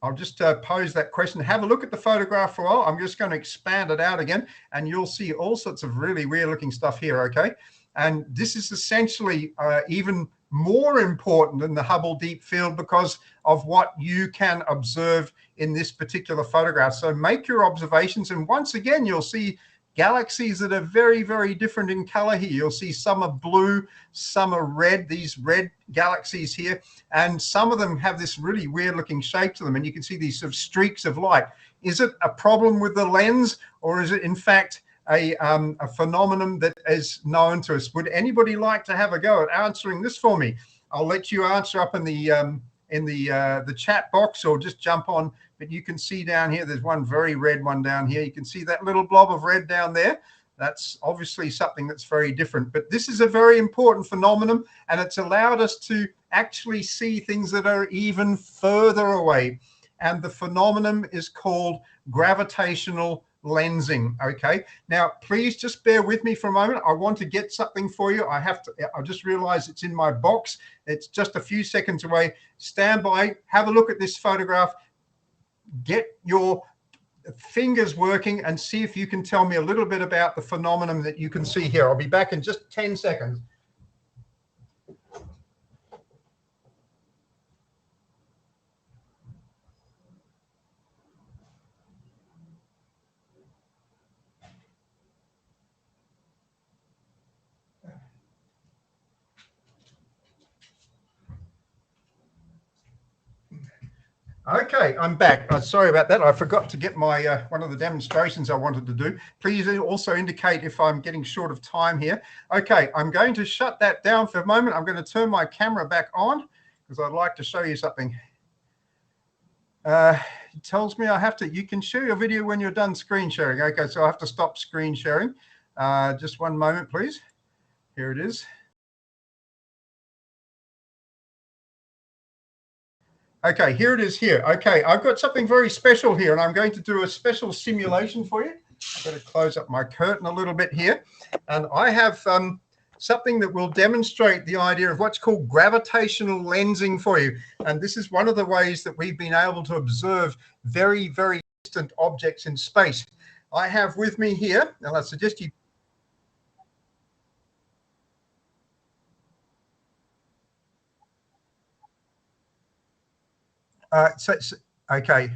I'll just pose that question. Have a look at the photograph for a while. I'm just going to expand it out again, and you'll see all sorts of really weird looking stuff here, okay? And this is essentially even more important than the Hubble Deep Field because of what you can observe in this particular photograph. So make your observations, and once again, you'll see galaxies that are very, very different in color here. You'll see some are blue, some are red, these red galaxies here, and some of them have this really weird looking shape to them, and you can see these sort of streaks of light. Is it a problem with the lens, or is it in fact a phenomenon that is known to us? Would anybody like to have a go at answering this for me? I'll let you answer up in the chat box, or just jump on. But you can see down here, there's one very red one down here. You can see that little blob of red down there. That's obviously something that's very different. But this is a very important phenomenon, and it's allowed us to actually see things that are even further away. And the phenomenon is called gravitational lensing. Okay, now please just bear with me for a moment. I want to get something for you. I just realized it's in my box. It's just a few seconds away. Stand by, have a look at this photograph, get your fingers working, and see if you can tell me a little bit about the phenomenon that you can see here. I'll be back in just 10 seconds. Okay, I'm back. Sorry about that. I forgot to get my one of the demonstrations I wanted to do. Please also indicate if I'm getting short of time here. Okay, I'm going to shut that down for a moment. I'm going to turn my camera back on because I'd like to show you something. It tells me I have to, you can share your video when you're done screen sharing. Okay, so I have to stop screen sharing. Just one moment, please. Here it is. Okay, here it is here. Okay, I've got something very special here, and I'm going to do a special simulation for you. I'm going to close up my curtain a little bit here. And I have something that will demonstrate the idea of what's called gravitational lensing for you. And this is one of the ways that we've been able to observe very, very distant objects in space. I have with me here, and I suggest you okay.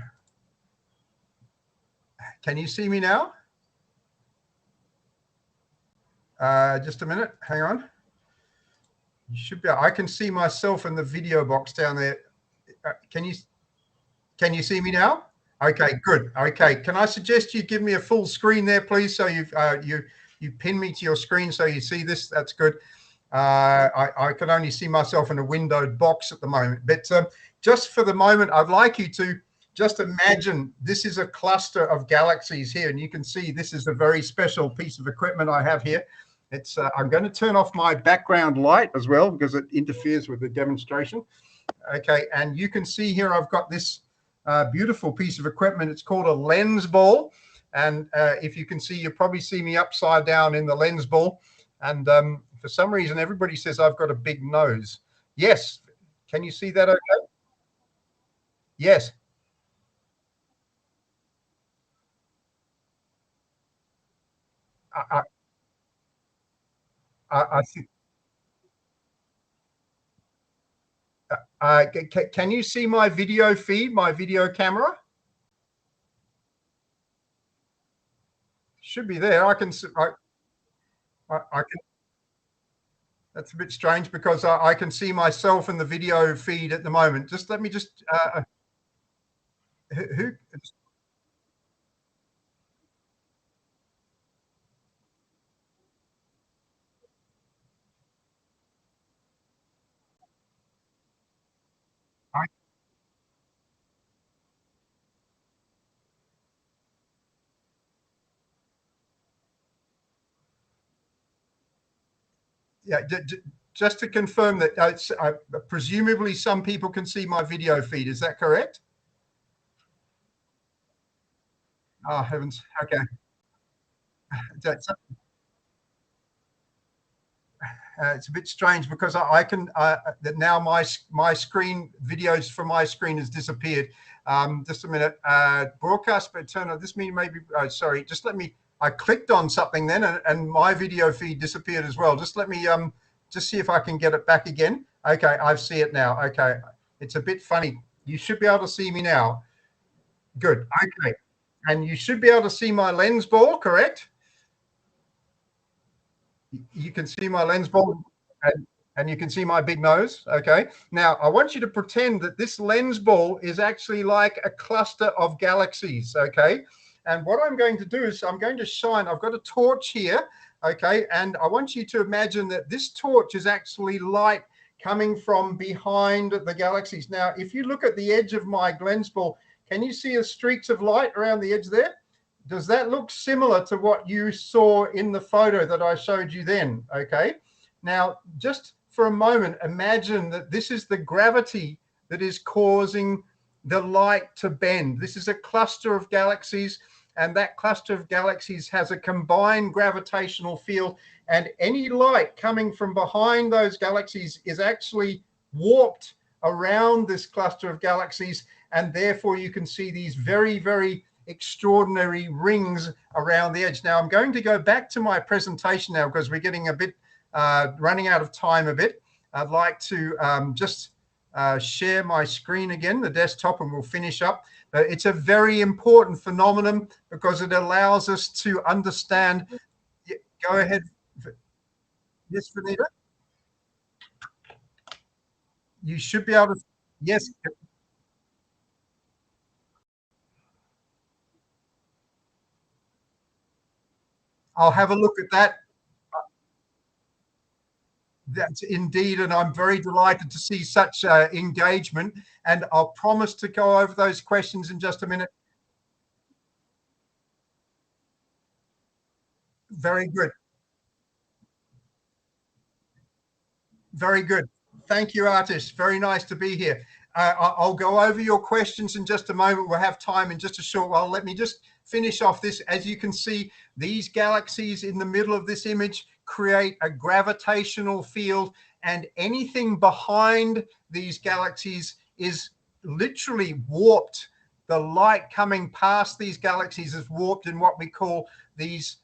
Can you see me now? Just a minute. Hang on. You should be. I can see myself in the video box down there. Can you see me now? Okay, good. Okay. Can I suggest you give me a full screen there, please? So you pin me to your screen so you see this. That's good. I can only see myself in a windowed box at the moment. But just for the moment, I'd like you to just imagine this is a cluster of galaxies here, and you can see this is a very special piece of equipment I have here. It's I'm going to turn off my background light as well because it interferes with the demonstration. Okay, and you can see here I've got this beautiful piece of equipment. It's called a lens ball, and if you can see, you probably see me upside down in the lens ball. And for some reason, everybody says I've got a big nose. Yes, can you see that? Okay. Yes. I think. Can you see my video feed, my video camera? Should be there. I can. I can. That's a bit strange because I can see myself in the video feed at the moment. Just let me just. Who? Yeah, just to confirm that presumably some people can see my video feed. Is that correct? Oh, heavens. Okay. It's a bit strange because I can that now my screen videos from my screen has disappeared. Just a minute. Broadcast but turn on. This mean maybe. Oh, sorry. Just let me. I clicked on something then, and my video feed disappeared as well. Just let me just see if I can get it back again. Okay, I see it now. Okay, it's a bit funny. You should be able to see me now. Good. Okay, and you should be able to see my lens ball, correct? You can see my lens ball, and you can see my big nose. Okay. Now I want you to pretend that this lens ball is actually like a cluster of galaxies. Okay. And what I'm going to do is I'm going to shine. I've got a torch here. Okay. And I want you to imagine that this torch is actually light coming from behind the galaxies. Now, if you look at the edge of my lens ball, can you see a streaks of light around the edge there? Does that look similar to what you saw in the photo that I showed you then? Okay. Now, just for a moment, imagine that this is the gravity that is causing the light to bend. This is a cluster of galaxies, and that cluster of galaxies has a combined gravitational field, and any light coming from behind those galaxies is actually warped around this cluster of galaxies, and therefore you can see these very, very extraordinary rings around the edge. Now I'm going to go back to my presentation now because we're getting a bit running out of time a bit. I'd like to just share my screen again, the desktop, and we'll finish up. It's a very important phenomenon because it allows us to understand. Go ahead. Yes, Vanita? You should be able to, yes. I'll have a look at that. That's indeed, and I'm very delighted to see such engagement, and I'll promise to go over those questions in just a minute. Very good. Very good. Thank you, Artish. Very nice to be here. I'll go over your questions in just a moment. We'll have time in just a short while. Let me just finish off this. As you can see, these galaxies in the middle of this image create a gravitational field, and anything behind these galaxies is literally warped. The light coming past these galaxies is warped in what we call these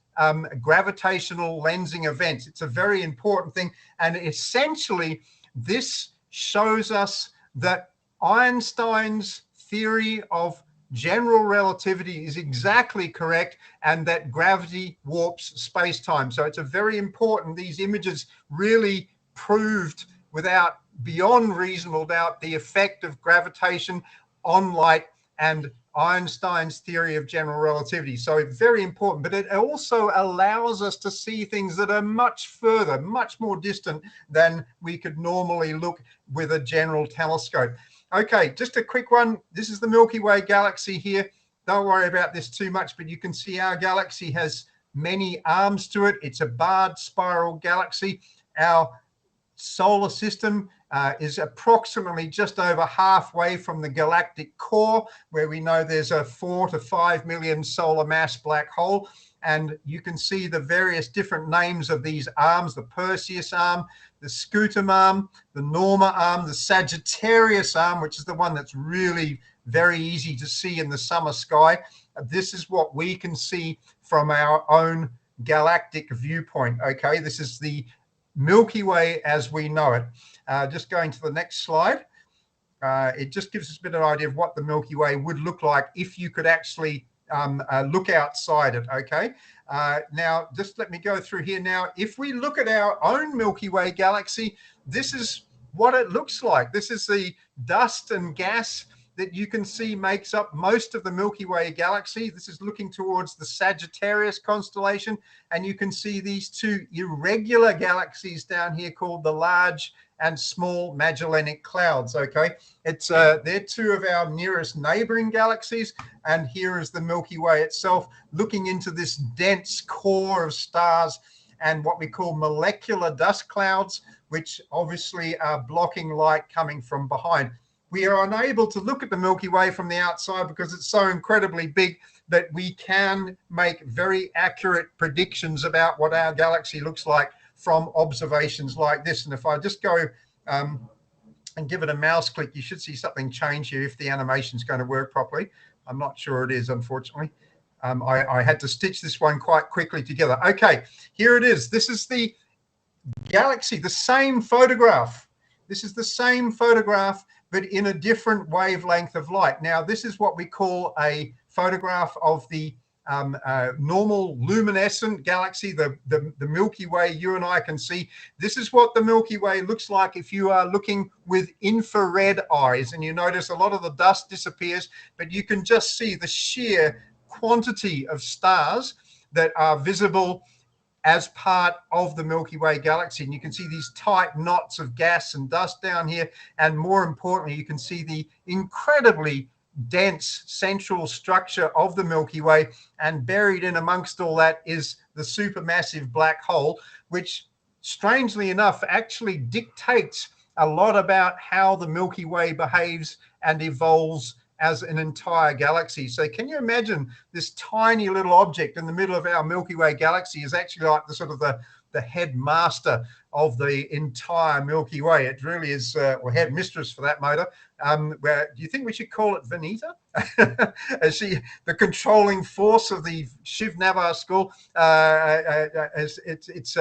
gravitational lensing events. It's a very important thing, and essentially this shows us that Einstein's theory of general relativity is exactly correct, and that gravity warps space-time. So it's a very important, these images really proved without beyond reasonable doubt the effect of gravitation on light and Einstein's theory of general relativity. So it's very important, but it also allows us to see things that are much further, much more distant than we could normally look with a general telescope. Okay, just a quick one. This is the Milky Way galaxy here. Don't worry about this too much, but you can see our galaxy has many arms to it. It's a barred spiral galaxy. Our solar system is approximately just over halfway from the galactic core, where we know there's a 4 to 5 million solar mass black hole. And you can see the various different names of these arms: the Perseus arm, the Scutum arm, the Norma arm, the Sagittarius arm, which is the one that's really very easy to see in the summer sky. This is what we can see from our own galactic viewpoint. Okay, this is the Milky Way as we know it. Just going to the next slide. It just gives us a bit of an idea of what the Milky Way would look like if you could actually look outside it. Okay. Now, just let me go through here now. If we look at our own Milky Way galaxy, this is what it looks like. This is the dust and gas that you can see makes up most of the Milky Way galaxy. This is looking towards the Sagittarius constellation, and you can see these two irregular galaxies down here called the Large and Small Magellanic Clouds. Okay, it's they're two of our nearest neighboring galaxies, and here is the Milky Way itself looking into this dense core of stars and what we call molecular dust clouds, which obviously are blocking light coming from behind. We are unable to look at the Milky Way from the outside because it's so incredibly big that we can make very accurate predictions about what our galaxy looks like from observations like this. And if I just go and give it a mouse click, you should see something change here if the animation is going to work properly. I'm not sure it is, unfortunately. I had to stitch this one quite quickly together. Okay, here it is. This is the galaxy, the same photograph. This is the same photograph, but in a different wavelength of light. Now, this is what we call a photograph of the normal luminescent galaxy, the Milky Way you and I can see. This is what the Milky Way looks like if you are looking with infrared eyes, and you notice a lot of the dust disappears, but you can just see the sheer quantity of stars that are visible as part of the Milky Way galaxy. And you can see these tight knots of gas and dust down here, and more importantly, you can see the incredibly dense central structure of the Milky Way, and buried in amongst all that is the supermassive black hole, which strangely enough actually dictates a lot about how the Milky Way behaves and evolves as an entire galaxy. So can you imagine this tiny little object in the middle of our Milky Way galaxy is actually like the sort of the headmaster of the entire Milky Way. It really is, or headmistress for that matter. Where do you think we should call it Vanita? As the controlling force of the Shiv Nadar School. It's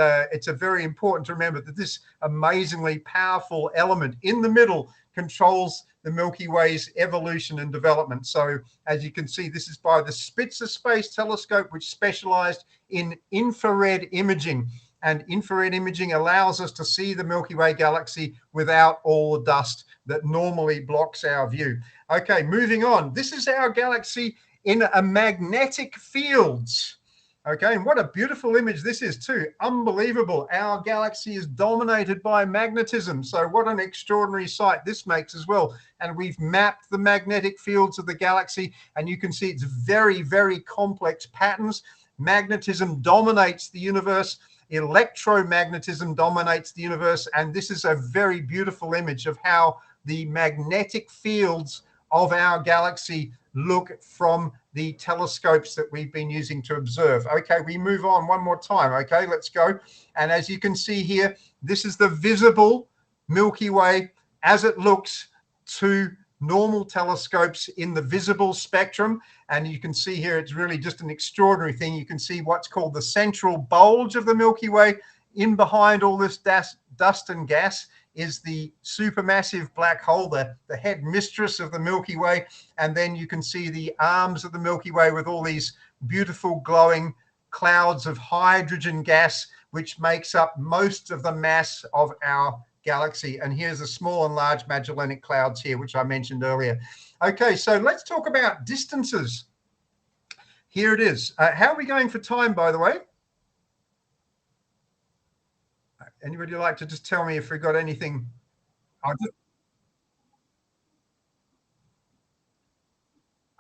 a very important to remember that this amazingly powerful element in the middle controls the Milky Way's evolution and development. So as you can see, this is by the Spitzer Space Telescope, which specialized in infrared imaging. And infrared imaging allows us to see the Milky Way galaxy without all the dust that normally blocks our view. Okay, moving on. This is our galaxy in a magnetic fields. Okay, and what a beautiful image this is too. Unbelievable. Our galaxy is dominated by magnetism. So what an extraordinary sight this makes as well. And we've mapped the magnetic fields of the galaxy, and you can see it's very, very complex patterns. Magnetism dominates the universe. Electromagnetism dominates the universe. And this is a very beautiful image of how the magnetic fields of our galaxy look from the telescopes that we've been using to observe. Okay, we move on one more time. Okay, let's go. And as you can see here, this is the visible Milky Way as it looks to normal telescopes in the visible spectrum. And you can see here, it's really just an extraordinary thing. You can see what's called the central bulge of the Milky Way. In behind all this dust and gas is the supermassive black hole, the head mistress of the Milky Way. And then you can see the arms of the Milky Way with all these beautiful glowing clouds of hydrogen gas, which makes up most of the mass of our galaxy. And here's the small and large Magellanic Clouds here, which I mentioned earlier. Okay, so let's talk about distances. Here it is. How are we going for time, by the way? Anybody like to just tell me if we got anything?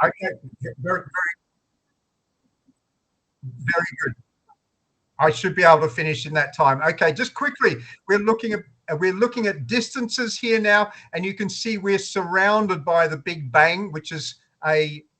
Okay, very good. I should be able to finish in that time. Okay, just quickly, we're looking at distances here now, and you can see we're surrounded by the Big Bang, which is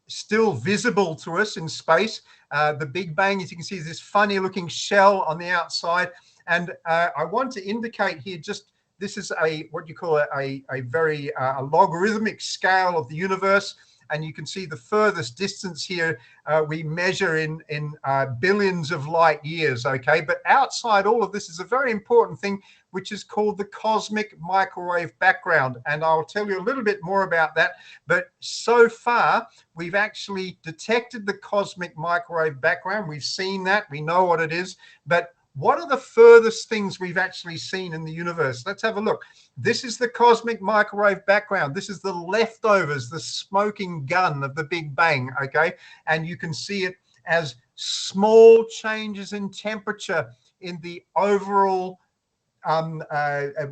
still visible to us in space. The Big Bang, as you can see, is this funny looking shell on the outside. And I want to indicate here just this is what you call a very logarithmic scale of the universe. And you can see the furthest distance here we measure in billions of light years, okay? But outside all of this is a very important thing, which is called the cosmic microwave background. And I'll tell you a little bit more about that. But so far, we've actually detected the cosmic microwave background. We've seen that. We know what it is. But what are the furthest things we've actually seen in the universe? Let's have a look. This is the cosmic microwave background. This is the leftovers, the smoking gun of the Big Bang, okay? And you can see it as small changes in temperature in the overall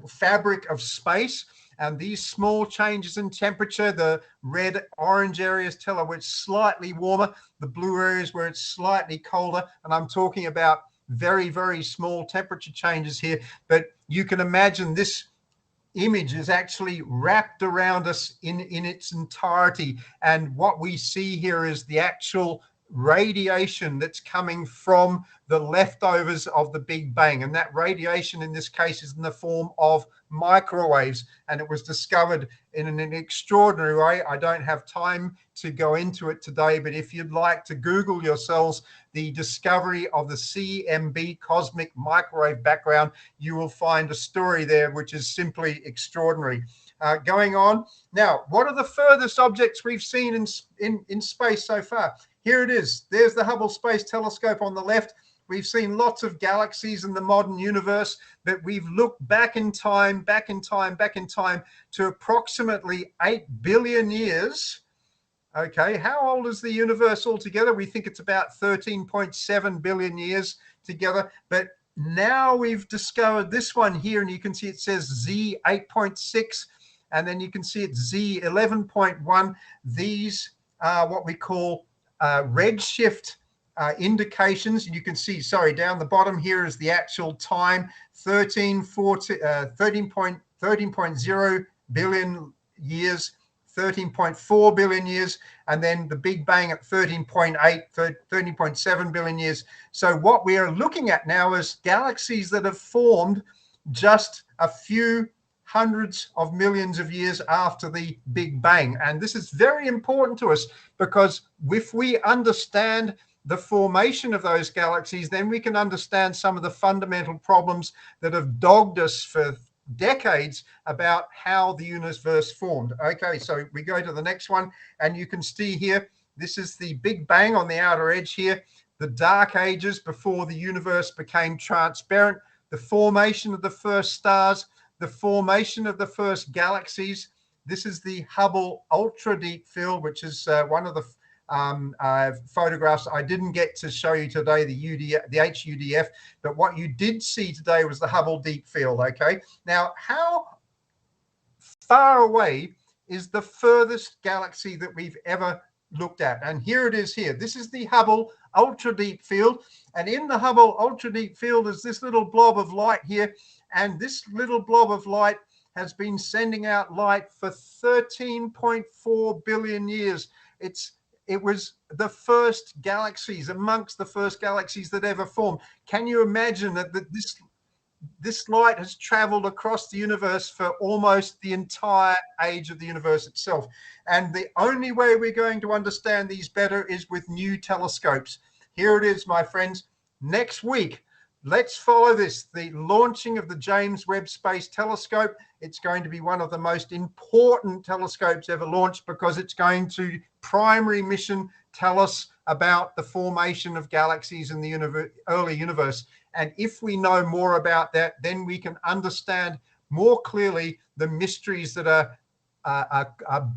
fabric of space. And these small changes in temperature, the red orange areas tell us where it's slightly warmer, the blue areas where it's slightly colder. And I'm talking about very, very small temperature changes here, but you can imagine this image is actually wrapped around us in its entirety. And what we see here is the actual radiation that's coming from the leftovers of the Big Bang. And that radiation in this case is in the form of microwaves, and it was discovered in an extraordinary way. I don't have time to go into it today, but if you'd like to Google yourselves the discovery of the CMB, cosmic microwave background, you will find a story there which is simply extraordinary. Going on now, what are the furthest objects we've seen in space so far? Here it is. There's the Hubble Space Telescope on the left. We've seen lots of galaxies in the modern universe, but we've looked back in time to approximately 8 billion years. Okay, how old is the universe altogether? We think it's about 13.7 billion years together, but now we've discovered this one here, and you can see it says Z 8.6, and then you can see it's Z 11.1. These are what we call redshift indications. And you can see, sorry, down the bottom here is the actual time, 13.0 billion years, 13.4 billion years, and then the Big Bang at 13.8, 13.7 billion years. So what we are looking at now is galaxies that have formed just a few hundreds of millions of years after the Big Bang. And this is very important to us, because if we understand the formation of those galaxies, then we can understand some of the fundamental problems that have dogged us for decades about how the universe formed. Okay, so we go to the next one, and you can see here, this is the Big Bang on the outer edge here, the dark ages before the universe became transparent, the formation of the first stars, the formation of the first galaxies. This is the Hubble Ultra Deep Field, which is one of the photographs I didn't get to show you today, the HUDF, but what you did see today was the Hubble Deep Field. Okay, now how far away is the furthest galaxy that we've ever looked at? And here it is here. This is the Hubble Ultra Deep Field, and in the Hubble Ultra Deep Field is this little blob of light here, and this little blob of light has been sending out light for 13.4 billion years. It was the first galaxies, amongst the first galaxies that ever formed. Can you imagine that this light has traveled across the universe for almost the entire age of the universe itself? And the only way we're going to understand these better is with new telescopes. Here it is, my friends. Next week, let's follow this, the launching of the James Webb Space Telescope. It's going to be one of the most important telescopes ever launched, because it's going to primary mission tell us about the formation of galaxies in the early universe. And if we know more about that, then we can understand more clearly the mysteries that are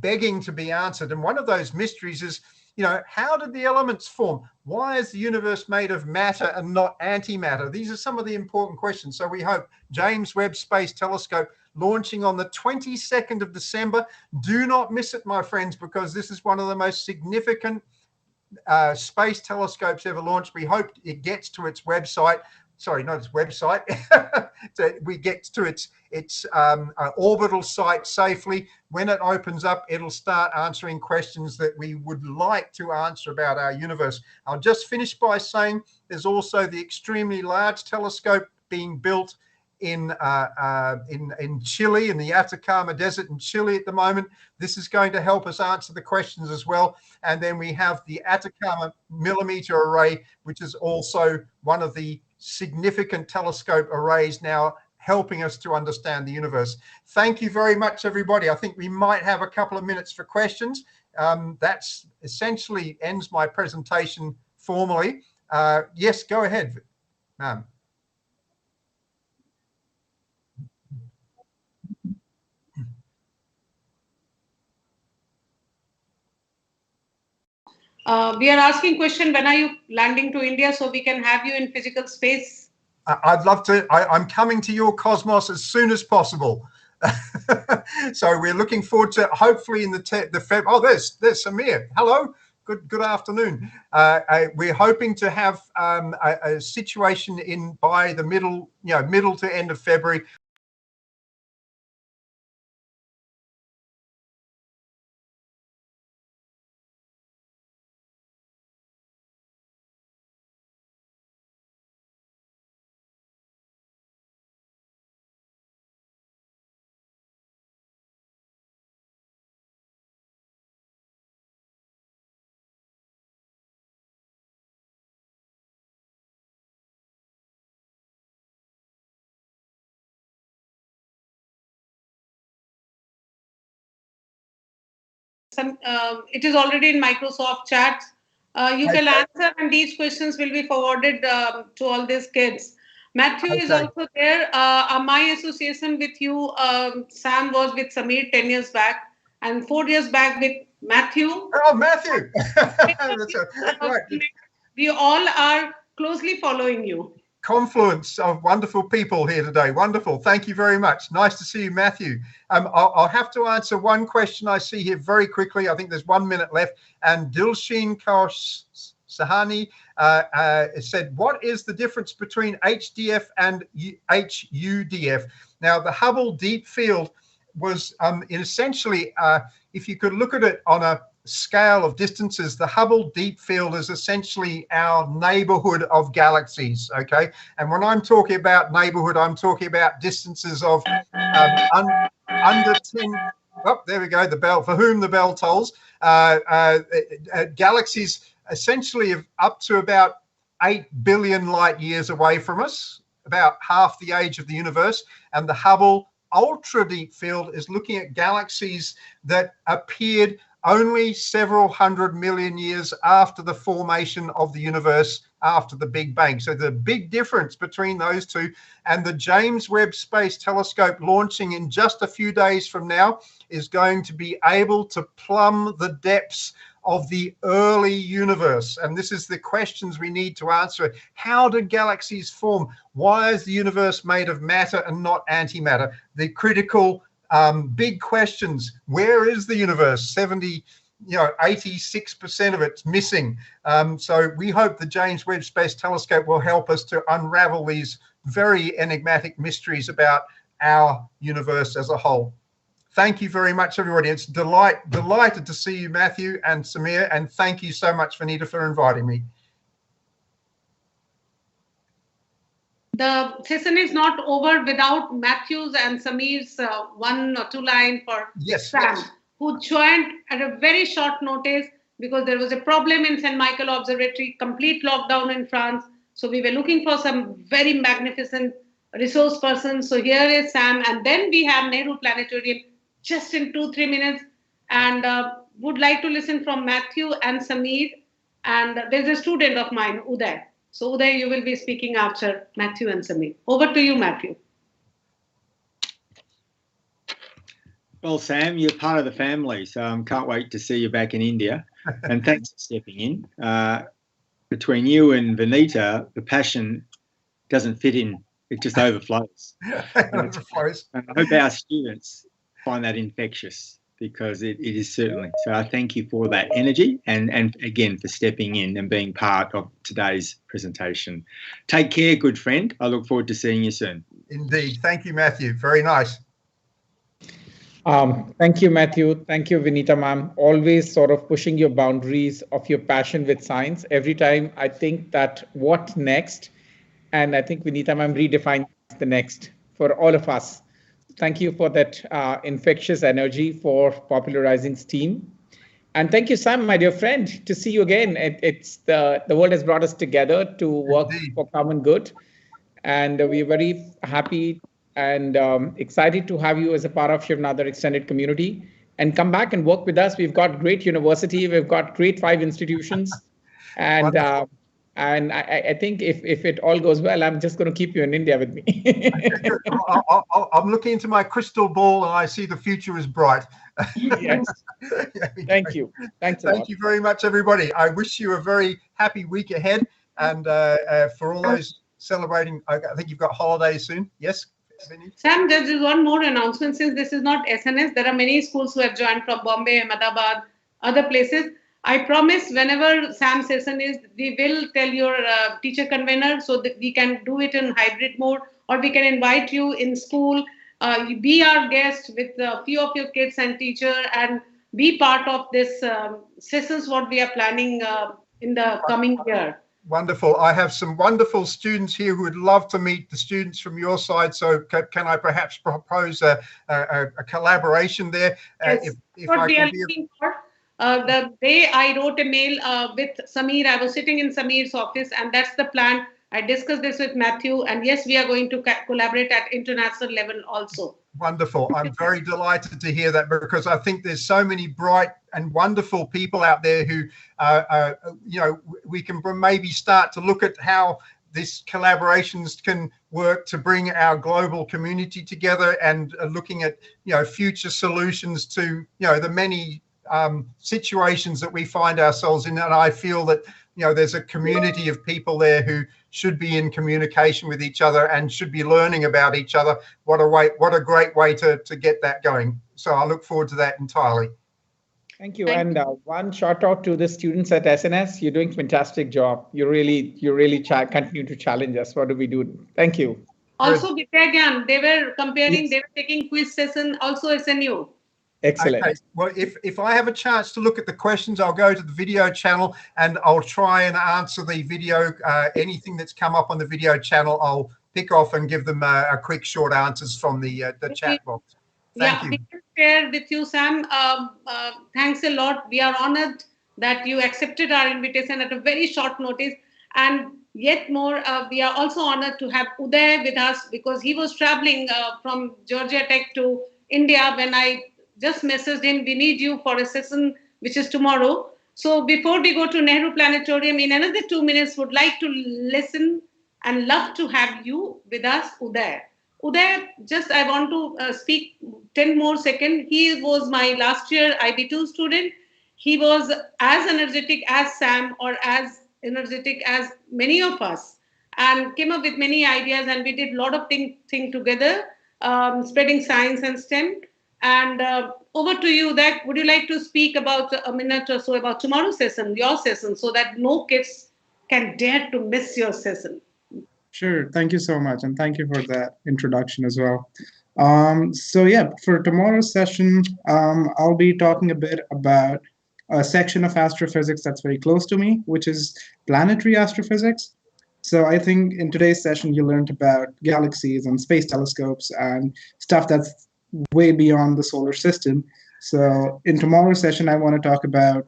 begging to be answered. And one of those mysteries is, you know, how did the elements form? Why is the universe made of matter and not antimatter? These are some of the important questions. So we hope James Webb Space Telescope launching on the 22nd of December. Do not miss it, my friends, because this is one of the most significant space telescopes ever launched. We hope it gets to its website. Sorry, not its website. So we get to its orbital site safely. When it opens up, it'll start answering questions that we would like to answer about our universe. I'll just finish by saying there's also the extremely large telescope being built in Chile, in the Atacama Desert in Chile at the moment. This is going to help us answer the questions as well. And then we have the Atacama Millimeter Array, which is also one of the significant telescope arrays now helping us to understand the universe. Thank you very much, everybody. I think we might have a couple of minutes for questions. That's essentially ends my presentation formally. Yes, go ahead, ma'am. We are asking question, when are you landing to India so we can have you in physical space? I'd love to. I'm coming to your cosmos as soon as possible. So we're looking forward to, hopefully in the Feb. Oh, there's Samir. Hello. Good afternoon. We're hoping to have a situation in by the middle to end of February. it is already in Microsoft chats. You can answer, and these questions will be forwarded to all these kids. Matthew is also there. My association with you, Sam, was with Samir 10 years back, and 4 years back with Matthew. Oh, Matthew! That's right. We all are closely following you. Confluence of wonderful people here today. Wonderful. Thank you very much. Nice to see you, Matthew. I'll have to answer one question I see here very quickly. I think there's 1 minute left. And Dilshin Kaur Sahani said, what is the difference between HDF and HUDF? Now, the Hubble Deep Field was essentially, if you could look at it on a scale of distances, the Hubble Deep Field is essentially our neighborhood of galaxies, okay? And when I'm talking about neighborhood, I'm talking about distances of under 10, oh, there we go, the bell, for whom the bell tolls, galaxies essentially up to about 8 billion light years away from us, about half the age of the universe. And the Hubble Ultra Deep Field is looking at galaxies that appeared only several 100 million years after the formation of the universe, after the Big Bang. So the big difference between those two, and the James Webb Space Telescope launching in just a few days from now is going to be able to plumb the depths of the early universe. And this is the questions we need to answer. How did galaxies form? Why is the universe made of matter and not antimatter? The critical big questions. Where is the universe? 86% of it's missing. So we hope the James Webb Space Telescope will help us to unravel these very enigmatic mysteries about our universe as a whole. Thank you very much, everybody. It's delighted to see you, Matthew and Samir, and thank you so much, Vanita, for inviting me. The session is not over without Matthew's and Samir's 1 or 2 line for Sam, who joined at a very short notice because there was a problem in St. Michael Observatory, complete lockdown in France. So we were looking for some very magnificent resource persons. So here is Sam, and then we have Nehru Planetarium just in 2-3 minutes, and would like to listen from Matthew and Samir. And there's a student of mine, Uday. So Uday, you will be speaking after Matthew and Samir. Over to you, Matthew. Well, Sam, you're part of the family, so I can't wait to see you back in India. And thanks for stepping in. Between you and Vanita, the passion doesn't fit in. It just overflows. And I hope our students find that infectious, because it is certainly. So I thank you for that energy and again for stepping in and being part of today's presentation. Take care, good friend. I look forward to seeing you soon. Indeed. Thank you, Matthew. Very nice. Thank you, Matthew. Thank you, Vanita ma'am. Always sort of pushing your boundaries of your passion with science. Every time I think that what next, and I think Vanita ma'am redefines the next for all of us. Thank you for that infectious energy for popularizing STEAM. And thank you, Sam, my dear friend, to see you again. It's the world has brought us together to work for common good. And we're very happy and excited to have you as a part of Shiv Nadar extended community. And come back and work with us. We've got great university. We've got great 5 institutions. And I think if it all goes well, I'm just going to keep you in India with me. I'm looking into my crystal ball and I see the future is bright. Yes. Thank you. Thanks a lot. Thank you very much, everybody. I wish you a very happy week ahead. And for all those celebrating, I think you've got holidays soon. Yes? Sam, there is one more announcement. Since this is not SNS, there are many schools who have joined from Bombay, Ahmedabad, other places. I promise whenever Sam's session is, we will tell your teacher convener so that we can do it in hybrid mode, or we can invite you in school, be our guest with a few of your kids and teacher, and be part of this sessions what we are planning in the coming year. Wonderful. I have some wonderful students here who would love to meet the students from your side. So can I perhaps propose a collaboration there? Yes, what we are looking for. The day I wrote a mail with Samir, I was sitting in Samir's office, and that's the plan I discussed this with Matthew, and yes, we are going to collaborate at international level also. Wonderful. I'm very delighted to hear that, because I think there's so many bright and wonderful people out there who, we can maybe start to look at how these collaborations can work to bring our global community together, and looking at, future solutions to, the many situations that we find ourselves in. And I feel that, there's a community of people there who should be in communication with each other and should be learning about each other. What a great way to get that going. So I look forward to that entirely. Thank you. And one shout out to the students at SNS. You're doing fantastic job. You really continue to challenge us. What do we do? Thank you. Also, Vidyagan, they were comparing, they were taking quiz session, also SNU. Excellent. Okay. Well, if I have a chance to look at the questions, I'll go to the video channel and I'll try and answer the video. Anything that's come up on the video channel, I'll pick off and give them a quick short answers from the chat box. Thank you. We can share with you, Sam. Thanks a lot. We are honored that you accepted our invitation at a very short notice. And yet more, we are also honored to have Uday with us, because he was traveling from Georgia Tech to India when I just messaged him, we need you for a session, which is tomorrow. So before we go to Nehru Planetarium, in another 2 minutes, would like to listen and love to have you with us, Uday. Uday, just I want to speak 10 more seconds. He was my last year IB2 student. He was as energetic as Sam, or as energetic as many of us, and came up with many ideas, and we did a lot of things together, spreading science and STEM. And over to you, that would you like to speak about a minute or so about tomorrow's session, your session, so that no kids can dare to miss your session? Sure. Thank you so much. And thank you for that introduction as well. So yeah, for tomorrow's session, I'll be talking a bit about a section of astrophysics that's very close to me, which is planetary astrophysics. So I think in today's session, you learned about galaxies and space telescopes and stuff that's way beyond the solar system. So in tomorrow's session, I want to talk about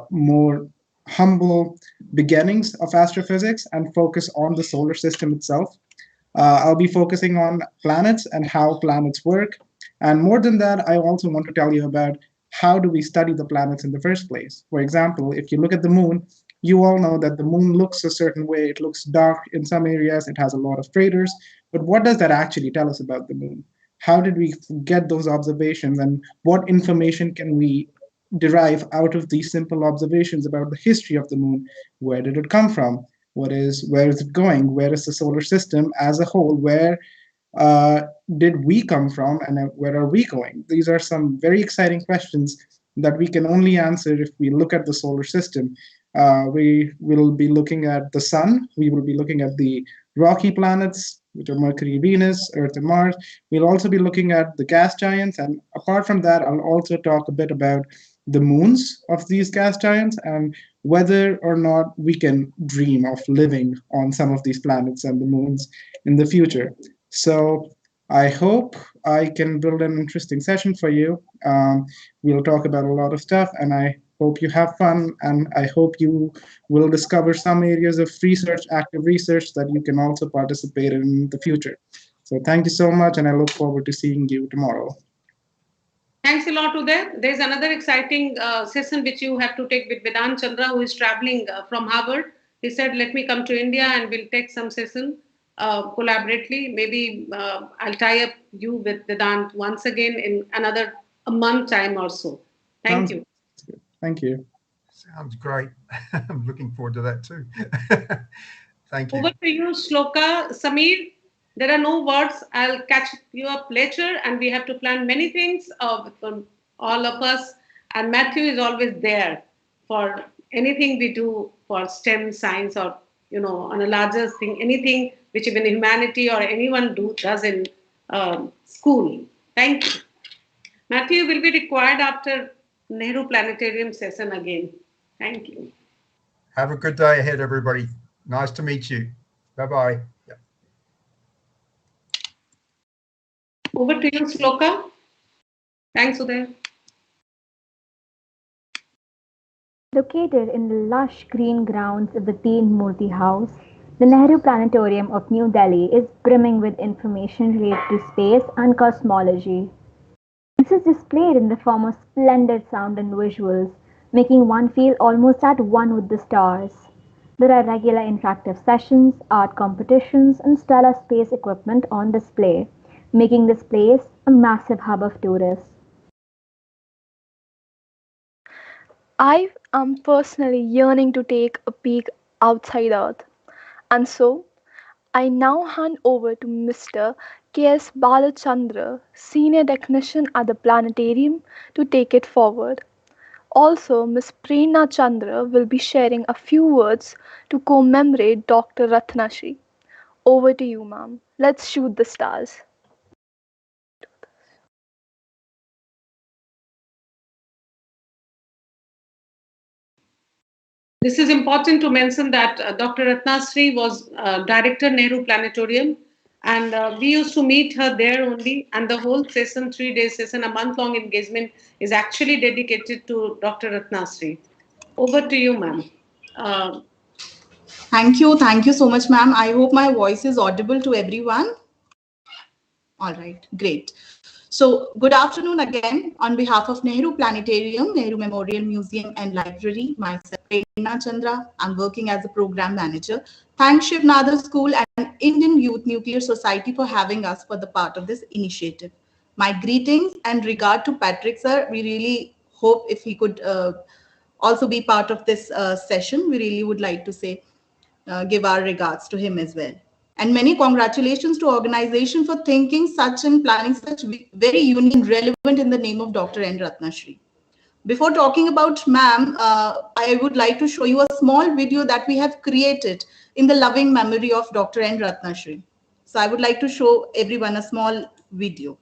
more humble beginnings of astrophysics and focus on the solar system itself. I'll be focusing on planets and how planets work. And more than that, I also want to tell you about how do we study the planets in the first place. For example, if you look at the moon, you all know that the moon looks a certain way. It looks dark in some areas. It has a lot of craters. But what does that actually tell us about the moon? How did we get those observations, and what information can we derive out of these simple observations about the history of the moon? Where did it come from? Where is it going? Where is the solar system as a whole? Where did we come from, and where are we going? These are some very exciting questions that we can only answer if we look at the solar system. We will be looking at the sun. We will be looking at the rocky planets, which are Mercury, Venus, Earth, and Mars. We'll also be looking at the gas giants. And apart from that, I'll also talk a bit about the moons of these gas giants and whether or not we can dream of living on some of these planets and the moons in the future. So I hope I can build an interesting session for you. We'll talk about a lot of stuff, and I hope you have fun, and I hope you will discover some areas of research, active research, that you can also participate in the future. So thank you so much, and I look forward to seeing you tomorrow. Thanks a lot, Uday. There's another exciting session which you have to take with Vedant Chandra, who is traveling from Harvard. He said, let me come to India and we'll take some session collaboratively. Maybe I'll tie up you with Vedant once again in a month time or so. Thank you. Good. Thank you. Sounds great. I'm looking forward to that too. Thank you. Over to you, Shloka. Samir, there are no words. I'll catch you up later, and we have to plan many things from all of us. And Matthew is always there for anything we do for STEM, science, or on a larger thing, anything which even humanity or anyone does in school. Thank you. Matthew will be required after Nehru Planetarium session again. Thank you. Have a good day ahead, everybody. Nice to meet you. Bye-bye. Yep. Over to you, Shloka. Thanks, Uday. Located in the lush green grounds of the Teen Murti House, The Nehru Planetarium of New Delhi is brimming with information related to space and cosmology. This is displayed in the form of splendid sound and visuals, making one feel almost at one with the stars. There are regular interactive sessions, art competitions, and stellar space equipment on display, making this place a massive hub of tourists. I am personally yearning to take a peek outside Earth, and so I now hand over to Mr. K.S. Balachandra, Senior Technician at the Planetarium, to take it forward. Also, Ms. Prerna Chandra will be sharing a few words to commemorate Dr. Ratnashri. Over to you, ma'am. Let's shoot the stars. This is important to mention that Dr. Ratnasri was Director Nehru Planetarium, and we used to meet her there only. And the whole session, 3 day session, a month-long engagement, is actually dedicated to Dr. Ratnasri. Over to you, ma'am. Thank you so much, ma'am. I hope my voice is audible to everyone. All right, great. So, good afternoon again. On behalf of Nehru Planetarium, Nehru Memorial Museum and Library, myself, Prerna Chandra, I'm working as a program manager. Thanks Shiv Nadar School and Indian Youth Nuclear Society for having us for the part of this initiative. My greetings and regard to Patrick sir. We really hope if he could also be part of this session. We really would like to say, give our regards to him as well. And many congratulations to organization for thinking such and planning such very unique and relevant in the name of Dr. N. Ratnashri. Before talking about ma'am, I would like to show you a small video that we have created in the loving memory of Dr. N. Ratnashri. So I would like to show everyone a small video.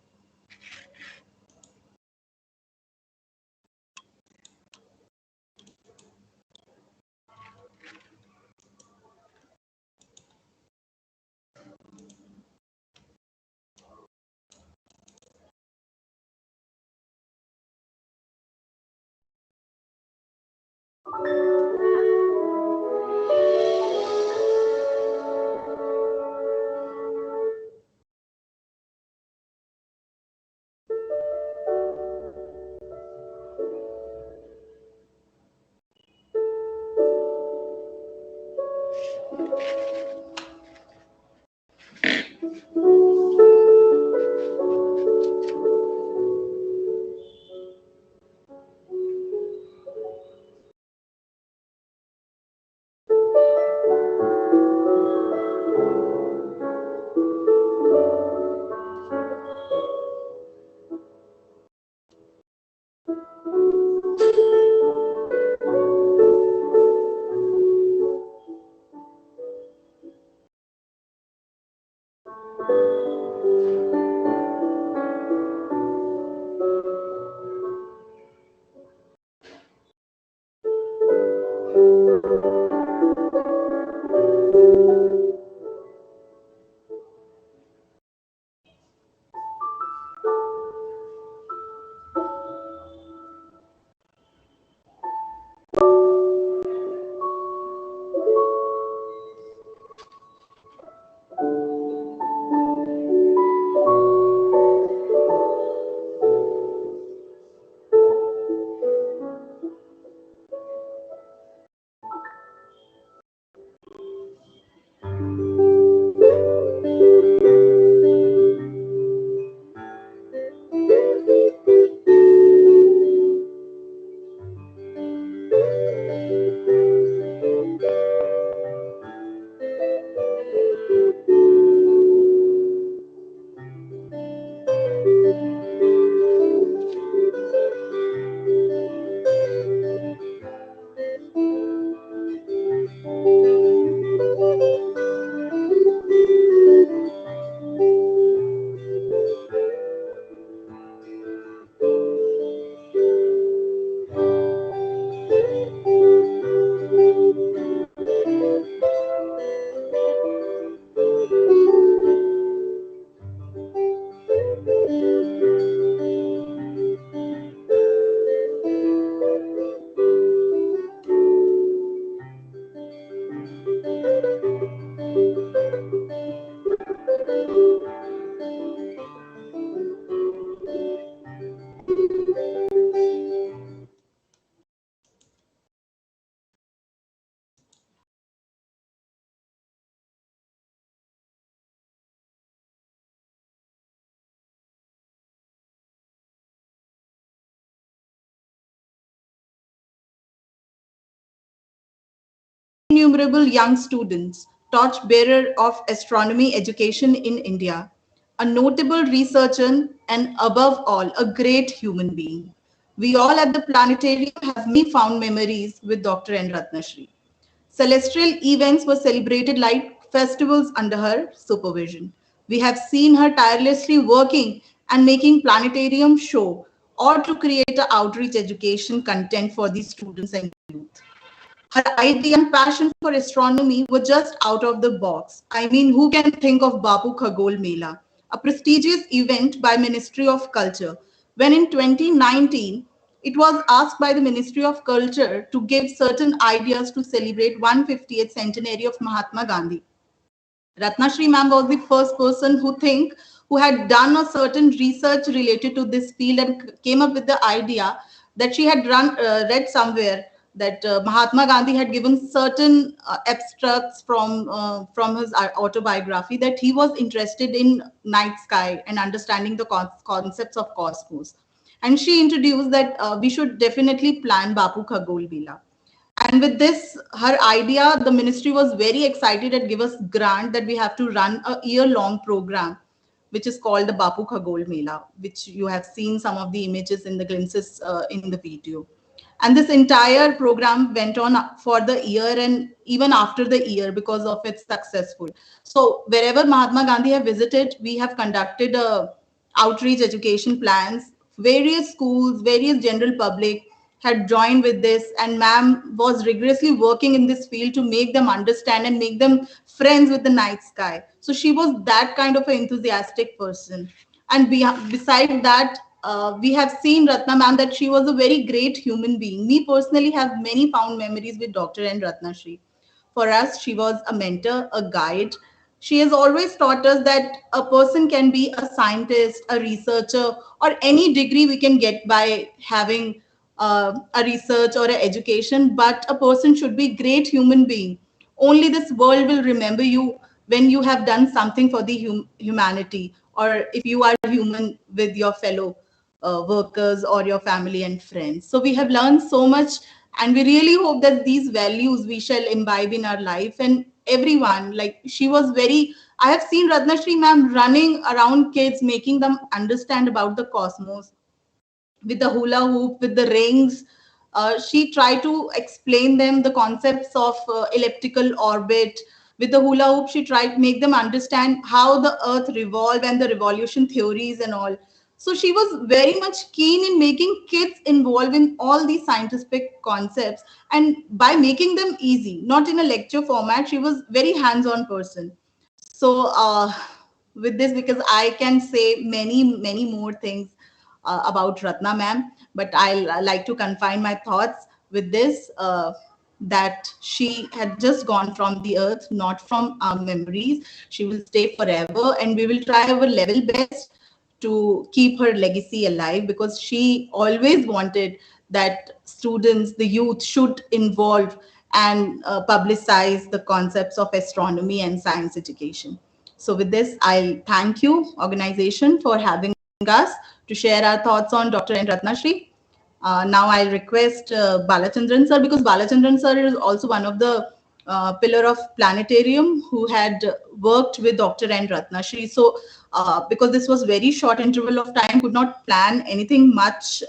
innumerable young students, torchbearer of astronomy education in India, a notable researcher, and above all, a great human being. We all at the planetarium have many fond memories with Dr. N. Ratnashri. Celestial events were celebrated like festivals under her supervision. We have seen her tirelessly working and making planetarium show or to create an outreach education content for the students and youth. Her idea and passion for astronomy were just out of the box. I mean, who can think of Bapu Khagol Mela, a prestigious event by Ministry of Culture, when in 2019, it was asked by the Ministry of Culture to give certain ideas to celebrate 150th centenary of Mahatma Gandhi. Ratnashri ma'am was the first person who had done a certain research related to this field and came up with the idea that she had read somewhere that Mahatma Gandhi had given certain abstracts from his autobiography that he was interested in night sky and understanding the concepts of cosmos. And she introduced that we should definitely plan Bapu Khagol Mela. And with this, her idea, the ministry was very excited and give us grant that we have to run a year-long program, which is called the Bapu Khagol Mela, which you have seen some of the images in the glimpses in the video. And this entire program went on for the year and even after the year because of its successful. So wherever Mahatma Gandhi have visited, we have conducted outreach education plans, various schools, various general public had joined with this, and ma'am was rigorously working in this field to make them understand and make them friends with the night sky. So she was that kind of an enthusiastic person. And beside that, we have seen Ratna ma'am that she was a very great human being. Me personally have many fond memories with Dr. N. Ratnashri. For us, she was a mentor, a guide. She has always taught us that a person can be a scientist, a researcher, or any degree we can get by having a research or an education, but a person should be great human being. Only this world will remember you when you have done something for the humanity, or if you are human with your fellow workers or your family and friends. So we have learned so much, and we really hope that these values we shall imbibe in our life. And everyone, like she was very, I have seen Ratnashri ma'am running around kids, making them understand about the cosmos with the hula hoop, with the rings. She tried to explain them the concepts of elliptical orbit. With the hula hoop, she tried to make them understand how the earth revolve and the revolution theories and all. So she was very much keen in making kids involved in all these scientific concepts, and by making them easy, not in a lecture format. She was very hands-on person. So with this, because I can say many more things about Ratna ma'am, but I'll like to confine my thoughts with this, that she had just gone from the earth, not from our memories. She will stay forever, and we will try our level best to keep her legacy alive, because she always wanted that students, the youth, should involve and publicize the concepts of astronomy and science education. So with this, I'll thank you, organization, for having us to share our thoughts on Dr. N. Ratnashri. Now I request Balachandran sir, because Balachandran sir is also one of the pillar of Planetarium who had worked with Dr. N. Ratnashri. So because this was very short interval of time, could not plan anything much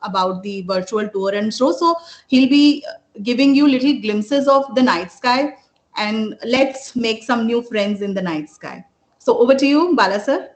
about the virtual tour and so he'll be giving you little glimpses of the night sky, and let's make some new friends in the night sky. So over to you, Bala sir.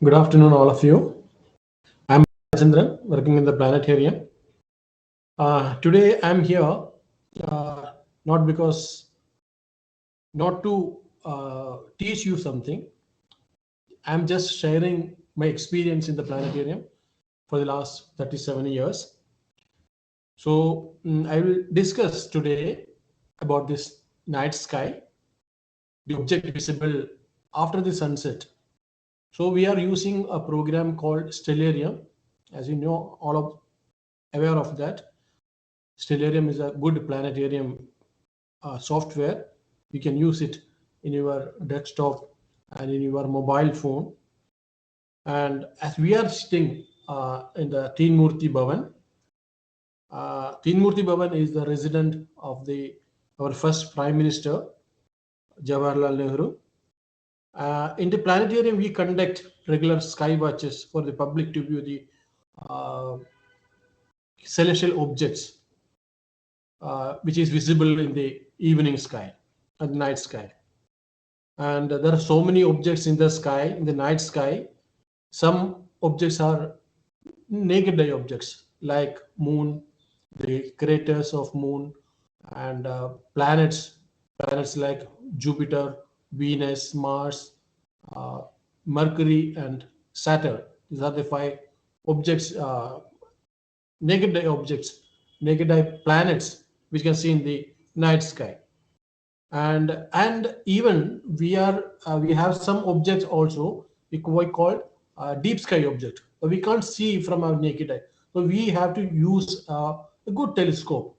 Good afternoon, all of you. I'm Chandran, working in the Planetarium. Today I'm here not to teach you something. I'm just sharing my experience in the Planetarium for the last 37 years. So I will discuss today about this night sky, the object visible after the sunset. So we are using a program called Stellarium. As you know, all of aware of that. Stellarium is a good planetarium software. You can use it in your desktop and in your mobile phone. And as we are sitting in the Teen Murti Bhavan, Teen Murti Bhavan is the resident of our first Prime Minister, Jawaharlal Nehru. In the planetarium, we conduct regular sky watches for the public to view the celestial objects which is visible in the evening sky and night sky. And there are so many objects in the sky, in the night sky. Some objects are naked eye objects like moon, the craters of moon, and planets like Jupiter, Venus, Mars, Mercury, and Saturn. These are the 5 objects, naked eye objects, naked eye planets, which you can see in the night sky. And even we have some objects also we call deep sky object. So we can't see from our naked eye. So we have to use a good telescope,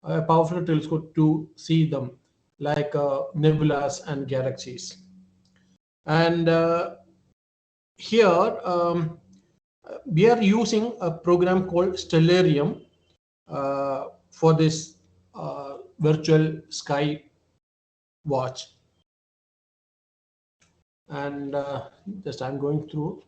a powerful telescope to see them, like nebulas and galaxies. And here we are using a program called Stellarium for this virtual sky watch. And just I'm going through.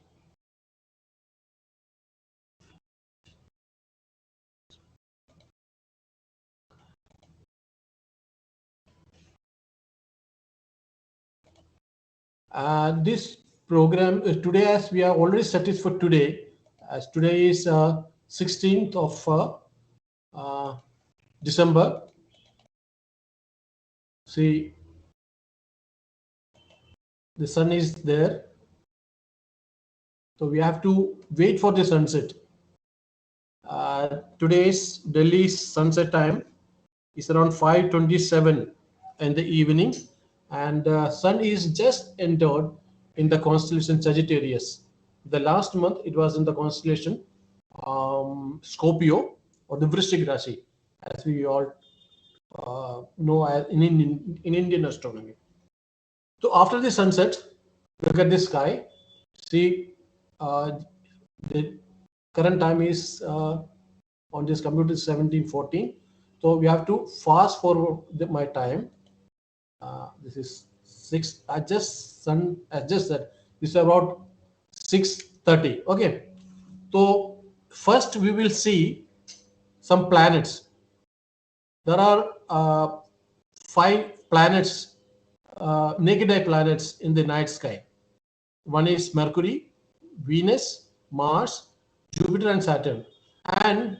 This program today, as we are already set it for today, as today is 16th of December. See, the sun is there, so we have to wait for the sunset. Today's Delhi's sunset time is around 5:27 in the evening, and sun is just entered in the constellation Sagittarius. The last month it was in the constellation Scorpio, or the Vrishchik Rashi, as we all know in Indian astronomy. So after the sunset, look at the sky. See, the current time is on this computer is 17:14. So we have to fast forward my time. This is 6. I just that this is about 6:30. Okay. So first we will see some planets. There are 5 planets, naked eye planets in the night sky. One is Mercury, Venus, Mars, Jupiter, and Saturn. And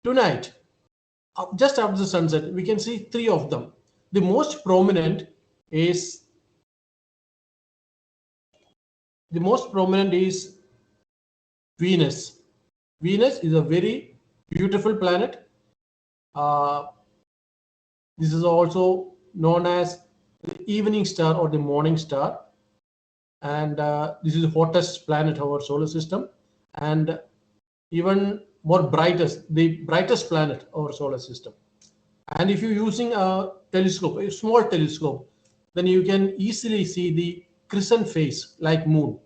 tonight, just after the sunset, we can see 3 of them. The most prominent is Venus. Venus is a very beautiful planet. This is also known as the evening star or the morning star. And this is the hottest planet of our solar system, and even more the brightest planet of our solar system. And if you're using a telescope, a small telescope, then you can easily see the crescent phase like moon.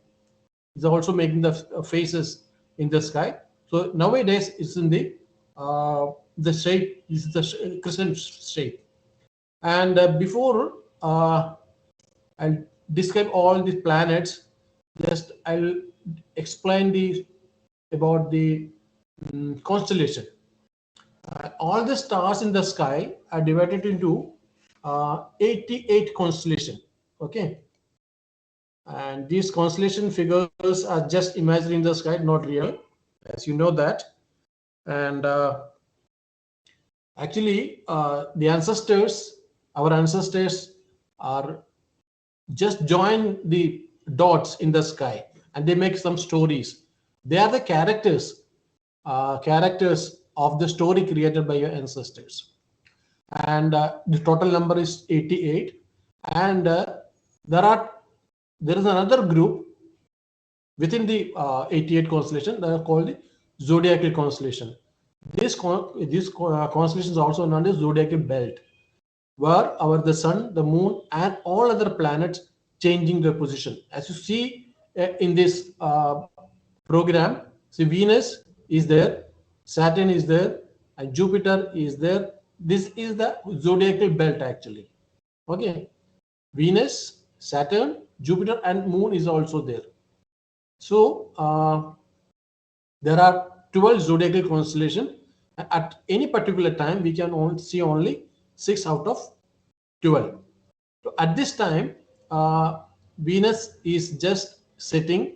It's also making the phases in the sky. So nowadays it's in the shape is the crescent shape. And before I'll describe all these planets, just I'll explain about the constellation. All the stars in the sky are divided into 88 constellations. Okay, and these constellation figures are just imagined in the sky, not real, as you know that. And actually, our ancestors are just join the dots in the sky, and they make some stories. They are the characters of the story created by your ancestors. And the total number is 88. And there is another group within the 88 constellation that are called the zodiacal constellation. This constellation is also known as zodiacal belt, where the sun, the moon, and all other planets changing their position. As you see in this program, see Venus is there, Saturn is there, and Jupiter is there. This is the zodiacal belt actually. Okay, Venus, Saturn, Jupiter, and Moon is also there. So there are 12 zodiacal constellations. At any particular time, we can see only 6 out of 12. So at this time, Venus is just setting,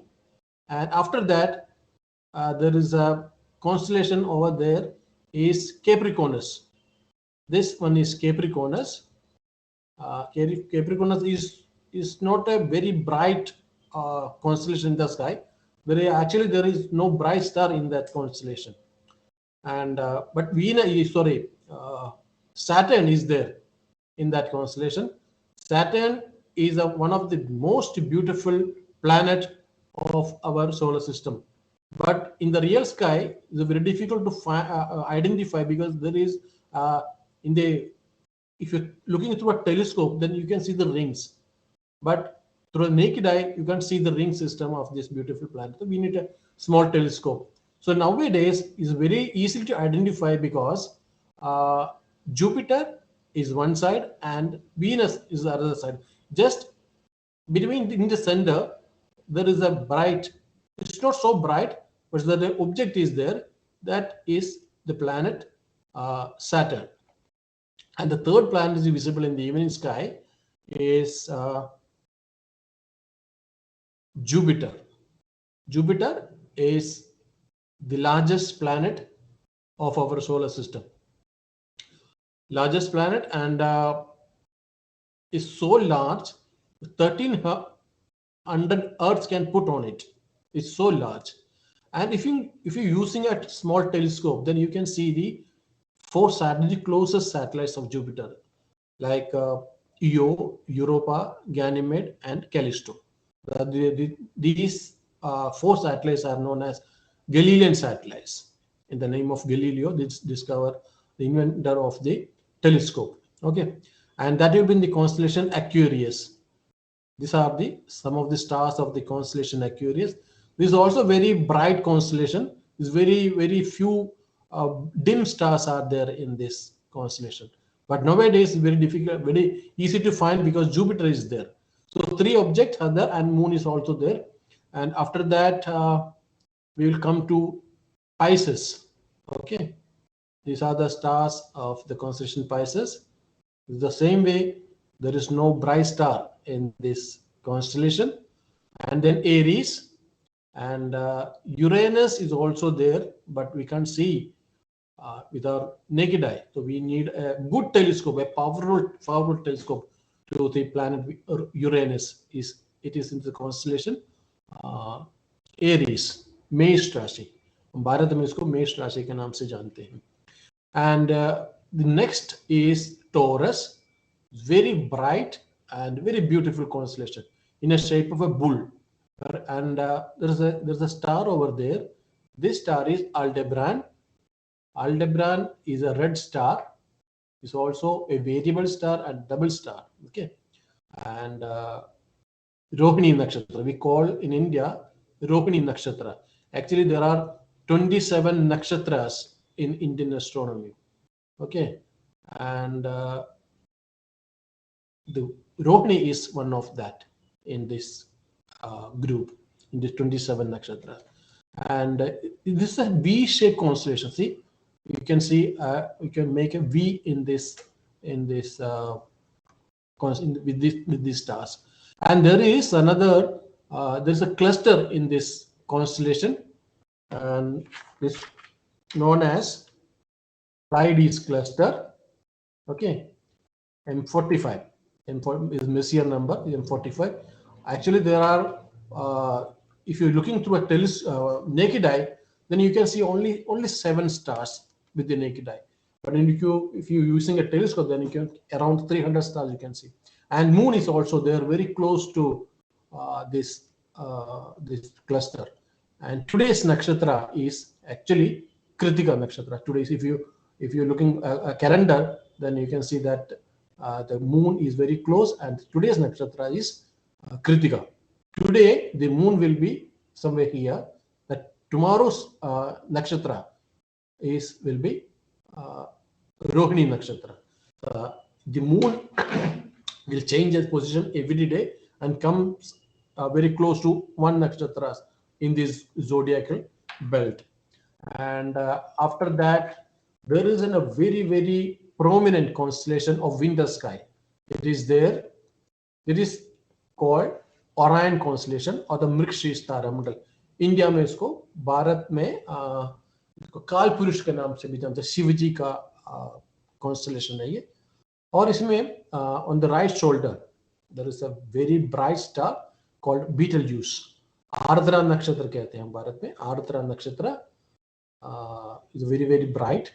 and after that, there is a constellation over there is Capricornus. This one is Capricornus. Capricornus is not a very bright constellation in the sky. There is no bright star in that constellation. And but Saturn is there in that constellation. Saturn is one of the most beautiful planet of our solar system. But in the real sky, it's very difficult to identify, because there is if you're looking through a telescope, then you can see the rings. But through a naked eye, you can't see the ring system of this beautiful planet. So we need a small telescope. So nowadays, it's very easy to identify, because Jupiter is one side and Venus is the other side. Just in the center, there is a bright, it's not so bright, but the object is there. That is the planet Saturn. And the third planet is visible in the evening sky is Jupiter. Jupiter is the largest planet of our solar system. Largest planet, and is so large, 1,300 Earths can put on it. It's so large. And if you're using a small telescope, then you can see the the closest satellites of Jupiter, like Io, Europa, Ganymede, and Callisto. These 4 satellites are known as Galilean satellites. In the name of Galileo, the inventor of the telescope. Okay, and that will be in the constellation Aquarius. These are some of the stars of the constellation Aquarius. This is also very bright constellation. It's very few dim stars are there in this constellation. But nowadays, it's very difficult, very easy to find, because Jupiter is there. So 3 objects are there, and Moon is also there. And after that, we will come to Pisces. Okay, these are the stars of the constellation Pisces. It's the same way, there is no bright star in this constellation. And then Aries, and Uranus is also there, but we can't see with our naked eye. So we need a good telescope, a powerful telescope to the planet Uranus. It is in the constellation Aries, मेष राशि. भारत में इसको मेष राशि के नाम से जानते हैं. And the next is Taurus, very bright and very beautiful constellation in a shape of a bull. And there's a star over there. This star is Aldebaran. Aldebaran is a red star. It's also a variable star and double star. Okay, and Rohini Nakshatra, we call in India Rohini Nakshatra. Actually, there are 27 nakshatras in Indian astronomy. Okay, and the Rohini is one of that in this group, in the 27 nakshatra. And this is a V-shaped constellation. See, you can see you can make a V in this with these stars. And there is another there's a cluster in this constellation, and this known as Pleiades cluster. Okay, M45. M4 is Messier number, M45. Actually, there are if you're looking through a naked eye, then you can see only 7 stars with the naked eye. But if you're using a telescope, then you can around 300 stars you can see. And moon is also there, very close to this cluster. And today's nakshatra is actually Kritika nakshatra. Today's, if you're looking a calendar, then you can see that the moon is very close, and today's nakshatra is Kritika. Today the moon will be somewhere here. But tomorrow's nakshatra will be Rohini nakshatra. The moon will change its position every day and comes very close to one nakshatra in this zodiacal belt. And after that, there is a very, very prominent constellation of winter sky. It is there. It is called Orion constellation or the Mrikshreesh Taramandal. India में इसको, भारत में काल पुरुष के नाम से भी जानते हैं, शिव जी का कॉन्स्टलेशन है ये. और इसमें on the right shoulder there is a very bright star called Betelgeuse. Ardra नक्षत्र कहते हैं हम भारत में. आर्द्रा नक्षत्र is very, very bright,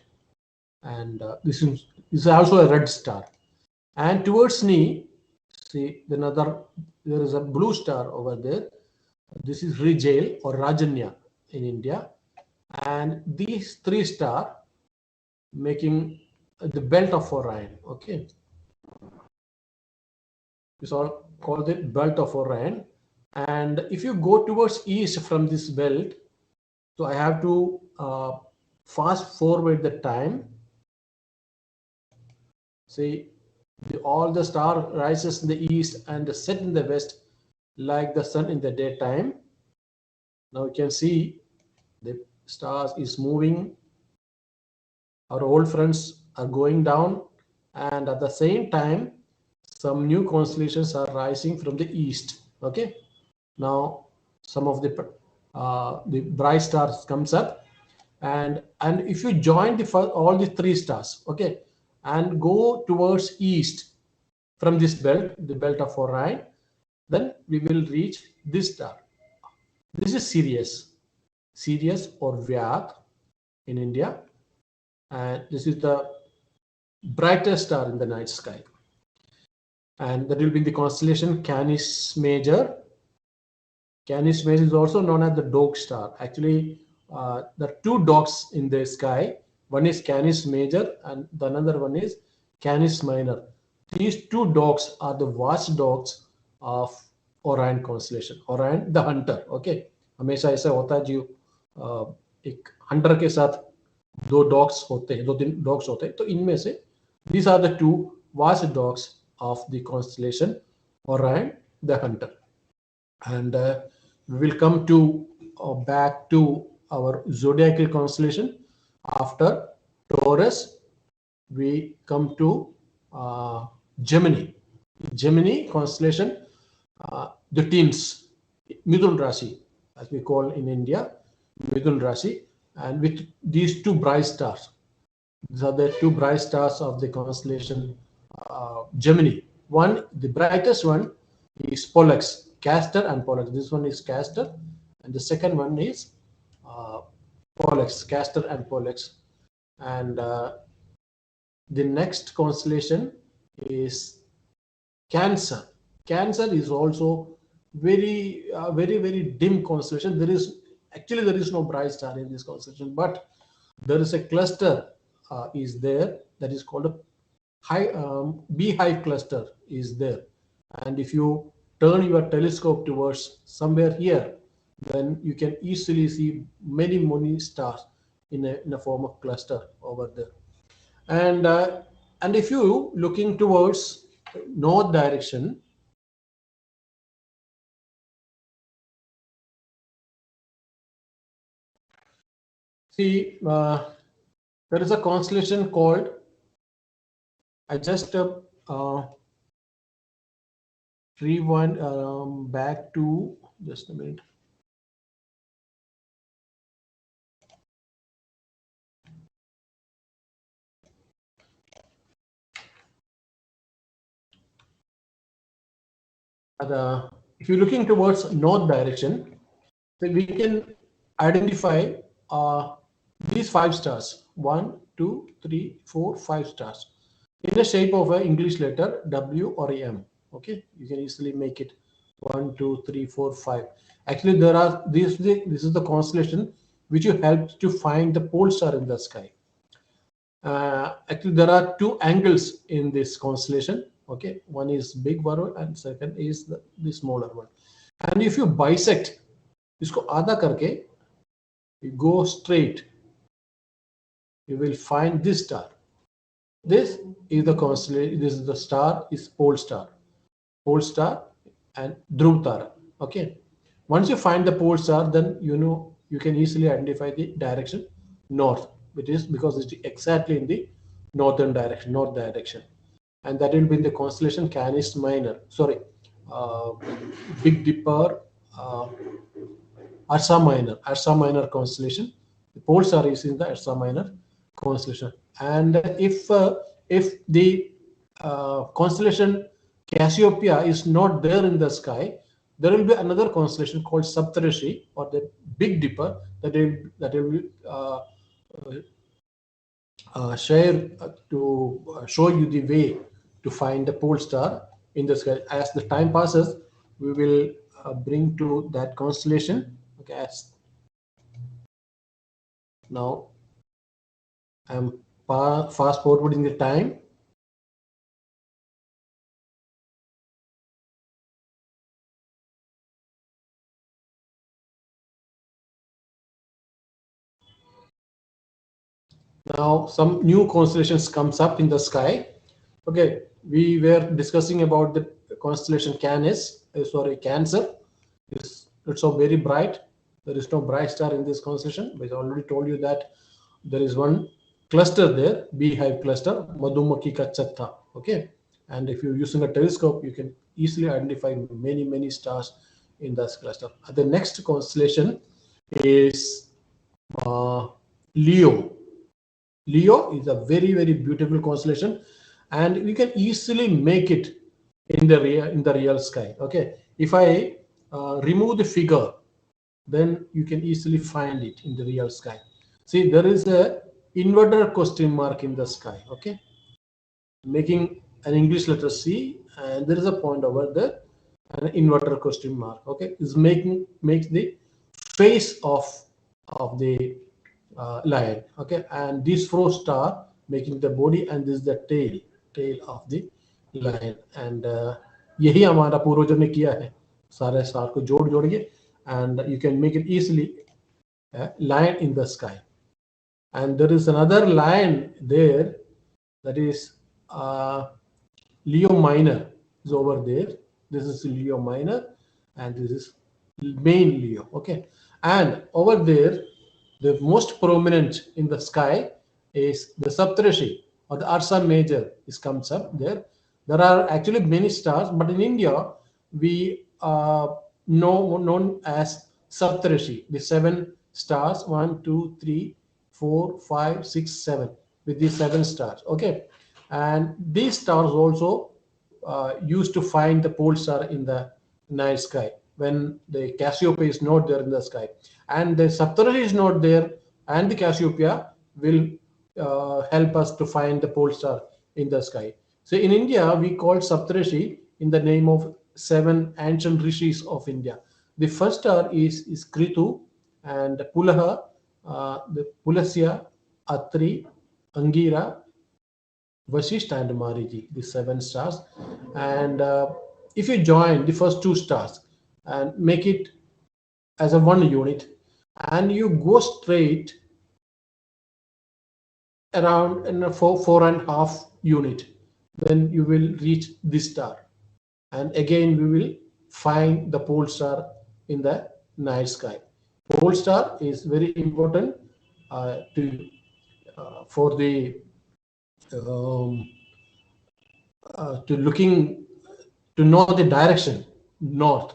and this is also a red star. And towards me, see there is a blue star over there. This is Rijal or Rajanya in India, and these three stars making the belt of Orion. Okay, it's all called the belt of Orion. And if you go towards east from this belt, so I have to fast forward the time. See, all the star rises in the east and set in the west like the sun in the daytime. Now you can see the stars is moving. Our old friends are going down, and at the same time some new constellations are rising from the east. Okay, now some of the bright stars comes up, and if you join all the three stars, okay, and go towards east from this belt, the belt of Orion, then we will reach this star. This is Sirius or Vyat in India, and this is the brightest star in the night sky, and that will be the constellation Canis Major. Canis Major is also known as the dog star. Actually, there are two dogs in the sky. One is Canis Major and the another one is Canis Minor. These two dogs are the watchdogs of Orion constellation. Orion the hunter. Okay, हमेशा ऐसा होता है जो एक hunter के साथ दो dogs होते हैं, दो तीन dogs होते हैं, तो इनमें से these are the two watchdogs of the constellation Orion the hunter. And we will come to back to our zodiacal constellation. After Taurus, we come to Gemini. Gemini constellation, the teens, Midun Rashi, as we call in India, Midun Rashi, and with these two bright stars. These are the two bright stars of the constellation Gemini. One, the brightest one is Pollux, Castor and Pollux. This one is Castor, and the second one is Pollux, Castor and Pollux. And the next constellation is Cancer. Cancer is also very, very dim constellation. There is no bright star in this constellation, but there is a cluster is there that is called a beehive cluster is there. And if you turn your telescope towards somewhere here, then you can easily see many stars in a form of cluster over there. And if you looking towards north direction, see there is a constellation called, I just rewind back to, just a minute. If you're looking towards north direction, then we can identify these five stars: 1, 2, 3, 4, 5 stars in the shape of an English letter W or a M. Okay, you can easily make it 1, 2, 3, 4, 5. Actually, there are this is the constellation which will help to find the pole star in the sky. Actually, there are two angles in this constellation. Okay, one is big one and second is the smaller one. And if you bisect, इसको आधा करके, you go straight, you will find this star. This is the constellation. This is the star. Is pole star and Dhruv Tara. Okay. Once you find the pole star, then you can easily identify the direction north, which is because it's exactly in the north direction, and that will be in the constellation Canis Minor. Sorry, Big Dipper, Ursa Minor constellation. The pole star is in the Ursa Minor constellation, and if the constellation Cassiopeia is not there in the sky, there will be another constellation called Saptarishi or the Big Dipper that will share to show you the way to find the pole star in the sky. As the time passes, we will bring to that constellation. Okay, now I'm fast forwarding the time. Now some new constellations comes up in the sky. Okay, we were discussing about the constellation Cancer. It's so very bright. There is no bright star in this constellation, but I already told you that there is one cluster there, beehive cluster, Madhumaki ka chatta. Okay, and if you're using a telescope, you can easily identify many stars in this cluster. The next constellation is Leo. Leo is a very beautiful constellation, and we can easily make it in the real sky. Okay, if I remove the figure, then you can easily find it in the real sky. See, there is a inverted question mark in the sky. Okay, making an English letter C, and there is a point over there, an inverted question mark. Okay, is makes the face of the lion. Okay, and this four star making the body, and this is the tail of the lion. And यही हमारा पूर्वजों ने किया है, सारे star को जोड़ के, and you can make it easily lion in the sky. And there is another lion there, that is Leo Minor is over there. This is Leo Minor, and this is main Leo. Okay, and over there, the most prominent in the sky is the Saptarishi or the Ursa Major. This comes up there. There are actually many stars, but in India we known as Saptarishi, the 7 stars, 1, 2, 3, 4, 5, 6, 7, with these 7 stars. Okay, and these stars also used to find the pole star in the night sky when the Cassiopeia is not there in the sky, and the Saptarishi is not there, and the Cassiopeia will help us to find the pole star in the sky. So in India, we call Saptarishi in the name of 7 ancient rishis of India. The first star is Kritu and Pulaha, the Pulasya, Atri, Angira, Vasishtha, and Mariji, the 7 stars. And if you join the first 2 stars and make it as a 1 unit, and you go straight around in a 4.5 unit, then you will reach this star, and again we will find the pole star in the night sky. Pole star is very important for the to know the direction north,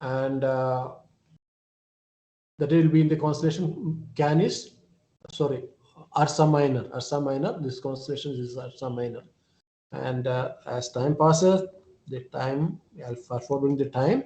and that will be in the constellation Ursa Minor. This constellation is Ursa Minor, and as time passes, I'll fast forwarding the time.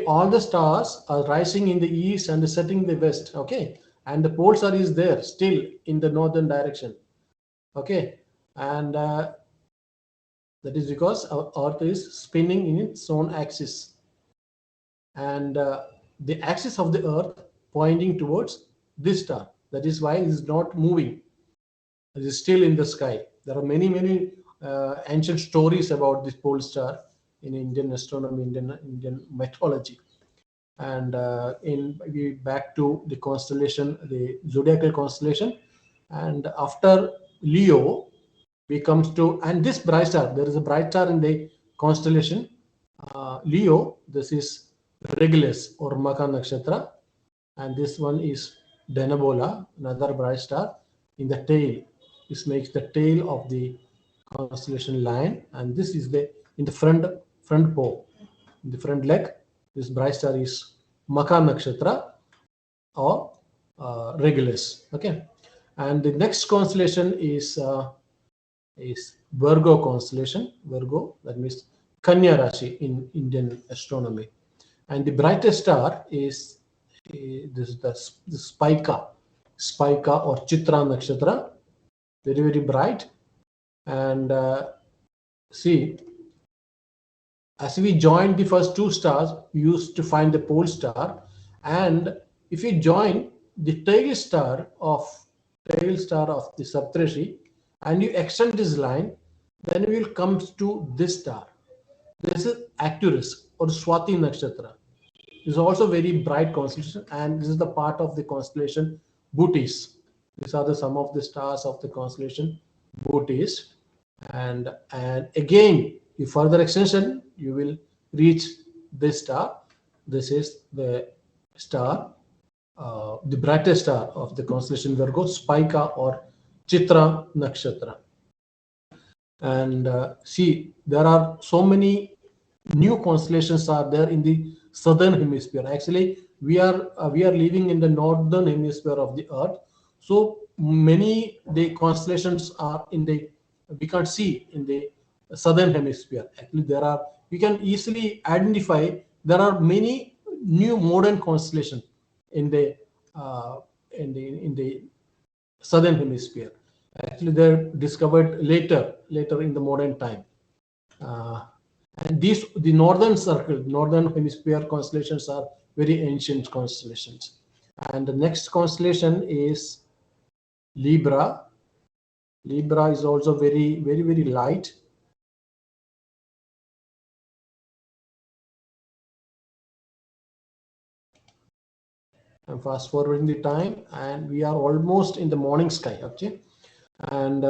All the stars are rising in the east and setting in the west. Okay, and the pole star is there still in the northern direction. Okay, and that is because our Earth is spinning in its own axis, and the axis of the Earth pointing towards this star. That is why it is not moving. It is still in the sky. There are many ancient stories about this pole star in Indian astronomy, Indian mythology. And we back to the constellation, the zodiacal constellation, and after Leo, we comes to, and this bright star, there is a bright star in the constellation Leo. This is Regulus or Maka Nakshatra, and this one is Denebola, another bright star in the tail. This makes the tail of the constellation Lion, and this is the in the front pole, in the front leg. This bright star is Maka Nakshatra or Regulus. Okay, and the next constellation is Virgo constellation. Virgo, that means Kanya Rashi in Indian astronomy, and the brightest star is the Spica or Chitra Nakshatra. Very bright, and see, as we joined the first two stars, we used to find the pole star, and if you join the tail star of the Saptarishi and you extend this line, then we will come to this star. This is Arcturus or Swati Nakshatra. This is also very bright constellation, and this is the part of the constellation Bootes. These are some of the stars of the constellation Bootes, and again, if further extension, you will reach this star. This is the star, the brightest star of the constellation Virgo, Spica or Chitra Nakshatra. And see, there are so many new constellations are there in the southern hemisphere. Actually, we are living in the northern hemisphere of the Earth. So many the constellations are in the, we can't see in the southern hemisphere. Actually, we can easily identify there are many new modern constellations in the southern hemisphere. Actually, they're discovered later in the modern time. And the northern hemisphere constellations are very ancient constellations. And the next constellation is Libra. Libra is also very light. I'm fast forwarding the time, and we are almost in the morning sky. Okay, and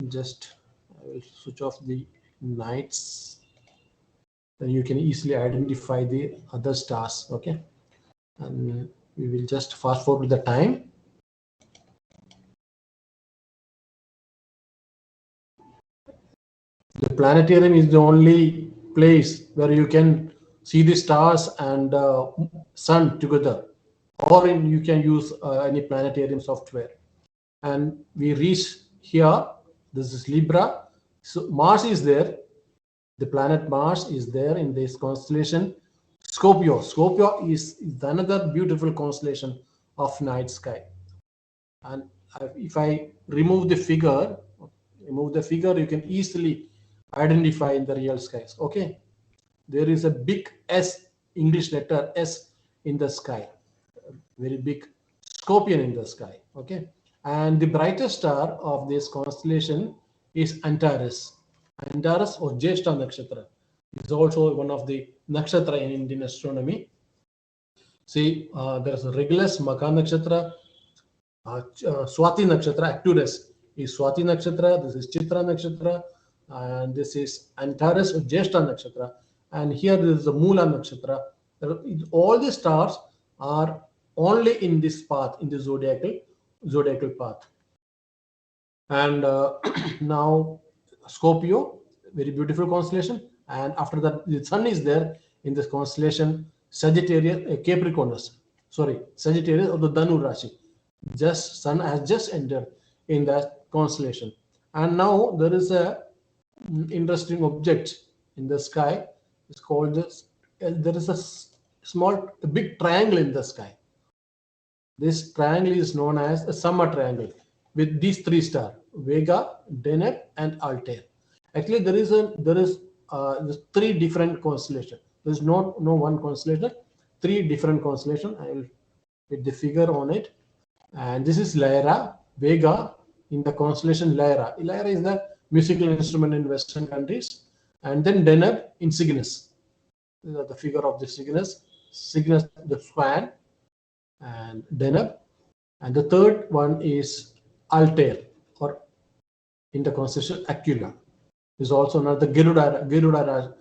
just I will switch off the nights, then you can easily identify the other stars. Okay, and we will just fast forward the time. The planetarium is the only place where you can see the stars and sun together, or you can use any planetarium software. And we reach here. This is Libra. So Mars is there. The planet Mars is there in this constellation Scorpio. Scorpio is another beautiful constellation of night sky. And if I remove the figure, you can easily identify in the real skies. Okay, there is a big S, English letter S in the sky, very big scorpion in the sky. Okay, and the brightest star of this constellation is Antares. Antares or Jyeshta Nakshatra is also one of the nakshatra in Indian astronomy. See, there's a Regulus, Maka Nakshatra, Swati Nakshatra, Arcturus is Swati Nakshatra, this is Chitra Nakshatra, and this is Antares or Jyeshta Nakshatra, and here there is the Mula Nakshatra. All the stars are only in this path, in the zodiacal path. And now Scorpio, very beautiful constellation, and after that the sun is there in this constellation Sagittarius, Capricornus, Sagittarius or the Dhanu Rashi. Just sun has just entered in that constellation, and now there is a interesting object in the sky. It's called the there is a big triangle in the sky. This triangle is known as a summer triangle with these three stars: Vega, Deneb, and Altair. Actually, there is there's three different constellations. There's no one constellation, three different constellations. I will put the figure on it. And this is Lyra, Vega in the constellation Lyra. Lyra is the musical instrument in Western countries. And then Deneb in Cygnus. These are the figure of the Cygnus. Cygnus, the swan, and Deneb. And the third one is Altair, or in the constellation Aquila. Is also another Graharaja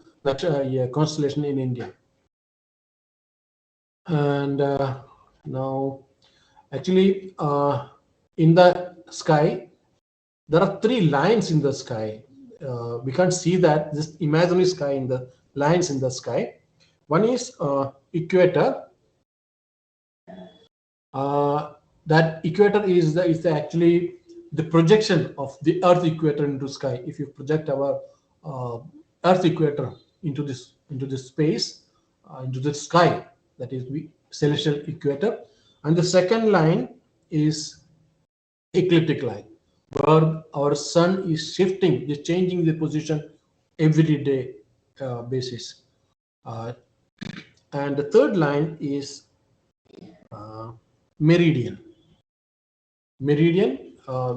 constellation in India. And now, actually, in the sky, there are three lines in the sky. We can't see that, this imaginary sky in the lines in the sky. One is equator. That equator is actually the projection of the Earth equator into sky. If you project our Earth equator into this space, into the sky, that is the celestial equator. And the second line is ecliptic line, where our sun is shifting, is changing the position every day basis. And the third line is meridian. Meridian,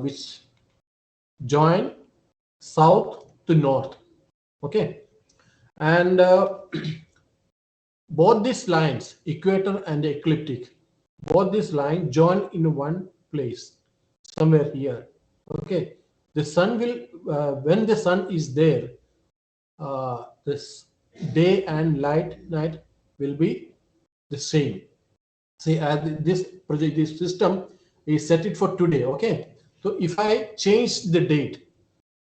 which join south to north. Okay, and both these lines, equator and ecliptic, both these lines join in one place, somewhere here. Okay, the sun will, when the sun is there, this day and night will be the same. See, as this project, this system is set it for today. Okay, so if I change the date,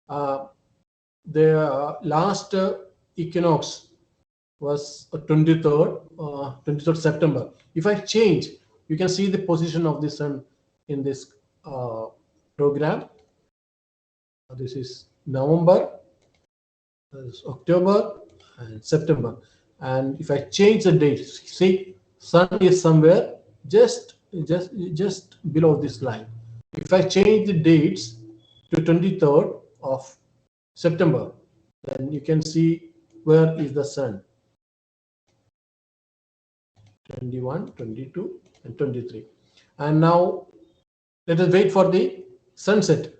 the last equinox was 23rd September. If I change, you can see the position of the sun in this program. This is November, this is October, and September. And if I change the date, see, sun is somewhere just below this line. If I change the dates to 23rd of September, then you can see where is the sun. 21, 22, and 23. And now let us wait for the sunset.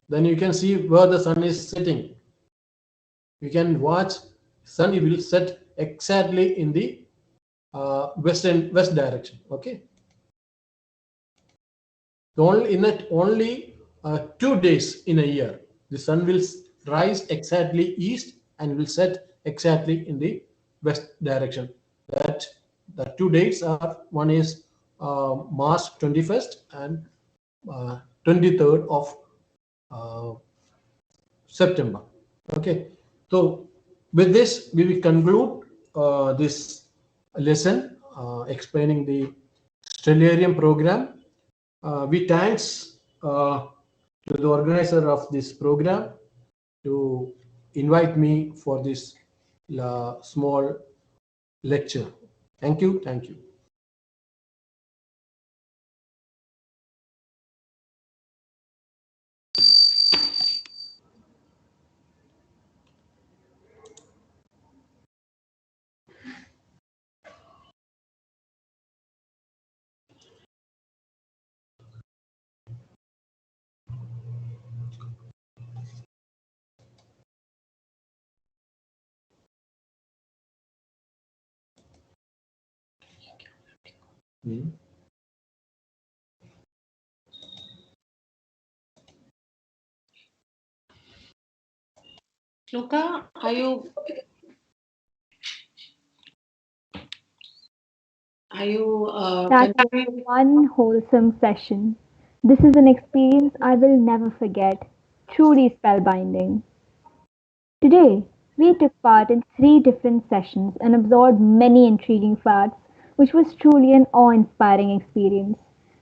Then you can see where the sun is setting. You can watch sun, it will set exactly in the west direction. Okay. Only 2 days in a year, the sun will rise exactly east and will set exactly in the west direction. That the 2 dates are, one is March 21st and 23rd of September. Okay, so with this we will conclude this lesson explaining the Stellarium program. We thanks to the organizer of this program to invite me for this small lecture. Thank you. Thank you. Shloka, are you That was one wholesome session. This is an experience I will never forget, truly spellbinding. Today, we took part in 3 different sessions and absorbed many intriguing facts, which was truly an awe-inspiring experience.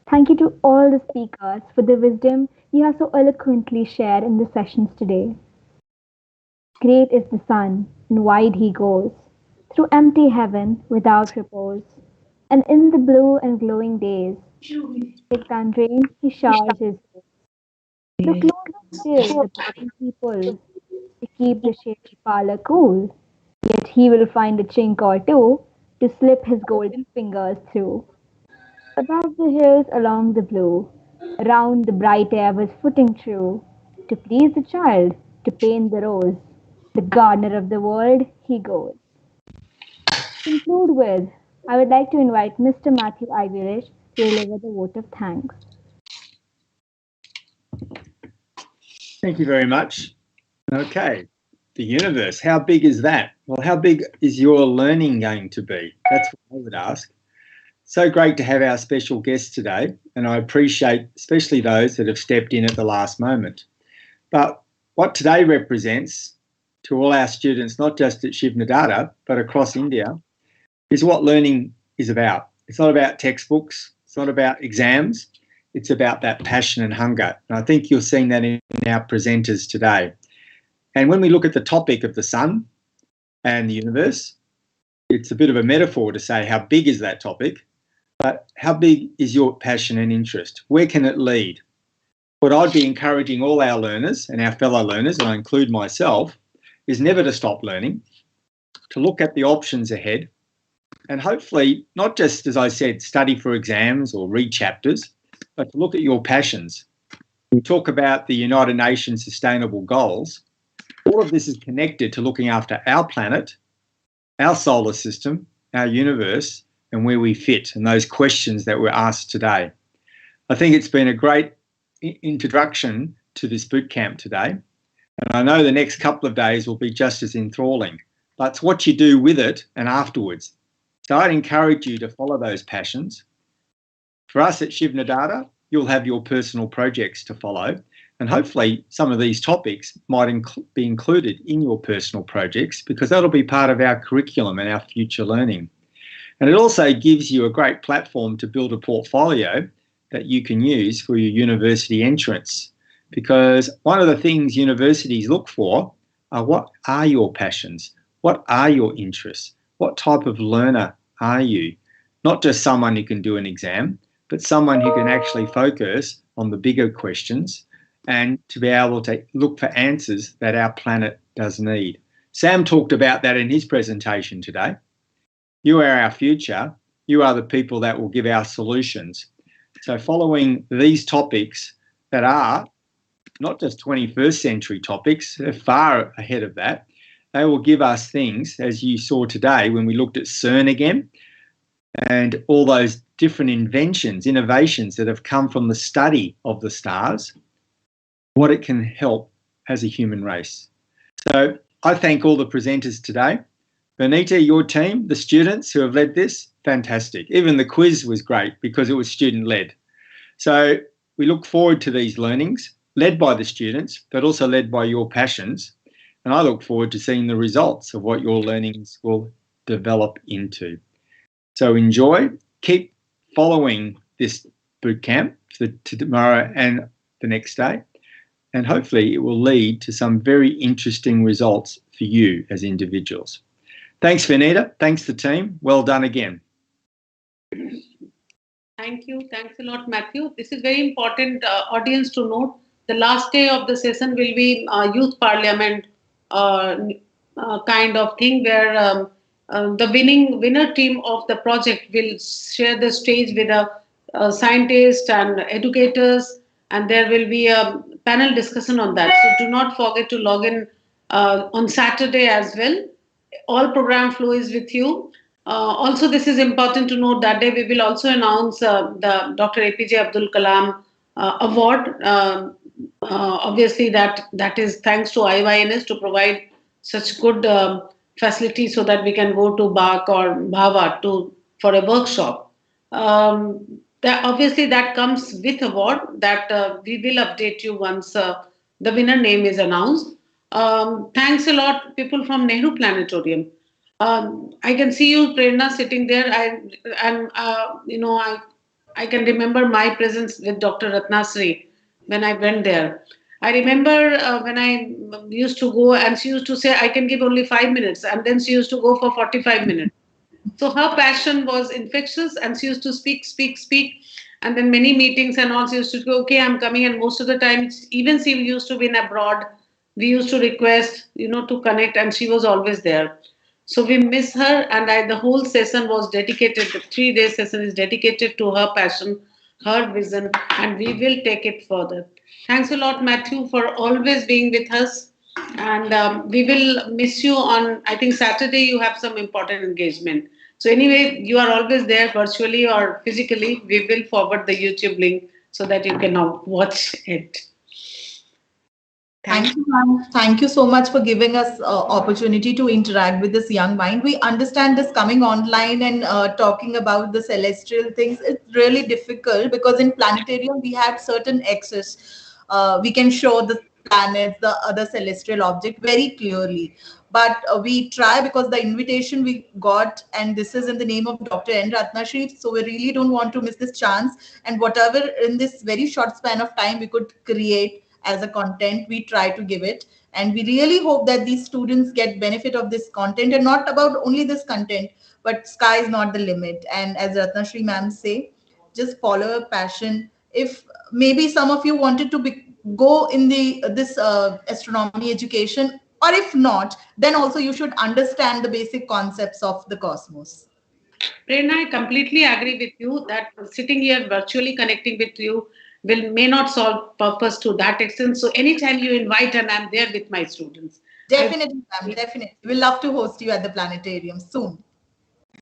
Thank you to all the speakers for the wisdom you have so eloquently shared in the sessions today. Great is the sun, and wide he goes. through empty heaven without repose. And in the blue and glowing days, it can rain, he showers his rays. The closer still the button he pulls to keep the shady parlor cool, yet he will find a chink or two to slip his golden fingers through. But as the hills along the blue, around the bright air was footing true, to please the child, to paint the rose, the gardener of the world he goes. Conclude with, I would like to invite Mr. Matthew Iverish to deliver the vote of thanks. Thank you very much. Okay, the universe, how big is that? Well, how big is your learning going to be? That's what I would ask. So great to have our special guests today, and I appreciate especially those that have stepped in at the last moment. But what today represents to all our students, not just at Shiv Nadar, but across India, is what learning is about. It's not about textbooks, it's not about exams, it's about that passion and hunger. And I think you're seeing that in our presenters today. And when we look at the topic of the sun and the universe, it's a bit of a metaphor to say how big is that topic, but how big is your passion and interest? Where can it lead? What I'd be encouraging all our learners and our fellow learners, and I include myself, is never to stop learning, to look at the options ahead, and hopefully not just, as I said, study for exams or read chapters, but to look at your passions. We talk about the United Nations Sustainable Goals. All of this is connected to looking after our planet, our solar system, our universe, and where we fit, and those questions that were asked today. I think it's been a great introduction to this boot camp today, and I know the next couple of days will be just as enthralling, but it's what you do with it and afterwards. So I'd encourage you to follow those passions. For us at Shiv Nadar, you'll have your personal projects to follow, and hopefully some of these topics might be included in your personal projects, because that'll be part of our curriculum and our future learning. And it also gives you a great platform to build a portfolio that you can use for your university entrance. Because one of the things universities look for are, what are your passions? What are your interests? What type of learner are you? Not just someone who can do an exam, but someone who can actually focus on the bigger questions and to be able to look for answers that our planet does need. Sam talked about that in his presentation today. You are our future. You are the people that will give our solutions. So following these topics that are not just 21st century topics, they're far ahead of that. They will give us things, as you saw today when we looked at CERN again, and all those different inventions, innovations that have come from the study of the stars, what it can help as a human race. So I thank all the presenters today. Vanita, your team, the students who have led this, fantastic. Even the quiz was great because it was student-led. So we look forward to these learnings, led by the students, but also led by your passions. And I look forward to seeing the results of what your learnings will develop into. So enjoy, keep following this boot camp for tomorrow and the next day. And hopefully it will lead to some very interesting results for you as individuals. Thanks, Vanita. Thanks, the team. Well done again. Thank you. Thanks a lot, Matthew. This is very important, audience, to note. The last day of the session will be youth parliament kind of thing, where the winner team of the project will share the stage with scientists and educators, and there will be a panel discussion on that. So do not forget to log in on Saturday as well. All program flow is with you. Also, this is important to note, that day we will also announce the Dr. APJ Abdul Kalam award. Obviously, that is thanks to IYNS to provide such good facilities so that we can go to BAC or BHAVA for a workshop. Obviously, that comes with award that we will update you once the winner name is announced. Thanks a lot, people from Nehru Planetarium. I can see you, Prerna, sitting there. I can remember my presence with Dr. Ratnasri when I went there. I remember when I used to go, and she used to say, I can give only 5 minutes. And then she used to go for 45 minutes. So her passion was infectious, and she used to speak, speak, speak. And then many meetings and all, she used to go, okay, I'm coming. And most of the time, even she used to be in abroad, we used to request, to connect, and she was always there. So we miss her, and the whole session was dedicated, the 3 day session is dedicated to her passion, her vision, and we will take it further. Thanks a lot, Matthew, for always being with us. And we will miss you on, I think, Saturday. You have some important engagement. So, anyway, you are always there virtually or physically. We will forward the YouTube link so that you can now watch it. Thank you, ma'am. Thank you so much for giving us opportunity to interact with this young mind. We understand this coming online and talking about the celestial things. It's really difficult because in planetarium we had certain access. We can show the planets, the other celestial object very clearly. But we try because the invitation we got, and this is in the name of Dr. N. Ratnashri, so we really don't want to miss this chance. And whatever in this very short span of time we could create as a content, we try to give it, and we really hope that these students get benefit of this content, and not about only this content, but sky is not the limit. And as Ratnashri ma'am say, just follow your passion. If maybe some of you wanted to go in the this astronomy education, or if not, then also you should understand the basic concepts of the cosmos. Prerna, I completely agree with you that sitting here virtually connecting with you may not solve purpose to that extent. So anytime you invite, and I'm there with my students. Definitely, ma'am. Definitely. We'll love to host you at the planetarium soon.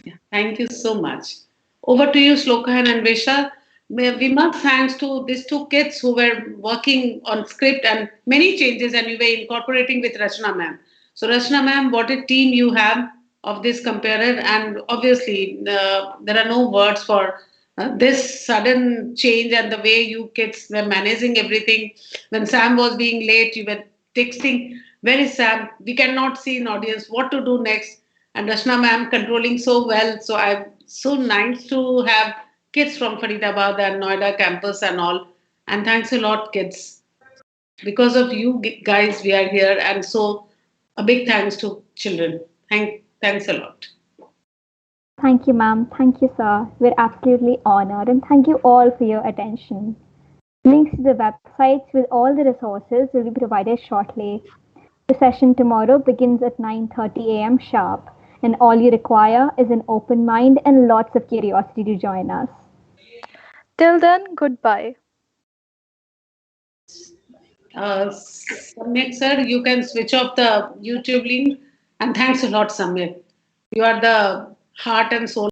Yeah, thank you so much. Over to you, Shloka and Anvesha. We must thanks to these two kids who were working on script and many changes, and we were incorporating with Rachna ma'am. So Rachna ma'am, what a team you have of this comparer, and obviously there are no words for this sudden change and the way you kids were managing everything. When Sam was being late, you were texting, where is Sam? We cannot see an audience, what to do next? And Rachna ma'am controlling so well. So I'm so nice to have kids from Faridabad and Noida campus and all. And thanks a lot, kids. Because of you guys, we are here. And so a big thanks to children. Thanks a lot. Thank you, ma'am. Thank you, sir. We're absolutely honored, and thank you all for your attention. Links to the websites with all the resources will be provided shortly. The session tomorrow begins at 9:30 a.m. sharp, and all you require is an open mind and lots of curiosity to join us. Till then, goodbye. Samyak sir, you can switch off the YouTube link. And thanks a lot, Samyak. You are the heart and soul